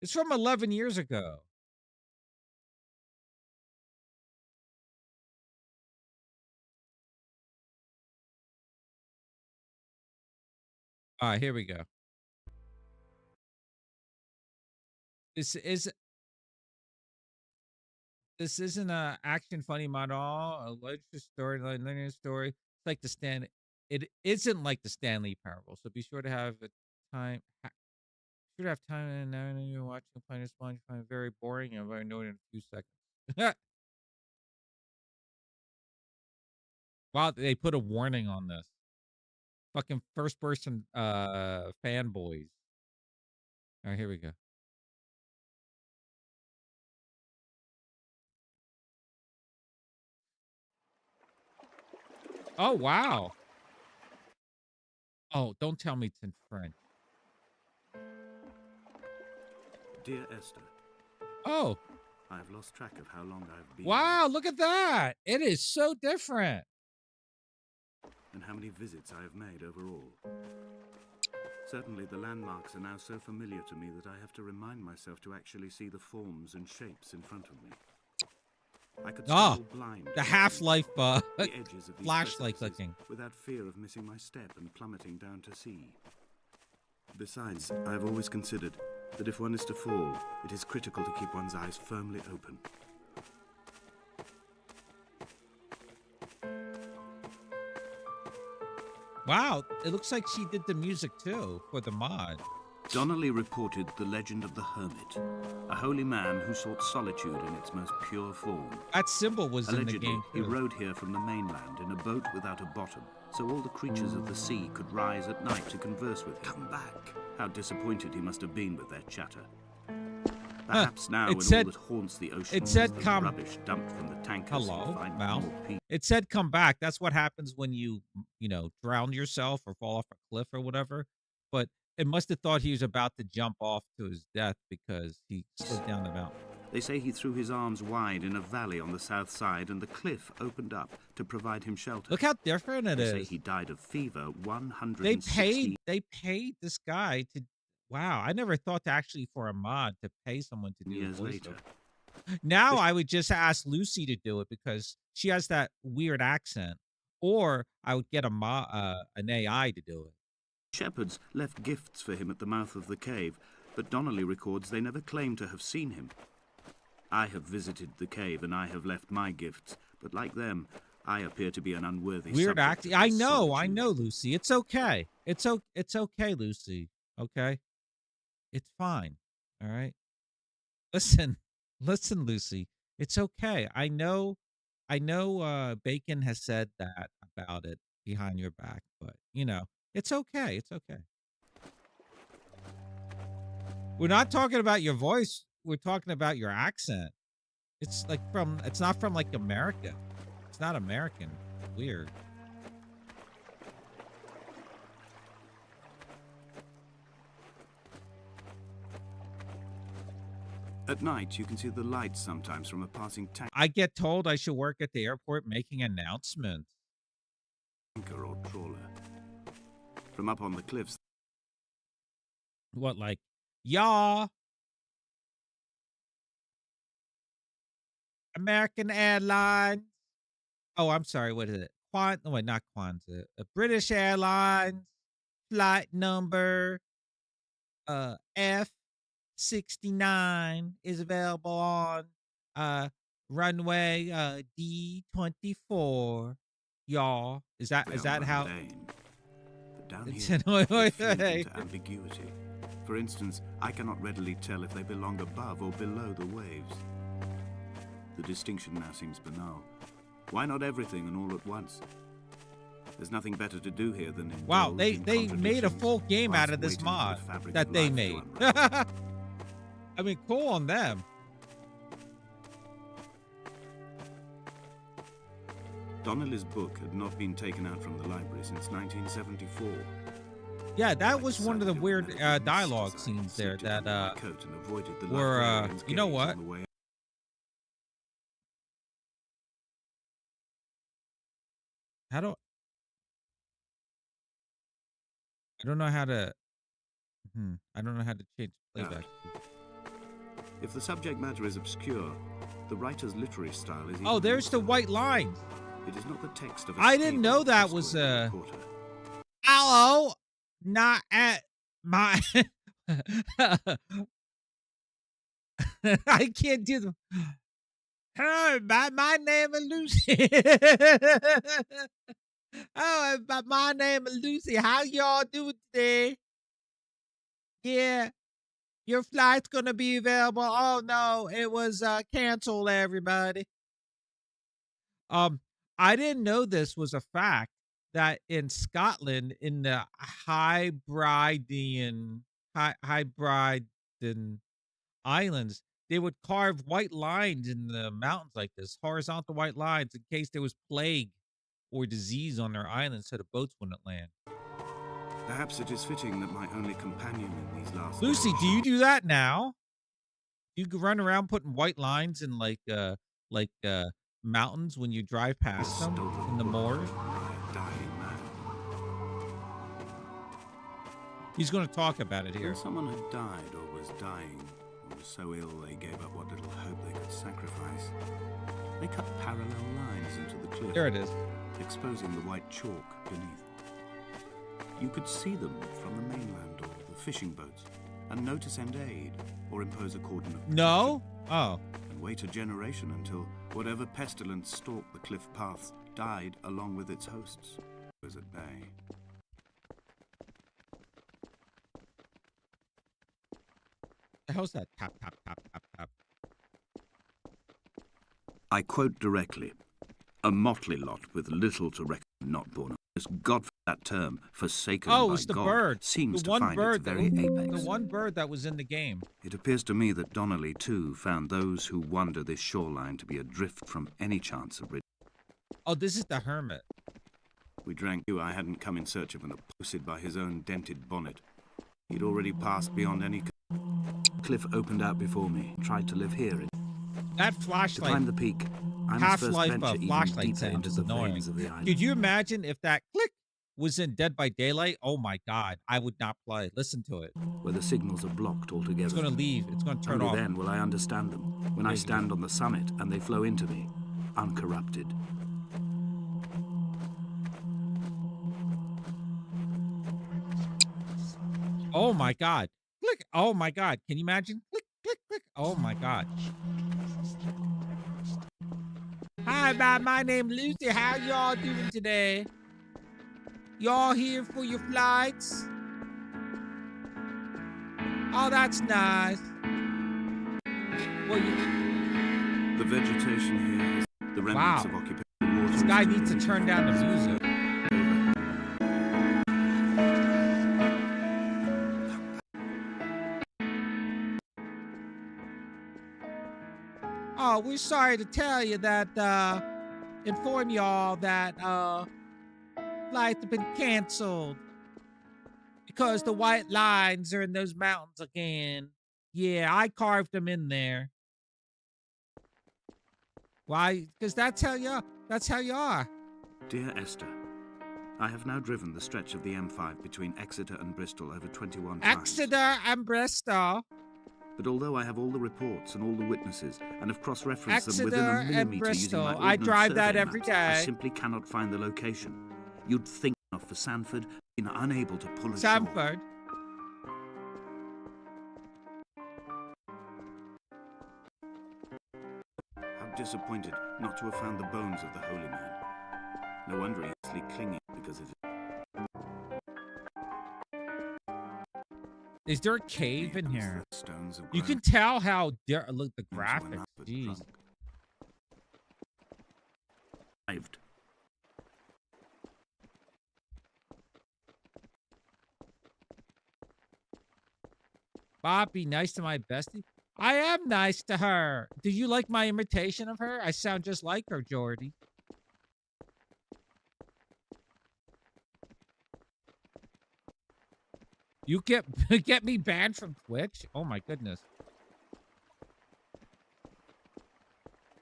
It's from 11 years ago. All right, here we go. This isn't a action funny mod at all. A literature story, linear story. It's like the It isn't like the Stanley Parable. So be sure to have time. Should have time, and now you're watching Planet Sponge. Find it very boring. I'm going to know it in a few seconds. Wow, they put a warning on this. Fucking first person fanboys. All right, here we go. Oh, wow. Oh, don't tell me it's in French. Dear Esther. Oh. I've lost track of how long I've been. Wow, look at that. It is so different. And how many visits I have made overall. Certainly the landmarks are now so familiar to me that I have to remind myself to actually see the forms and shapes in front of me. I could stumble blind the Half-Life the edges of these flashlight clicking without fear of missing my step and plummeting down to sea. Besides, I have always considered that if one is to fall, it is critical to keep one's eyes firmly open. Wow, it looks like she did the music too for the mod. Donnelly reported the legend of the hermit, a holy man who sought solitude in its most pure form. That symbol was allegedly, in the game he too. rode here from the mainland in a boat without a bottom, so all the creatures of the sea could rise at night to converse with him. Come back! How disappointed he must have been with their chatter. Perhaps now, when all that haunts the ocean is the rubbish dumped from the tankers. Hello, Mal. It said come back. That's what happens when you drown yourself or fall off a cliff or whatever. But it must have thought he was about to jump off to his death because he slid down the mountain. They say he threw his arms wide in a valley on the south side, and the cliff opened up to provide him shelter. Look how different it They is. say he died of fever 160. They paid this guy to. Wow, I never thought to actually for a mod to pay someone to do years the later. Now I would just ask Lucy to do it because she has that weird accent, or I would get an AI to do it. Shepherds left gifts for him at the mouth of the cave, but Donnelly records they never claim to have seen him. I have visited the cave and I have left my gifts, but like them, I appear to be an unworthy weird subject accent. of I his know, solitude. Lucy. It's okay. It's okay, Lucy. Okay, it's fine. All right. Listen, Lucy. It's okay. I know. Bacon has said that about it behind your back, but it's okay. It's okay. We're not talking about your voice. We're talking about your accent. It's like it's not from like America. It's not American. Weird. At night, you can see the lights sometimes from a passing tanker I get told I should work at the airport making announcements. or trawler. From up on the cliffs, What, like, y'all? American Airlines. Oh, I'm sorry. What is it? Wait, not Kwanzaa. British Airlines flight number F69 is available on runway D24. Y'all, is that how? Lane. But down It's here, wait, they fleet wait. into ambiguity. For instance, I cannot readily tell if they belong above or below the waves. The distinction now seems banal. Why not everything and all at once? There's nothing better to do here than indulge Wow, they in made a full contradictions game out whilst of this waiting for the mod fabric that of they life to made. unravel. I mean, cool on them. Donnelly's book had not been taken out from the library since 1974. Yeah, that I was one of decided the it weird would never be dialogue missed as I scenes there slipped it under my that coat and avoided the were librarian's you know gaze what? on the way. How do I don't know how to I don't know how to change playback. If the subject matter is obscure, the writer's literary style is even Oh, there's the more so. white lines. It is not the text of a I didn't stable know or that trustworthy was reporter. hello, not at my I can't do the Hello, my name is Lucy. Oh, my name is Lucy. How y'all doing today? Yeah, your flight's gonna be available. Oh no, it was canceled, everybody. I didn't know this was a fact that in Scotland, in the Hebridean islands, they would carve white lines in the mountains like this, horizontal white lines, in case there was plague or disease on their island, so the boats wouldn't land. Perhaps it is fitting that my only companion in these last Lucy, days do you do that now? You could run around putting white lines in like mountains when you drive past them in the moors? by a dying man. He's going to talk about it here. When someone had died or was dying, or was so ill they gave up what little hope they could sacrifice, they cut parallel lines into the cliff. There it is. Exposing the white chalk beneath. You could see them from the mainland or the fishing boats, and know to send aid or impose a cordon of No? protection, Oh. and wait a generation until whatever pestilence stalked the cliff paths died along with its hosts. It was at bay. The hell's that? Tap, tap, tap, tap, tap. I quote directly. A motley lot with little to reckon not born of. As God for that term, forsaken Oh, by it's the God, bird. seems The to one find bird. its very apex. The one bird that was in the game. It appears to me that Donnelly, too, found those who wander this shoreline to be adrift from any chance of Oh, this is the hermit. We drank you. I hadn't come in search of an opposed by his own dented bonnet. He'd already passed beyond any cliff opened out before me. Tried to live here. That To flashlight, climb the peak, I must first half-life venture even flashlight deeper sound into is the annoying. veins of the island. Could you imagine if that click was in Dead by Daylight? Oh my God, I would not play. Listen to it. Where the signals are blocked altogether. It's going to leave. It's going to turn Only off. then will I understand them. When I stand on the summit and they flow into me, uncorrupted. Oh my God. Click. Oh my God. Can you imagine? Click, click, click. Oh my God. Hi, my name Lucy. How y'all doing today? Y'all here for your flights? Oh, that's nice. Well, the vegetation here is the remnants of occupation. This guy needs to turn down the music. Oh, we're sorry to tell you that, inform y'all that, flights have been canceled. Because the white lines are in those mountains again. Yeah, I carved them in there. Why? Because that's how you are. Dear Esther, I have now driven the stretch of the M5 between Exeter and Bristol over 21 times. Exeter and Bristol. But although I have all the reports and all the witnesses and have cross-referenced them within Exeter a and millimeter using Bristol. my I ordnance drive that survey every maps, day. I simply cannot find the location. You'd think enough for Sanford, been unable to pull ashore. Sanford. How disappointed not to have found the bones of the holy man. No wonder he's clinging because of it. Is there a cave in here? Stones of You can tell how look the graphics. Jeez. Bob, be nice to my bestie. I am nice to her. Do you like my imitation of her? I sound just like her, Jordy. You get me banned from Twitch? Oh my goodness.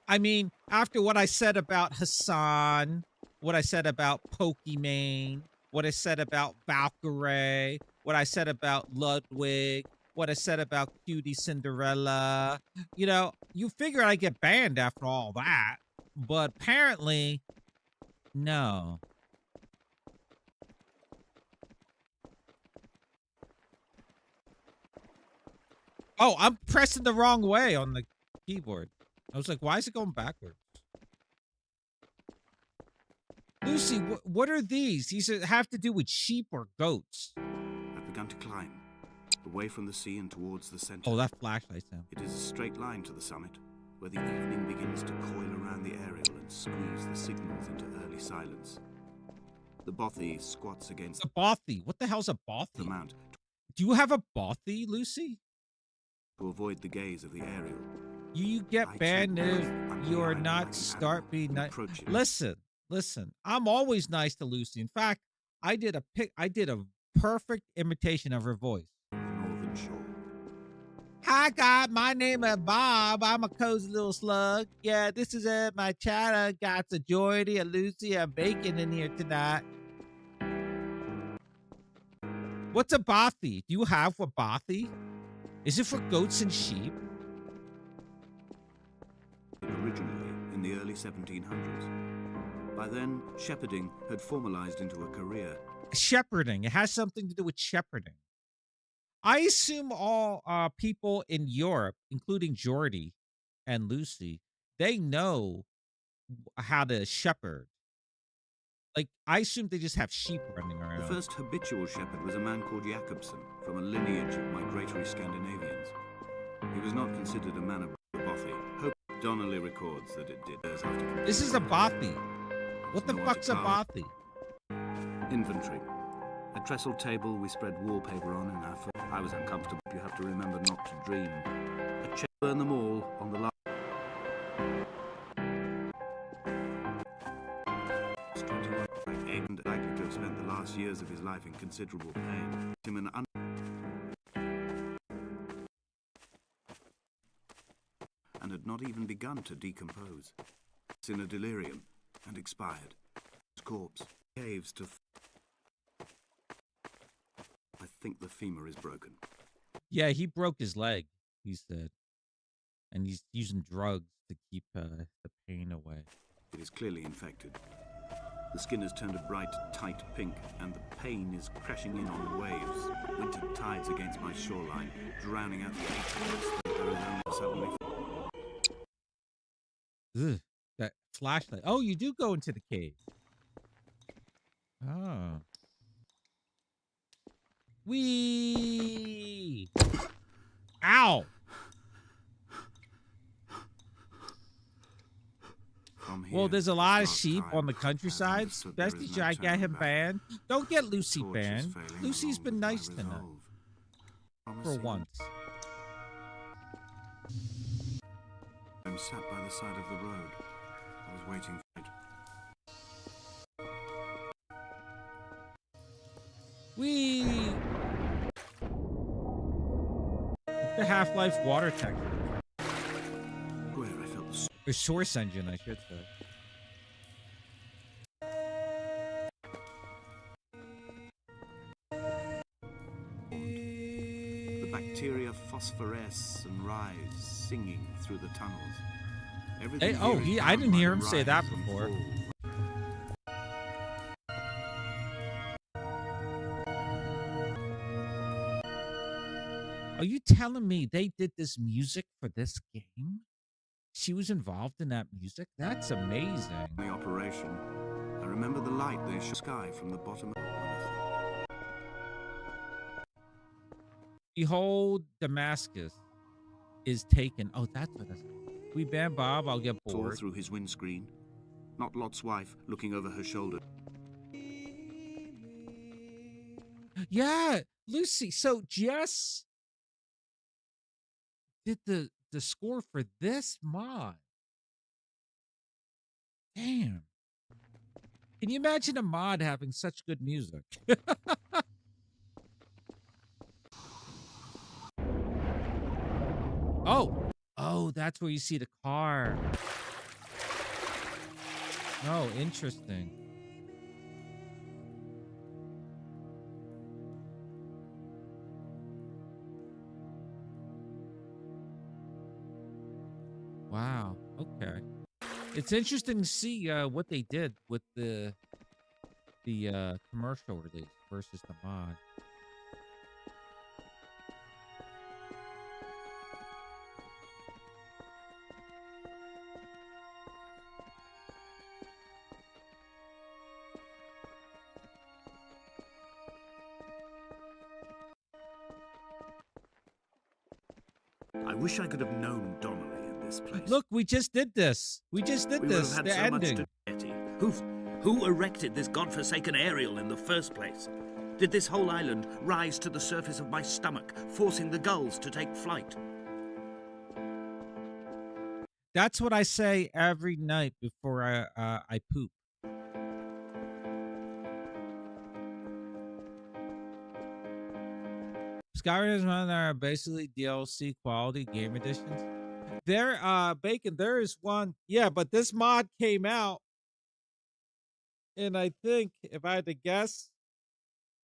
I mean, after what I said about Hassan, what I said about Pokimane, what I said about Valkyrie, what I said about Ludwig, what I said about Cutie Cinderella, you know, you figure I get banned after all that, but apparently, no. Oh, I'm pressing the wrong way on the keyboard. I was like, why is it going backwards? Lucy, what are these? These have to do with sheep or goats. I've begun to climb, away from the sea and towards the center. Oh, that flashlight sound. It is a straight line to the summit, where the evening begins to coil around the aerial and squeeze the signals into early silence. The bothy squats against the bothy. What the hell's a bothy? The mount. Do you have a bothy, Lucy? To avoid the gaze of the aerial. You get banned if you are not start being nice. Listen. I'm always nice to Lucy. In fact, I did a perfect imitation of her voice. Northern shore. Hi, God. My name is Bob. I'm a cozy little slug. Yeah, this is my chat. Got a Jordy, a Lucy, a Bacon in here tonight. What's a bothy? Do you have a bothy? Is it for goats and sheep? Originally in the early 1700s. By then, shepherding had formalized into a career. Shepherding. It has something to do with shepherding. I assume all people in Europe, including Jordy and Lucy, they know how to shepherd. Like, I assume they just have sheep running around. The first habitual shepherd was a man called Jakobsen, from a lineage of migratory Scandinavians. He was not considered a man of the bothy. Hope Donnelly records that it did. This is a bothy. What the fuck's a bothy? Inventory. A trestle table we spread wallpaper on in our foot. I was uncomfortable. You have to remember not to dream. A chair burn them all on the last. 21 and likely to have spent the last years of his life in considerable pain. Him an not even begun to decompose. It's in a delirium and expired. His corpse caves to... I think the femur is broken. Yeah, he broke his leg, he said. And he's using drugs to keep the pain away. It is clearly infected. The skin has turned a bright, tight pink, and the pain is crashing in on waves. Winter tides against my shoreline, drowning out the acorns that there is only suddenly... Ugh, that flashlight. Oh, you do go into the cave. Oh. Wee! Ow! Well, there's a lot of sheep on the countryside. Especially should I get him banned? Don't get Lucy banned. Lucy's been nice tonight. For once. I'm sat by the side of the road. I was waiting for it. Whee! The Half-Life water tank. Where I felt the... Or source engine, I should say. The bacteria phosphoresce and rise, singing through the tunnels. Hey, oh, I didn't hear him say that before. Are you telling me they did this music for this game? She was involved in that music? That's amazing. The operation. I remember the light they shone sky from the bottom of one. Behold, Damascus is taken. Oh, that's what that's. We ban Bob, I'll get bored. Saw through his windscreen. Not Lot's wife looking over her shoulder. Yeah, Lucy. So Jess did the score for this mod. Damn. Can you imagine a mod having such good music? Oh, that's where you see the car. Oh, interesting. Wow. Okay. It's interesting to see what they did with the commercial release versus the mod. I wish I could have known Donnelly in this place. Look, we just did this. We just did this. The ending. Who erected this godforsaken aerial in the first place? Did this whole island rise to the surface of my stomach, forcing the gulls to take flight? That's what I say every night before I poop. Skyrim is one are basically DLC quality game editions. There, Bacon, there is one. Yeah, but this mod came out in, I think, if I had to guess,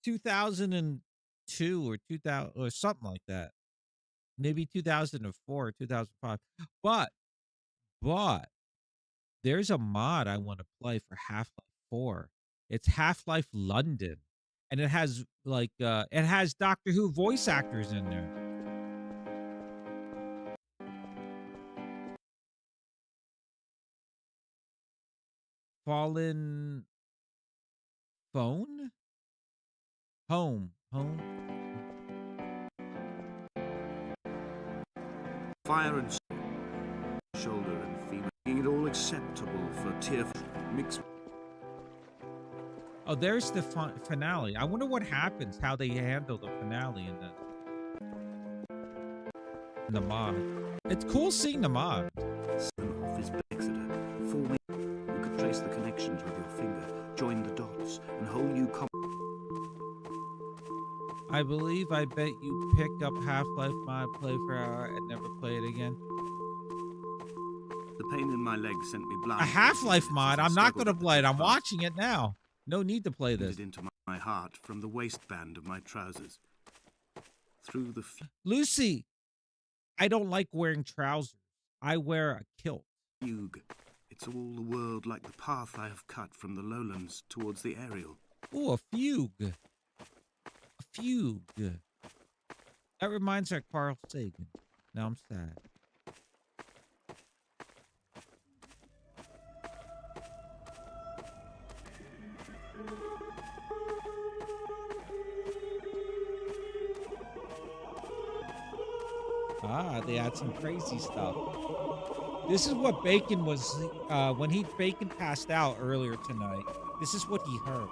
2002 or 2000 or something like that. Maybe 2004 or 2005. But there's a mod I want to play for Half-Life 4. It's Half-Life London. And it has like it has Doctor Who voice actors in there. Fallen Phone? Home. Fire and shoulder and femur, making it all acceptable for tier mixed. Oh, there's the finale. I wonder what happens, how they handle the finale in the mod. It's cool seeing the mod. Off his Exeter, forming. You could trace the connections with your finger, join the dots, and whole new I believe I bet you pick up Half-Life mod, play for an hour, and never play it again. pain in my leg sent me blind. A Half-Life mod. I'm not going to play it. I'm watching it now. No need to play this. Into my heart from the waistband of my trousers. Through the Lucy, I don't like wearing trousers. I wear a kilt. fugue. It's all the world like the path I have cut from the lowlands towards the aerial. Oh, a fugue. A fugue. That reminds me of Carl Sagan. Now I'm sad. Ah, they had some crazy stuff. This is what Bacon was, when Bacon passed out earlier tonight. This is what he heard.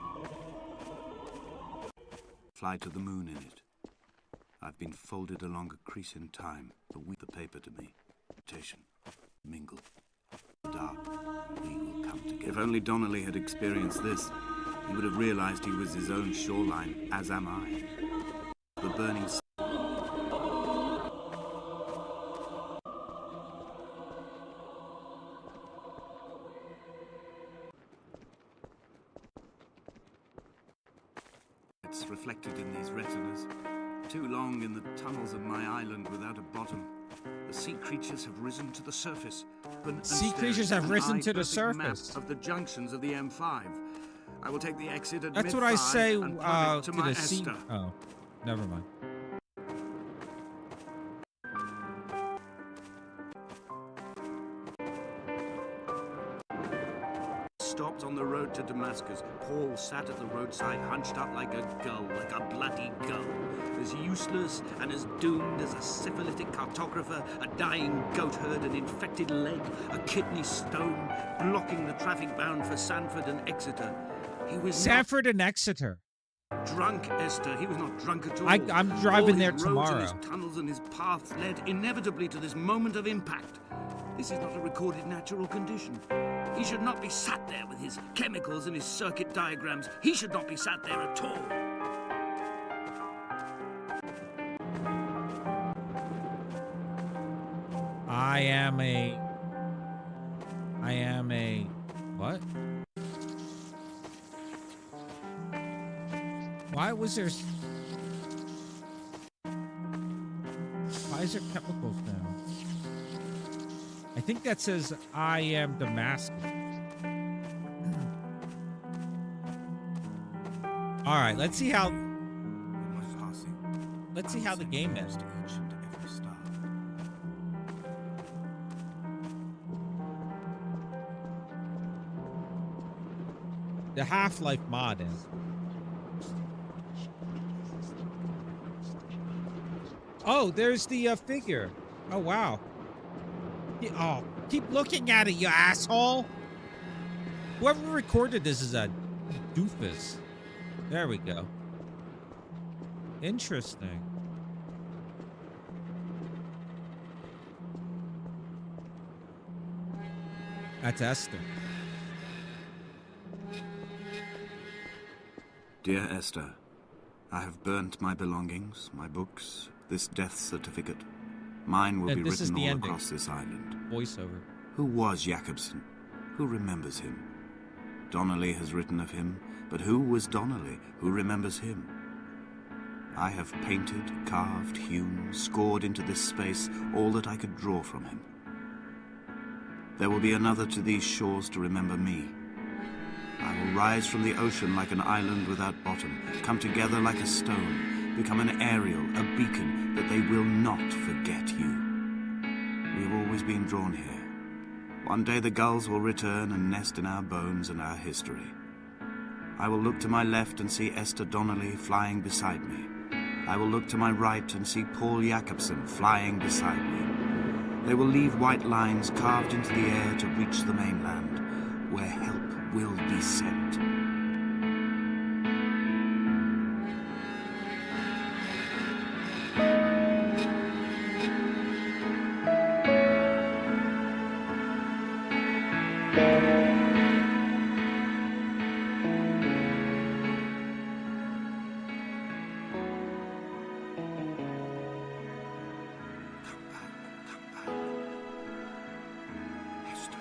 Fly to the moon in it. I've been folded along a crease in time, but with the paper to me. Rotation. Mingle. Dark. We will come together. If only Donnelly had experienced this, he would have realized he was his own shoreline, as am I. The burning it's reflected in these retinas. Too long in the tunnels of my island without a bottom. The sea creatures have risen to the surface. Sea creatures have risen to the surface. Map of the junctions of the M5. I will take the exit at That's what I say to to my the sea. Esther. Oh, never mind. Stopped on the road to Damascus. Paul sat at the roadside, hunched up like a gull, like a bloody gull. As useless and as doomed as a syphilitic cartographer, a dying goat herd, an infected leg, a kidney stone, blocking the traffic bound for Sanford and Exeter. He was Sanford and Exeter. Drunk, Esther. He was not drunk at all. I'm driving all there his tomorrow. Roads and his tunnels and his paths led inevitably to this moment of impact. This is not a recorded natural condition. He should not be sat there with his chemicals and his circuit diagrams. He should not be sat there at all. I am a what? Why is there chemicals now? I think that says I am Damascus. All right, let's see how the game is. The Half-Life mod is. Oh, there's the figure. Oh, wow. Oh, keep looking at it, you asshole. Whoever recorded this is a doofus. There we go. Interesting. That's Esther. Dear Esther, I have burnt my belongings, my books, this death certificate. Mine will be written all across this island. Voiceover. Who was Jakobsen? Who remembers him? Donnelly has written of him, but who was Donnelly? Who remembers him? I have painted, carved, hewn, scored into this space all that I could draw from him. There will be another to these shores to remember me. I will rise from the ocean like an island without bottom, come together like a stone, become an aerial, a beacon, that they will not forget you. We have always been drawn here. One day the gulls will return and nest in our bones and our history. I will look to my left and see Esther Donnelly flying beside me. I will look to my right and see Paul Jakobsen flying beside me. They will leave white lines carved into the air to reach the mainland, where help will be sent. Esther.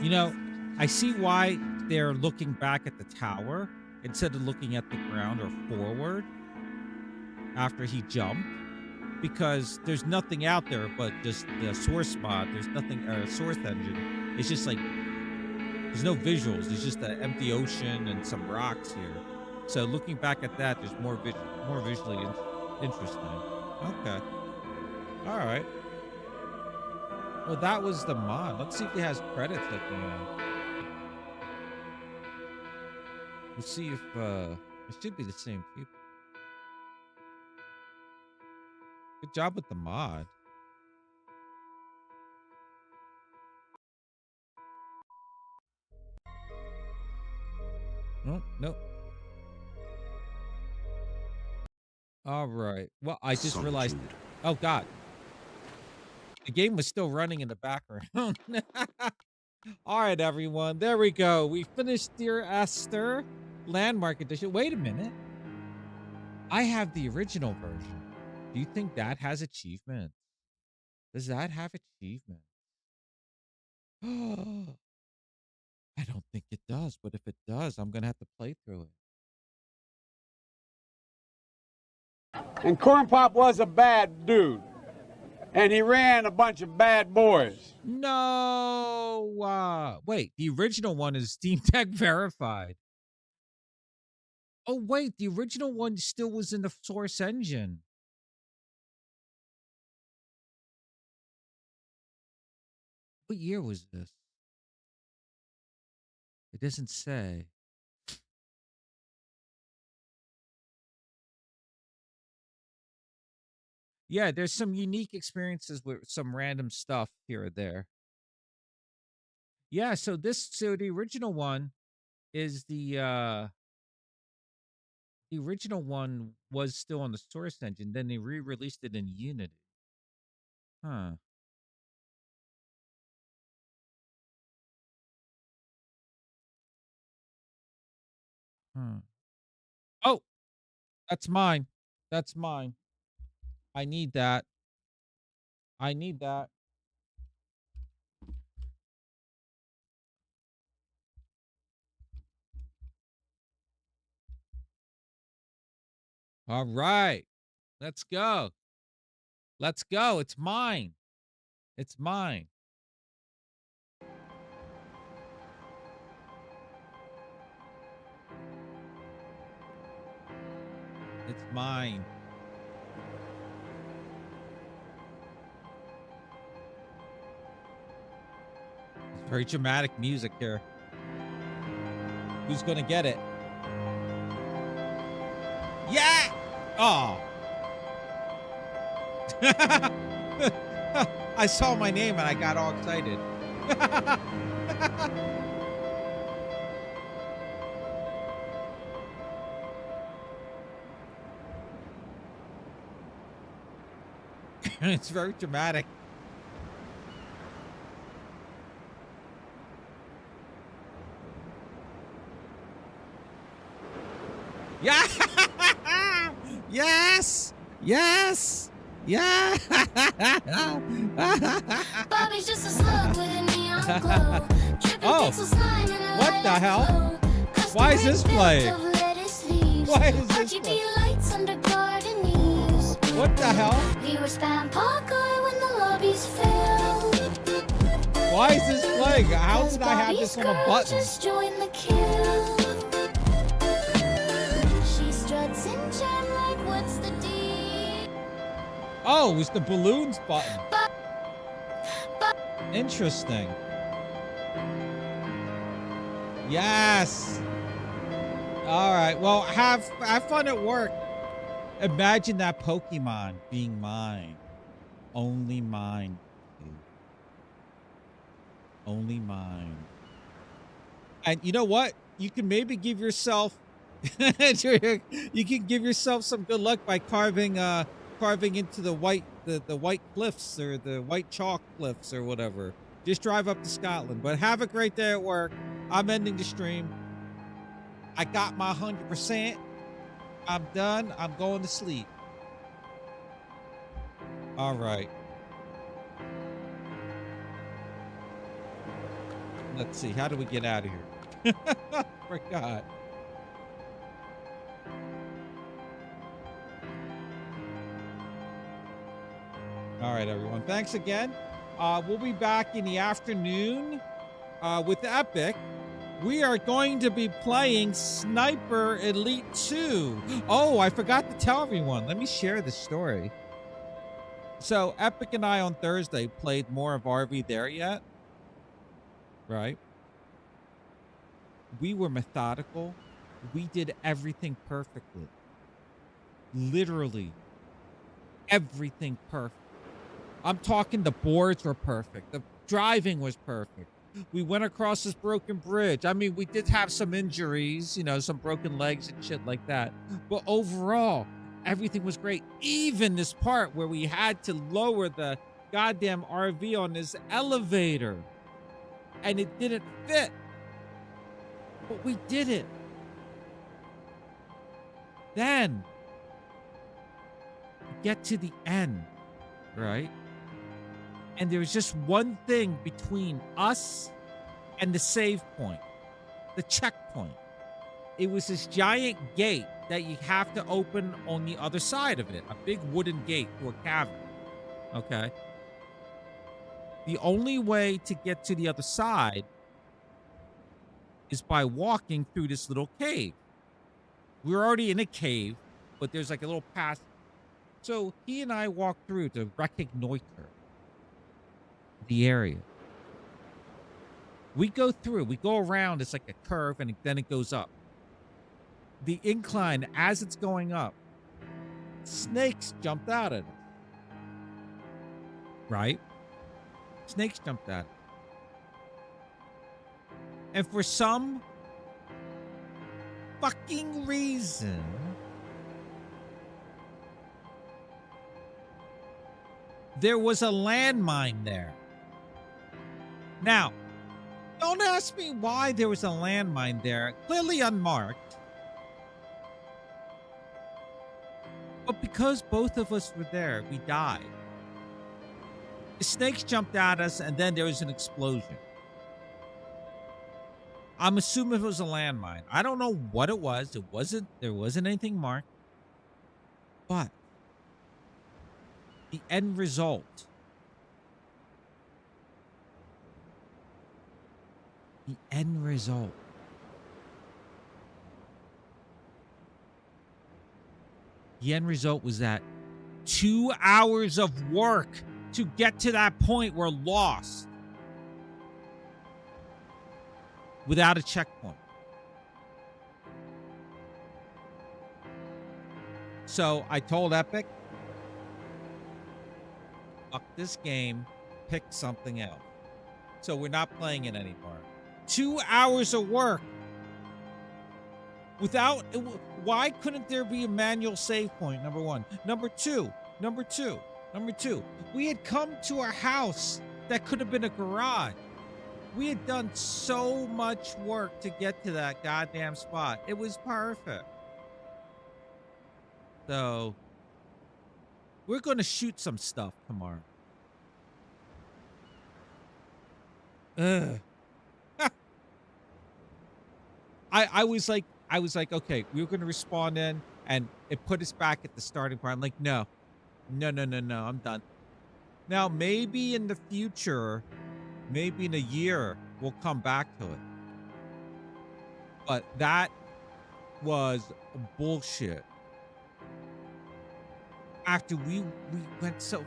You know, I see why they're looking back at the tower instead of looking at the ground or forward after he jumped, because there's nothing out there but just the source mod. There's nothing, source engine. It's just like, there's no visuals. It's just an empty ocean and some rocks here. So looking back at that, there's more visually interesting. Okay. All right. Well, that was the mod. Let's see if he has credits at the end. We'll see if it should be the same people. Good job with the mod. Oh, nope. All right. Well, I just realized. Oh, God. The game was still running in the background. All right, everyone. There we go. We finished Dear Esther Landmark Edition. Wait a minute. I have the original version. Do you think that has achievements? Does that have achievements? I don't think it does, but if it does, I'm going to have to play through it. And Corn Pop was a bad dude. And he ran a bunch of bad boys. No. Wait, the original one is Steam Deck verified. Oh, wait, the original one still was in the source engine. What year was this? It doesn't say. Yeah, there's some unique experiences with some random stuff here or there. Yeah, so the original one is the original one was still on the source engine, then they re-released it in Unity. Huh. Oh, that's mine. That's mine. I need that. I need that. All right. Let's go. Let's go. It's mine. It's mine. It's mine. It's very dramatic music here. Who's gonna get it? Yeah! Oh. I saw my name and I got all excited. It's very dramatic. Yeah! Yes! Yes! Yeah! Bobby's just a slug with a neon glow. Oh! What the hell? Why is this playing? Why is this playing? What the hell? Why is this playing? How did I have this on a button? Oh, it was the balloons button. Interesting. Yes. All right. Well, have fun at work. Imagine that Pokemon being mine. Only mine. Only mine. And you know what? You can maybe give yourself you can give yourself some good luck by carving into the white cliffs or the white chalk cliffs or whatever. Just drive up to Scotland. But have a great day at work. I'm ending the stream. I got my 100%. I'm done. I'm going to sleep. All right. Let's see. How do we get out of here? Forgot. All right, everyone. Thanks again. We'll be back in the afternoon with Epic. We are going to be playing Sniper Elite 2. Oh, I forgot to tell everyone. Let me share the story. So, Epic and I on Thursday played more of RV There Yet. Right? We were methodical. We did everything perfectly. Literally everything perfect. I'm talking the boards were perfect. The driving was perfect. We went across this broken bridge. I mean, we did have some injuries, you know, some broken legs and shit like that. But overall, everything was great. Even this part where we had to lower the goddamn RV on this elevator. And it didn't fit. But we did it. Then, we get to the end, right? And there was just one thing between us and the save point, the checkpoint. It was this giant gate that you have to open on the other side of it, a big wooden gate to a cavern, okay? The only way to get to the other side is by walking through this little cave. We're already in a cave, but there's like a little path. So he and I walked through to reconnoiter the area. We go through, we go around, it's like a curve, and then it goes up. The incline, as it's going up, snakes jumped out at us. Right? Snakes jumped at us. And for some fucking reason, there was a landmine there. Now, don't ask me why there was a landmine there, clearly unmarked. But because both of us were there, we died. The snakes jumped at us, and then there was an explosion. I'm assuming it was a landmine. I don't know what it was. There wasn't anything marked. But the end result, the end result was that 2 hours of work to get to that point were lost without a checkpoint. So I told Epic, fuck this game, pick something else. So we're not playing it anymore. 2 hours of work. Why couldn't there be a manual save point, number one? Number two, we had come to our house that could have been a garage. We had done so much work to get to that goddamn spot. It was perfect. So, we're going to shoot some stuff tomorrow. Ugh. I was like, okay, we were going to respawn in, and it put us back at the starting point. I'm like, no, I'm done. Now, maybe in the future, maybe in a year, we'll come back to it. But that was bullshit. After we went so...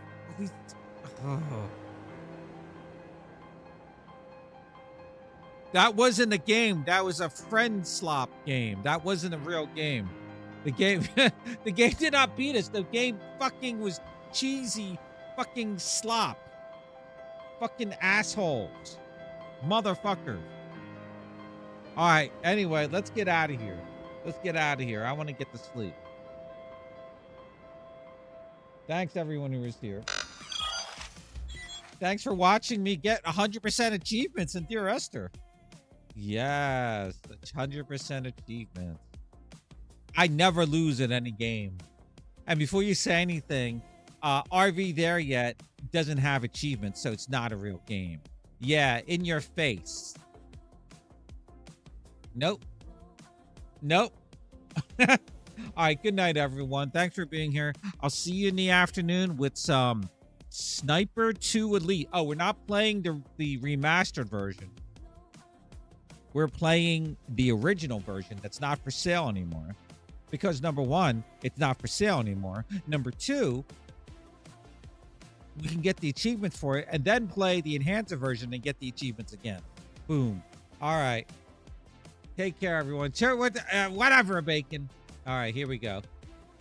That wasn't a game. That was a friend slop game. That wasn't a real game. The game did not beat us. The game fucking was cheesy fucking slop. Fucking assholes. Motherfuckers. All right. Anyway, let's get out of here. I want to get to sleep. Thanks everyone who was here. Thanks for watching me get 100% achievements in Dear Esther. Yes, 100% achievements. I never lose at any game. And before you say anything, RV There Yet doesn't have achievements, so it's not a real game. Yeah, in your face. Nope. Nope. All right, good night, everyone. Thanks for being here. I'll see you in the afternoon with some Sniper 2 Elite. Oh, we're not playing the remastered version. We're playing the original version that's not for sale anymore. Because number one, it's not for sale anymore. Number two, we can get the achievements for it and then play the enhancer version and get the achievements again. Boom. All right. Take care, everyone. Sure, whatever, Bacon. All right, here we go.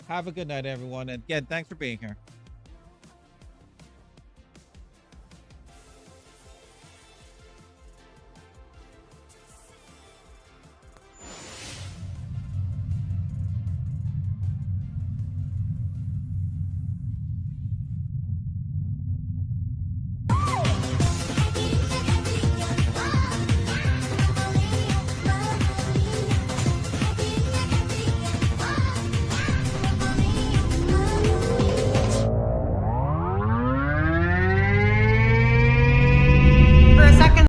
Have a good night, everyone. And again, thanks for being here.